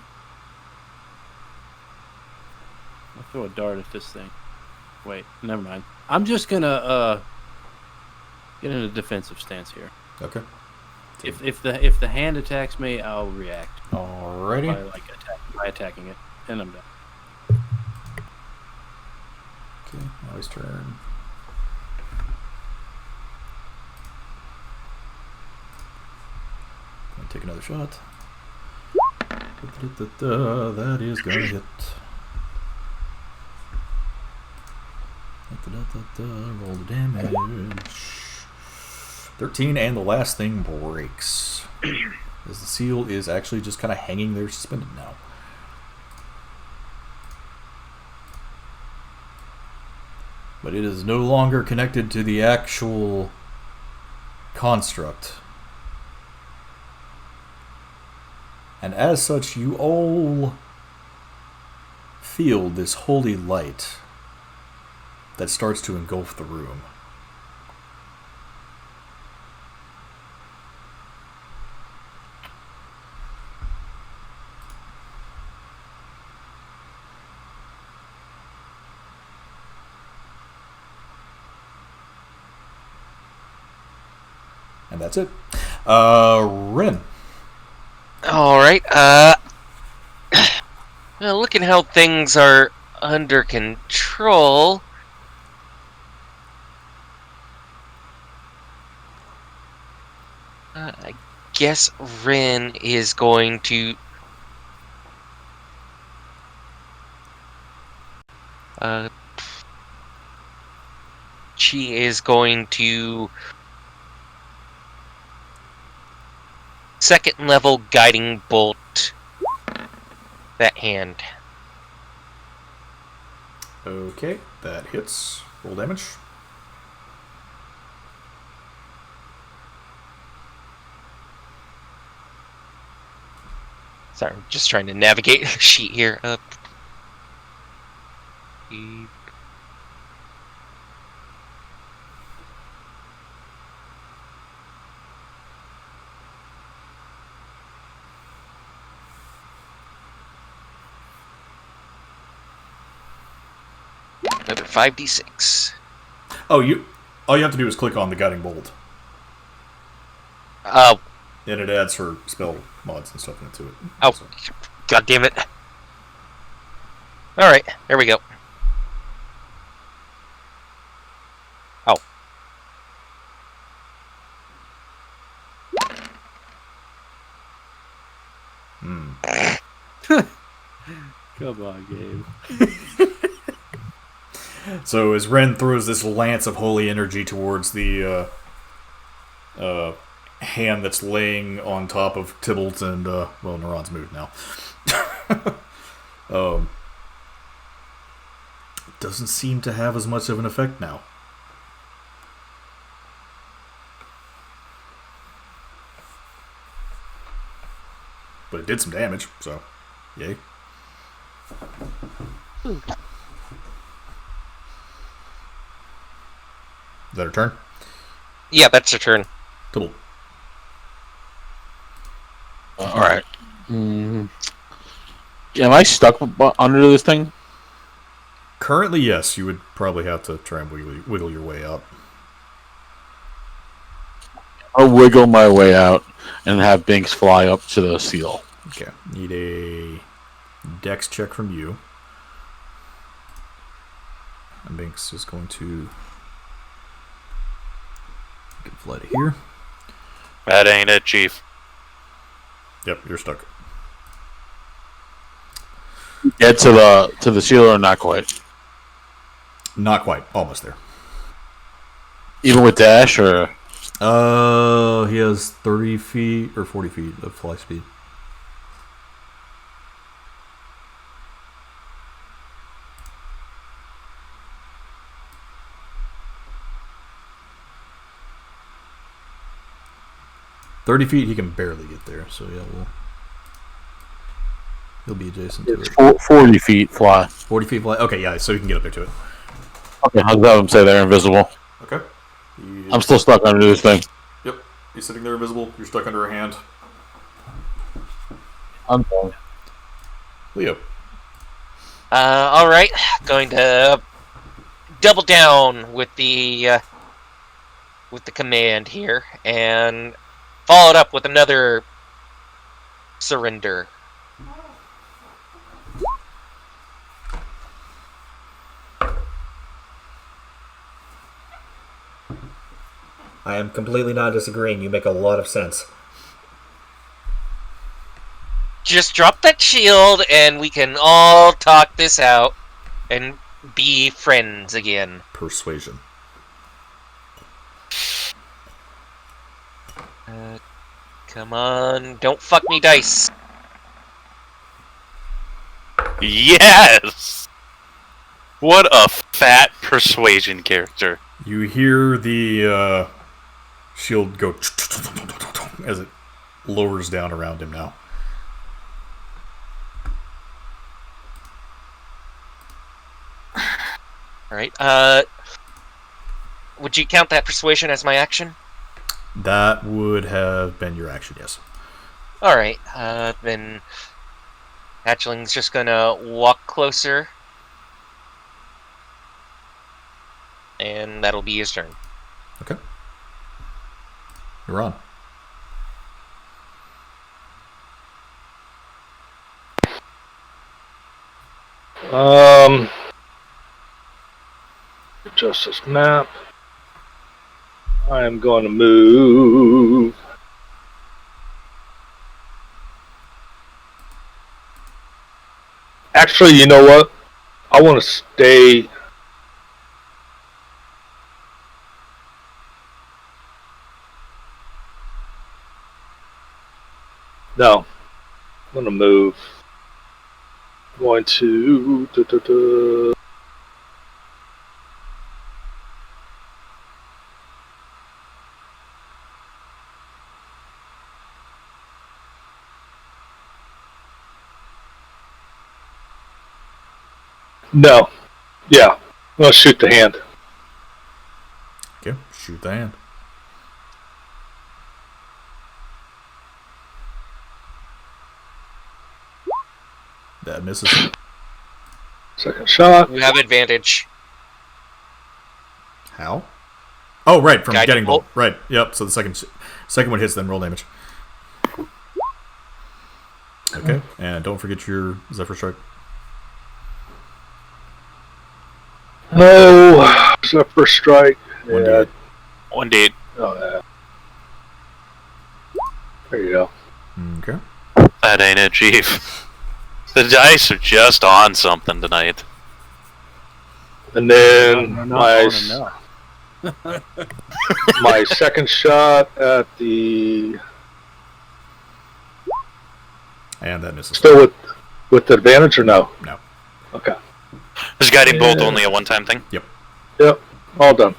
throw a dart at this thing. Wait, never mind. I'm just gonna get in a defensive stance here. Okay. If the hand attacks me, I'll react Alrighty. by attacking it, and I'm done. Okay, now his turn. Gonna take another shot. That is gonna hit. Roll the damage. 13, and the last thing breaks. As the seal is actually just kind of hanging there suspended now. But it is no longer connected to the actual construct. And as such, you all feel this holy light that starts to engulf the room. And that's it. Ren. All right. Well, looking how things are under control. I guess Rin is going to. She is going to. Second level guiding bolt that hand. Okay, that hits. Roll damage. Sorry, I'm just trying to navigate the sheet here. Another 5d6. Oh, all you have to do is click on the guiding bolt, Oh, and it adds her spell mods and stuff into it. oh, god damn it. Alright, there we go. Oh. Come on, Gabe. So as Ren throws this lance of holy energy towards the hand that's laying on top of Tybalt and, well, Neuron's moved now. Doesn't seem to have as much of an effect now. But it did some damage, so yay. Is that her turn? Yeah, that's her turn. Tybalt. All right. Am I stuck under this thing? Currently, yes. You would probably have to try and wiggle your way out. I'll wiggle my way out and have Binks fly up to the seal. Okay. Need a dex check from you. And Binks is going to get fly to here. That ain't it, Chief. Yep, you're stuck. Get to the seal or not quite? Not quite. Almost there. Even with dash or? He has 30 feet or 40 feet of fly speed. 30 feet, he can barely get there. So yeah, he'll be adjacent to It's it. 40 feet fly. 40 feet fly. Okay, yeah, so he can get up there to it. Okay, I'll have them say they're invisible. Okay. I'm still stuck under this thing. Yep. He's sitting there invisible. You're stuck under a hand. I'm done. Leo. All right, going to double down with the command here and follow it up with another surrender. I am completely not disagreeing. You make a lot of sense. Just drop that shield and we can all talk this out and be friends again. Persuasion. Come on, don't fuck me, dice. Yes! What a fat persuasion character. You hear the shield go as it lowers down around him now. Alright, would you count that persuasion as my action? That would have been your action, yes. Alright, then Hatchling's just gonna walk closer. And that'll be his turn. Okay. You're on. Adjust this map. I am going to move. Actually, you know what? I want to stay. No. I'm going to move. I'm going to. No. Yeah. I'm going to shoot the hand. Okay, shoot the hand. That misses. Second shot. You have advantage. How? Oh, right, from Guiding getting bolt. bolt. Right, yep, so the second one hits, then roll damage. Okay, and don't forget your Zephyr Strike. Oh, Zephyr Strike. One Yeah. One D8. Oh, yeah. There you go. Okay. That ain't it, Chief. The dice are just on something tonight. And then They're not my on enough. my second shot at the And that misses. still with advantage or no? No. Okay. Is guiding bolt Yeah. only a one-time thing? Yep. All done.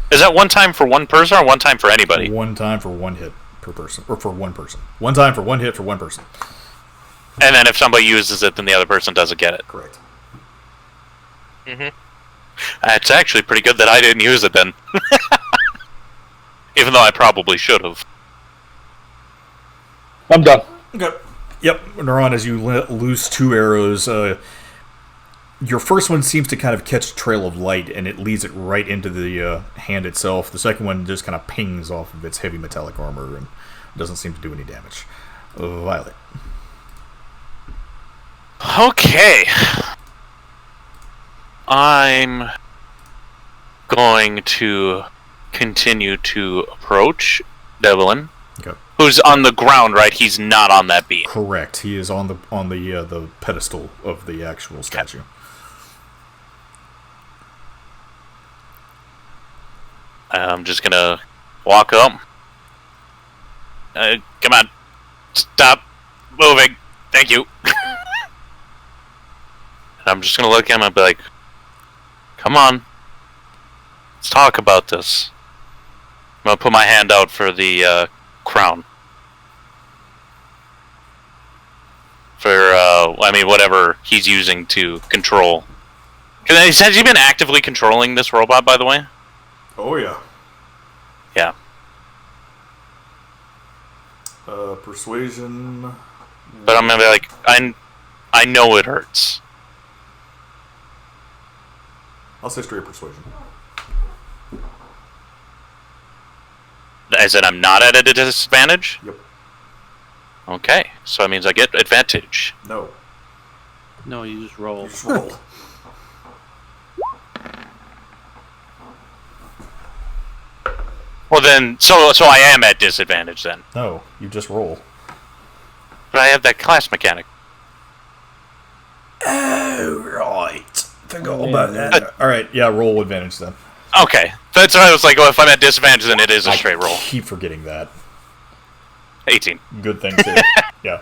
Is that one time for one person or one time for anybody? One time for one hit per person, or for one person. One time for one hit for one person. And then if somebody uses it, then the other person doesn't get it. Correct. It's actually pretty good that I didn't use it then. Even though I probably should have. I'm done. Okay. Yep, Neuron, as you loose two arrows, your first one seems to kind of catch a trail of light, and it leads it right into the hand itself. The second one just kind of pings off of its heavy metallic armor and doesn't seem to do any damage. Violet. Okay. I'm going to continue to approach Devlin. Okay. Who's on the ground, right? He's not on that beam. Correct. He is on the pedestal of the actual statue. I'm just gonna walk up. Come on. Stop moving. Thank you. I'm just gonna look at him and be like, come on. Let's talk about this. I'm gonna put my hand out for the crown. for whatever he's using to control. Has he been actively controlling this robot, by the way? Oh yeah. Yeah. Persuasion. But I'm gonna be like, I know it hurts. I'll say straight persuasion. As in, I'm not at a disadvantage? Yep. Okay, so that means I get advantage. No. No, you just roll. You just roll. Well then, so I am at disadvantage then. No, you just roll. But I have that class mechanic. Oh, right. Forgot Yeah, about that. Alright, yeah, roll advantage then. Okay, that's why I was like, well, if I'm at disadvantage, then it is a straight roll. I keep forgetting that. 18. Good thing, too. Yeah.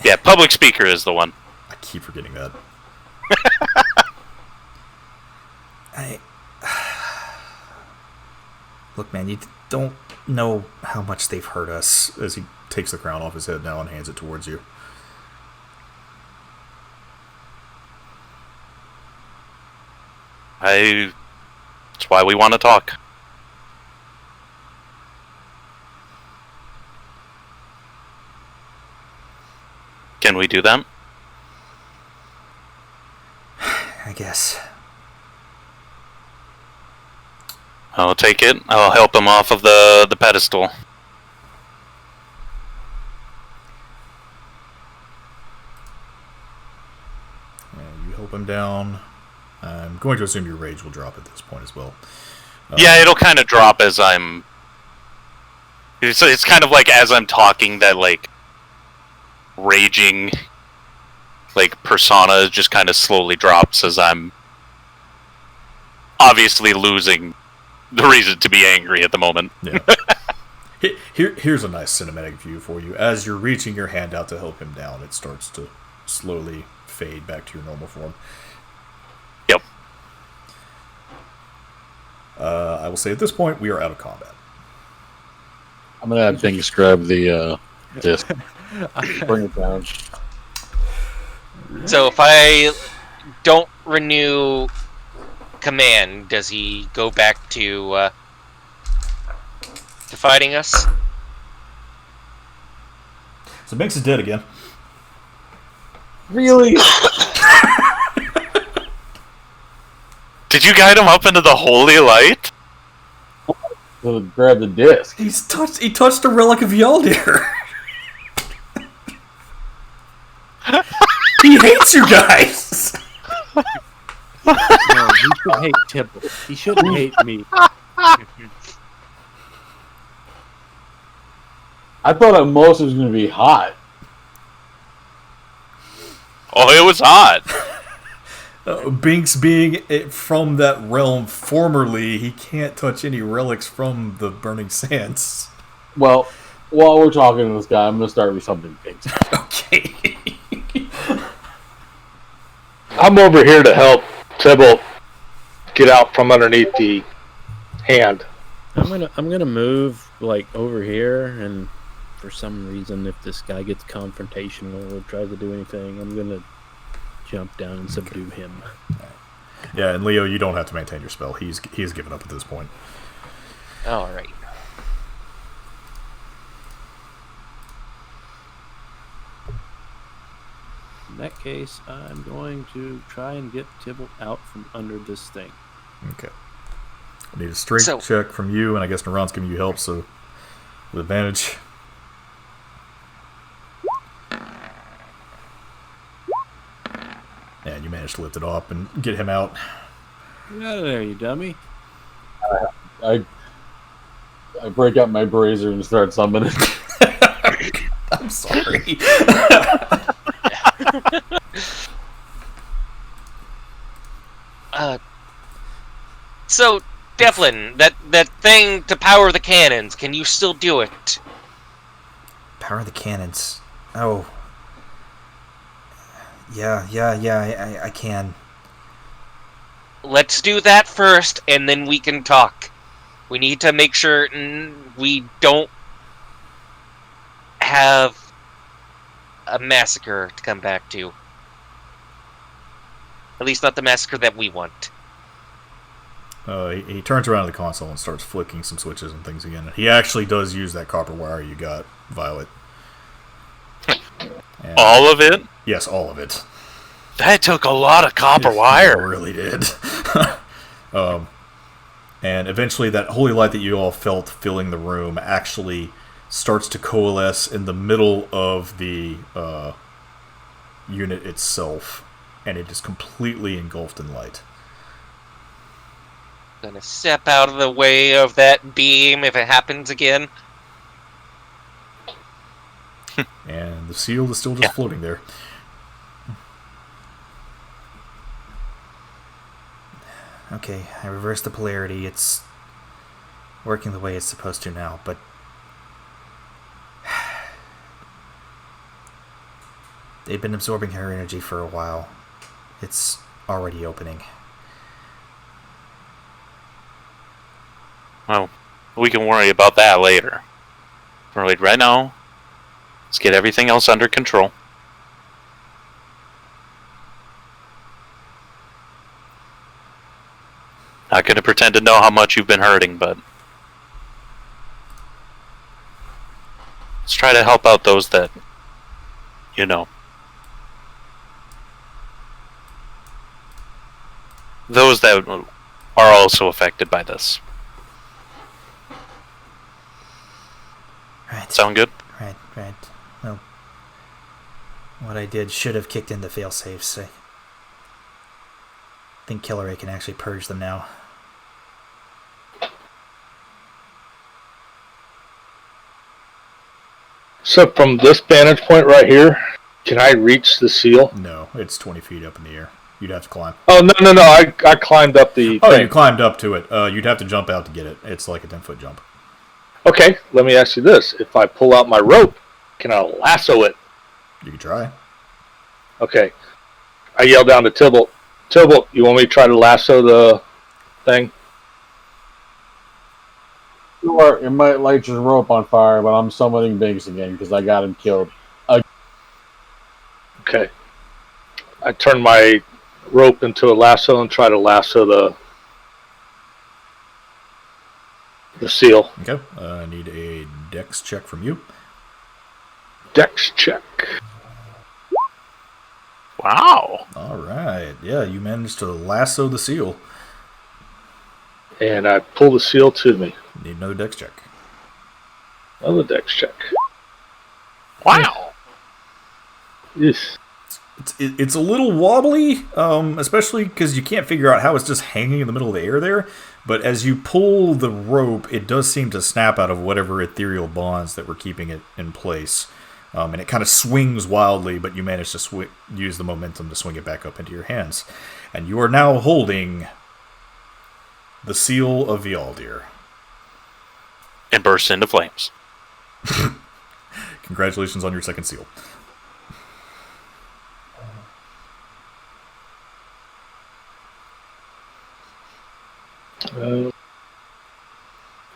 Yeah, public speaker is the one. I keep forgetting that. Look, man, you don't know how much they've hurt us. As he takes the crown off his head now and hands it towards you. That's why we want to talk. Can we do that? I guess. I'll take it. I'll help him off of the pedestal. And you help him down. I'm going to assume your rage will drop at this point as well. Yeah, it'll kind of drop as I'm... It's kind of like as I'm talking that, like, raging, like, persona just kind of slowly drops as I'm obviously losing the reason to be angry at the moment. Yeah. Here's a nice cinematic view for you. As you're reaching your hand out to help him down, it starts to slowly fade back to your normal form. Yep. I will say at this point, we are out of combat. I'm gonna have things grab the disc. Bring it down. So if I don't renew command, does he go back to fighting us? So Binks is dead again. Really? Did you guide him up into the holy light? So grab the disc. He touched a relic of Yaldir. He hates you guys. No, he should hate Tibble. He shouldn't hate me. I thought at most it was gonna be hot. Oh, it was hot. Binks being from that realm formerly, he can't touch any relics from the Burning Sands. Well, while we're talking to this guy, I'm gonna start with something Binks. Okay. I'm over here to help Tybalt get out from underneath the hand. I'm gonna move like over here, and for some reason, if this guy gets confrontational or tries to do anything, I'm gonna jump down and subdue him. Yeah, and Leo, you don't have to maintain your spell. He's given up at this point. All right. In that case, I'm going to try and get Tibble out from under this thing. Okay. I need a strength check from you, and I guess Naran's giving you help, so with advantage. And you managed to lift it up and get him out. Get out of there, you dummy. I break out my brazier and start summoning. I'm sorry. So, Devlin, that thing to power the cannons, can you still do it? Power the cannons. Oh. Yeah, I can. Let's do that first, and then we can talk. We need to make sure we don't have a massacre to come back to. At least not the massacre that we want. He turns around to the console and starts flicking some switches and things again. He actually does use that copper wire you got, Violet. And All of it? yes, all of it. That took a lot of copper It wire. really did. And eventually that holy light that you all felt filling the room actually starts to coalesce in the middle of the unit itself, and it is completely engulfed in light. Gonna step out of the way of that beam if it happens again. And the seal is still just floating there. Okay, I reversed the polarity. It's working the way it's supposed to now, but they've been absorbing her energy for a while. It's already opening. Well, we can worry about that later. Right now, let's get everything else under control. Not going to pretend to know how much you've been hurting, but let's try to help out those that, you know. Those that are also affected by this. Right. Sound good? Right. Well, what I did should have kicked in the failsafes. I think Killer can actually purge them now. So from this vantage point right here, can I reach the seal? No, it's 20 feet up in the air. You'd have to climb. Oh, no. I climbed up the Oh, thing. you climbed up to it. You'd have to jump out to get it. It's like a 10-foot jump. Okay, let me ask you this. If I pull out my rope, can I lasso it? You could try. Okay. I yell down to Tybalt. Tybalt, you want me to try to lasso the thing? Sure, it might light your rope on fire, but I'm summoning Binks again because I got him killed. Okay. I turn my rope into a lasso and try to lasso the seal. Okay. I need a dex check from you. Dex check. Wow. All right. Yeah, you managed to lasso the seal. And I pull the seal to me. Need another dex check. Another dex check. Wow. Yes. It's a little wobbly, especially because you can't figure out how it's just hanging in the middle of the air there. But as you pull the rope, it does seem to snap out of whatever ethereal bonds that were keeping it in place. And it kind of swings wildly, but you manage to use the momentum to swing it back up into your hands. And you are now holding the seal of Vialdir. And bursts into flames. Congratulations on your second seal. All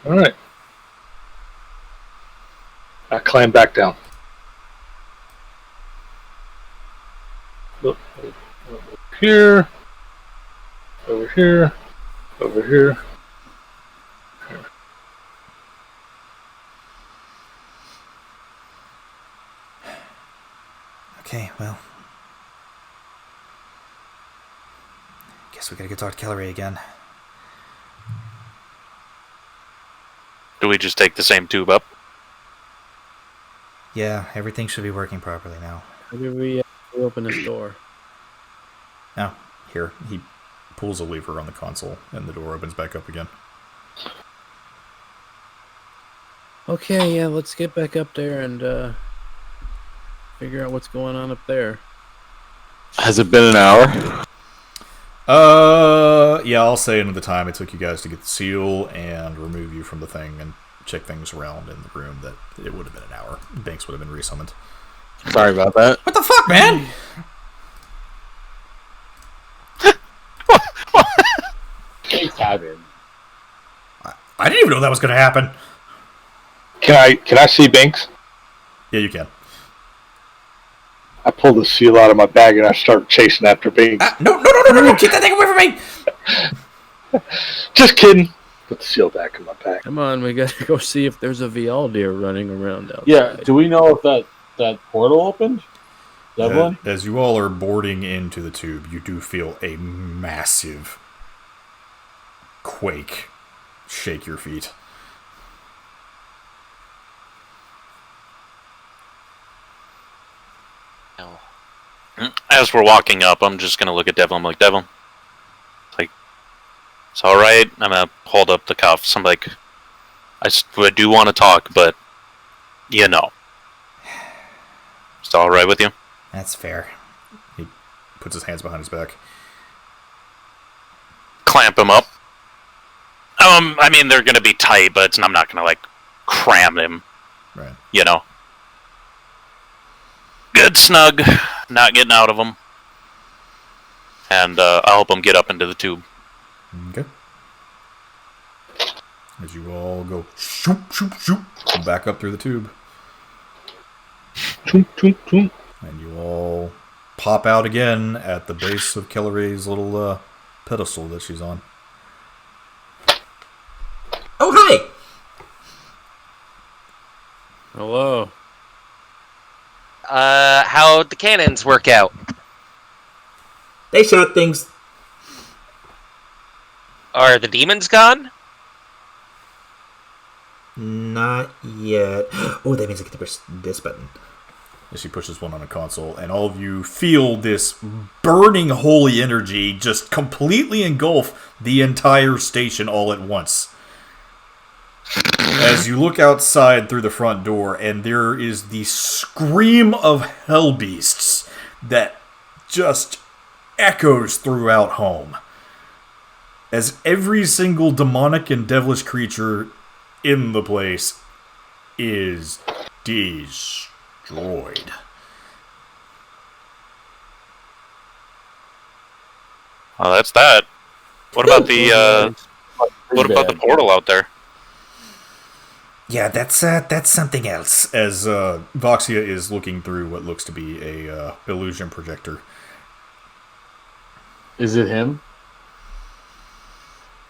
right. I climb back down. Look, over here, over here, over here. Okay, well, guess we gotta go talk to Kellery again. Do we just take the same tube up? Yeah, everything should be working properly now. How did we open this door? Now, here, he pulls a lever on the console, and the door opens back up again. Okay, yeah, let's get back up there and figure out what's going on up there. Has it been an hour? Yeah, I'll say another time it took you guys to get the seal and remove you from the thing and check things around in the room, that it would have been an hour. Banks would have been resummoned. Sorry about that. What the fuck, man? Things happen. I didn't even know that was going to happen. Can I see Binks? Yeah, you can. I pull the seal out of my bag and I start chasing after Binks. No! Keep that thing away from me! Just kidding. Put the seal back in my bag. Come on, we gotta go see if there's a Vialdir running around outside. Yeah, do we know if that portal opened? Devlin? As you all are boarding into the tube, you do feel a massive quake shake your feet. As we're walking up, I'm just gonna look at Devlin. I'm like, Devlin, it's all right. I'm gonna hold up the cuffs. I'm like, I do want to talk, but it's all right with you. That's fair. He puts his hands behind his back. Clamp him up. I mean, they're gonna be tight, but I'm not gonna cram him. Right. Good snug, not getting out of them. And I'll help him get up into the tube. Okay. As you all go shoop, shoop, shoop, and back up through the tube. Choom, choom, choom. And you all pop out again at the base of Kellery's little pedestal that she's on. Oh, hi! Hello. How'd the cannons work out? They shot things. Are the demons gone? Not yet. Oh, that means I get to push this button. As she pushes one on a console, and all of you feel this burning holy energy just completely engulf the entire station all at once. As you look outside through the front door, and there is the scream of hell beasts that just echoes throughout home. As every single demonic and devilish creature in the place is destroyed. Oh, that's that. What about the portal out there? Yeah, that's something else. As Voxia is looking through what looks to be a illusion projector. Is it him?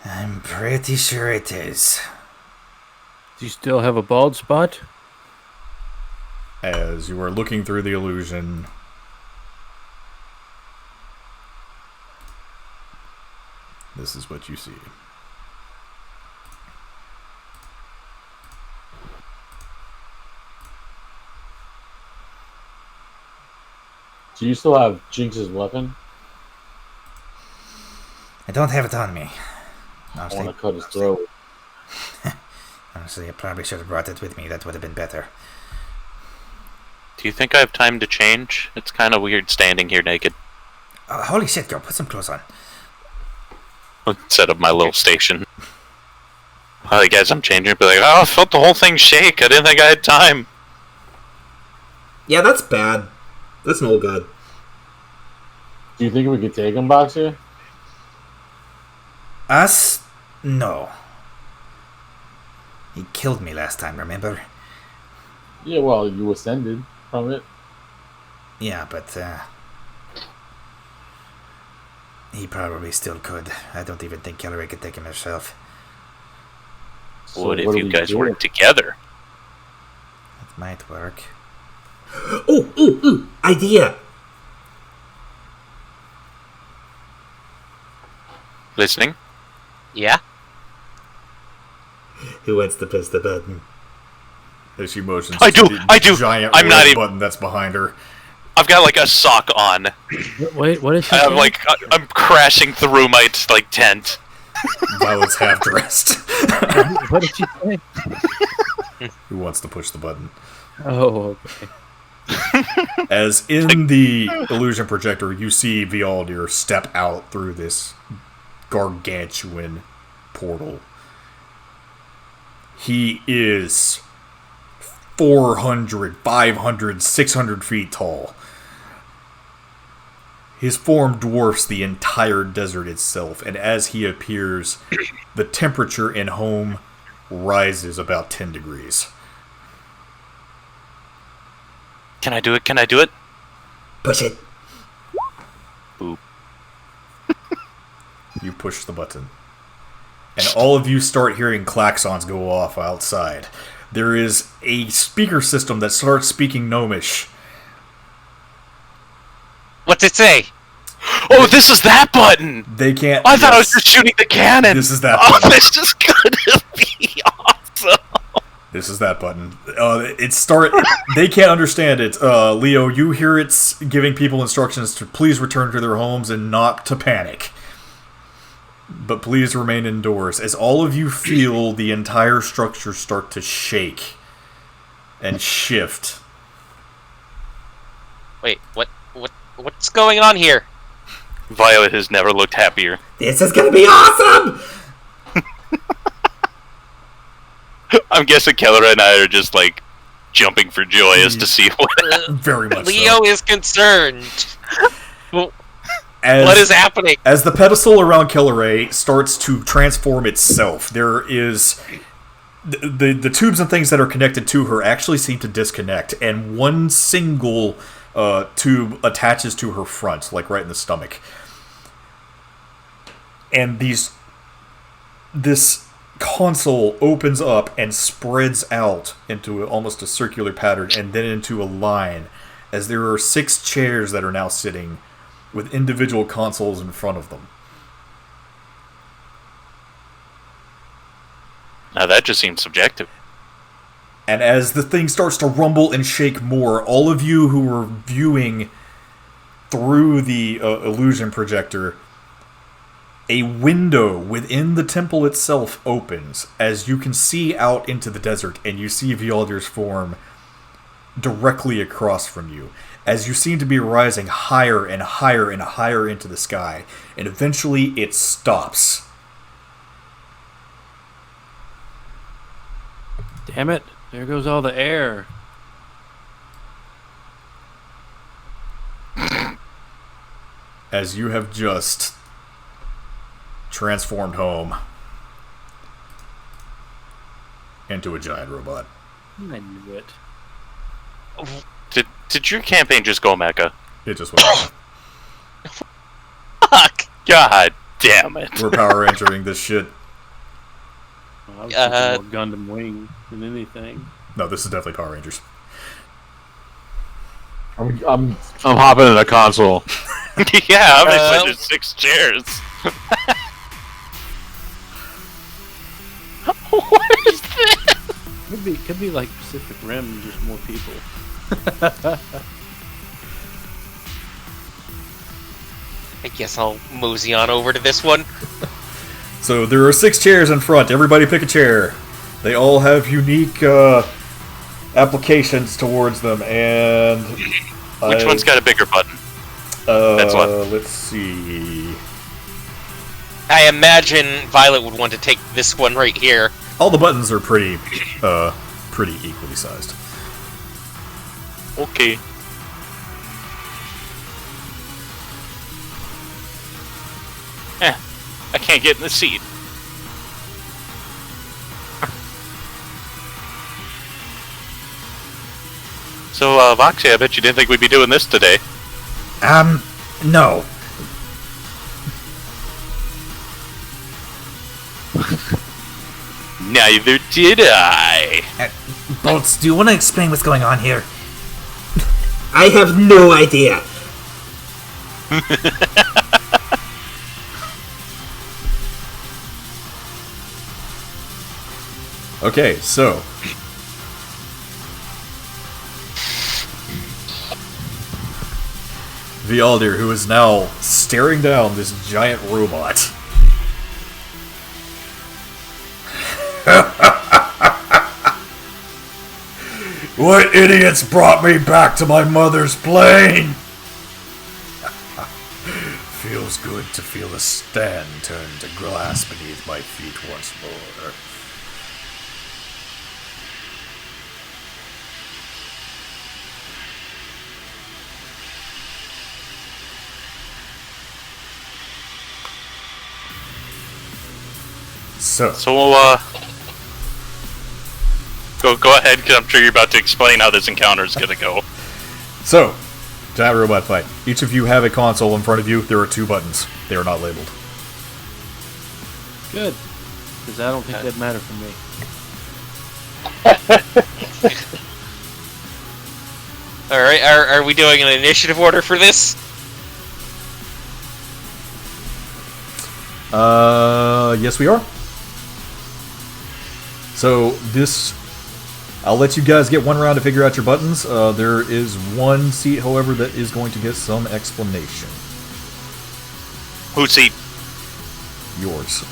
I'm pretty sure it is. Do you still have a bald spot? As you are looking through the illusion, this is what you see. Do you still have Jinx's weapon? I don't have it on me. I want to cut his throat. Honestly, I probably should have brought it with me. That would have been better. Do you think I have time to change? It's kind of weird standing here naked. Holy shit, girl, put some clothes on. Set up my little station. Hi guys, I'm changing. Be like, oh, I felt the whole thing shake. I didn't think I had time. Yeah, that's bad. That's an old god. Do you think we could take him, Boxer? Us? No. He killed me last time, remember? Yeah, well, you ascended from it. Yeah, but he probably still could. I don't even think Kellery could take him herself. So What if do you we guys do? work together? That might work. Ooh, idea! Listening? Yeah? Who wants to press the button? As she motions I do, to the I do. giant I'm red not even- button that's behind her. I've got like a sock on. Wait, what is she I'm saying? like, I'm crashing through my tent. Violet's half dressed. What did she say? Who wants to push the button? Oh, okay. As in the illusion projector, you see Vialdir step out through this gargantuan portal. He is 400, 500, 600 feet tall. His form dwarfs the entire desert itself, and as he appears, the temperature in home rises about 10 degrees. Can I do it? Can I do it? Push it. Boop. You push the button. And all of you start hearing klaxons go off outside. There is a speaker system that starts speaking gnomish. What's it say? Oh, this is that button! They can't... I thought I was yes. just shooting the cannon! This is that Oh, button. this is gonna be awesome! This is that button. They can't understand it. Leo, you hear it's giving people instructions to please return to their homes and not to panic. But please remain indoors. As all of you feel the entire structure start to shake and shift. Wait, what's going on here? Violet has never looked happier. This is gonna be awesome! I'm guessing Keller and I are just like jumping for joy as to see what. Very much Leo so. is concerned. What As- is happening? As the pedestal around Kelleray starts to transform itself, there is... The tubes and things that are connected to her actually seem to disconnect, and one single tube attaches to her front, like right in the stomach. And this console opens up and spreads out into almost a circular pattern, and then into a line, as there are 6 chairs that are now sitting with individual consoles in front of them. Now that just seems subjective. And as the thing starts to rumble and shake more, all of you who are viewing through the illusion projector, a window within the temple itself opens, as you can see out into the desert, and you see Vialdir's form directly across from you, as you seem to be rising higher and higher and higher into the sky, and eventually it stops. Damn it! There goes all the air. As you have just transformed home into a giant robot. I knew it. Did your campaign just go Mecca? It just went off. Fuck! God damn it! We're Power Rangering this shit. Well, I was thinking more Gundam Wing than anything. No, this is definitely Power Rangers. I'm hopping in a console. Yeah, I'm excited. There's 6 chairs. What is this? Could be like Pacific Rim, just more people. I guess I'll mosey on over to this one. So there are 6 chairs in front. Everybody pick a chair. They all have unique applications towards them, and Which one's got a bigger button? That's what. Let's see. I imagine Violet would want to take this one right here. All the buttons are pretty equally sized. Okay. I can't get in the seat. So, Voxy, I bet you didn't think we'd be doing this today. No. Neither did I. Bolts, do you want to explain what's going on here? I have no idea. Okay, so Vialdir, who is now staring down this giant robot. What idiots brought me back to my mother's plane? Feels good to feel the stand turn to glass beneath my feet once more. So, go ahead, because I'm sure you're about to explain how this encounter is gonna go. So, Giant robot fight. Each of you have a console in front of you. There are 2 buttons. They are not labeled. Good. Because I don't think that'd matter for me. Alright, are we doing an initiative order for this? Yes we are. So this, I'll let you guys get 1 round to figure out your buttons. There is 1 seat, however, that is going to get some explanation. Whose seat? Yours.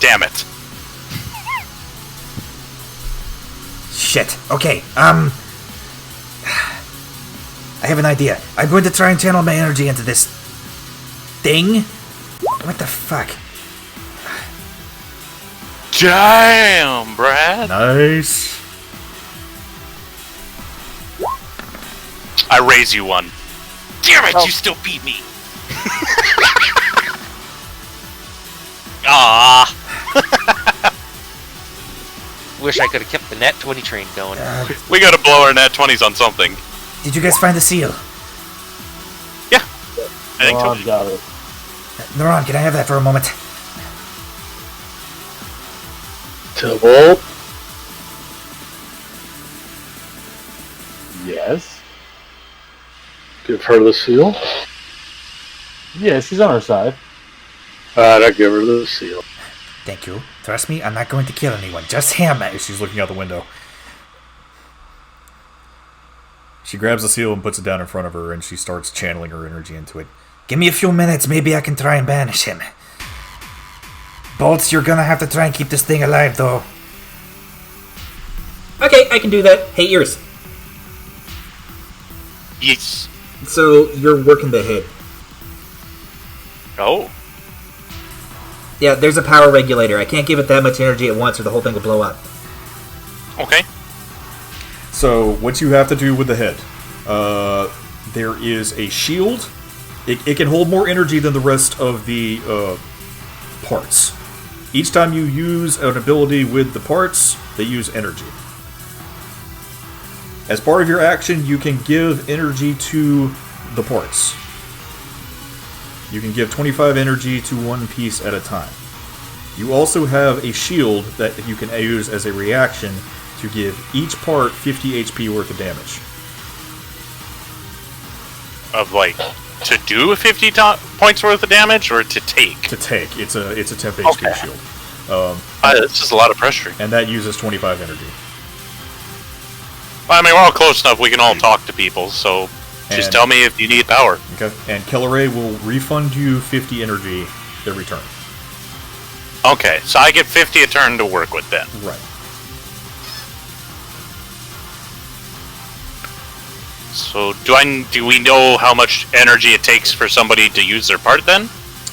Damn it. Shit. Okay, I have an idea. I'm going to try and channel my energy into this thing. What the fuck? Damn, Brad. Nice. I raise you 1. Damn it, you still beat me. Ah. Wish I could have kept the net 20 train going. We gotta blow our nat 20s on something. Did you guys find the seal? Yeah. I think so. Got it. Noron, can I have that for a moment? Tybalt? Yes. Give her the seal. Yeah, she's on our side. Alright, I give her the seal. Thank you. Trust me, I'm not going to kill anyone. Just him. She's looking out the window. She grabs the seal and puts it down in front of her, and she starts channeling her energy into it. Give me a few minutes. Maybe I can try and banish him. Bolts, you're gonna have to try and keep this thing alive, though. Okay, I can do that. Hey, Ears. Yes. So, you're working the head. Oh. Yeah, there's a power regulator. I can't give it that much energy at once or the whole thing will blow up. Okay. So, what you have to do with the head, there is a shield. It can hold more energy than the rest of the parts. Each time you use an ability with the parts, they use energy. As part of your action, you can give energy to the parts. You can give 25 energy to 1 piece at a time. You also have a shield that you can use as a reaction to give each part 50 HP worth of damage. Of like, to do 50 points worth of damage, or to take? To take. It's a temp Okay. HP shield. This is a lot of pressure. And that uses 25 energy. Well, I mean, we're all close enough. We can all talk to people. So just And- tell me if you need power. Okay. And Kelleray will refund you 50 energy every turn. Okay, so I get 50 a turn to work with then. Right. So do we know how much energy it takes for somebody to use their part then?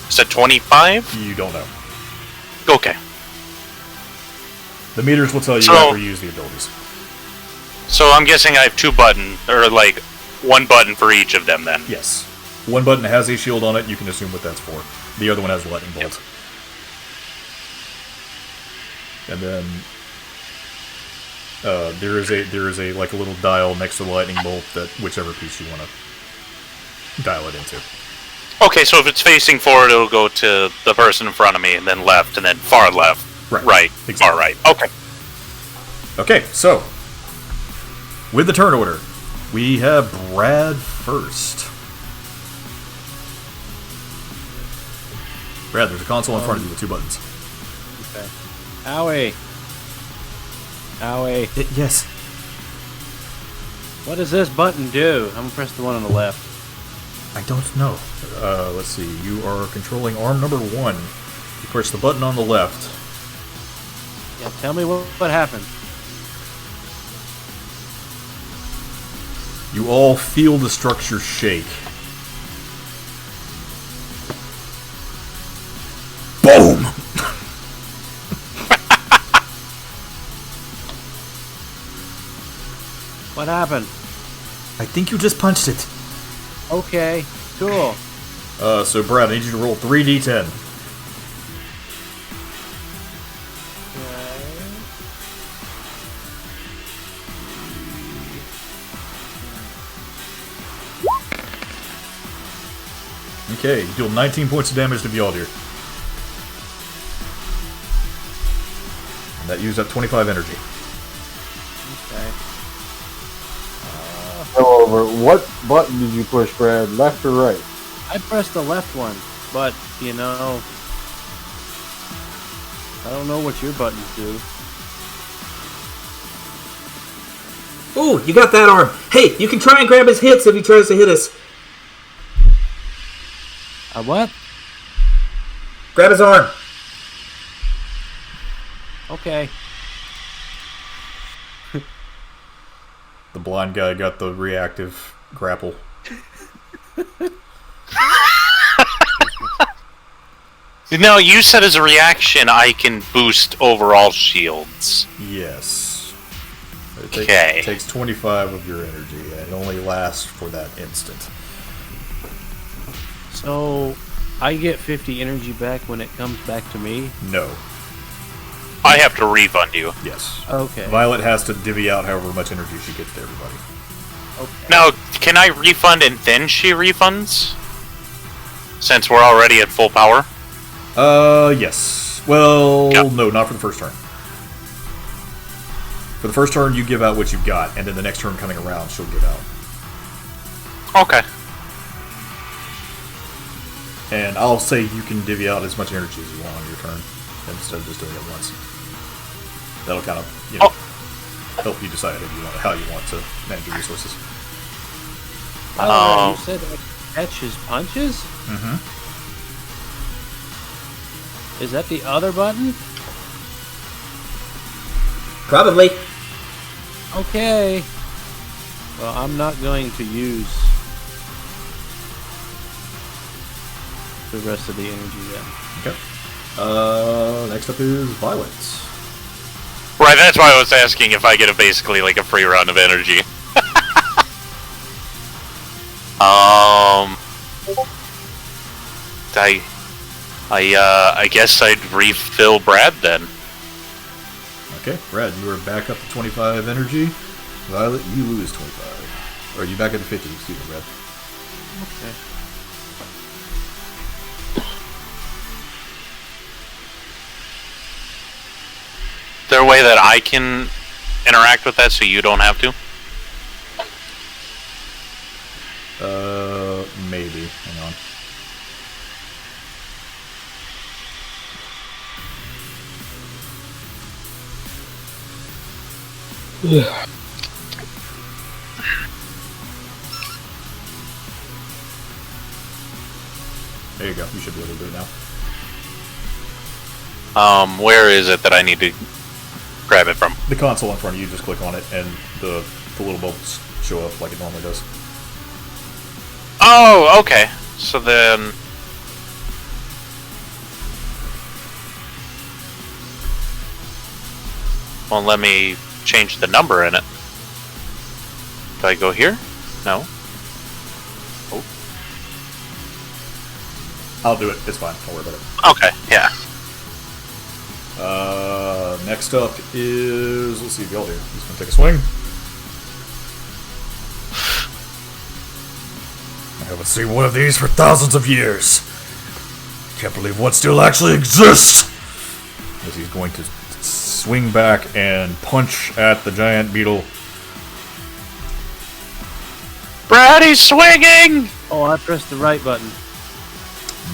Is that 25? You don't know. Okay. The meters will tell you So- after you use the abilities. So I'm guessing I have 2 buttons, or like 1 button for each of them then. Yes. One button has a shield on it. You can assume what that's for. The other one has a lightning bolt. And then there is a like a little dial next to the lightning bolt that whichever piece you want to dial it into. Okay, so if it's facing forward, it'll go to the person in front of me, and then left, and then far left, right, Exactly. far right. Okay. Okay, so with the turn order, we have Brad first. Brad, there's a console in front of you with 2 buttons. Okay. Owie. Owie. Yes. What does this button do? I'm gonna press the one on the left. I don't know. Let's see. You are controlling arm number 1. You push the button on the left. Yeah, tell me what happened. You all feel the structure shake. Boom! What happened? I think you just punched it. Okay, cool. So Brad, I need you to roll 3d10. Okay, you deal 19 points of damage to Bjaldir. And that used up 25 energy. Okay. Go over. What button did you push, Brad? Left or right? I pressed the left one, but, you know, I don't know what your buttons do. Ooh, you got that arm. Hey, you can try and grab his hits if he tries to hit us. What? Grab his arm. Okay. The blind guy got the reactive grapple. No, you said as a reaction I can boost overall shields. Yes. Okay. It takes 25 of your energy, and it only lasts for that instant. So, I get 50 energy back when it comes back to me? No. I have to refund you. Yes. Okay. Violet has to divvy out however much energy she gets to everybody. Okay. Now, can I refund and then she refunds? Since we're already at full power? Yes. Well, Yep. no, not for the first turn. For the first turn, you give out what you've got, and then the next turn coming around, she'll give out. Okay. And I'll say you can divvy out as much energy as you want on your turn, instead of just doing it once. That'll kind of, you know, help you decide if you want, how you want to manage your resources. You said I catch his punches? Mm-hmm. Is that the other button? Probably. Okay. Well, I'm not going to use the rest of the energy then. Okay. Next up is Violet. Right, that's why I was asking if I get basically like a free run of energy. I guess I'd refill Brad then. Okay, Brad, you are back up to 25 energy. Violet, you lose 25. Or are you back at the 50? Excuse me, Brad. Okay. Is there a way that I can interact with that so you don't have to? Maybe. Hang on. There you go. You should be able to do it now. Where is it that I need to grab it from? The console in front of you, just click on it, and the little bubbles show up like it normally does. Oh, okay. So then... Well, let me change the number in it. Do I go here? No. Oh. I'll do it. It's fine. Don't worry about it. Okay, yeah. Next up is... Let's see if y'all do. He's going to take a swing. I haven't seen one of these for thousands of years. Can't believe one still actually exists. As he's going to swing back and punch at the giant beetle. Brad, he's swinging! Oh, I pressed the right button.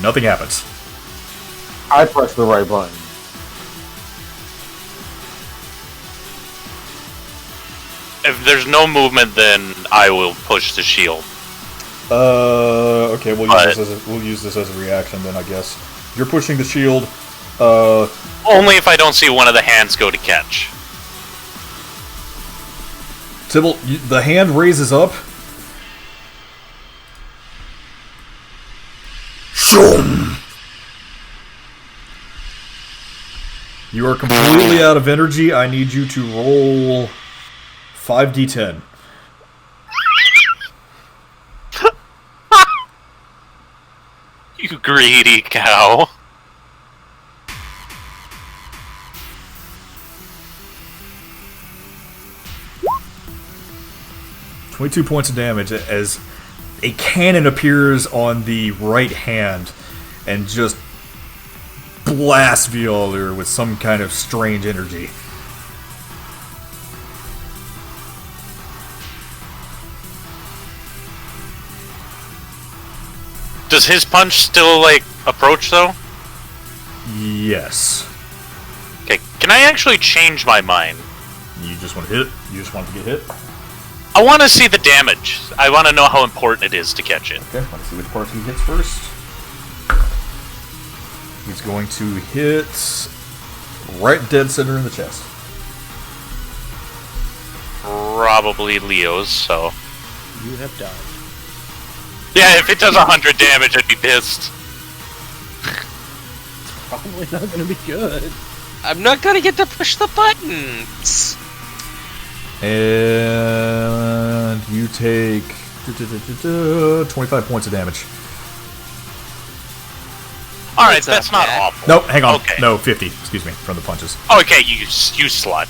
Nothing happens. I pressed the right button. If there's no movement, then I will push the shield. Okay, we'll use this as a reaction then, I guess. You're pushing the shield. Only if I don't see one of the hands go to catch. Tybalt, the hand raises up. Shoom! You are completely out of energy. I need you to roll 5d10. You greedy cow. $22 points of damage as a cannon appears on the right hand and just blasts Violdir with some kind of strange energy. Does his punch still, like, approach, though? Yes. Okay, can I actually change my mind? You just want to hit it? You just want to get hit? I want to see the damage. I want to know how important it is to catch it. Okay, let's see which part he hits first. He's going to hit right dead center in the chest. Probably Leo's, so... You have died. Yeah, if it does 100 damage, I'd be pissed. Probably not going to be good. I'm not gonna get to push the buttons. And you take 25 points of damage. Alright, That's that's not not bad. awful. Nope, hang on. Okay. No, 50, excuse me, from the punches. Okay, you slut.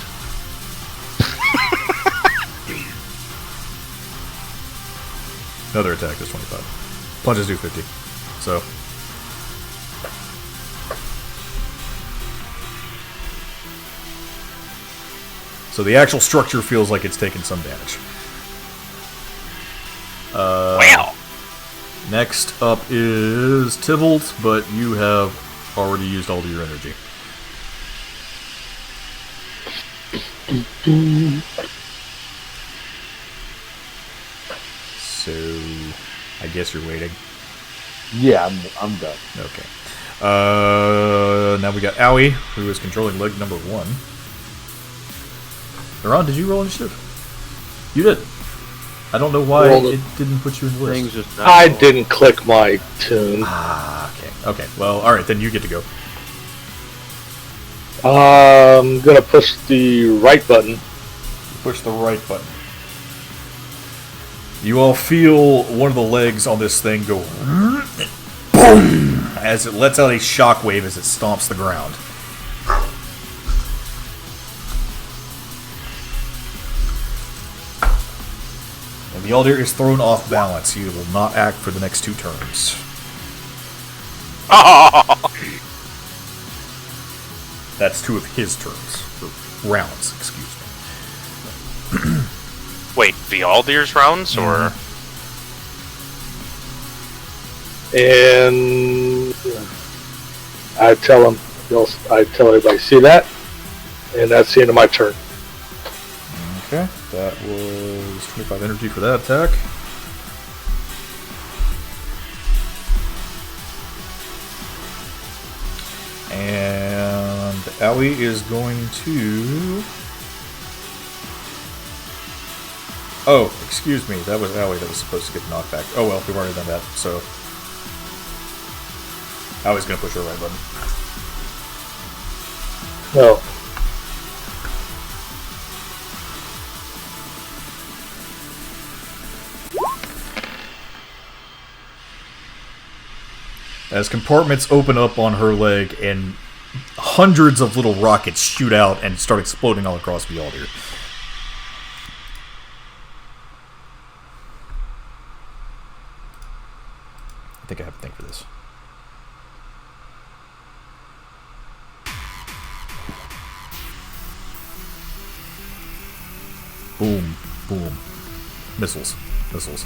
Another attack is 25. Punches do 50. So. So the actual structure feels like it's taken some damage. Wow. Next up is Tybalt, but you have already used all of your energy. So, I guess you're waiting. Yeah, I'm done. Okay. Now we got Owie, who is controlling leg number 1. Ron, did you roll initiative? You did. I don't know why Rolled it. it didn't put you in the list. Things just not I going. didn't click my tune. Ah, okay. Okay, well, alright, then you get to go. I'm gonna push the right button. Push the right button. You all feel one of the legs on this thing go boom as it lets out a shockwave as it stomps the ground. And the Elder is thrown off balance. He will not act for the next 2 turns. That's 2 of his turns. Or rounds, excuse me. Wait, Vialdir's rounds, or... And I tell him, I tell everybody, see that? And that's the end of my turn. Okay, that was 25 energy for that attack. And Owie is going to... Oh, excuse me, that was Owie that was supposed to get the knockback. Oh well, we've already done that, so... Owie's going to push her right button. No. As compartments open up on her leg and hundreds of little rockets shoot out and start exploding all across Vialdir. I think I have a thing for this. Boom, boom. Missiles, missiles,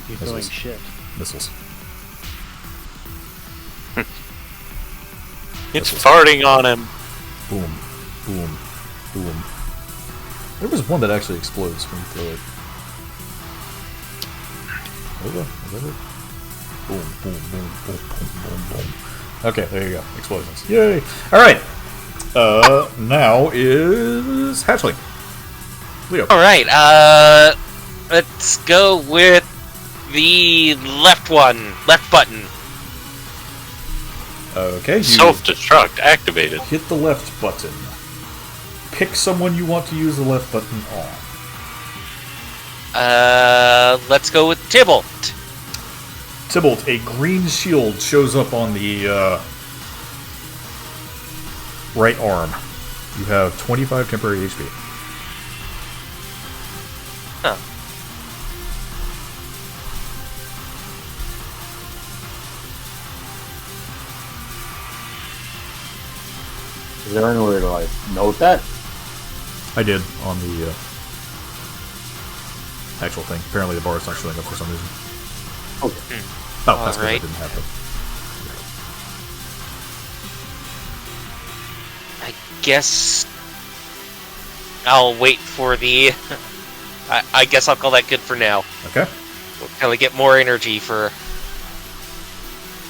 You're throwing Missiles. shit. missiles. It's farting on him. Boom, boom, boom. There was one that actually explodes when you throw it. Is that it? Boom, boom, boom, boom, boom, boom, boom. Okay, there you go. Explosions. Yay! Alright. Now is Hatchling. Leo. Alright, let's go with the left one. Left button. Okay, you Self-destruct activated. hit the left button. Pick someone you want to use the left button on. Let's go with Tybalt. Tybalt, a green shield shows up on the right arm. You have 25 temporary HP. Huh. Is there any way to like note that? I did on the actual thing. Apparently the bar is not showing up for some reason. Okay. Oh, that's because I Alright. didn't have them. I guess I'll wait for the. I guess I'll call that good for now. Okay. Until I get more energy for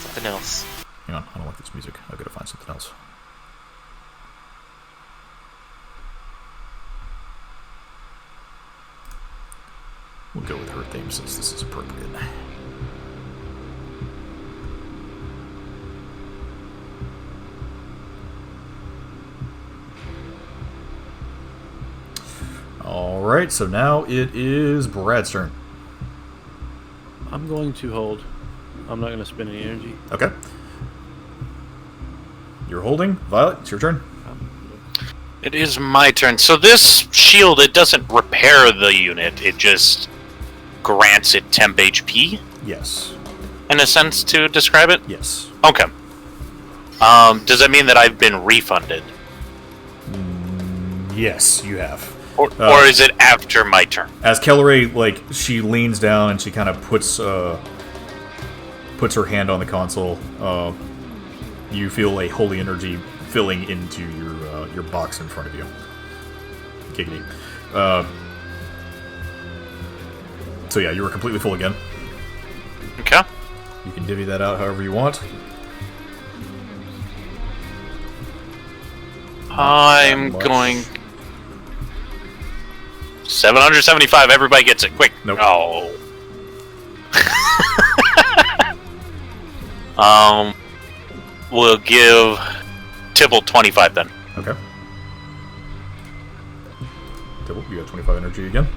something else. Hang on, I don't like this music. I gotta find something else. We'll go with her theme since this is appropriate. Alright, so now it is Brad's turn. I'm going to hold. I'm not going to spend any energy. Okay. You're holding. Violet, it's your turn. It is my turn. So this shield, it doesn't repair the unit. It just grants it temp HP, Yes. in a sense, to describe it? Yes. Okay. Does that mean that I've been refunded? Yes, you have. Or is it after my turn? As Kelleray, like, she leans down and she kind of puts her hand on the console, you feel a holy energy filling into your box in front of you. Giggity. So yeah, you were completely full again. Okay. You can divvy that out however you want. I'm much. going... 775, everybody gets it, quick. Nope. Oh. We'll give Tibble 25 then. Okay. Tibble, you got 25 energy again.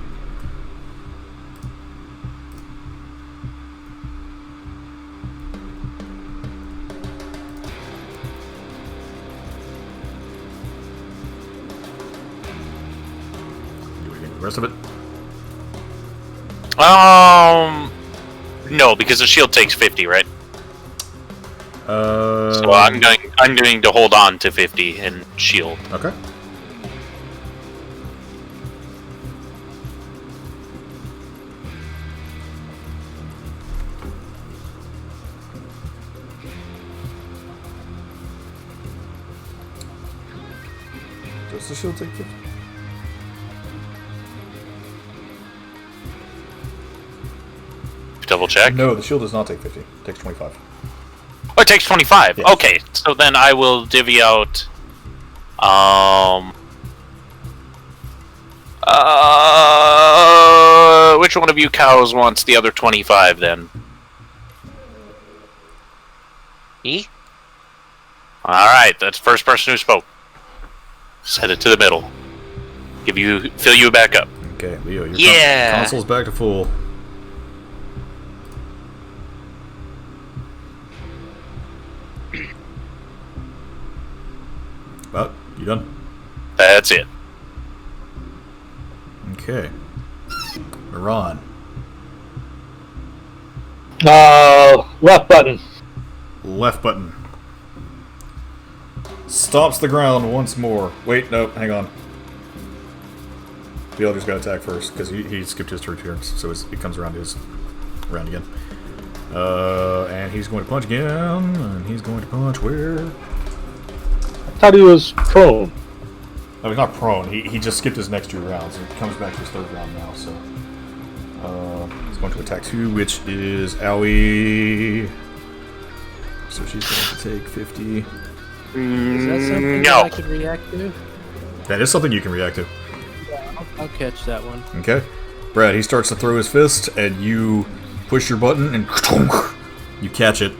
Do anything with the rest of it? No, because the shield takes 50, right? So So I'm going to hold on to 50 and shield. Okay. Does the shield take 50? Double check. No, the shield does not take 50. It takes 25. Oh, it takes 25. Yes. Okay, so then I will divvy out. Which one of you cows wants the other 25 then? Me? Alright, that's the first person who spoke. Set it to the middle. Fill you back up. Okay, Leo, your Yeah. console's back to full. About, you done? That's it. Okay. Iran. Left button. Left button. Stomps the ground once more. Wait, no, hang on. The other's got to attack first, because he skipped his turn, so it comes around his round again. And he's going to punch again, and he's going to punch where? I thought he was prone. No, he's not prone. He just skipped his next 2 rounds. He comes back to his 3rd round now, so... he's going to attack 2, which is Owie. So she's going to take 50. Is that something No. that I could react to? That is something you can react to. Yeah, I'll catch that one. Okay. Brad, he starts to throw his fist, and you push your button, and you catch it.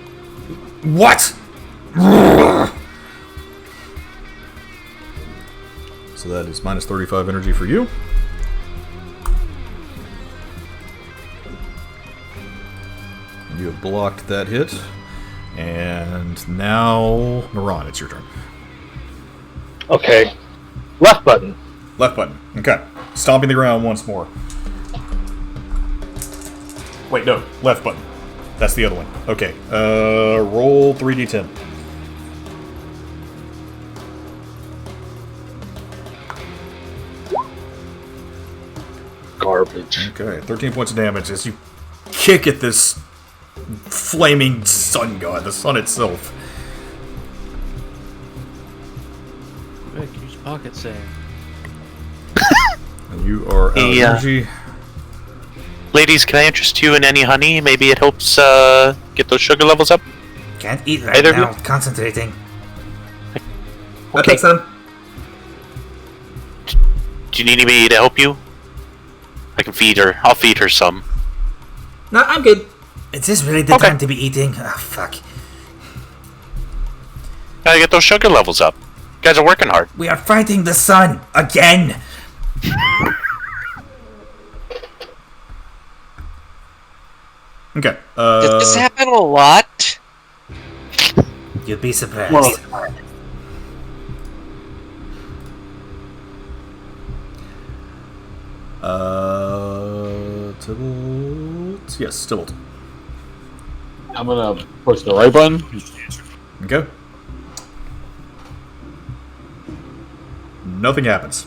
What? So that is minus 35 energy for you. You have blocked that hit. And now, Naran, it's your turn. Okay. Left button. Left button. Okay. Stomping the ground once more. Wait, no. Left button. That's the other one. Okay. Roll 3d10. damage. Okay, 13 points of damage as you kick at this flaming sun god, the sun itself. Rick, use pocket save. And you are out of Yeah. energy. Ladies, can I interest you in any honey? Maybe it helps get those sugar levels up. Can't eat right Either of now. Concentrating. I'll take some. Do you need me to help you? I can feed her. I'll feed her some. No, I'm good. Is this really the Okay. time to be eating? Oh, fuck. Gotta get those sugar levels up. You guys are working hard. We are fighting the sun again. Okay. Does this happen a lot? You'd be surprised. Tybalt. Yes, Tybalt. I'm gonna push the right button. Okay. Nothing happens.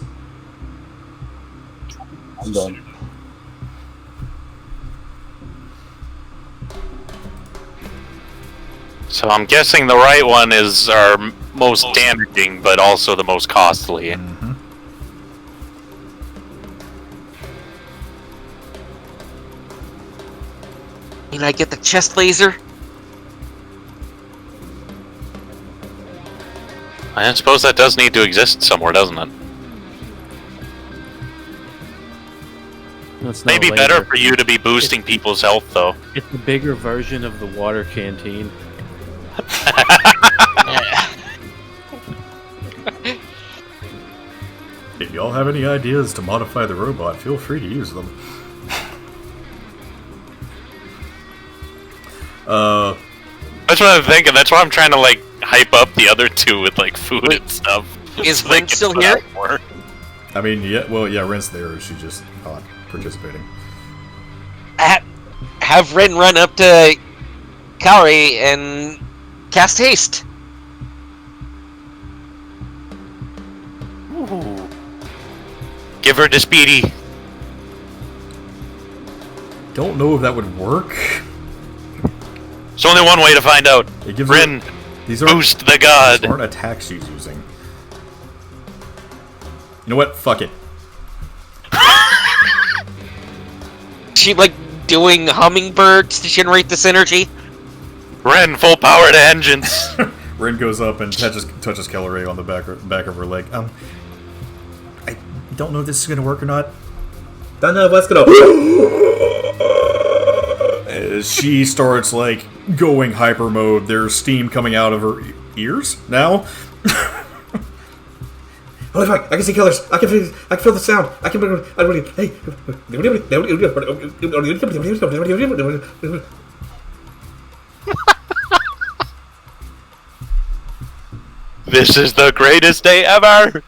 I'm done. So I'm guessing the right one is our most damaging, but also the most costly. Mm-hmm. Can I get the chest laser? I suppose that does need to exist somewhere, doesn't it? No, it's not Maybe a better laser. for you to be boosting people's health, though. It's a bigger version of the water canteen. If y'all have any ideas to modify the robot, feel free to use them. That's what I'm thinking. That's why I'm trying to like hype up the other two with like food and stuff. Is So they Ren can still put here? out more. I mean, yeah, well, yeah, Ren's there. She's just not participating. Have Ren run up to Kaori and cast haste. Ooh. Give her the speedy. Don't know if that would work. There's only one way to find out. It gives Rin, her, these aren't, boost the these god. aren't attacks she's using. You know what? Fuck it. She like doing hummingbirds to generate this energy. Ren, full power to engines. Rin goes up and touches Kelleray on the back of her leg. I don't know if this is gonna work or not. Don't know what's gonna. As she starts like going hyper mode, there's steam coming out of her ears now. Holy fuck! I can see killers. I can feel the sound. I can. Hey. This is the greatest day ever.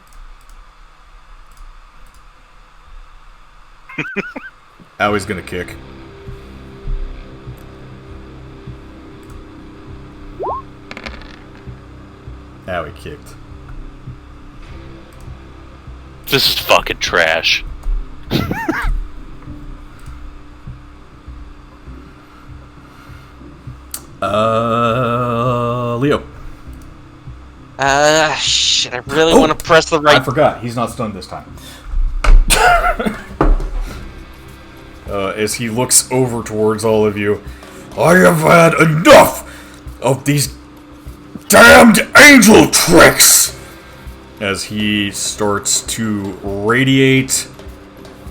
Owie's gonna kick. Owie kicked. This is fucking trash. Leo. Shit, I really want to press the I right. forgot. He's not stunned this time. As he looks over towards all of you, I have had enough of these damned angel tricks! As he starts to radiate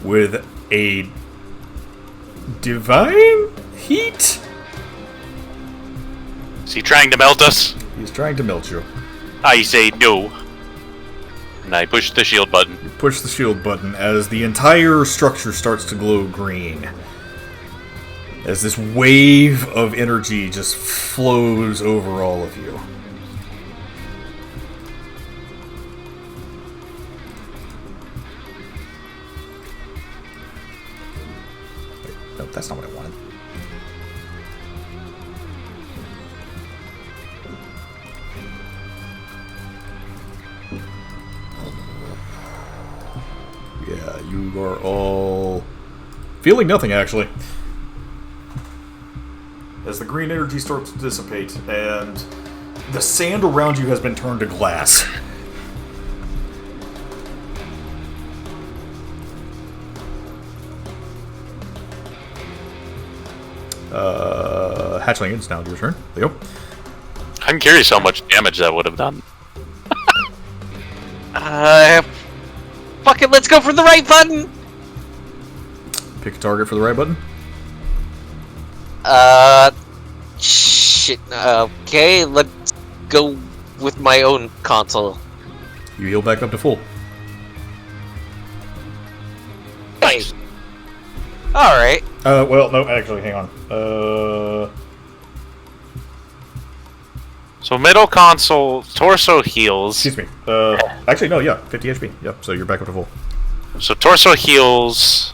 with a divine heat? Is he trying to melt us? He's trying to melt you. I say no. And I push the shield button. You push the shield button as the entire structure starts to glow green. As this wave of energy just flows over all of you. Wait, nope, that's not what I wanted. Yeah, you are all Feeling nothing, actually. As the green energy starts to dissipate, and the sand around you has been turned to glass. Hatchling, it's now your turn. Leo. I'm curious how much damage that would have done. Fuck it, let's go for the right button! Pick a target for the right button. Shit. Okay, let's go with my own console. You heal back up to full. Hey. Alright. Well, no, actually, hang on. So middle console, torso heals. Excuse me. Actually, no, yeah, 50 HP. Yep, so you're back up to full. So torso heals.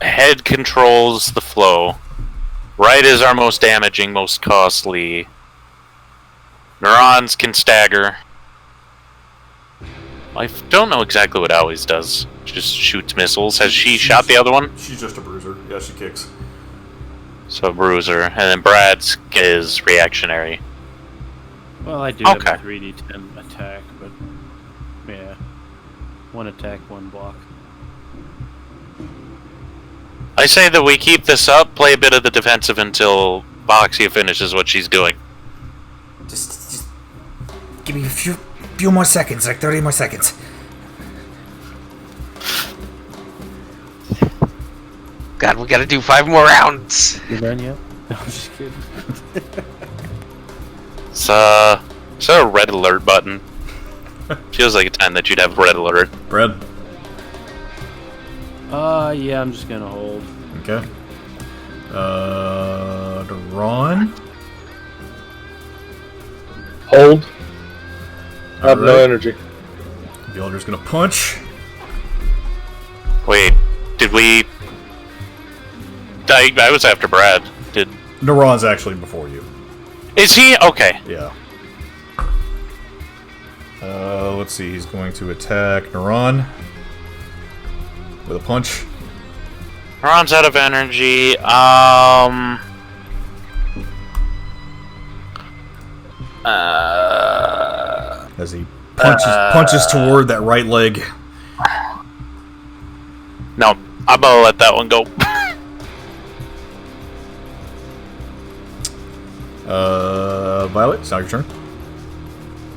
Head controls the flow. Right is our most damaging, most costly. Neurons can stagger. I don't know exactly what Owie's does. Just shoots missiles. Has she shot the other one? She's just a bruiser. Yeah, she kicks. So bruiser. And then Brad's is reactionary. Well, I do have Okay. a 3d10 attack, but yeah. One attack, one block. I say that we keep this up, play a bit of the defensive until Boxia finishes what she's doing. Just give me a few more seconds, like 30 more seconds. God, we gotta do 5 more rounds! You done yet? No, I'm just kidding. Is there a red alert button? Feels like a time that you'd have red alert. Brad. Yeah, I'm just gonna hold. Okay. Ron. Hold. I have no Alright. energy. The Elder's gonna punch. Wait, did we... I was after Brad. Did... Neuron's actually before you. Is he? Okay. Yeah. Let's see. He's going to attack Neuron with a punch. Ron's out of energy. As he punches toward that right leg. No, I'm gonna let that one go. Violet, it's now your turn.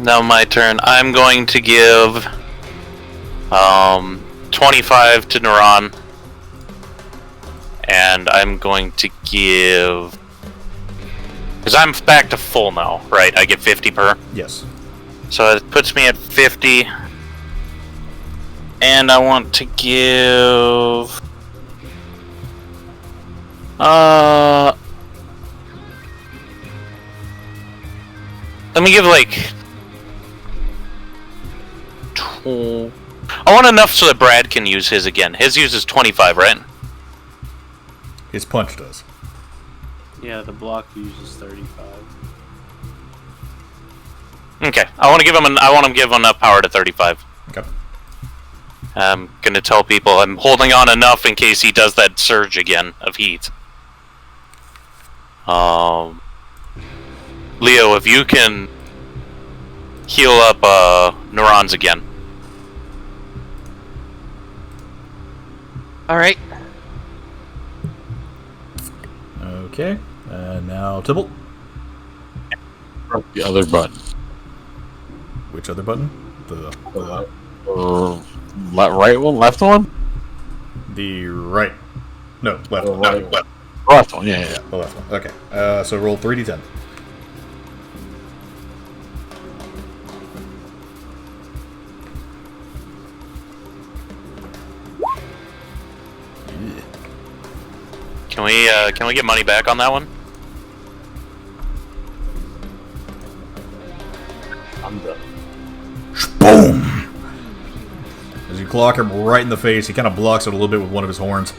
Now my turn. I'm going to give 25 to Neuron. And I'm going to give... Because I'm back to full now, right? I get 50 per. Yes. So it puts me at 50. And I want to give... Let me give like... I want enough so that Brad can use his again. His uses 25, right? His punch does. Yeah, the block uses 35. Okay, I want to give him. I want him to give enough power to 35. Okay. I'm gonna tell people I'm holding on enough in case he does that surge again of heat. Leo, if you can heal up neurons again. Alright. Okay. Now Tybalt. The other button. Which other button? Right one, left one? The right. No, left. The No, right left. Left one, yeah. The left one. Okay. So roll 3d10. Can we get money back on that one? I'm done. Boom! As you clock him right in the face, he kind of blocks it a little bit with one of his horns.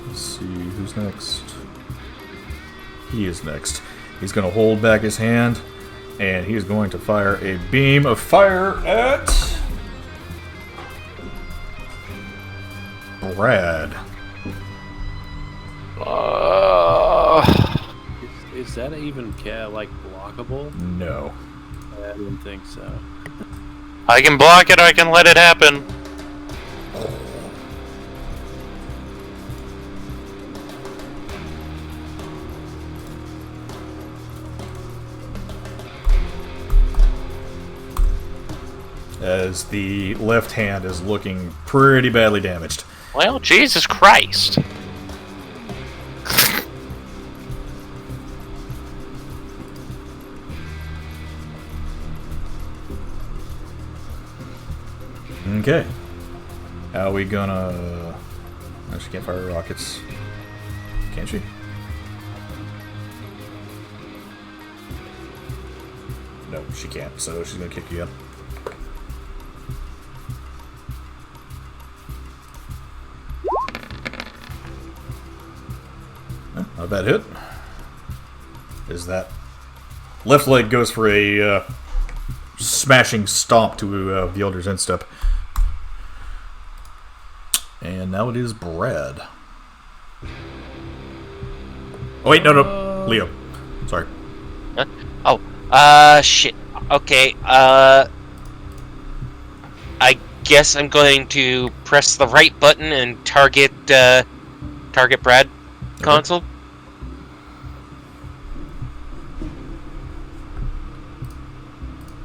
Let's see. Who's next? He is next. He's going to hold back his hand, and he is going to fire a beam of fire at Brad. Is that even blockable? No. I didn't think so. I can block it, I can let it happen. As the left hand is looking pretty badly damaged. Well, Jesus Christ. Okay. How are we gonna... Oh, she can't fire rockets. Can she? No, she can't, so she's gonna kick you up. Not a bad hit. Is that... Left leg goes for a smashing stomp to Vjelder's instep. And now it is Brad. Oh wait, no, Leo. Sorry. Shit. Okay, I guess I'm going to press the right button and target Brad console.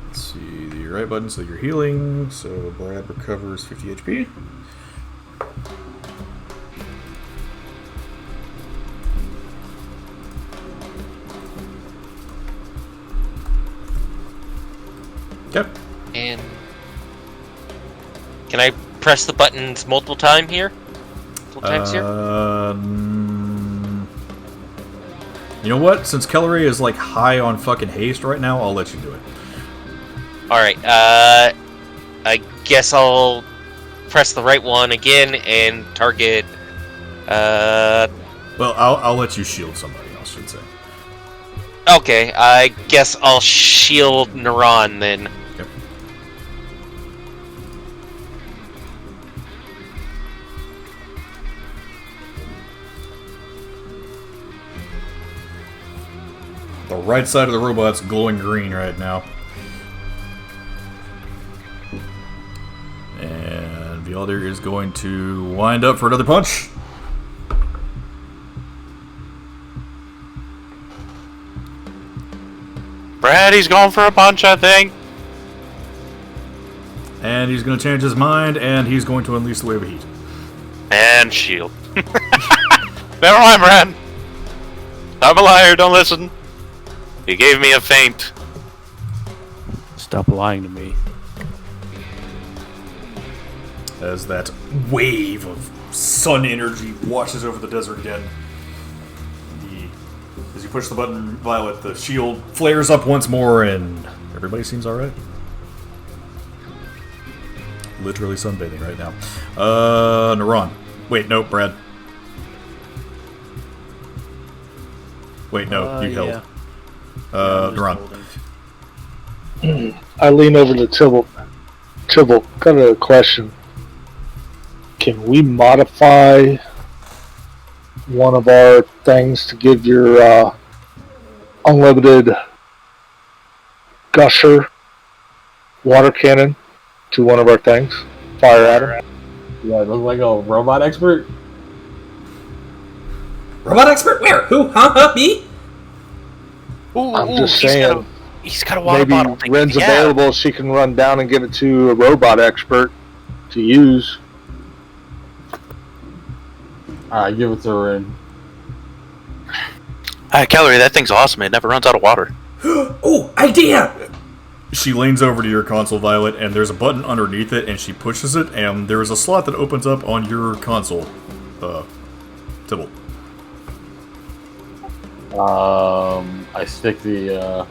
Let's see, the right button, so you're healing, so Brad recovers 50 HP. Yep. And can I press the buttons multiple times here? You know what? Since Kellery is like high on fucking haste right now, I'll let you do it. Alright, I guess I'll press the right one again and target, Well, I'll let you shield somebody else, should say. Okay, I guess I'll shield Neuron then. Okay. The right side of the robot's glowing green right now. And Vjelder is going to wind up for another punch. Brad, he's going for a punch, I think. And he's going to change his mind, and he's going to unleash the wave of heat. And shield. Never mind, Brad. I'm a liar, don't listen. He gave me a feint. Stop lying to me. As that wave of sun energy washes over the desert again. As you push the button, Violet, the shield flares up once more, and everybody seems alright. Literally sunbathing right now. Neuron. Wait, no, Brad. Wait, no, you held. Yeah. Neuron. I lean over to Tibble. Tibble, got a question. Can we modify one of our things to give your unlimited gusher water cannon to one of our things? Fire at her. Yeah, it looks like a robot expert. Robot expert? Where? Who? Huh? Me? I'm just saying. He's got a water Maybe bottle. Ren's Yeah. available, she can run down and give it to a robot expert to use. Alright, give it to Ren. Calorie, that thing's awesome. It never runs out of water. Oh, idea! She leans over to your console, Violet, and there's a button underneath it, and she pushes it, and there is a slot that opens up on your console. Tibble. I stick the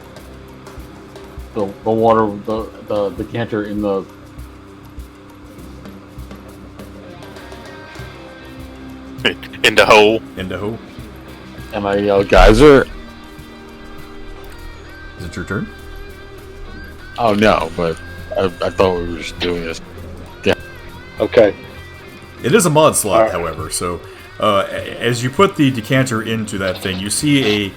water, the decanter in the. In Into hoe. Indiho. And I yell, geyser. Is it your turn? Oh no, but I thought we were just doing this. Okay. It is a mod slot, Alright. however, so as you put the decanter into that thing, you see a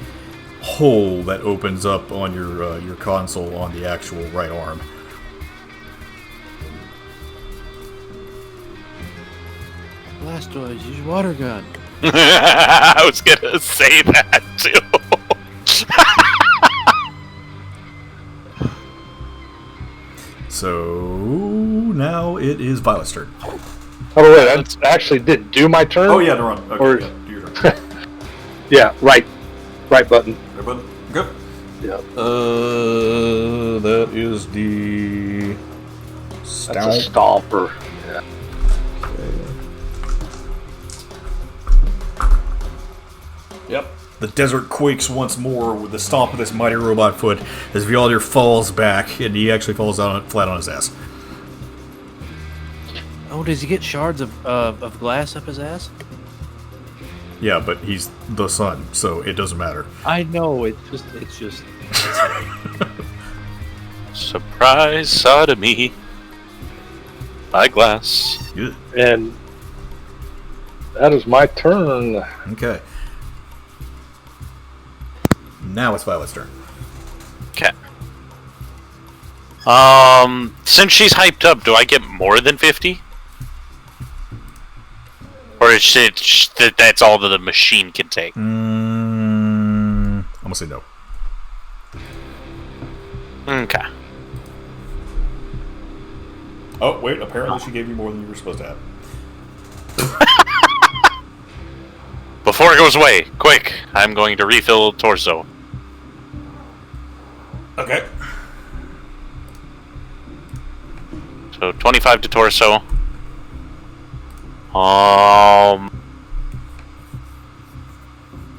hole that opens up on your console on the actual right arm. Blastoise, use your water gun. I was gonna say that too. So now it is Violet's turn. Oh wait, I actually did do my turn. Oh yeah, they're on. Okay, Or- yeah, do your turn. Yeah, right button. Right button. Good. Yeah. That is the That's a stomper. Yeah. Yep. The desert quakes once more with the stomp of this mighty robot foot as Vialdir falls back, and he actually falls down flat on his ass. Oh, does he get shards of glass up his ass? Yeah, but he's the sun, so it doesn't matter. I know. It's just. Surprise sodomy. By glass. Good. And that is my turn. Okay. Now it's Violet's turn. Okay. Since she's hyped up, do I get more than 50? Or is it that's all that the machine can take? I'm gonna say no. Okay. Oh, wait, apparently she gave you more than you were supposed to have. Before it goes away, quick! I'm going to refill torso. Okay. So 25 to torso.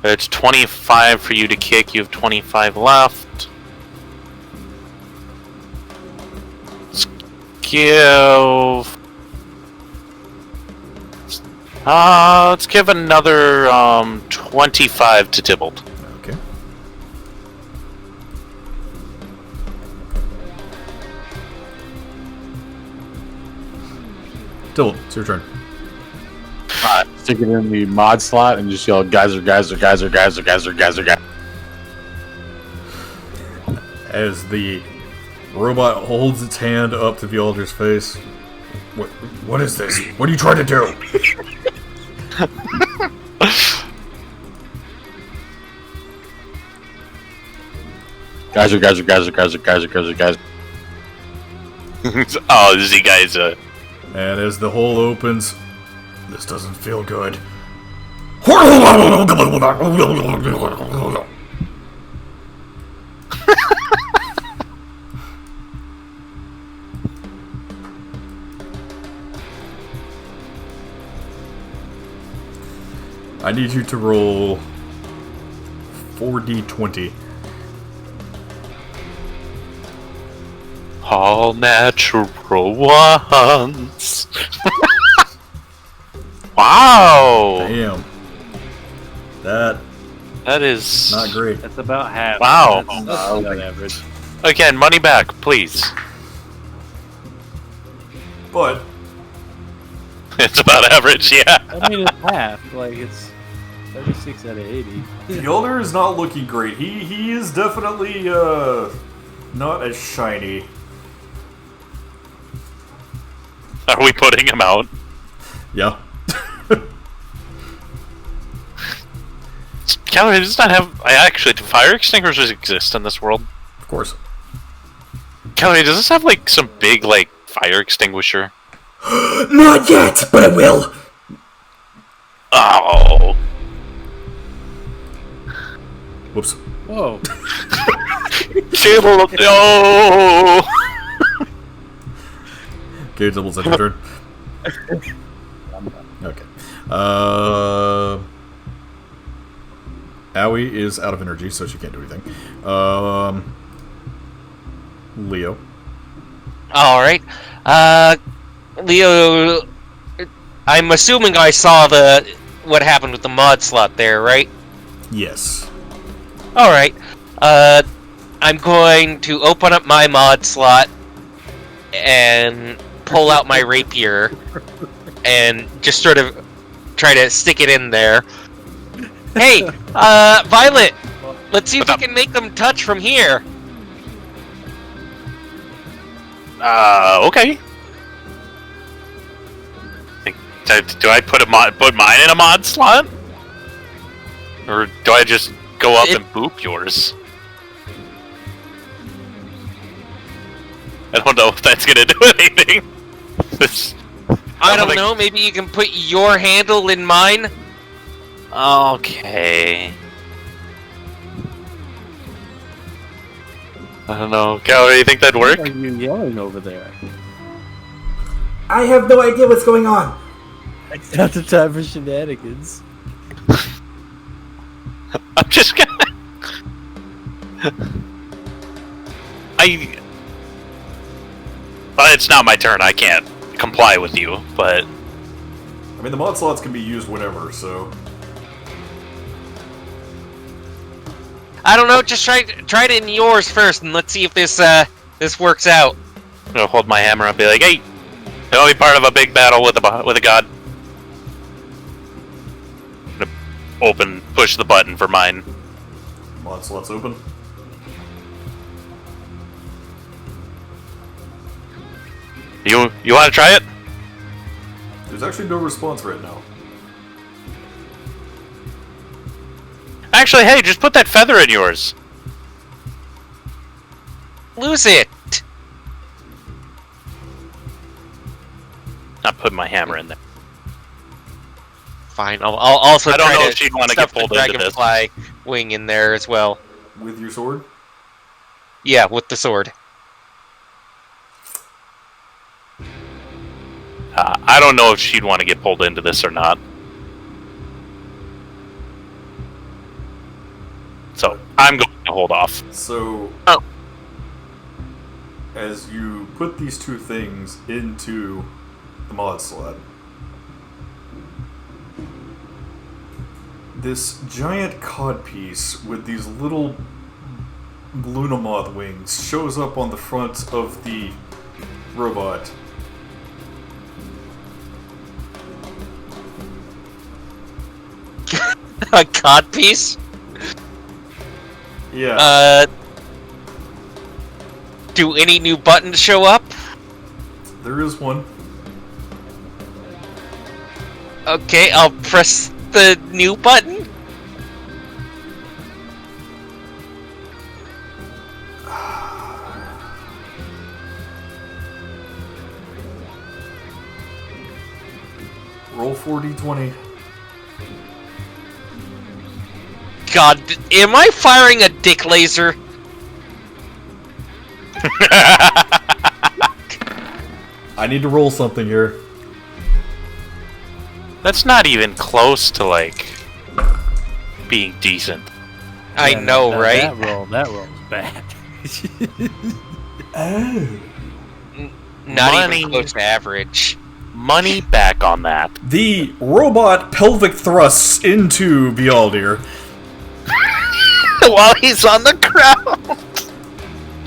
It's 25 for you to kick. You have 25 left. Let's give. Let's give another 25 to Tybalt. Okay. Tybalt, it's your turn. Stick it in the mod slot and just yell, geyser, geyser, geyser, geyser, geyser, geyser, geyser. As the robot holds its hand up to Vialdir's face. What is this? What are you trying to do? Geyser, geyser, geyser, geyser, geyser, geyser, geyser. Oh, this guy's And as the hole opens, this doesn't feel good. I need you to roll 4d20. all natural ones. Wow, Damn. That that is not great. That's about half. Wow. That's about average. Again, money back, please. But It's about average, yeah. I mean, it's half. Like, it's 36 out of 80. Yolder is not looking great. He is definitely not as shiny. Are we putting him out? Yeah. Calorie does not have. Do fire extinguishers exist in this world? Of course. Calorie, does this have like some big like fire extinguisher? Not yet, but I will. Oh. Whoops. Whoa. No. Okay, double second turn. Okay. Aoi is out of energy, so she can't do anything. Leo. All right. Leo, I'm assuming I saw the what happened with the mod slot there, right? Yes. Alright. I'm going to open up my mod slot and pull out my rapier and just sort of try to stick it in there. Hey, Violet, let's see if we can make them touch from here. Okay. Do I put mine in a mod slot? Or do I just go up and boop yours? I don't know if that's gonna do anything. I don't know, maybe you can put your handle in mine? Okay. I don't know. Cal, do you think that'd work? What are you yelling over there? I have no idea what's going on. It's not the time for shenanigans. I'm just gonna... Well, it's not my turn. I can't comply with you, but... I mean, the mod slots can be used whenever, so... I don't know, just try it in yours first and let's see if this works out. I'm gonna hold my hammer and be like, hey, I'll be part of a big battle with a god. I'm gonna push the button for mine. Mod slots open. You want to try it? There's actually no response right now. Actually, hey, just put that feather in yours. Lose it! Not putting my hammer in there. Fine, I'll also I don't try know to if she'd want to stuff get pulled the into this. dragonfly wing in there as well. With your sword? Yeah, with the sword. I don't know if she'd want to get pulled into this or not. So, I'm going to hold off. So... Oh. As you put these two things into the mod slot, this giant codpiece with these little Lunamoth wings shows up on the front of the robot. A codpiece? Yeah. Do any new buttons show up? There is one. Okay, I'll press the new button. Roll 4d20. God, am I firing a dick laser? I need to roll something here. That's not even close to, like, being decent. I know, right? That roll's bad. Oh. Not even close to average. Money back on that. The robot pelvic thrusts into Bjaldir. While he's on the ground.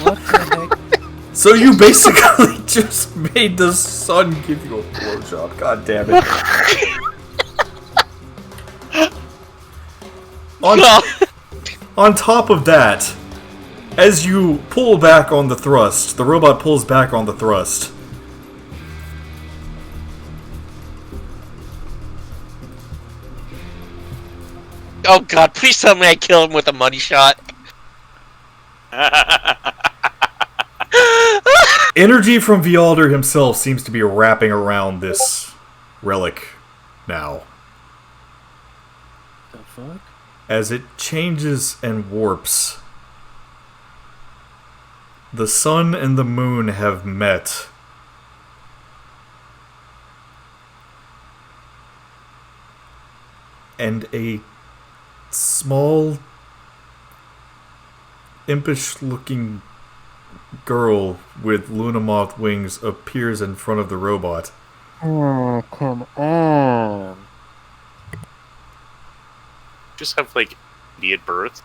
What the heck? So you basically just made the sun give you a blowjob. God damn it. On top of that, as you pull back on the thrust, the robot pulls back on the thrust. Oh god, please tell me I kill him with a money shot. Energy from Bjaldir himself seems to be wrapping around this relic now. The fuck? As it changes and warps, the sun and the moon have met. And a small, impish-looking girl with Lunamoth wings appears in front of the robot. Oh, come on. Just have like immediate birth.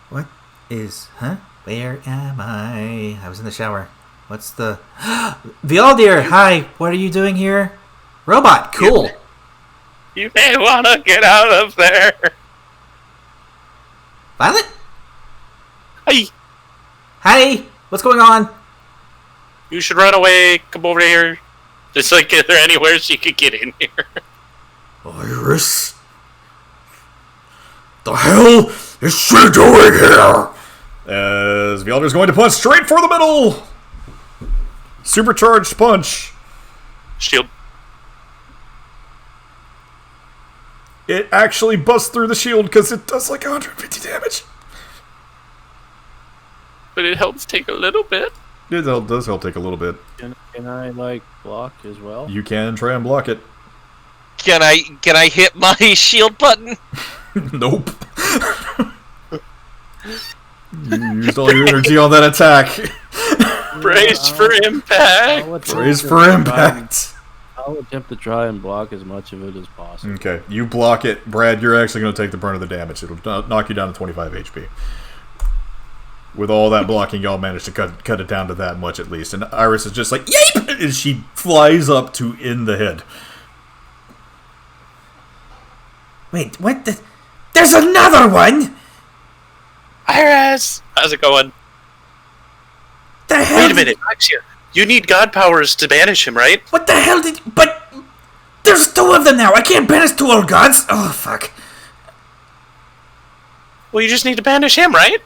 What is... Huh? Where am I? I was in the shower. What's the... Vialdir, hi! What are you doing here? Robot, cool! You may want to get out of there. Violet? Hey, Hi! What's going on? you should run away. Come over here. Just like, is there anywhere she could get in here? Iris? The hell is she doing here? As Vialder's going to punch straight for the middle! Supercharged punch. Shield. It actually busts through the shield because it does like 150 damage. But it helps take a little bit. It does help take a little bit. Can I like block as well? You can try and block it. Can I hit my shield button? Nope. You used all your energy on that attack. Brace for impact. Brace for impact. I'll attempt to try and block as much of it as possible. Okay, you block it. Brad, you're actually going to take the brunt of the damage. It'll knock you down to 25 HP. With all that blocking, y'all managed to cut it down to that much at least. And Iris is just like, yape! And she flies up to in the head. Wait, what the... There's another one! Iris! How's it going? The hell Wait a minute, Axia. You need god powers to banish him, right? What the hell did... But... There's two of them now! I can't banish two old gods! Oh, fuck. Well, you just need to banish him, right?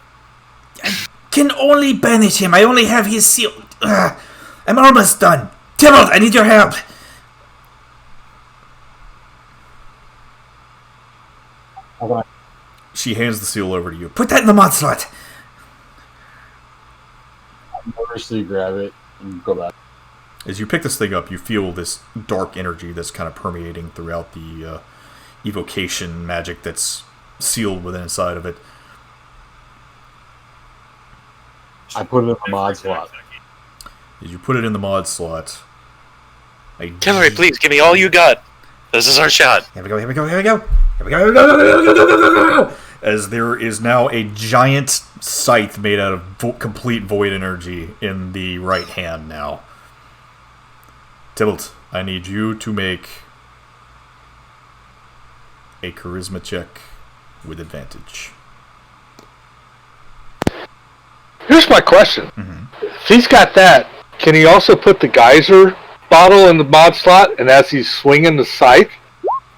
I can only banish him. I only have his seal... I'm almost done. Tybalt, I need your help. She hands the seal over to you. Put that in the mod slot. Nervously grab it and go back. As you pick this thing up, you feel this dark energy that's kind of permeating throughout the evocation magic that's sealed within inside of it. I put it in the mod slot. As you put it in the mod slot, Hillary, please, give me all you got. This is our shot. Here we go, here we go, here we go. Here we go, here we go, here we go, here we go, here we go. As there is now a giant scythe made out of complete void energy in the right hand now. Tybalt, I need you to make a charisma check with advantage. Here's my question. If he's got that, can he also put the geyser bottle in the mod slot, and as he's swinging the scythe,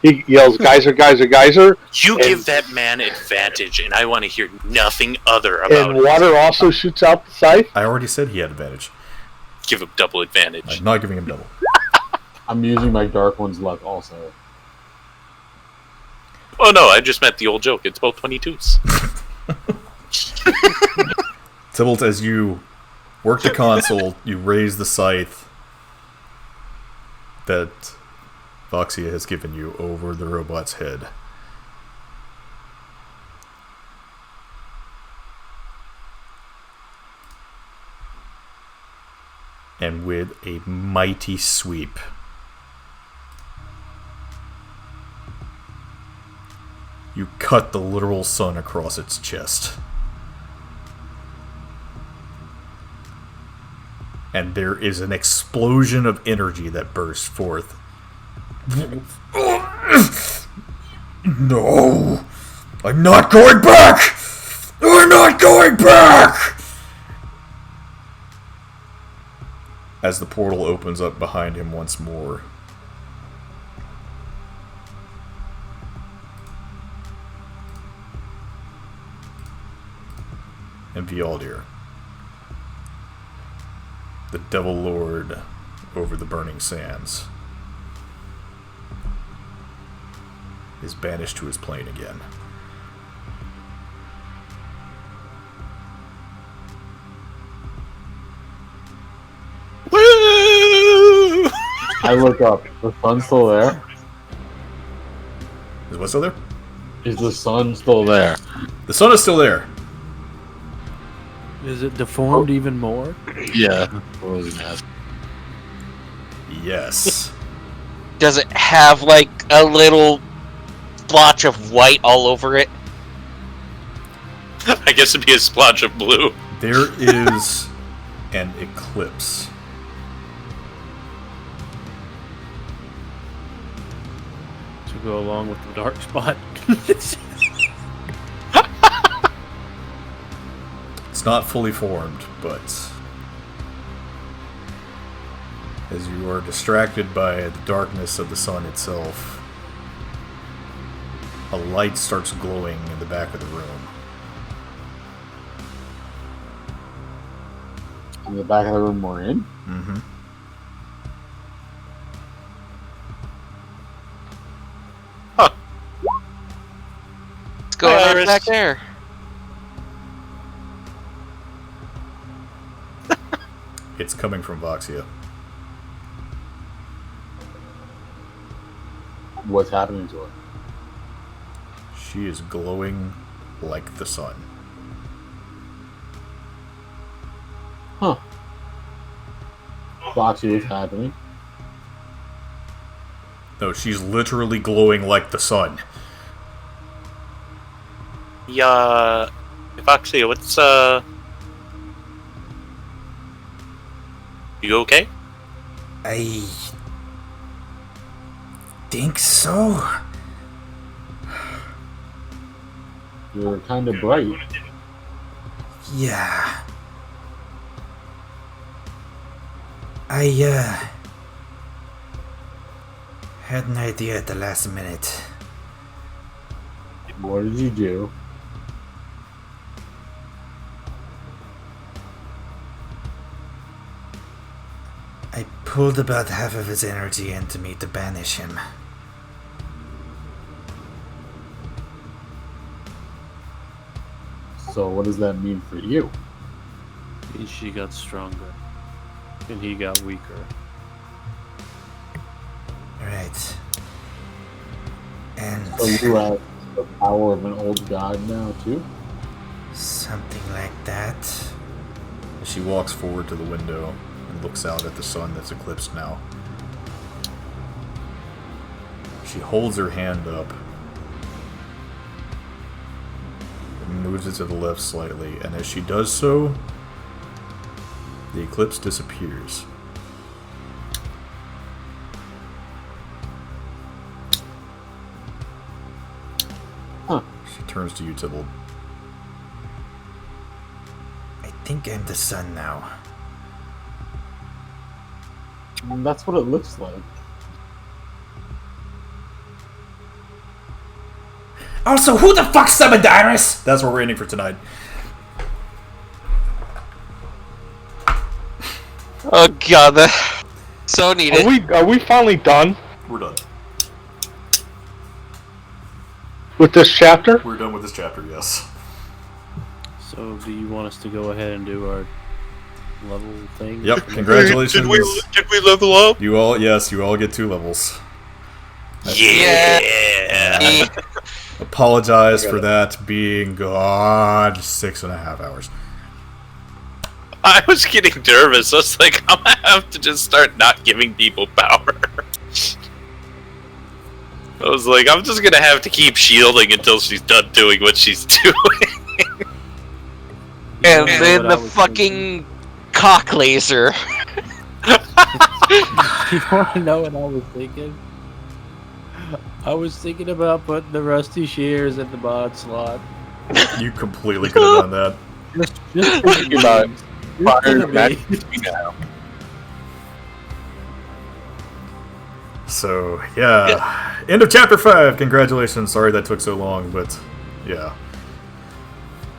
he yells, "Geyser, geyser, geyser." You give that man advantage, and I want to hear nothing other about And it. water also shoots out the scythe? I already said he had advantage. Give him double advantage. I'm not giving him double. I'm using my Dark One's luck also. Oh no, I just meant the old joke. It's both 22s. Tybalt, as you work the console, you raise the scythe that Voxia has given you over the robot's head. And with a mighty sweep, you cut the literal sun across its chest. And there is an explosion of energy that bursts forth. No! I'm not going back! I'm not going back! As the portal opens up behind him once more. And Vialdir, the Devil Lord over the burning sands, is banished to his plane again. Woo! I look up. The sun's still there? Is what still there? Is the sun still there? The sun is still there. Is it deformed even more? Yeah. What was that? Yes. Does it have like a little splotch of white all over it? I guess it'd be a splotch of blue. There is an eclipse. To go along with the dark spot. It's not fully formed, but as you are distracted by the darkness of the sun itself, a light starts glowing in the back of the room. In the back of the room we're in. Mm-hmm. What's going Hi, on Iris. back there? It's coming from Voxia. What's happening to her? She is glowing like the sun. Huh. Foxy is happening. No, she's literally glowing like the sun. Yeah, Voxia, what's you okay? I think so. You're kind of bright. Yeah. I had an idea at the last minute. What did you do? I pulled about half of his energy into me to banish him. So what does that mean for you? And she got stronger. And he got weaker. Right. And So you have the power of an old god now too? something like that. She walks forward to the window and looks out at the sun that's eclipsed now. She holds her hand up and moves it to the left slightly, and as she does so, the eclipse disappears. Huh. She turns to you, Tybalt. I think I'm the sun now. That's what it looks like. Also, who the fuck summoned Iris? That's what we're ending for tonight. Oh god, so needed. Are we finally done We're done. with this chapter? We're done with this chapter, yes. So, do you want us to go ahead and do our level thing? Yep, congratulations. Did we level up? You all get 2 levels. Yeah. Apologize for that being, God, 6.5 hours. I was getting nervous. I was like, I'm gonna have to just start not giving people power. I was like, I'm just gonna have to keep shielding until she's done doing what she's doing. And know then what the I was fucking cock laser. You want to know what I was thinking? I was thinking about putting the rusty shears in the mod slot. You completely could have done that. Just Thinking about fire magic. So, yeah. End of chapter 5. Congratulations. Sorry that took so long, but yeah.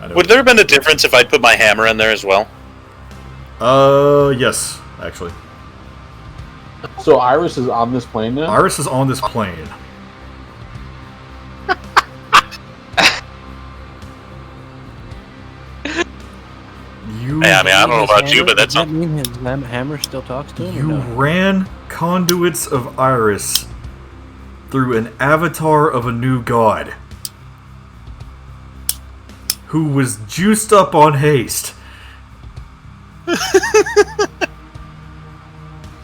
I know. Would there have been a difference if I'd put my hammer in there as well? Yes, actually. So Iris is on this plane now? Iris is on this plane. Yeah, I mean, I don't know about you, but that's Does that mean his hammer still talks to him? You or no? ran conduits of Iris through an avatar of a new god who was juiced up on haste.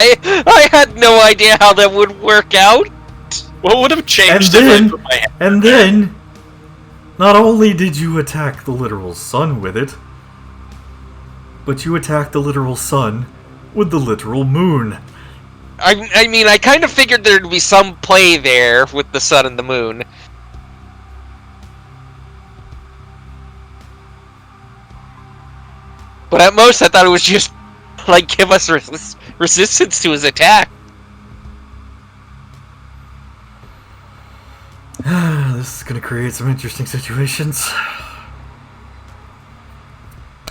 I had no idea how that would work out. What would have And changed then, if I put my hand? and then, not only did you attack the literal sun with it, but you attacked the literal sun with the literal moon. I mean, I kind of figured there'd be some play there with the sun and the moon. But at most, I thought it was just, like, give us resistance to his attack. This is gonna create some interesting situations.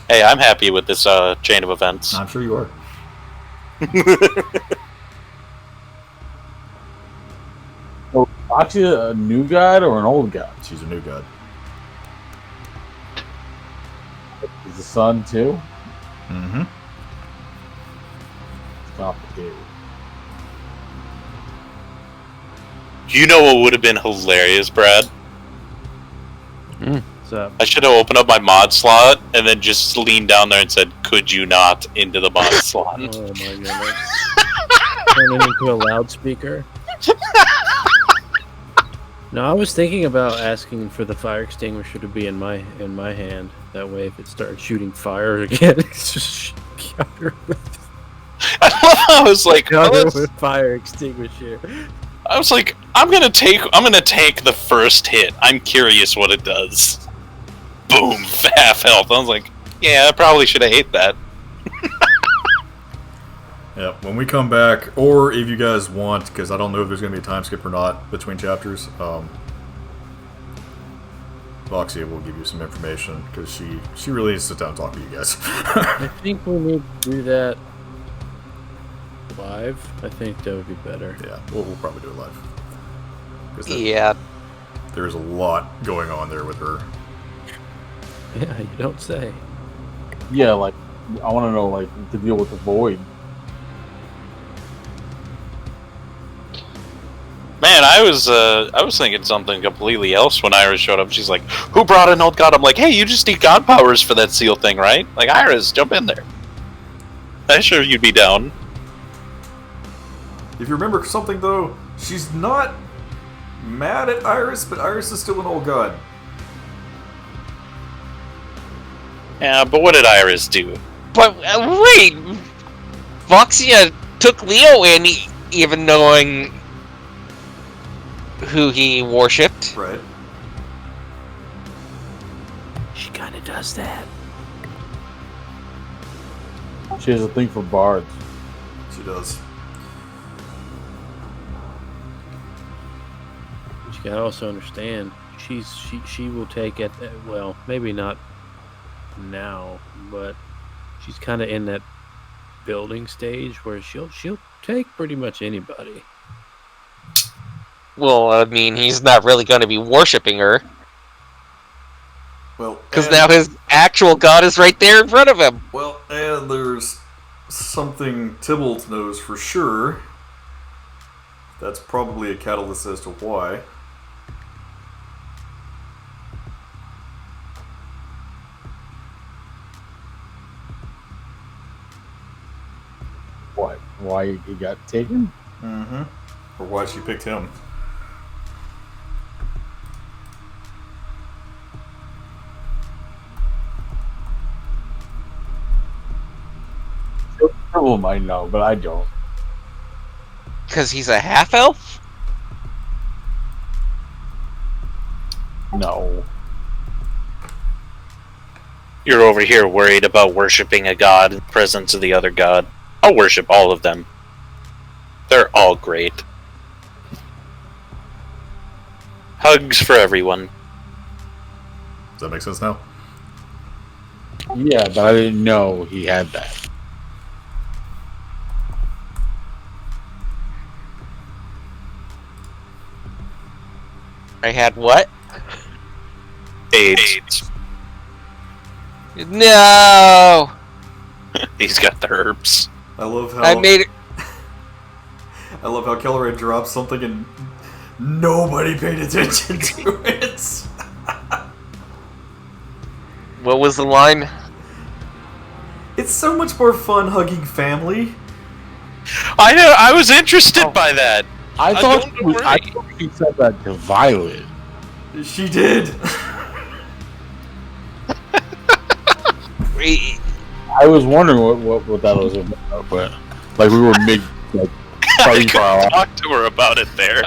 Hey, I'm happy with this chain of events. I'm sure you are. So, Foxy a new god or an old god? She's a new god. Is the sun too? Mm-hmm. It's complicated. You know what would have been hilarious, Brad? What's up? I should have opened up my mod slot and then just leaned down there and said, "Could you not?" into the mod slot. Oh my goodness. Turn it into a loudspeaker. No, I was thinking about asking for the fire extinguisher to be in my hand. That way, if it started shooting fire again, it's just counter with, I was like, counter with fire extinguisher. I'm gonna take the first hit. I'm curious what it does. Boom, half health. I was like, yeah, I probably should have ate that. Yeah, when we come back, or if you guys want, because I don't know if there's going to be a time skip or not between chapters, Voxia will give you some information, because she really needs to sit down and talk to you guys. I think we need to do that live. I think that would be better. Yeah, we'll probably do it live. 'Cause Yeah. there's a lot going on there with her. Yeah, you don't say. Yeah, like I want to know like to deal with the void. Man, I was thinking something completely else when Iris showed up. She's like, "Who brought an old god?" I'm like, "Hey, you just need god powers for that seal thing, right?" Like, Iris, jump in there. I'm sure you'd be down. If you remember something, though, she's not mad at Iris, but Iris is still an old god. Yeah, but what did Iris do? But wait, Voxia took Leo in, even knowing who he worshipped. Right. She kind of does that. She has a thing for bards. She does. But you gotta also understand, she will take it. Well, maybe not now, but she's kind of in that building stage where she'll take pretty much anybody. Well, I mean, he's not really going to be worshipping her, Well, because now his actual god is right there in front of him. Well, and there's something Tybalt knows for sure. That's probably a catalyst as to why. What? Why he got taken? Mm-hmm. Or why she picked him. People might know, but I don't. Because he's a half-elf? No. You're over here worried about worshipping a god in the presence of the other god. I'll worship all of them. They're all great. Hugs for everyone. Does that make sense now? Yeah, but I didn't know he had that. I had what? AIDS. No! He's got the herbs. I love how I made it. I love how Kelleran dropped something and nobody paid attention to it. What was the line? It's so much more fun hugging family. I know. I was interested by that. I don't thought worry. she said that to Violet. She did. I was wondering what that was about, but like we were mid like I fighting for our couldn't talk to her about it there.